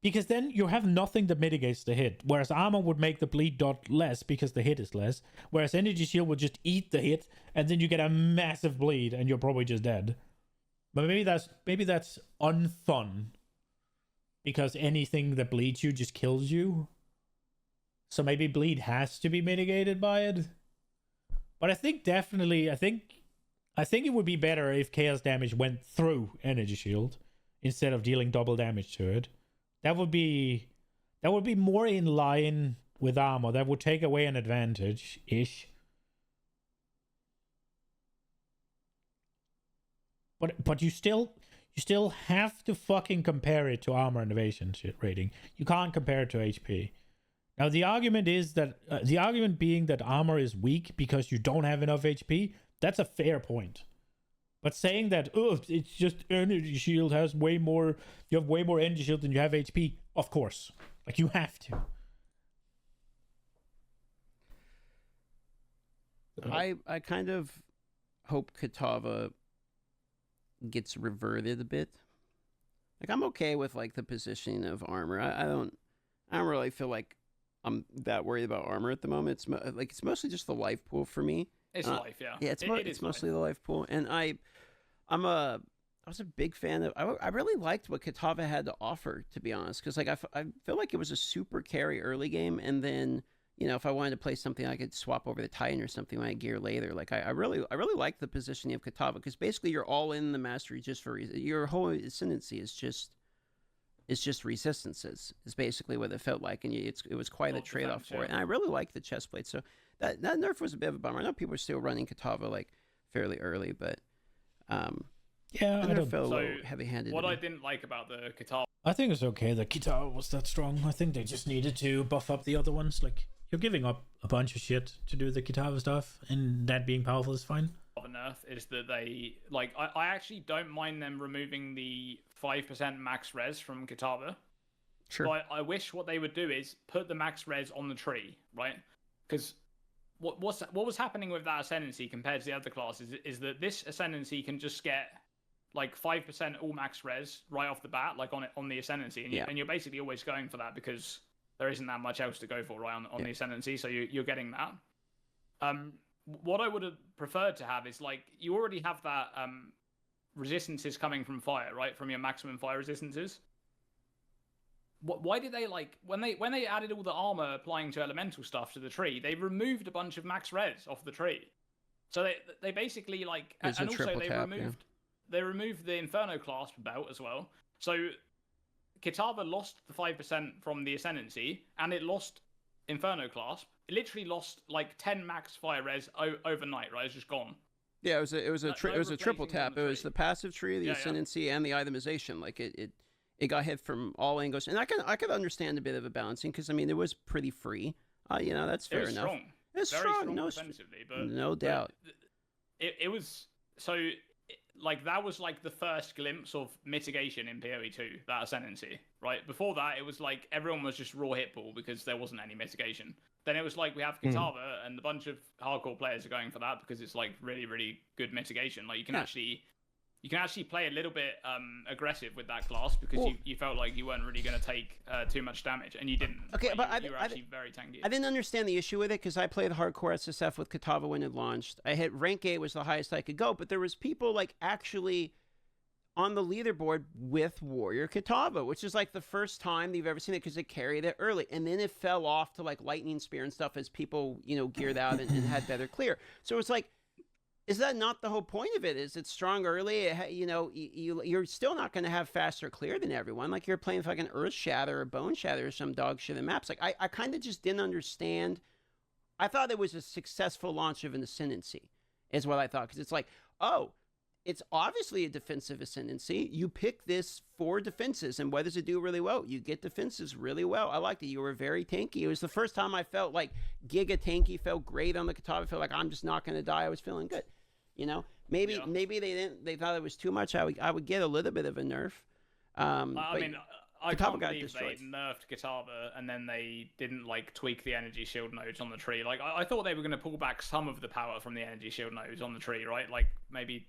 Because then you have nothing that mitigates the hit. Whereas armor would make the bleed dot less because the hit is less. Whereas energy shield would just eat the hit, and then you get a massive bleed and you're probably just dead. But maybe that's unfun. Because anything that bleeds you just kills you. So maybe bleed has to be mitigated by it. But I think it would be better if chaos damage went through energy shield instead of dealing double damage to it. That would be more in line with armor. That would take away an advantage-ish. But you still have to fucking compare it to armor and evasion rating. You can't compare it to HP. Now the argument being that armor is weak because you don't have enough HP, that's a fair point. But saying that, it's just energy shield has way more, you have way more energy shield than you have HP, of course. Like, you have to. I kind of hope Kitava gets reverted a bit. Like, I'm okay with like the positioning of armor. I don't really feel like I'm that worried about armor at the moment. It's mostly just the life pool for me. It's life, yeah. Yeah, it's mostly the life pool, and I was a big fan of. I really liked what Kitava had to offer, to be honest, because like I feel like it was a super carry early game, and then if I wanted to play something, I could swap over the Titan or something when I gear later. Like I really like the positioning of Kitava, because basically you're all in the mastery just for your whole ascendancy is just resistances. Is basically what it felt like, and it was quite a trade off for it. And I really liked the chest plate, so that nerf was a bit of a bummer. I know people are still running Kitava like fairly early, but yeah, I don't feel a little heavy-handed. What I didn't like about the Kitava, I think it's okay that Kitava was that strong. I think they just needed to buff up the other ones. Like, you're giving up a bunch of shit to do the Kitava stuff, and that being powerful is fine. nerf is that they like I actually don't mind them removing the 5% max res from Kitava. Sure. But I wish what they would do is put the max res on the tree, right? Because what was happening with that ascendancy compared to the other classes is that this ascendancy can just get like 5% all max res right off the bat, like on the ascendancy, and you're basically always going for that because there isn't that much else to go for right on the ascendancy, so you're getting that. What I would have preferred to have is like you already have that resistances coming from fire, right, from your maximum fire resistances. why did they like when they added all the armor applying to elemental stuff to the tree? They removed a bunch of max res off the tree, so they basically like It's and a also triple they tap, removed the Inferno clasp belt as well. So Kitava lost the 5% from the Ascendancy, and it lost Inferno clasp. It literally lost like 10 max fire res overnight. Right, it's just gone. Yeah, it was a triple tap. It was the passive tree, the Yeah, ascendancy, and the itemization. Like it got hit from all angles, and I could understand a bit of a balancing because I mean it was pretty free. You know, that's fair enough. Strong. It's Very strong, no, defensively, but no doubt. It was so like that was like the first glimpse of mitigation in PoE 2, that Ascendancy, right? Before that, it was like everyone was just raw hit pool because there wasn't any mitigation. Then it was like we have Kitava and a bunch of hardcore players are going for that because it's like really, really good mitigation. Like you can actually play a little bit aggressive with that class because you felt like you weren't really going to take too much damage, and you didn't. Okay, like, but you were actually very tanky. I didn't understand the issue with it because I played hardcore SSF with Kitava when it launched. I hit rank 8 was the highest I could go, but there was people like actually on the leaderboard with Warrior Kitava, which is like the first time they've ever seen it because it carried it early, and then it fell off to like Lightning Spear and stuff as people geared out and had better clear. So it's like, is that not the whole point of it? Is it strong early? You're still not going to have faster clear than everyone. Like you're playing fucking Earth Shatter or Bone Shatter or some dog shit in maps. Like I kind of just didn't understand. I thought it was a successful launch of an Ascendancy, is what I thought. Because it's like, oh, it's obviously a defensive Ascendancy. You pick this for defenses, and what does it do really well? You get defenses really well. I liked it. You were very tanky. It was the first time I felt like giga tanky, felt great on the Kitava. I felt like I'm just not going to die. I was feeling good. Maybe they thought it was too much. I would get a little bit of a nerf. I mean, I can't believe destroyed. they nerfed Kitava and then they didn't like tweak the energy shield nodes on the tree. Like I thought they were going to pull back some of the power from the energy shield nodes on the tree, right? Like maybe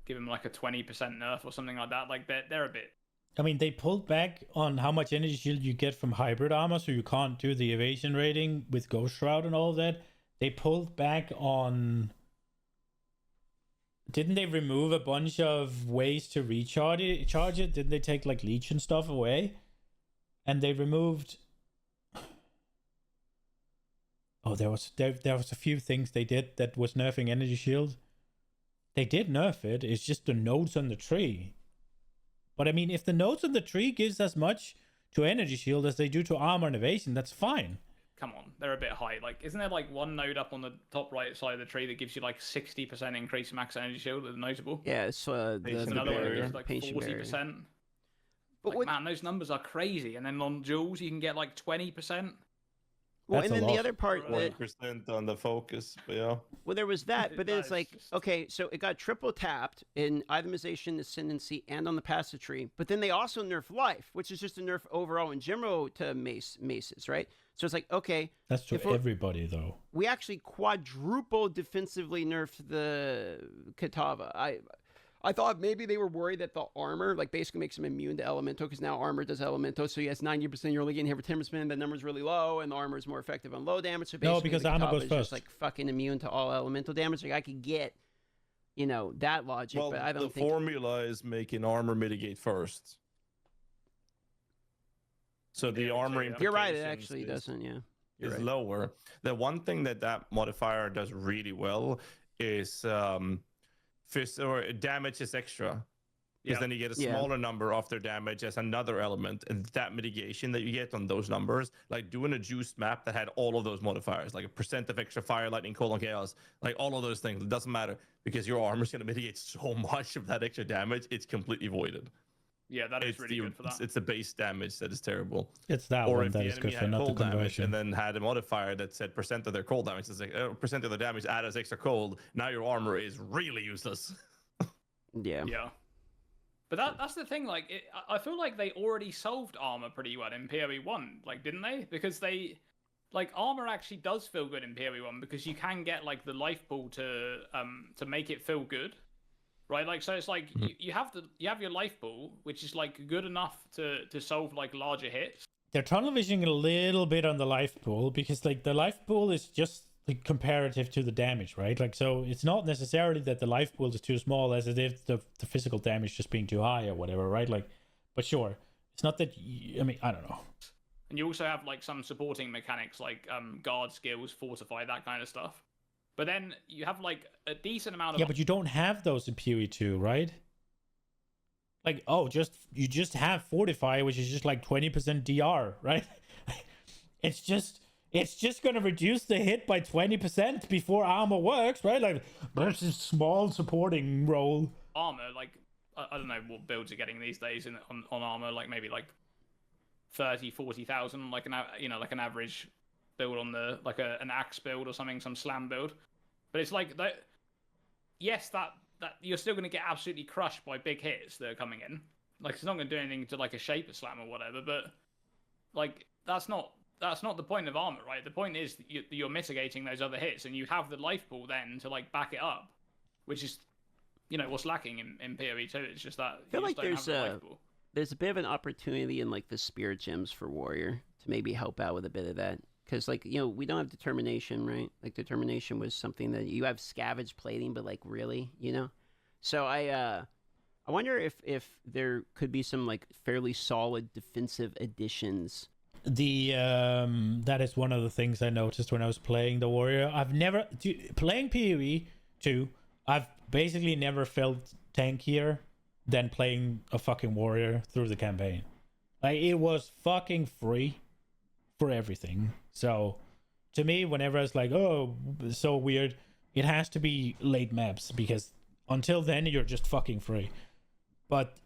give them like a 20% nerf or something like that. Like they're a bit. I mean, they pulled back on how much energy shield you get from hybrid armor, so you can't do the evasion rating with Ghost Shroud and all of that. They pulled back on. Didn't they remove a bunch of ways to recharge it? Didn't they take like leech and stuff away? And they removed. Oh, there was a few things they did that was nerfing energy shield. They did nerf it. It's just the nodes on the tree. But I mean, if the nodes on the tree gives as much to energy shield as they do to armor and evasion, that's fine. Come on, they're a bit high. Like, isn't there like one node up on the top right side of the tree that gives you like 60% increase max energy shield? That's notable. Yeah, it's another one that gives like Patient 40%. But like, man, those numbers are crazy. And then on jewels, you can get like 20%. Well, That's and then a the lot. other part that 1% on the focus, but yeah. well, there was that, but then it's That is like, just- okay, so it got triple tapped in itemization, ascendancy, and on the passive tree. But then they also nerf life, which is just a nerf overall in general to maces, right? So it's like, okay, That's to if we're- everybody, though. we actually quadruple defensively nerfed the Kitava. I thought maybe they were worried that the armor, like, basically makes him immune to elemental, because now armor does elemental, so he has 90%, you're only getting hit for 10%, that number's really low, and the armor is more effective on low damage, so basically No, because the armor Kitava goes is first. just, like, fucking immune to all elemental damage. Like, I could get, that logic, Well, but I the don't think... formula is making armor mitigate first. So the armor You're right, it implications actually is- doesn't, yeah. You're is right. lower. The one thing that modifier does really well is fist or damage is extra. Because then you get a Yeah. smaller number of their damage as another element, and that mitigation that you get on those numbers, like doing a juiced map that had all of those modifiers, like a percent of extra fire, lightning, cold, and chaos, like all of those things, it doesn't matter because your armor's going to mitigate so much of that extra damage, it's completely voided. Yeah, that is It's really good for that. it's the base damage that is terrible. It's that Or one if that the is enemy good for had not the cold damage conversion. and then had a modifier that said percent of their cold damage, it's like percent of the damage add as extra cold. Now your armor is really useless. Yeah. Yeah. But that's the thing, like, I feel like they already solved armor pretty well in PoE 1, like, didn't they? Because they, like, armor actually does feel good in PoE 1 because you can get, like, the life pool to make it feel good, right? Like, so it's like, you have your life pool, which is, like, good enough to solve, like, larger hits. They're tunnel visioning a little bit on the life pool because, like, the life pool is just like comparative to the damage, right? Like, so it's not necessarily that the life pool is too small as it is the physical damage just being too high or whatever, right? Like, but sure, It's not that I mean, I don't know. And you also have like some supporting mechanics like guard skills, fortify, that kind of stuff. But then you have like a decent amount of... Yeah, but you don't have those in PoE 2, right? Like, oh, you just have fortify, which is just like 20% DR, right? It's just gonna reduce the hit by 20% before armor works, right? Like, that's a small supporting role. Armor, like, I don't know what builds are getting these days on armor, like maybe like 30,000-40,000, like an average build on the like an axe build or something, some slam build. But it's like that. Yes, that you're still going to get absolutely crushed by big hits that are coming in. Like, it's not going to do anything to like a shaper slam or whatever. But like that's not the point of armor, right? The point is that you're mitigating those other hits, and you have the life pool then to like back it up, which is what's lacking in PoE 2. It's just that I feel like there's a bit of an opportunity in like the spirit gems for warrior to maybe help out with a bit of that, because like we don't have determination, right? Like determination was something that you have scavenge plating, but like really, so I wonder if there could be some like fairly solid defensive additions. That is one of the things I noticed when I was playing the warrior. Playing PoE 2, I've basically never felt tankier than playing a fucking warrior through the campaign. Like, it was fucking free for everything. So to me, whenever it's like, oh, so weird, it has to be late maps, because until then you're just fucking free. But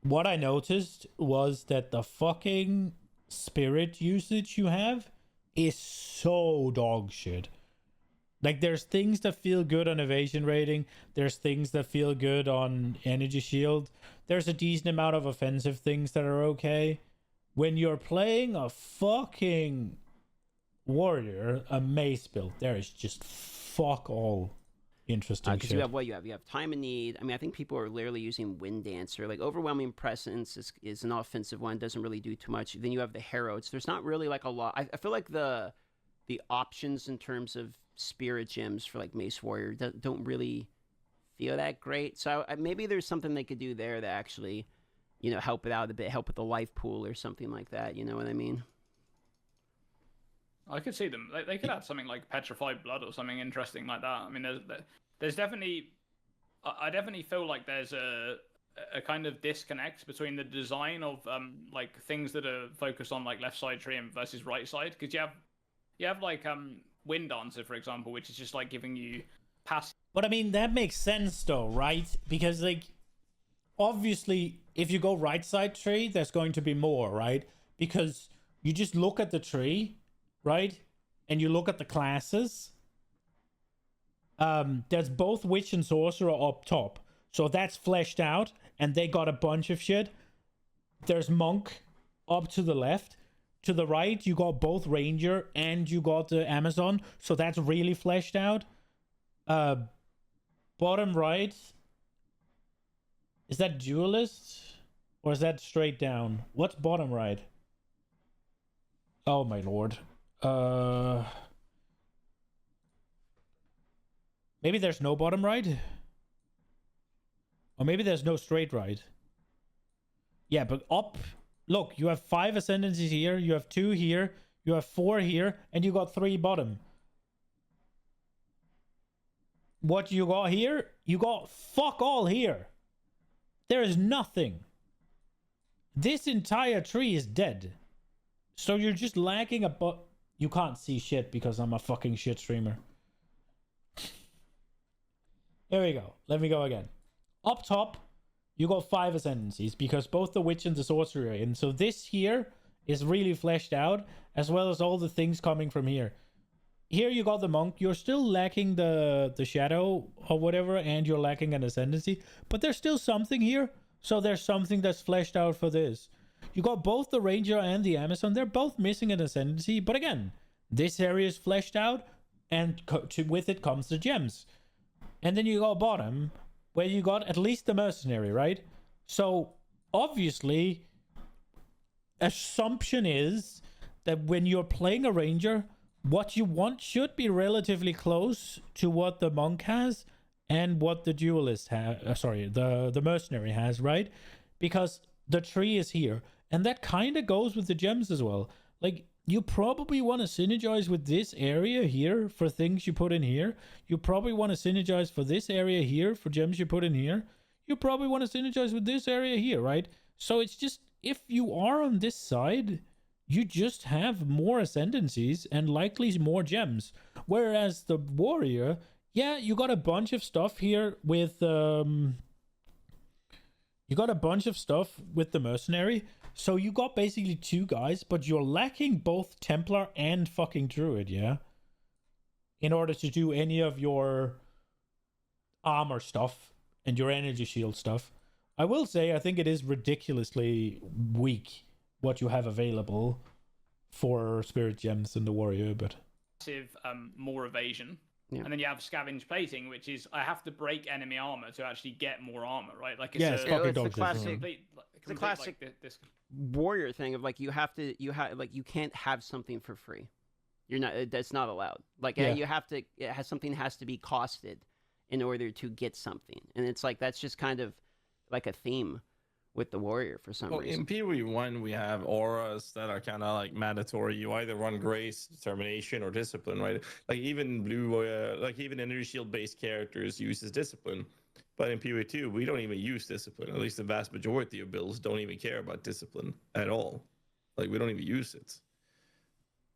what I noticed was that the fucking spirit usage you have is so dog shit. Like, there's things that feel good on evasion rating. There's things that feel good on energy shield. There's a decent amount of offensive things that are okay. When you're playing a fucking warrior, a mace build, there is just fuck all interesting shit. Because you have time and need. I mean, I think people are literally using Wind Dancer. Like, overwhelming presence is an offensive one, doesn't really do too much. Then you have the heralds. There's not really like a lot. I feel like the options in terms of spirit gems for like Mace Warrior don't really feel that great. So maybe there's something they could do there that actually, help it out a bit, help with the life pool or something like that. You know what I mean? I could see them. They could add something like Petrified Blood or something interesting like that. I mean, there's definitely... I definitely feel like there's a kind of disconnect between the design of like things that are focused on like left side tree versus right side, because you have like Wind Dancer, for example, which is just like giving you pass. But I mean, that makes sense though, right? Because like, obviously, if you go right side tree, there's going to be more, right? Because you just look at the tree, right? And you look at the classes. There's both Witch and Sorcerer up top. So that's fleshed out, and they got a bunch of shit. There's Monk up to the left. To the right, you got both Ranger and you got the Amazon. So that's really fleshed out. Bottom right. Is that Duelist? Or is that straight down? What's bottom right? Oh my lord. Maybe there's no bottom right? Or maybe there's no straight right. Yeah, but up... Look, you have 5 ascendancies here, you have 2 here, you have 4 here, and you got 3 bottom. What you got here? You got fuck all here. There is nothing. This entire tree is dead. So you're just lacking a you can't see shit because I'm a fucking shit streamer. Here we go. Let me go again. Up top, you got 5 ascendancies because both the Witch and the Sorcerer are in. So this here is really fleshed out, as well as all the things coming from here. Here you got the Monk. You're still lacking the Shadow or whatever, and you're lacking an ascendancy. But there's still something here. So there's something that's fleshed out for this. You got both the Ranger and the Amazon. They're both missing an ascendancy. But again, this area is fleshed out, and with it comes the gems. And then you got bottom, where you got at least the mercenary, right? So obviously, assumption is that when you're playing a ranger, what you want should be relatively close to what the monk has and what the duelist has. The mercenary has, right? Because the tree is here, And that kind of goes with the gems as well. Like, you probably want to synergize with this area here for things you put in here. You probably want to synergize for this area here for gems you put in here. You probably want to synergize with this area here, right? So it's just, if you are on this side, you just have more ascendancies and likely more gems. Whereas the warrior, yeah, you got a bunch of stuff here with you got a bunch of stuff with the mercenary. So you got basically 2 guys, but you're lacking both Templar and fucking Druid, yeah? In order to do any of your armor stuff and your energy shield stuff. I will say, I think it is ridiculously weak what you have available for Spirit Gems and the Warrior, but... more evasion. Yeah. And then you have scavenge plating, which is I have to break enemy armor to actually get more armor, right? Like it's the classic, it's a classic warrior thing of like you can't have something for free. You're not. That's not allowed. Like you have to. Something has to be costed in order to get something, and it's like that's just kind of like a theme with the warrior for some reason. In PoE 1, we have auras that are kind of like mandatory. You either run grace, determination, or discipline, right? Like even even energy shield based characters uses discipline. But in PoE 2, we don't even use discipline. At least the vast majority of builds don't even care about discipline at all. Like we don't even use it.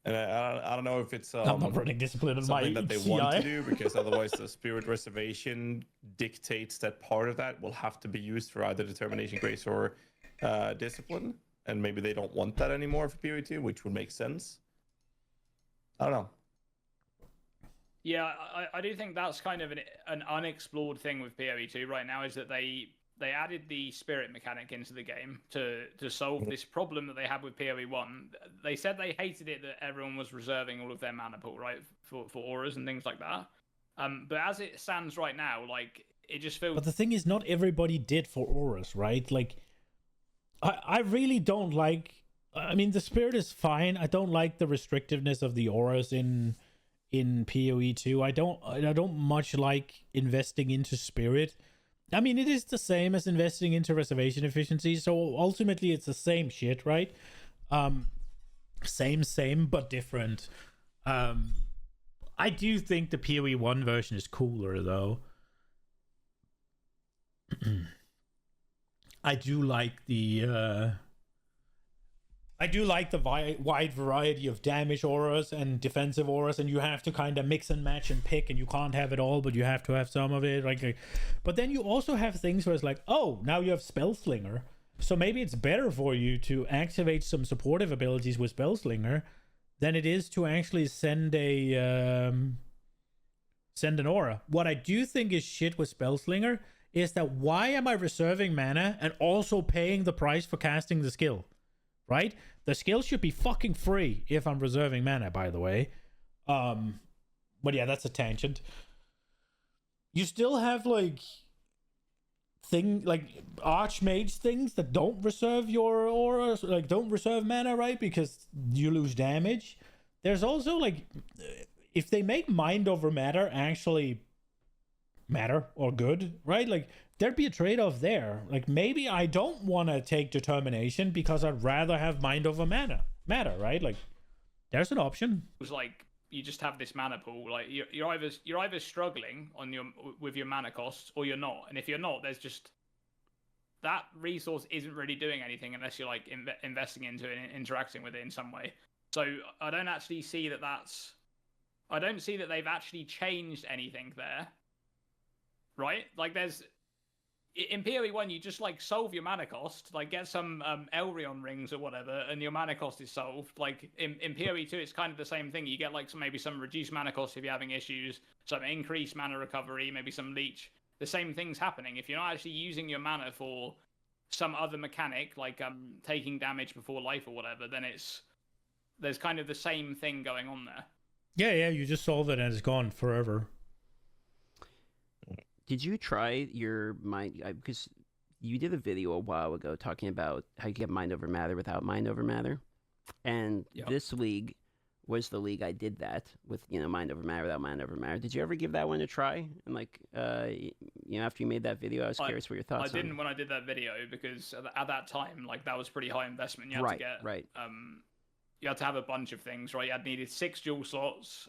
And I don't know if it's I'm not running discipline in something my that they CI. want to do, because otherwise the spirit reservation dictates that part of that will have to be used for either determination, grace, or discipline. And maybe they don't want that anymore for PoE 2, which would make sense. I don't know. Yeah, I do think that's kind of an unexplored thing with PoE 2 right now, is that they added the spirit mechanic into the game to solve this problem that they had with PoE 1. They said they hated it that everyone was reserving all of their mana pool, right, for auras and things like that. But as it stands right now, like, it just feels... But the thing is, not everybody did for auras, right? Like, I really don't like... I mean, the spirit is fine. I don't like the restrictiveness of the auras in PoE 2. I don't much like investing into spirit. I mean, it is the same as investing into reservation efficiency, so ultimately it's the same shit, right? Same, but different. I do think the PoE 1 version is cooler, though. I do like the wide variety of damage auras and defensive auras, and you have to kind of mix and match and pick, and you can't have it all, but you have to have some of it. Like, but then you also have things where it's like, oh, now you have Spellslinger, so maybe it's better for you to activate some supportive abilities with Spellslinger than it is to actually send an aura. What I do think is shit with Spellslinger is that why am I reserving mana and also paying the price for casting the skill? Right? The skill should be fucking free if I'm reserving mana, by the way. But yeah, that's a tangent. You still have like archmage things that don't reserve your aura, like don't reserve mana, right? Because you lose damage. There's also like, if they make mind over matter actually matter or good, right? Like, there'd be a trade-off there. Like, maybe I don't want to take determination because I'd rather have mind over matter, right? Like, there's an option. It was like you just have this mana pool. Like you're either struggling with your mana costs, or you're not. And if you're not, there's just that resource isn't really doing anything unless you're like investing into it and interacting with it in some way. So I don't actually see that I don't see that they've actually changed anything there. Right? Like, in PoE 1, you just like solve your mana cost, like get some Elrion rings or whatever, and your mana cost is solved. Like in PoE 2, it's kind of the same thing. You get like maybe some reduced mana cost if you're having issues, some increased mana recovery, maybe some leech. The same thing's happening. If you're not actually using your mana for some other mechanic, like taking damage before life or whatever, then there's kind of the same thing going on there. Yeah, you just solve it and it's gone forever. Did you try your mind? Because you did a video a while ago talking about how you get mind over matter without mind over matter, and this league was the league I did that with. Mind over matter without mind over matter. Did you ever give that one a try and after you made that video, I was curious what your thoughts. I didn't when I did that video because at that time, like that was pretty high investment. You had to get you had to have a bunch of things, right? You needed 6 dual slots.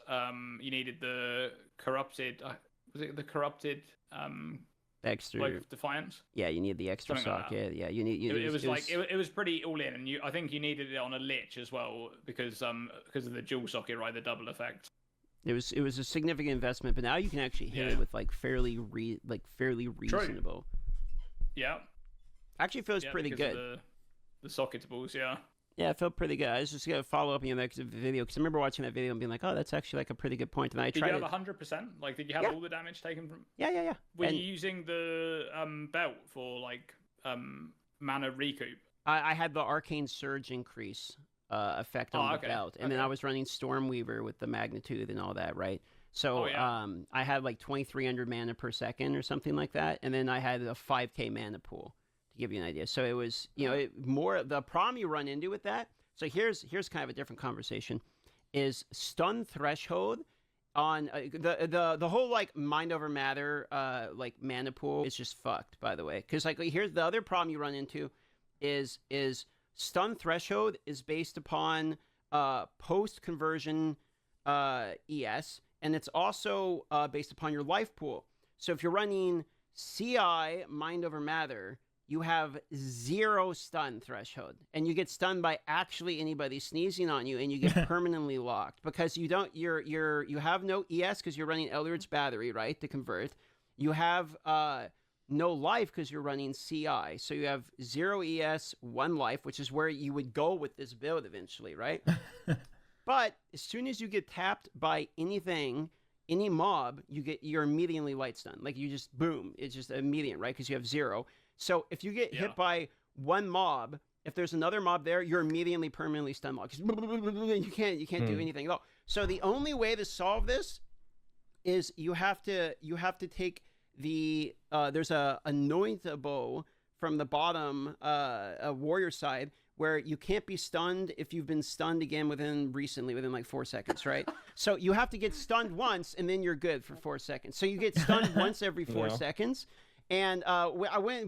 You needed the corrupted. Was it the corrupted? Extra like Defiance. Yeah, you need the extra socket. Yeah, you need. It was pretty all in, and I think you needed it on a Lich as well because of the dual socket, right? The double effect. It was a significant investment, but now you can actually hit it with like fairly reasonable. True. Yeah. Actually feels pretty good. The socketables, yeah. Yeah, it felt pretty good. I was just gonna follow up on your next video because I remember watching that video and being like, "Oh, that's actually like a pretty good point." And I tried. Did you have 100%? Like, did you have all the damage taken from? Yeah. Were you using the belt for like mana recoup? I had the arcane surge increase effect on the belt, and then I was running Stormweaver with the magnitude and all that, right? So I had like 2,300 mana per second or something like that, and then I had a 5k mana pool. To give you an idea. So it was, more the problem you run into with that. So here's kind of a different conversation is stun threshold on the whole like mind over matter like mana pool is just fucked, by the way. Because like here's the other problem you run into is stun threshold is based upon post conversion ES, and it's also based upon your life pool. So if you're running CI mind over matter, you have 0 stun threshold, and you get stunned by actually anybody sneezing on you, and you get permanently locked because you have no ES because you're running Eldritch Battery, right, to convert. You have no life because you're running CI, so you have 0 ES, 1 life, which is where you would go with this build eventually, right? But as soon as you get tapped by anything, any mob, you're immediately light stunned. Like you just boom, it's just immediate, right? Because you have 0. So if you get hit by one mob, if there's another mob there, you're immediately permanently stun locked. You can't do anything at all. So the only way to solve this is you have to take the there's a anointable from the bottom a warrior side where you can't be stunned if you've been stunned again within like 4 seconds, right? So you have to get stunned once and then you're good for 4 seconds. So you get stunned once every 4 seconds. And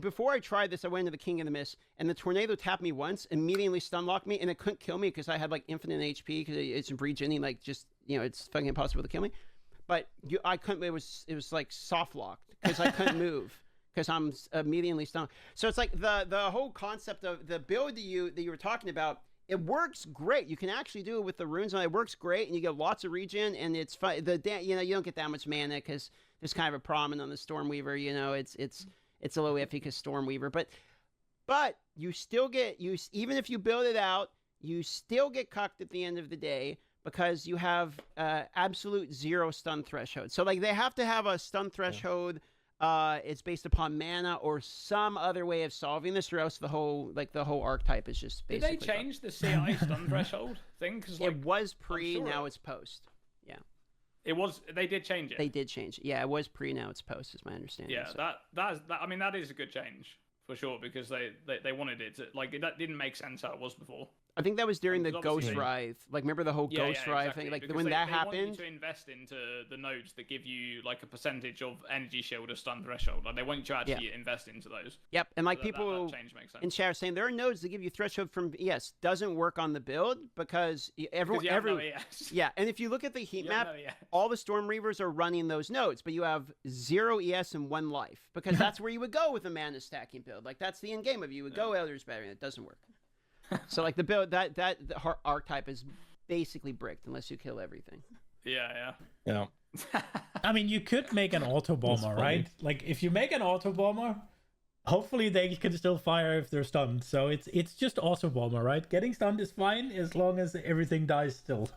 before I tried this, I went into the King of the Mist, and the tornado tapped me once, immediately stun locked me, and it couldn't kill me because I had like infinite HP because it's regenerating, like just it's fucking impossible to kill me. But I couldn't. It was like soft locked because I couldn't move because I'm immediately stunned. So it's like the whole concept of the build that you were talking about. It works great. You can actually do it with the runes, and it works great, and you get lots of regen, and it's fun. You don't get that much mana because there's kind of a problem on the Stormweaver. It's a little iffy because Stormweaver, but you still get even if you build it out, you still get cucked at the end of the day because you have absolute 0 stun threshold. So like they have to have a stun threshold. It's based upon mana or some other way of solving this, or else the whole archetype is just basically. Did they change the CI stun threshold thing? Because it was pre, now it's post. Yeah. It was. They did change it. They did change it. Yeah, it was pre. Now it's post. Is my understanding. Yeah, so. that. I mean, that is a good change for sure because they wanted it to, like that didn't make sense how it was before. I think that was during the Ghost Writhe. Like, remember the whole Ghost Writhe thing? Like, when that happened... They want you to invest into the nodes that give you, like, a percentage of energy shield or stun threshold. Like, they want you to actually invest into those. Yep, and, like, people that change makes sense. in chat are saying there are nodes that give you threshold from ES. Doesn't work on the build because everyone... No ES. Yeah, and if you look at the heat map, all the Storm Reavers are running those nodes, but you have 0 ES and 1 life. Because that's where you would go with a mana stacking build. Like, that's the end game of you. You would go Eldritch Battery, and it doesn't work. So like the build that archetype is basically bricked unless you kill everything. Yeah. I mean, you could make an auto bomber, right? Like if you make an auto bomber, hopefully they can still fire if they're stunned. So it's just auto bomber, right? Getting stunned is fine as long as everything dies still.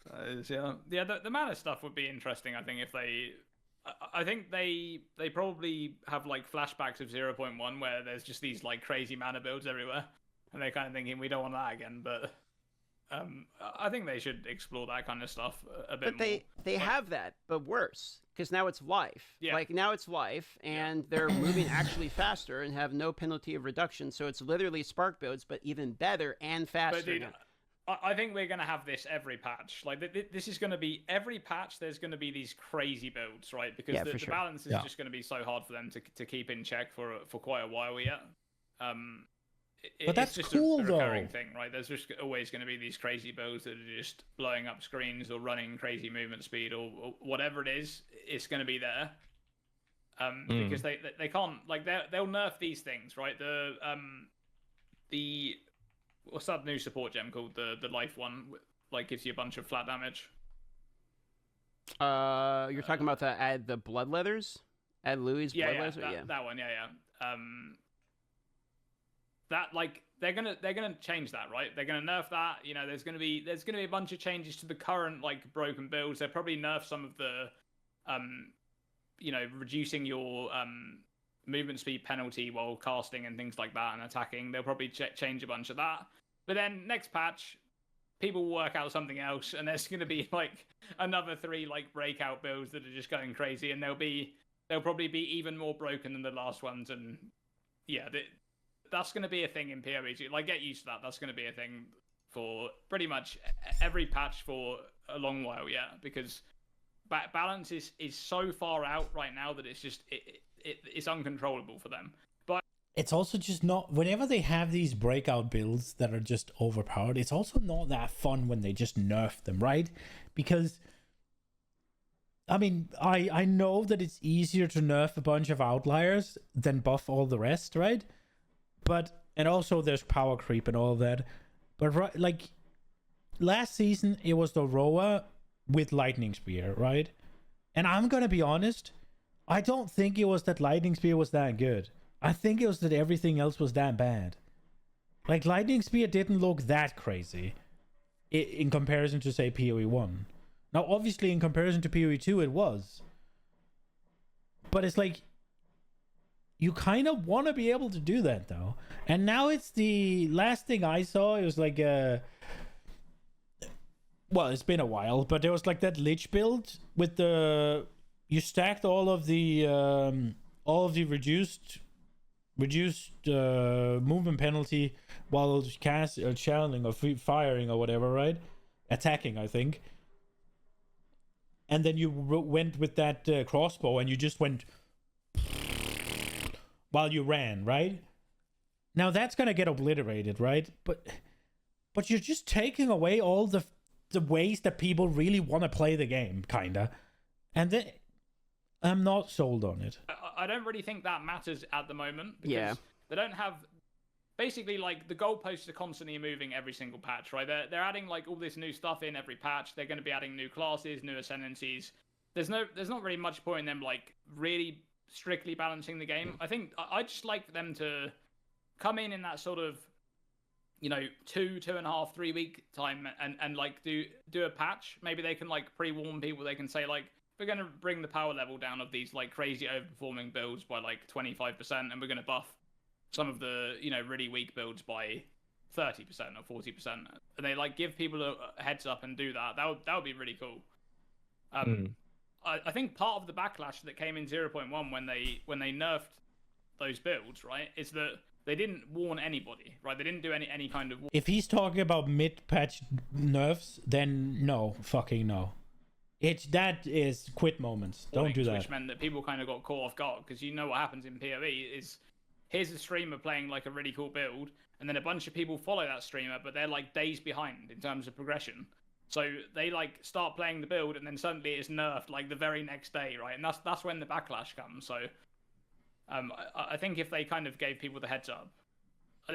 The mana stuff would be interesting. I think if they. I think they probably have like flashbacks of 0.1 where there's just these like crazy mana builds everywhere, and they're kind of thinking we don't want that again. But I think they should explore that kind of stuff a bit more. But they have that, but worse because now it's life. Yeah. Like now it's life, and they're moving actually faster and have no penalty of reduction. So it's literally spark builds, but even better and faster. But dude, I think we're going to have this every patch. Like, this is going to be every patch. There's going to be these crazy builds, right? Because the balance is just going to be so hard for them to keep in check for quite a while yet. But that's it's just cool, a recurring though. thing, right? There's just always going to be these crazy builds that are just blowing up screens or running crazy movement speed or whatever it is. It's going to be there. Because they can't, like, they'll nerf these things, right? The what's that new support gem called? The life one, like, gives you a bunch of flat damage. You're talking about the blood leathers? Add Louis blood leathers? That one, that, like, they're gonna change that, right? They're gonna nerf that. You know, there's gonna be a bunch of changes to the current, like, broken builds. They'll probably nerf some of the you know, reducing your movement speed penalty while casting and things like that and attacking. They'll probably change a bunch of that. But then next patch, people will work out something else, and there's going to be, like, another 3, like, breakout builds that are just going crazy, and they'll probably be even more broken than the last ones. And yeah, that's going to be a thing in PoE. Like, get used to that. That's going to be a thing for pretty much every patch for a long while, because balance is so far out right now that it's just it's uncontrollable for them. But it's also just not, whenever they have these breakout builds that are just overpowered, it's also not that fun when they just nerf them, right? Because I mean, I know that it's easier to nerf a bunch of outliers than buff all the rest, right? But, and also there's power creep and all of that. But right, like last season, it was the Roa with Lightning Spear, right? And I'm gonna be honest, I don't think it was that Lightning Spear was that good. I think it was that everything else was that bad. Like, Lightning Spear didn't look that crazy in comparison to, say, PoE 1. Now, obviously, in comparison to PoE 2, it was. But it's like, you kind of want to be able to do that, though. And now it's the last thing I saw, it was like well, it's been a while, but there was like that Lich build with the, you stacked all of the reduced movement penalty while channeling or firing or whatever, right? Attacking, I think. And then you went with that crossbow and you just went while you ran, right? Now that's gonna get obliterated, right? But you're just taking away all the ways that people really want to play the game, kinda. And then I'm not sold on it. I don't really think that matters at the moment, because they don't have, basically, like, the goalposts are constantly moving every single patch, right? They're adding, like, all this new stuff in every patch. They're going to be adding new classes, new ascendancies. There's not really much point in them, like, really strictly balancing the game. I think I just like them to come in that sort of, you know, 2.5, 3 week time and like do a patch. Maybe they can, like, pre-warn people. They can say, like, we're going to bring the power level down of these, like, crazy overperforming builds by, like, 25%, and we're going to buff some of the, you know, really weak builds by 30% or 40%. And they, like, give people a heads up and do that. That would be really cool. I think part of the backlash that came in 0.1 when they nerfed those builds, right, is that they didn't warn anybody, right? They didn't do any kind of... If he's talking about mid-patch nerfs, then no, fucking no. That is quit moments. Don't do that. Which meant that people kind of got caught off guard, because you know what happens in PoE is, here's a streamer playing, like, a really cool build, and then a bunch of people follow that streamer, but they're, like, days behind in terms of progression. So they, like, start playing the build, and then suddenly it's nerfed, like, the very next day, right? And that's when the backlash comes. So I think if they kind of gave people the heads up,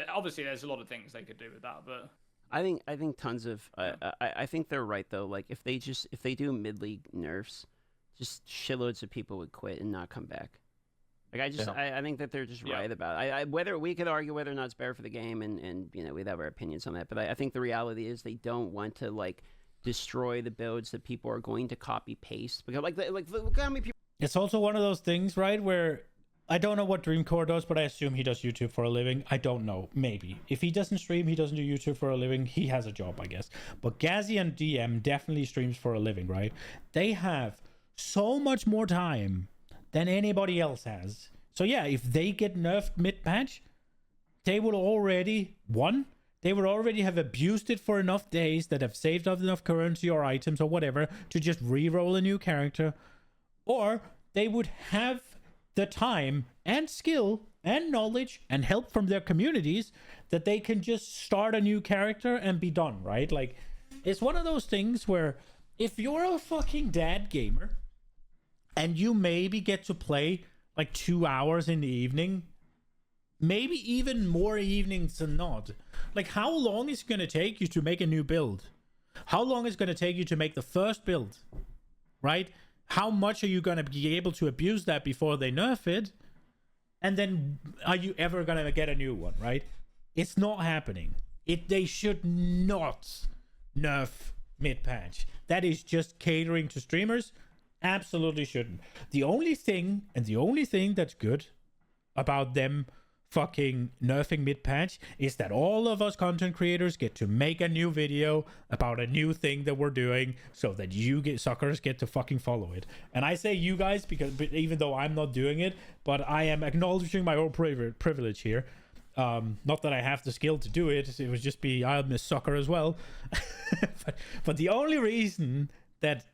obviously there's a lot of things they could do with that, but I think tons of I think they're right, though. Like, if they do mid-league nerfs, just shitloads of people would quit and not come back. Like, I think that they're just right about it. Whether we could argue whether or not it's better for the game, and you know, we'd have our opinions on that, but I think the reality is they don't want to, like, destroy the builds that people are going to copy paste, because like look how many people. It's also one of those things, right, where I don't know what Dreamcore does, but I assume he does YouTube for a living. I don't know. Maybe. If he doesn't stream, he doesn't do YouTube for a living. He has a job, I guess. But Gazi and DM definitely streams for a living, right? They have so much more time than anybody else has. So yeah, if they get nerfed mid-patch, they will already, one, they would already have abused it for enough days, that have saved up enough currency or items or whatever to just re-roll a new character, or they would have the time and skill and knowledge and help from their communities that they can just start a new character and be done, right? Like, it's one of those things where if you're a fucking dad gamer and you maybe get to play like 2 hours in the evening, maybe even more evenings than not, like, how long is it going to take you to make a new build? How long is it going to take you to make the first build, right? How much are you going to be able to abuse that before they nerf it? And then are you ever going to get a new one, right? It's not happening. They should not nerf mid-patch. That is just catering to streamers. Absolutely shouldn't. The only thing that's good about them fucking nerfing mid-patch is that all of us content creators get to make a new video about a new thing that we're doing, so that suckers get to fucking follow it. And I say you guys because even though I'm not doing it, but I am acknowledging my own privilege here. Not that I have the skill to do it. It would just be I'm a sucker as well. but the only reason that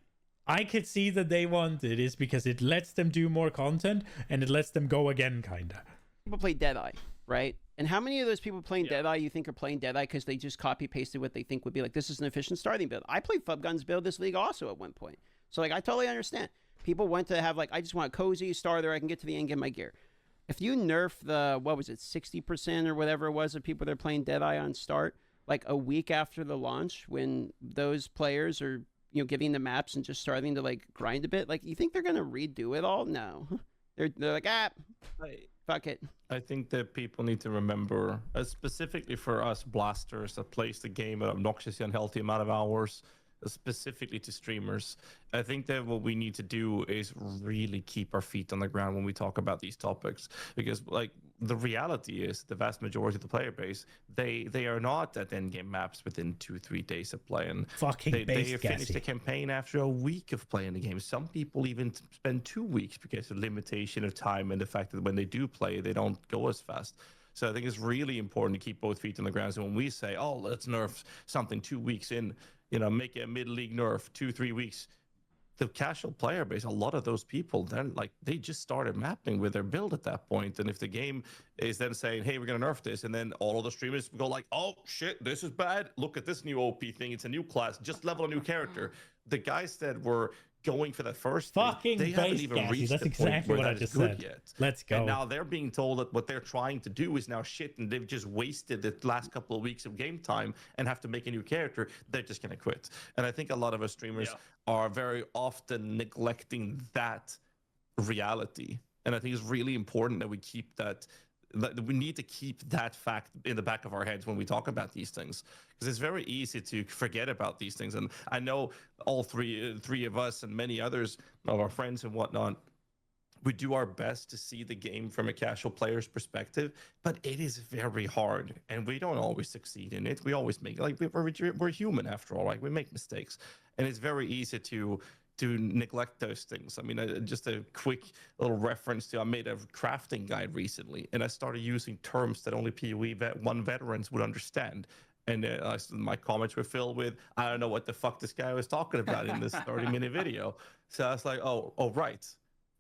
I could see that they want it is because it lets them do more content and it lets them go again, kinda. People play Deadeye, right? And how many of those people playing Deadeye you think are playing Deadeye because they just copy pasted what they think would be like, this is an efficient starting build? I played Fubgun's build this league also at one point. So like, I totally understand. People went to have like, I just want a cozy starter, I can get to the end, get my gear. If you nerf the, what was it, 60% or whatever it was of people that are playing Deadeye on start, like a week after the launch, when those players are, you know, giving the maps and just starting to like grind a bit, like, you think they're going to redo it all? No. They're like, fuck it. I think that people need to remember, specifically for us blasters that plays the game an obnoxiously unhealthy amount of hours, specifically to streamers, I think that what we need to do is really keep our feet on the ground when we talk about these topics, because like the reality is the vast majority of the player base, they are not at end game maps within 2-3 days of playing. Fucking they have finished the campaign after a week of playing the game. Some people even spend 2 weeks because of limitation of time and the fact that when they do play, they don't go as fast. So I think it's really important to keep both feet on the ground. So when we say, oh, let's nerf something 2 weeks in, you know, make a mid-league nerf 2-3 weeks, the casual player base, a lot of those people, then like they just started mapping with their build at that point. And if the game is then saying, hey, we're gonna nerf this, and then all of the streamers go like, oh shit, this is bad, look at this new OP thing, it's a new class, just level a new character. The guys that were going for that first fucking thing, they haven't even reached that's the exactly point what where I that just is good said. yet. Let's go. And now they're being told that what they're trying to do is now shit, and they've just wasted the last couple of weeks of game time and have to make a new character. They're just gonna quit. And I think a lot of us streamers are very often neglecting that reality. And I think it's really important that we keep that we need to keep that fact in the back of our heads when we talk about these things, because it's very easy to forget about these things. And I know all three of us and many others of our friends and whatnot, we do our best to see the game from a casual player's perspective, but it is very hard, and we don't always succeed in it. We always make, like, we're human after all, like we make mistakes, and it's very easy to neglect those things. I mean, just a quick little reference to, I made a crafting guide recently, and I started using terms that only PoE 1 veterans would understand. And my comments were filled with, I don't know what the fuck this guy was talking about in this 30-minute video. So I was like, oh, right.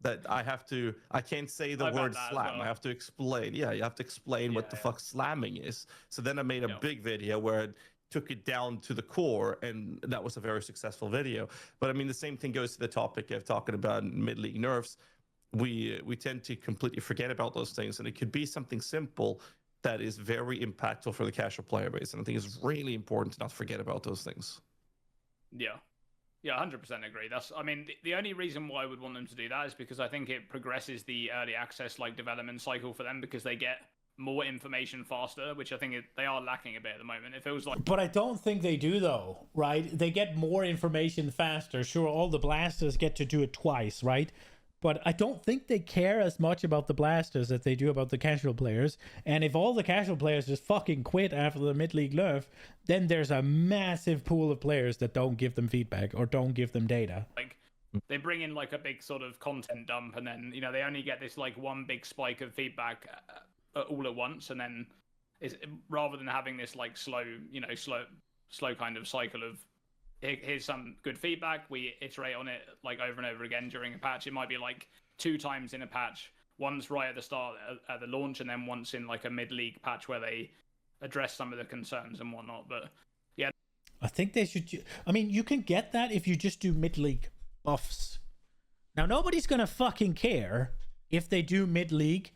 That I can't say the word slam. Well. I have to explain. Yeah, you have to explain what the fuck slamming is. So then I made a big video where I took it down to the core, and that was a very successful video. But I mean, the same thing goes to the topic of talking about mid-league nerfs. We tend to completely forget about those things, and it could be something simple that is very impactful for the casual player base. And I think it's really important to not forget about those things. Yeah. Yeah, 100% agree. I mean, the only reason why I would want them to do that is because I think it progresses the early access like development cycle for them, because they get more information faster, which I think they are lacking a bit at the moment. It feels like. But I don't think they do, though, right? They get more information faster. Sure, all the blasters get to do it twice, right? But I don't think they care as much about the blasters as they do about the casual players. And if all the casual players just fucking quit after the mid-league nerf, then there's a massive pool of players that don't give them feedback or don't give them data. Like, they bring in like a big sort of content dump, and then, you know, they only get this like one big spike of feedback all at once, and then rather than having this like slow kind of cycle of here's some good feedback, we iterate on it like over and over again during a patch. It might be like 2 times in a patch, once right at the start at the launch, and then once in like a mid-league patch where they address some of the concerns and whatnot. But yeah, I think they should. I mean, you can get that if you just do mid-league buffs. Now, nobody's gonna fucking care if they do mid-league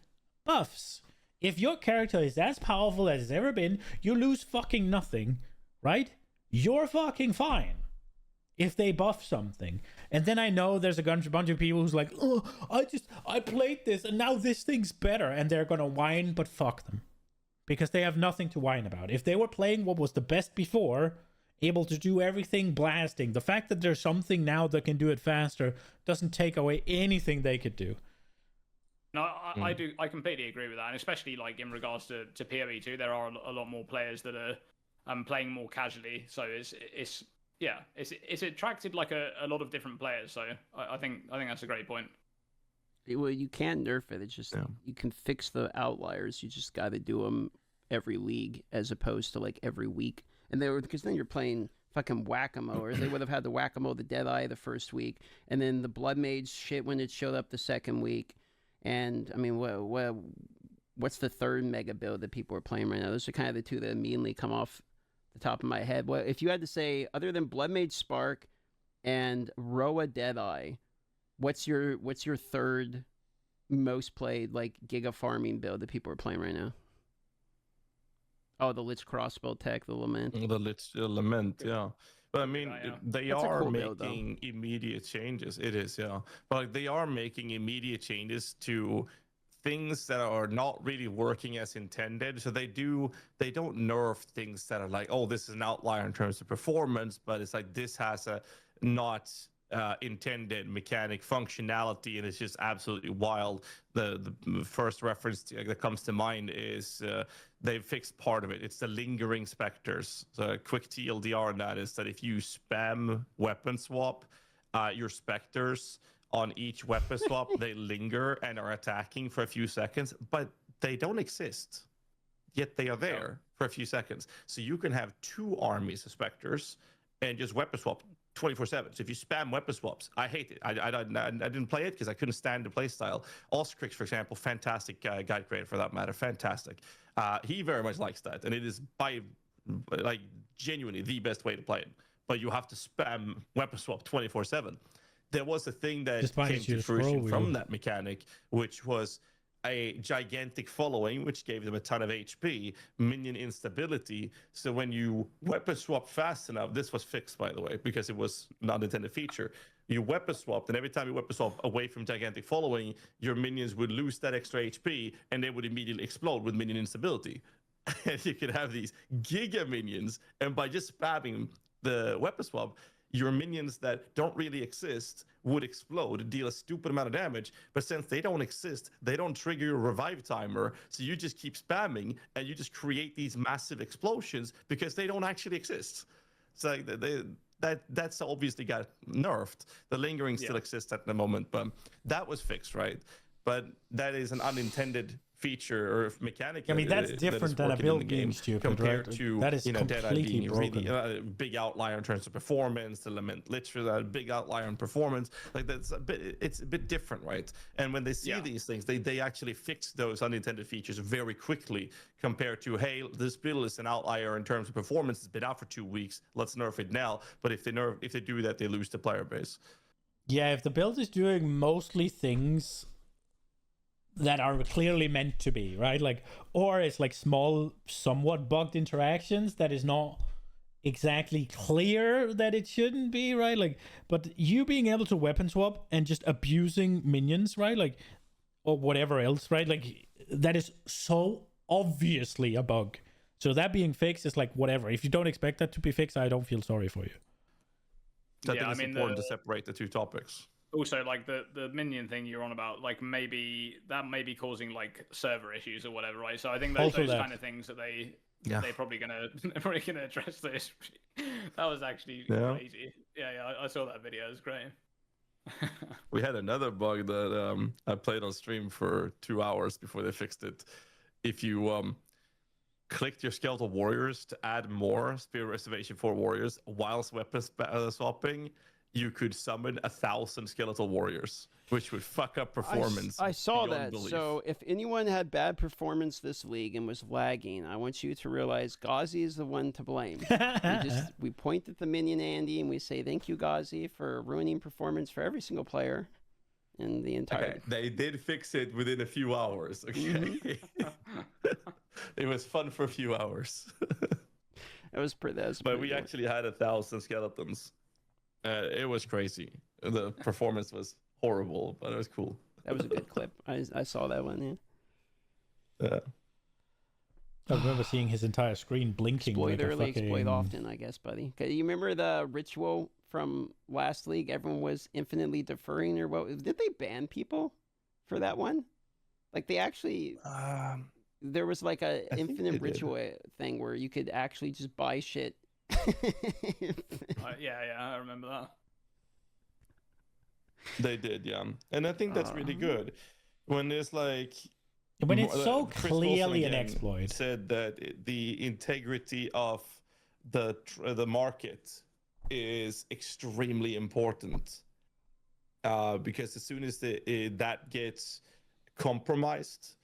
buffs. If your character is as powerful as it's ever been, you lose fucking nothing, right? You're fucking fine if they buff something. And then I know there's a bunch of people who's like, oh, I played this and now this thing's better, and they're gonna whine, but fuck them. Because they have nothing to whine about. If they were playing what was the best before, able to do everything blasting, the fact that there's something now that can do it faster doesn't take away anything they could do. No, I completely agree with that, and especially like in regards to PoE2, there are a lot more players that are playing more casually, so it's attracted like a lot of different players. So I think that's a great point. Well, you can nerf it. It's just you can fix the outliers. You just got to do them every league as opposed to like every week. And because then you're playing fucking whack-a-mole, or they would have had the whack-a-mole, the Deadeye the first week, and then the Blood Mage shit when it showed up the second week. And I mean, what's the third mega build that people are playing right now? Those are kind of the two that immediately come off the top of my head. Well, if you had to say, other than Blood Mage Spark and Roa Deadeye, what's your third most played like giga farming build that people are playing right now? Oh, the Lich Crossbow tech, the Lament. The Lich Lament, yeah. But I mean, they That's a are cool build, making immediate changes. It is, yeah. But like, they are making immediate changes to things that are not really working as intended. So they don't nerf things that are like, oh, this is an outlier in terms of performance, but it's like this has a not intended mechanic functionality, and it's just absolutely wild. The first reference that comes to mind is they've fixed part of it. It's the lingering specters. So a quick TLDR on that is that if you spam weapon swap, your specters on each weapon swap, they linger and are attacking for a few seconds, but they don't exist. Yet they are there for a few seconds. So you can have 2 armies of specters and just weapon swap 24/7. So if you spam weapon swaps, I hate it. I didn't play it because I couldn't stand the play style. Oscrix, for example, fantastic guide creator for that matter, fantastic. He very much likes that, and it is by like genuinely the best way to play it. But you have to spam weapon swap 24/7. There was a thing that came to fruition from that mechanic, which was a gigantic following, which gave them a ton of HP, minion instability. So when you weapon swap fast enough, this was fixed, by the way, because it was not an intended feature. You weapon swapped, and every time you weapon swap away from gigantic following, your minions would lose that extra HP, and they would immediately explode with minion instability. And you could have these giga minions, and by just spamming the weapon swap, your minions that don't really exist would explode, deal a stupid amount of damage, but since they don't exist, they don't trigger your revive timer, so you just keep spamming, and you just create these massive explosions because they don't actually exist. So that's obviously got nerfed. The lingering still exists at the moment, but that was fixed, right? But that is an unintended feature or mechanic. I mean, that's different than a build being stupid, compared right? to That is completely being broken. really big outlier in terms of performance. The Lament literally a big outlier in performance. Like it's a bit different, right? And when they see these things, they actually fix those unintended features very quickly compared to, hey, this build is an outlier in terms of performance. It's been out for 2 weeks. Let's nerf it now. But if they do that, they lose the player base. Yeah, if the build is doing mostly things that are clearly meant to be, right? Like, or it's like small, somewhat bugged interactions that is not exactly clear that it shouldn't be, right? Like, but you being able to weapon swap and just abusing minions, right? Like, or whatever else, right? Like, that is so obviously a bug. So that being fixed is like, whatever. If you don't expect that to be fixed, I don't feel sorry for you. So I think it's important to separate the two topics. Also, like the minion thing you're on about, like maybe that may be causing like server issues or whatever, right? So I think those kind of things that they're probably gonna address this. That was actually crazy. Yeah, I saw that video. It was great. We had another bug that I played on stream for 2 hours before they fixed it. If you clicked your skeletal warriors to add more spear reservation for warriors whilst weapons swapping, you could summon 1,000 skeletal warriors, which would fuck up performance. I saw beyond that. belief. So if anyone had bad performance this league and was lagging, I want you to realize Ghazi is the one to blame. we point at the minion Andy and we say, thank you, Ghazi, for ruining performance for every single player in the entire... Okay, they did fix it within a few hours, okay? Mm-hmm. It was fun for a few hours. That was pretty But we actually had 1,000 skeletons. It was crazy. The performance was horrible, but it was cool. That was a good clip. I saw that one, yeah. I remember seeing his entire screen blinking. Exploit like early, fucking... exploit often, I guess, buddy. Okay, you remember the ritual from last league? Everyone was infinitely deferring, or what? Did they ban people for that one? Like they actually... there was like a infinite ritual thing where you could actually just buy shit. Yeah, I remember that. They did, yeah. And I think that's really good. When there's like... When it's so Chris clearly Wilson an again exploit. Said that the integrity of the market is extremely important. Because as soon as that gets compromised,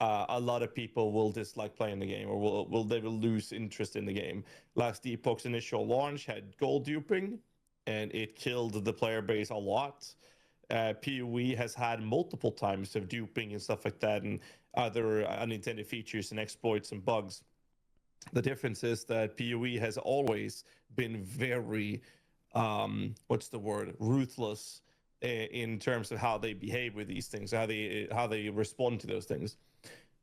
a lot of people will dislike playing the game, or they will lose interest in the game. Last Epoch's initial launch had gold duping, and it killed the player base a lot. PoE has had multiple times of duping and stuff like that, and other unintended features and exploits and bugs. The difference is that PoE has always been very, ruthless in terms of how they behave with these things, how they respond to those things.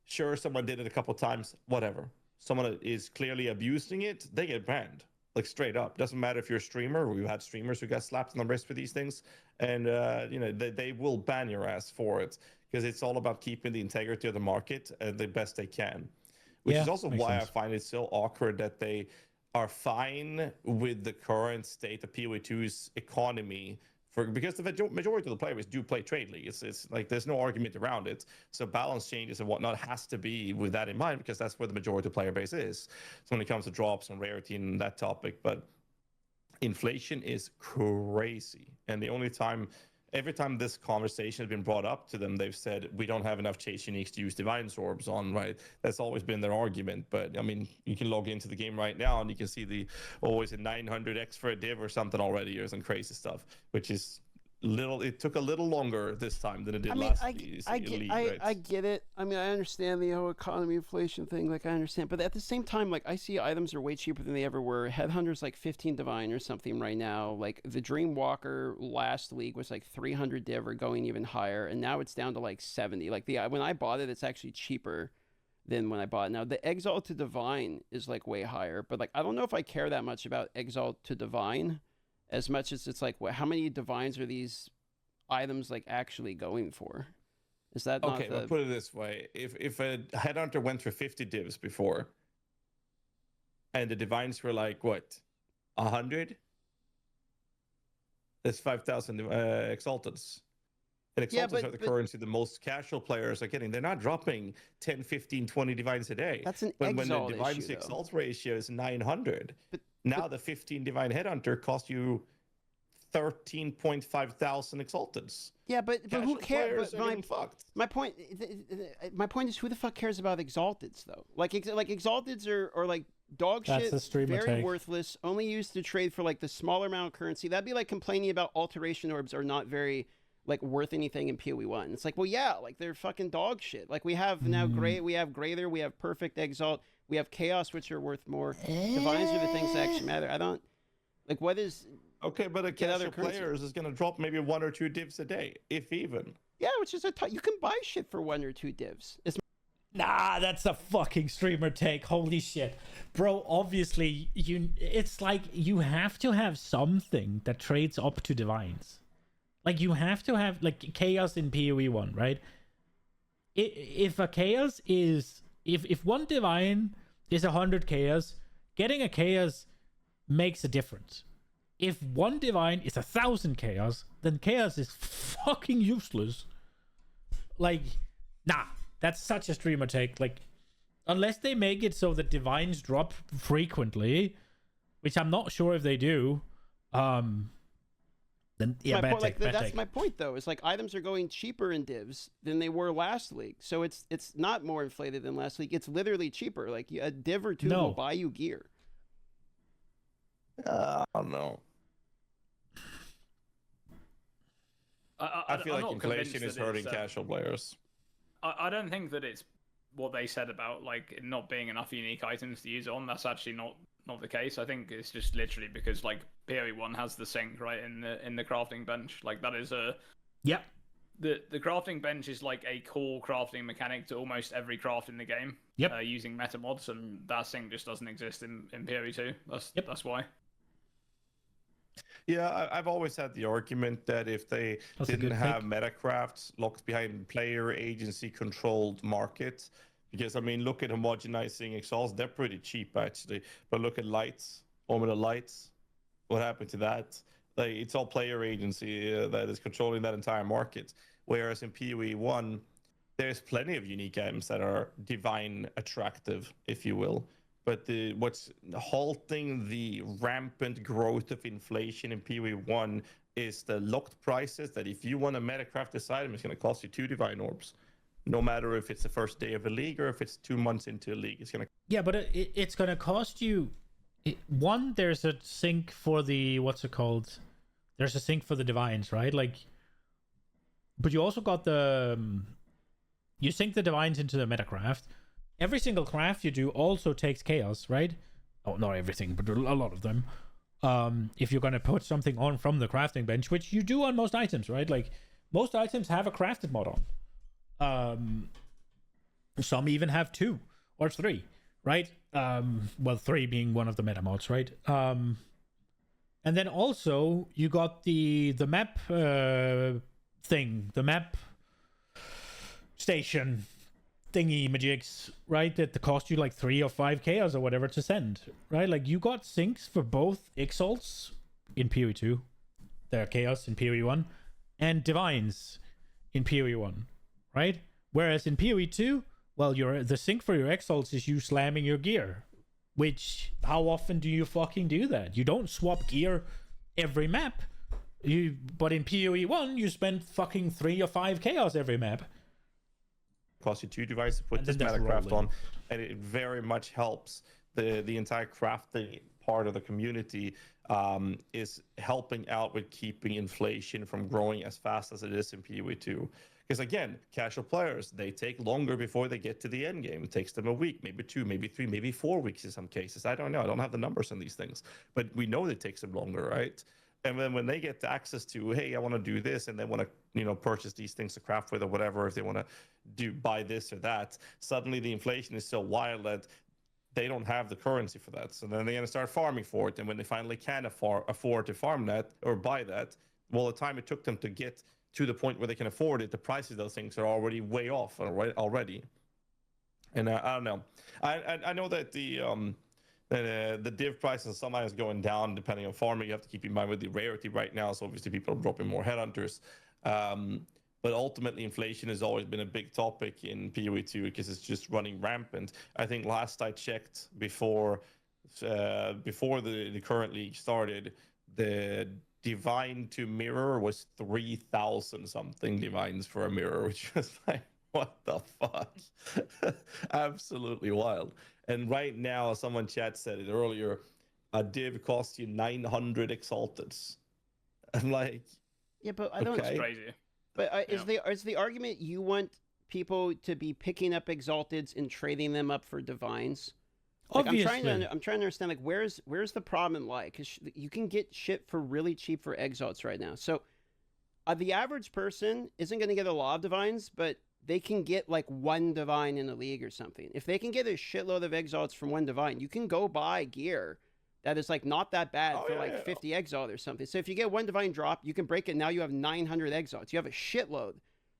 Sure, someone did it a couple times, whatever. Someone is clearly abusing it, they get banned, like straight up. Doesn't matter if you're a streamer. We've had streamers who got slapped on the wrist for these things, and they will ban your ass for it, because it's all about keeping the integrity of the market the best they can. Which is also why I find it so awkward that they are fine with the current state of PoE2's economy. Because the majority of the players do play trade league. It's like there's no argument around it. So balance changes and whatnot has to be with that in mind, because that's where the majority of player base is. So when it comes to drops and rarity and that topic, but inflation is crazy. And every time this conversation has been brought up to them, they've said, we don't have enough chase uniques to use divine orbs on, right? That's always been their argument. But I mean, you can log into the game right now and you can see always a 900x for a div or something already, or some crazy stuff, which is it took a little longer this time than it did last league. I get it. I mean, I understand the whole economy inflation thing. Like, I understand. But at the same time, like, I see items are way cheaper than they ever were. Headhunter's like 15 divine or something right now. Like, the Dreamwalker last league was like 300 div or going even higher. And now it's down to like 70. Like, when I bought it, it's actually cheaper than when I bought it. Now, the Exile to Divine is like way higher. But like, I don't know if I care that much about Exile to Divine, as much as it's like, how many divines are these items like actually going for? Is that not okay? Well, put it this way: if a headhunter went for 50 divs before, and the divines were like what, 100, that's 5,000 exalteds. And exalteds are the currency the most casual players are getting. They're not dropping 10, 15, 20 divines a day. That's an when exalt the divines issue, exalt ratio is 900. Now the 15 divine headhunter costs you 13.5 thousand exalteds. Yeah, but who cares? My point is, who the fuck cares about exalteds though? Like exalteds are like dog shit, very worthless, only used to trade for like the smaller amount of currency. That'd be like complaining about alteration orbs are not very like worth anything in PoE1. It's like, well, yeah, like they're fucking dog shit. Like we have now we have Greater, we have Perfect Exalt, we have Chaos, which are worth more. Divines are the things that actually matter. I don't like what is. Okay, but a casual players is going to drop maybe 1 or 2 divs a day, if even. Yeah, which is you can buy shit for 1 or 2 divs. Nah, that's a fucking streamer take. Holy shit. Bro, obviously, it's like you have to have something that trades up to divines. Like, you have to have, like, Chaos in PoE1, right? If a Chaos is... If one divine is 100 Chaos, getting a Chaos makes a difference. If one divine is 1,000 Chaos, then Chaos is fucking useless. Like, nah, that's such a streamer take. Like, unless they make it so that divines drop frequently, which I'm not sure if they do. Then yeah, bad take. That's my point though. Is like items are going cheaper in divs than they were last league, so it's not more inflated than last league. It's literally cheaper. Like a div or two will buy you gear. I don't know. I feel like inflation is hurting casual players. I don't think that it's what they said about like it not being enough unique items to use on. That's actually not the case. I think it's just literally because like PoE1 has the sync right in the crafting bench. Like that is a yeah. The crafting bench is like a core crafting mechanic to almost every craft in the game. Yep. Using meta mods, and that sync just doesn't exist in PoE2. That's why. Yeah, I've always had the argument that if they didn't have metacrafts locked behind player agency controlled markets, because I mean, look at homogenizing exiles, they're pretty cheap actually. But look at lights, Omega lights, what happened to that? Like it's all player agency that is controlling that entire market. Whereas in PoE1, there's plenty of unique items that are divine attractive, if you will. But what's halting the rampant growth of inflation in PoE1 is the locked prices that if you want to metacraft this item, it's going to cost you 2 divine orbs. No matter if it's the first day of a league or if it's 2 months into a league, it's going to... Yeah, but it's going to cost you... One, there's a sync for the... What's it called? There's a sync for the divines, right? Like... But you also got the... You sync the divines into the metacraft. Every single craft you do also takes chaos, right? Oh, not everything, but a lot of them. If you're going to put something on from the crafting bench, which you do on most items, right? Like, most items have a crafted mod on. Some even have 2 or 3, right? Well, 3 being one of the meta mods, right? And then also you got the map thing, the map station thingy majigs, right? That cost you like 3 or 5 chaos or whatever to send, right? Like you got syncs for both exalts in PoE2, there are chaos in PoE1, and divines in PoE1, right? Whereas in PoE2, well, the sync for your exalts is you slamming your gear, which how often do you fucking do that? You don't swap gear every map. But in PoE1, you spend fucking 3 or 5 chaos every map. Cost you 2 devices to put this metacraft on, and it very much helps the entire crafting part of the community is helping out with keeping inflation from growing as fast as it is in PoE2. Because again, casual players, they take longer before they get to the end game. It takes them a week, maybe 2, maybe 3, maybe 4 weeks in some cases. I don't know. I don't have the numbers on these things, but we know that it takes them longer, right? And then when they get access to, hey, I want to do this, and they want to, purchase these things to craft with or whatever, if they want to buy this or that, suddenly the inflation is so wild that they don't have the currency for that. So then they're going to start farming for it. And when they finally can afford to farm that or buy that, well, the time it took them to get to the point where they can afford it, the prices of those things are already way off already. And I don't know. I know that the div prices sometimes going down depending on farming. You have to keep in mind with the rarity right now. So obviously people are dropping more headhunters. But ultimately, inflation has always been a big topic in PoE2 because it's just running rampant. I think last I checked before the current league started, the divine to mirror was 3,000 something divines for a mirror, which was like, what the fuck? Absolutely wild. And right now, someone chat said it earlier, a div costs you 900 exalteds. I'm like, yeah, but I don't. It's crazy. But is the argument you want people to be picking up exalteds and trading them up for divines? Like, Obviously, I'm trying to understand, like, where's the problem lie? Because you can get shit for really cheap for exalts right now. So the average person isn't going to get a lot of divines, but they can get like 1 divine in a league or something. If they can get a shitload of exalts from 1 divine, you can go buy gear that is like not that bad 50 exalt or something. So if you get 1 divine drop, you can break it. Now you have 900 exalts. You have a shitload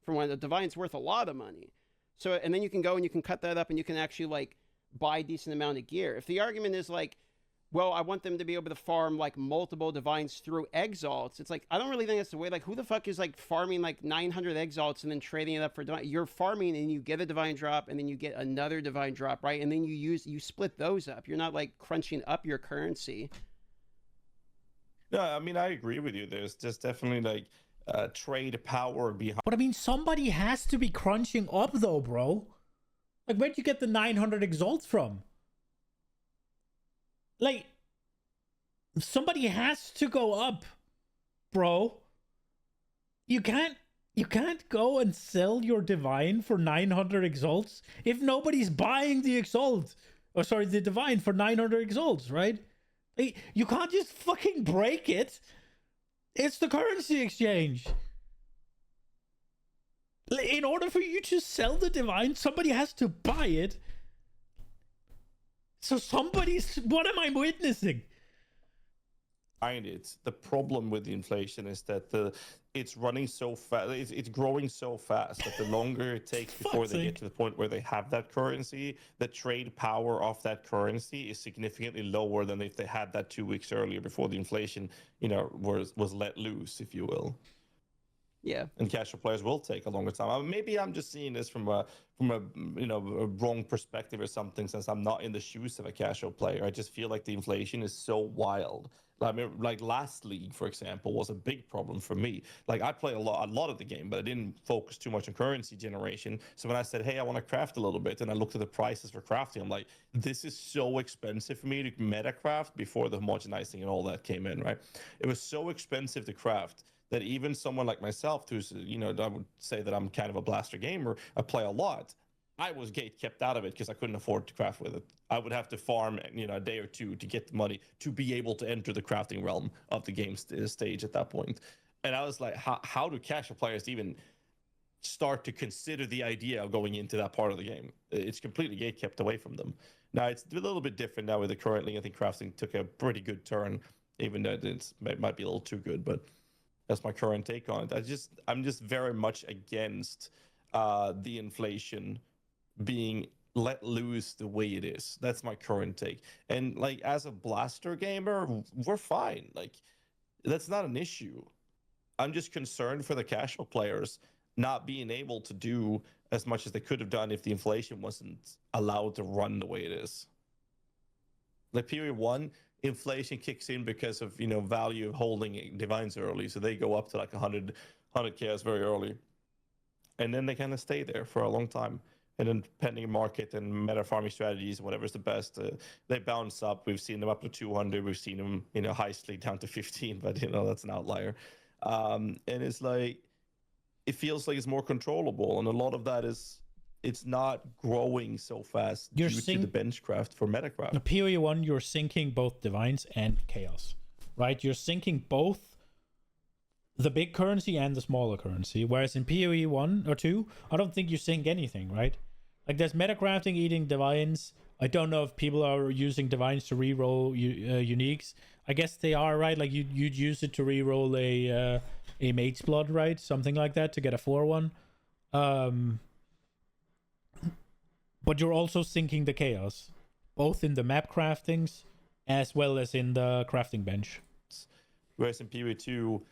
from 1. The divine's worth a lot of money. So, and then you can go and you can cut that up and you can actually like buy a decent amount of gear. If the argument is like, well, I want them to be able to farm like multiple divines through exalts. It's like, I don't really think that's the way. Like, who the fuck is like farming like 900 exalts and then trading it up for divine? You're farming and you get a divine drop and then you get another divine drop, right? And then you split those up. You're not like crunching up your currency. No, I mean, I agree with you. There's just definitely like trade power behind. But I mean, somebody has to be crunching up though, bro. Like, where'd you get the 900 exalts from? Like, somebody has to go up, bro. You can't go and sell your divine for 900 exalts if nobody's buying the exalt. Or sorry, the divine for 900 exalts, right? Like, you can't just fucking break it. It's the currency exchange. In order for you to sell the divine, somebody has to buy it. So what am I witnessing? Behind it. The problem with the inflation is that it's running so fast. It's growing so fast that the longer it takes before they get to the point where they have that currency, the trade power of that currency is significantly lower than if they had that 2 weeks earlier before the inflation, was let loose, if you will. Yeah. And casual players will take a longer time. Maybe I'm just seeing this from a wrong perspective or something, since I'm not in the shoes of a casual player. I just feel like the inflation is so wild. I mean, like last league, for example, was a big problem for me. Like, I play a lot of the game, but I didn't focus too much on currency generation. So when I said, hey, I want to craft a little bit, and I looked at the prices for crafting, I'm like, this is so expensive for me to meta craft before the homogenizing and all that came in, right? It was so expensive to craft that even someone like myself, who's, I would say that I'm kind of a blaster gamer, I play a lot, I was gate kept out of it because I couldn't afford to craft with it. I would have to farm, a day or two to get the money to be able to enter the crafting realm of the game stage at that point. And I was like, how do casual players even start to consider the idea of going into that part of the game? It's completely gate kept away from them. Now, it's a little bit different now with the current league. I think crafting took a pretty good turn, even though it might be a little too good, but that's my current take on it. I'm just very much against the inflation being let loose the way it is. That's my current take. And like, as a blaster gamer, we're fine. Like, that's not an issue. I'm just concerned for the casual players not being able to do as much as they could have done if the inflation wasn't allowed to run the way it is. Like, period one, inflation kicks in because of value of holding divines early, so they go up to like 100 chaos very early, and then they kind of stay there for a long time. And then depending on market and meta farming strategies, whatever's the best, they bounce up. We've seen them up to 200. We've seen them, high sleep down to 15, but that's an outlier. And it's like, it feels like it's more controllable, and a lot of that is, it's not growing so fast due to the benchcraft for metacraft. In PoE 1, you're syncing both divines and chaos, right? You're syncing both the big currency and the smaller currency, whereas in PoE 1 or 2, I don't think you sync anything, right? Like, there's metacrafting eating divines. I don't know if people are using divines to reroll uniques. I guess they are, right? Like, you'd use it to reroll a mate's blood, right? Something like that to get a 4-1. But you're also syncing the chaos, both in the map craftings as well as in the crafting bench. Whereas in PoE 2,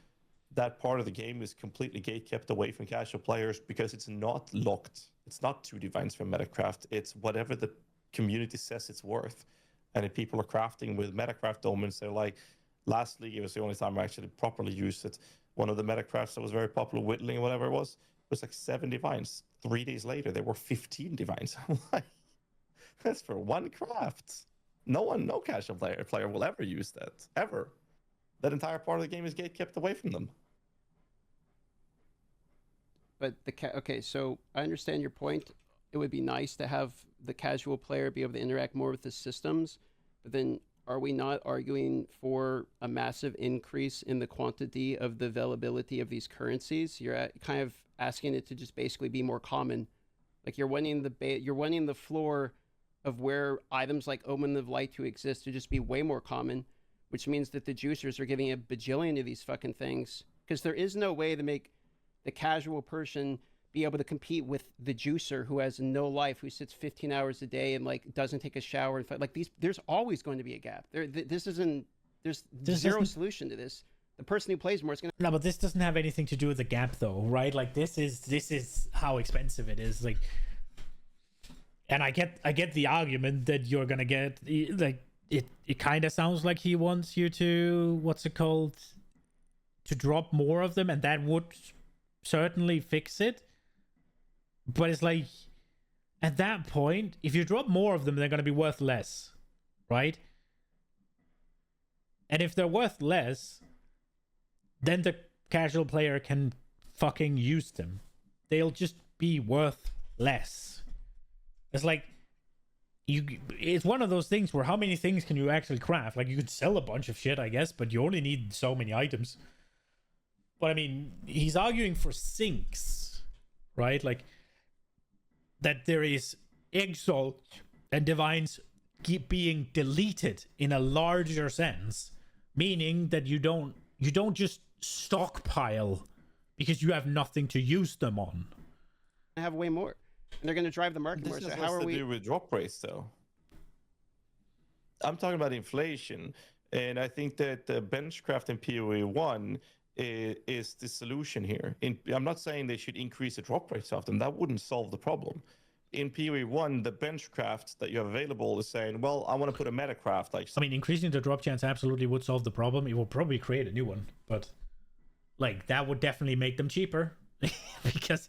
that part of the game is completely gate kept away from casual players because it's not locked. It's not 2 divines for metacraft. It's whatever the community says it's worth. And if people are crafting with metacraft omens, they're like, last league, it was the only time I actually properly used it. One of the metacrafts that was very popular, whittling, whatever it was like 7 divines. 3 days later, there were 15 divines. I'm like, that's for 1 craft. No casual player will ever use that, ever. That entire part of the game is gate kept away from them. But okay, so I understand your point. It would be nice to have the casual player be able to interact more with the systems, but then are we not arguing for a massive increase in the quantity of the availability of these currencies? You're kind of asking it to just basically be more common. Like, you're wanting the floor of where items like Omen of Light to exist to just be way more common, which means that the juicers are giving a bajillion of these fucking things, because there is no way to make the casual person be able to compete with the juicer who has no life, who sits 15 hours a day and like doesn't take a shower and fight. Like there's always going to be a gap. There's zero solution to this. The person who plays more is going to. No, but this doesn't have anything to do with the gap, though, right? Like this is how expensive it is. Like, and I get the argument that you're gonna get like it kind of sounds like he wants you to, what's it called, to drop more of them, and that would certainly fix it. But it's like, at that point, if you drop more of them, they're going to be worth less, right? And if they're worth less, then the casual player can fucking use them. They'll just be worth less. It's like, it's one of those things where how many things can you actually craft? Like, you could sell a bunch of shit, I guess, but you only need so many items. But I mean, he's arguing for sinks, right? Like, that there is Exalt and Divines keep being deleted in a larger sense, meaning that you don't just stockpile because you have nothing to use them on. I have way more. And they're going to drive the market more. This So has how are to we? do with drop rates, though. I'm talking about inflation, and I think that the benchcraft in PoE 1 is the solution here. I'm not saying they should increase the drop rates of them. That wouldn't solve the problem. In PoE 1, the benchcraft that you have available is saying, well, I want to put a metacraft. Like, I mean, increasing the drop chance absolutely would solve the problem. It will probably create a new one, but like that would definitely make them cheaper because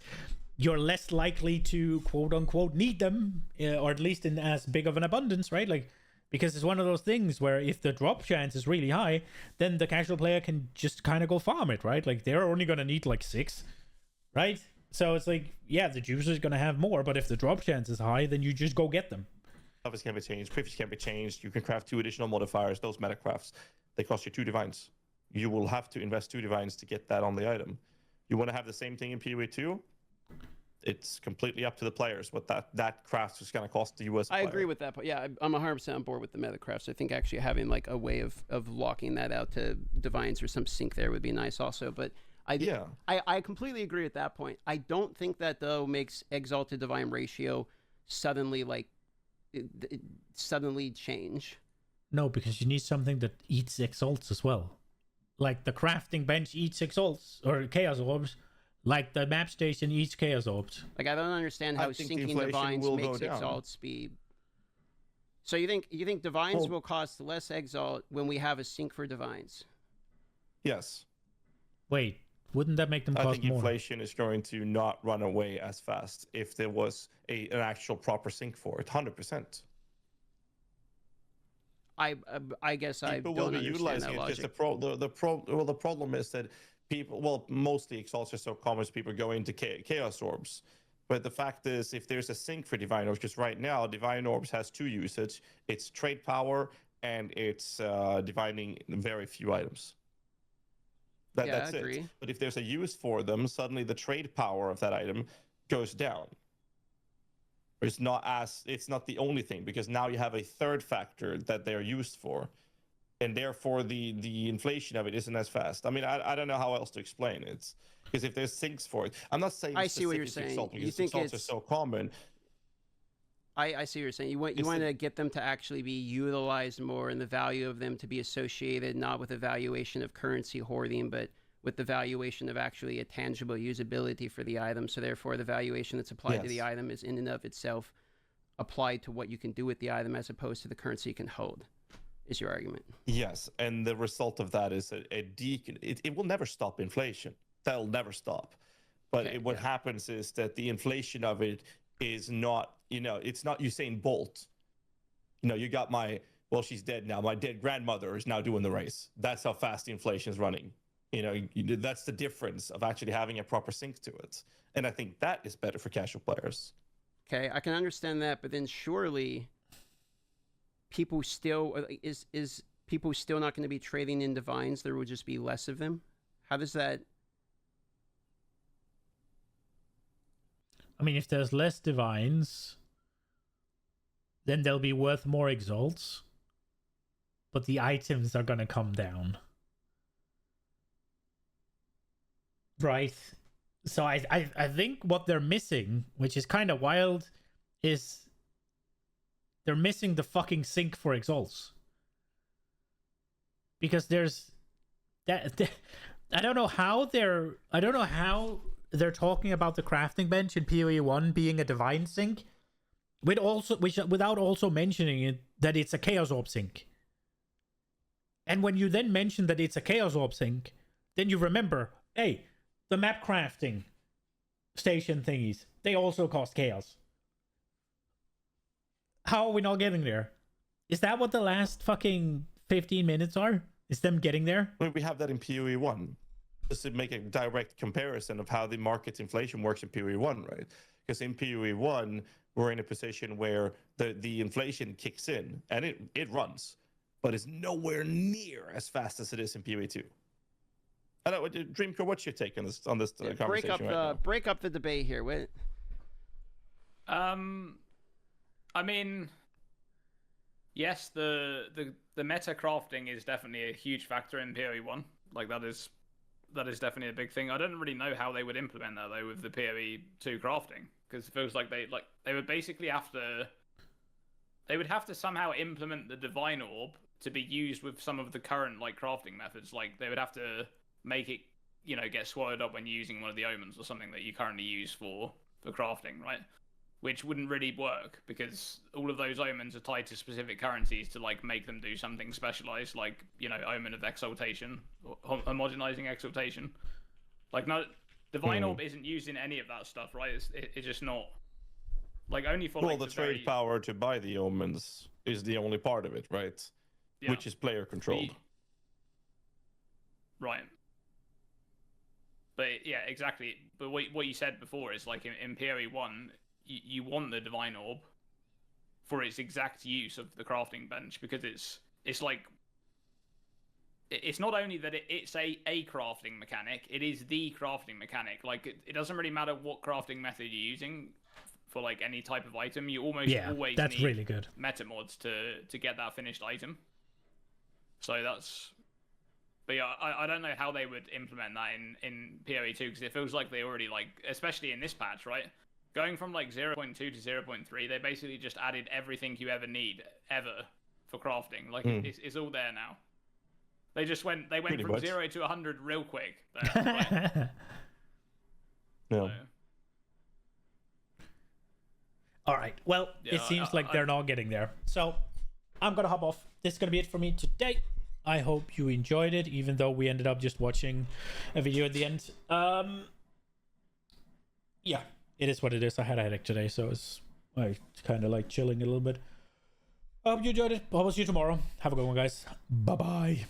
you're less likely to quote unquote need them, or at least in as big of an abundance, right? Like, because it's one of those things where if the drop chance is really high, then the casual player can just kind of go farm it, right? Like, they're only going to need like 6, right? So it's like, yeah, the juicer is going to have more, but if the drop chance is high, then you just go get them. Buffers can be changed, privileges can be changed. You can craft 2 additional modifiers. Those metacrafts, they cost you 2 divines. You will have to invest 2 divines to get that on the item. You want to have the same thing in PoE 2? It's completely up to the players what that craft is going to cost the US player. I agree with that, but yeah, I'm 100% on board with the metacrafts. I think actually having like a way of locking that out to divines or some sync there would be nice also. But I completely agree at that point. I don't think that though makes Exalt to Divine ratio suddenly suddenly change. No, because you need something that eats Exalts as well. Like the crafting bench eats Exalts or Chaos Orbs. Like the map station eats Chaos Orbs. Like, I don't understand how syncing divines makes Exalts be. So you think divines will cost less Exalt when we have a sync for divines? Yes. Wait, wouldn't that make them cost more? I think inflation is going to not run away as fast if there was an actual proper sync for it. 100%. I guess I don't will be understand utilizing that it. logic. The problem is that people, well, mostly Exalts are so common as people go into Chaos Orbs. But the fact is, if there's a sync for Divine Orbs, because right now Divine Orbs has 2 usage. It's trade power and it's divining very few items. That's I agree. it. But if there's a use for them, suddenly the trade power of that item goes down. It's not the only thing, because now you have a third factor that they're used for. And therefore, the inflation of it isn't as fast. I mean, I don't know how else to explain it. Because if there's sinks for it, I'm not saying I see what you're saying. You think Exalts are so common. I see what you're saying. You want to get them to actually be utilized more, and the value of them to be associated not with the valuation of currency hoarding, but with the valuation of actually a tangible usability for the item. So therefore, the valuation that's applied to the item is in and of itself applied to what you can do with the item, as opposed to the currency you can hold. Is your argument? Yes, and the result of that is it will never stop inflation. That'll never stop. But what happens is that the inflation of it is not, it's not Usain Bolt. You got she's dead now. My dead grandmother is now doing the race. That's how fast the inflation is running. That's the difference of actually having a proper sync to it. And I think that is better for casual players. Okay, I can understand that, but then surely people still is people still not going to be trading in divines? There will just be less of them. How does that? I mean, if there's less divines, then they'll be worth more Exalts, but the items are gonna come down, right? So I think what they're missing, which is kind of wild, is they're missing the fucking sync for exalts. Because there's that I don't know how they're talking about the crafting bench in PoE 1 being a divine sync, without also mentioning it that it's a Chaos Orb sync. And when you then mention that it's a Chaos Orb sync, then you remember, hey, the map crafting station thingies, they also cost chaos. How are we not getting there? Is that what the last fucking 15 minutes are? Is them getting there? I mean, we have that in PoE 1. Just to make a direct comparison of how the market inflation works in PoE 1, right? Because in PoE 1, we're in a position where the inflation kicks in and it runs, but it's nowhere near as fast as it is in PoE 2. I don't, Dreamco, what's your take on this conversation? Break up the debate here. Wait. I mean, yes, the meta crafting is definitely a huge factor in PoE 1. Like that is definitely a big thing. I don't really know how they would implement that though with the PoE 2 crafting, because it feels like they would basically have to somehow implement the divine orb to be used with some of the current like crafting methods. Like they would have to make it, get swallowed up when using one of the omens or something that you currently use for crafting, right? Which wouldn't really work because all of those omens are tied to specific currencies to like make them do something specialized, like omen of exaltation or homogenizing exaltation. Like no, divine orb isn't used in any of that stuff, right? It's just not like only for the trade power to buy the omens is the only part of it, right? Yeah. Which is player controlled. Right. But yeah, exactly. But what you said before is like in PoE 1, you want the divine orb for its exact use of the crafting bench, because it's like it's not only that it's a crafting mechanic, it is the crafting mechanic. Like it doesn't really matter what crafting method you're using for like any type of item. You always that's need really good meta mods to get that finished item. So that's. But yeah, I don't know how they would implement that in PoE 2, because it feels like they already, like, especially in this patch, right? Going from like 0.2 to 0.3, they basically just added everything you ever need, ever, for crafting. Like, it's all there now. They went Pretty from much. 0 to 100 real quick. There, right? No. All right. Well, it seems like they're not getting there. So I'm going to hop off. This is going to be it for me today. I hope you enjoyed it, even though we ended up just watching a video at the end. Yeah, it is what it is. I had a headache today, so I kind of like chilling a little bit. I hope you enjoyed it. I will see you tomorrow. Have a good one, guys. Bye-bye.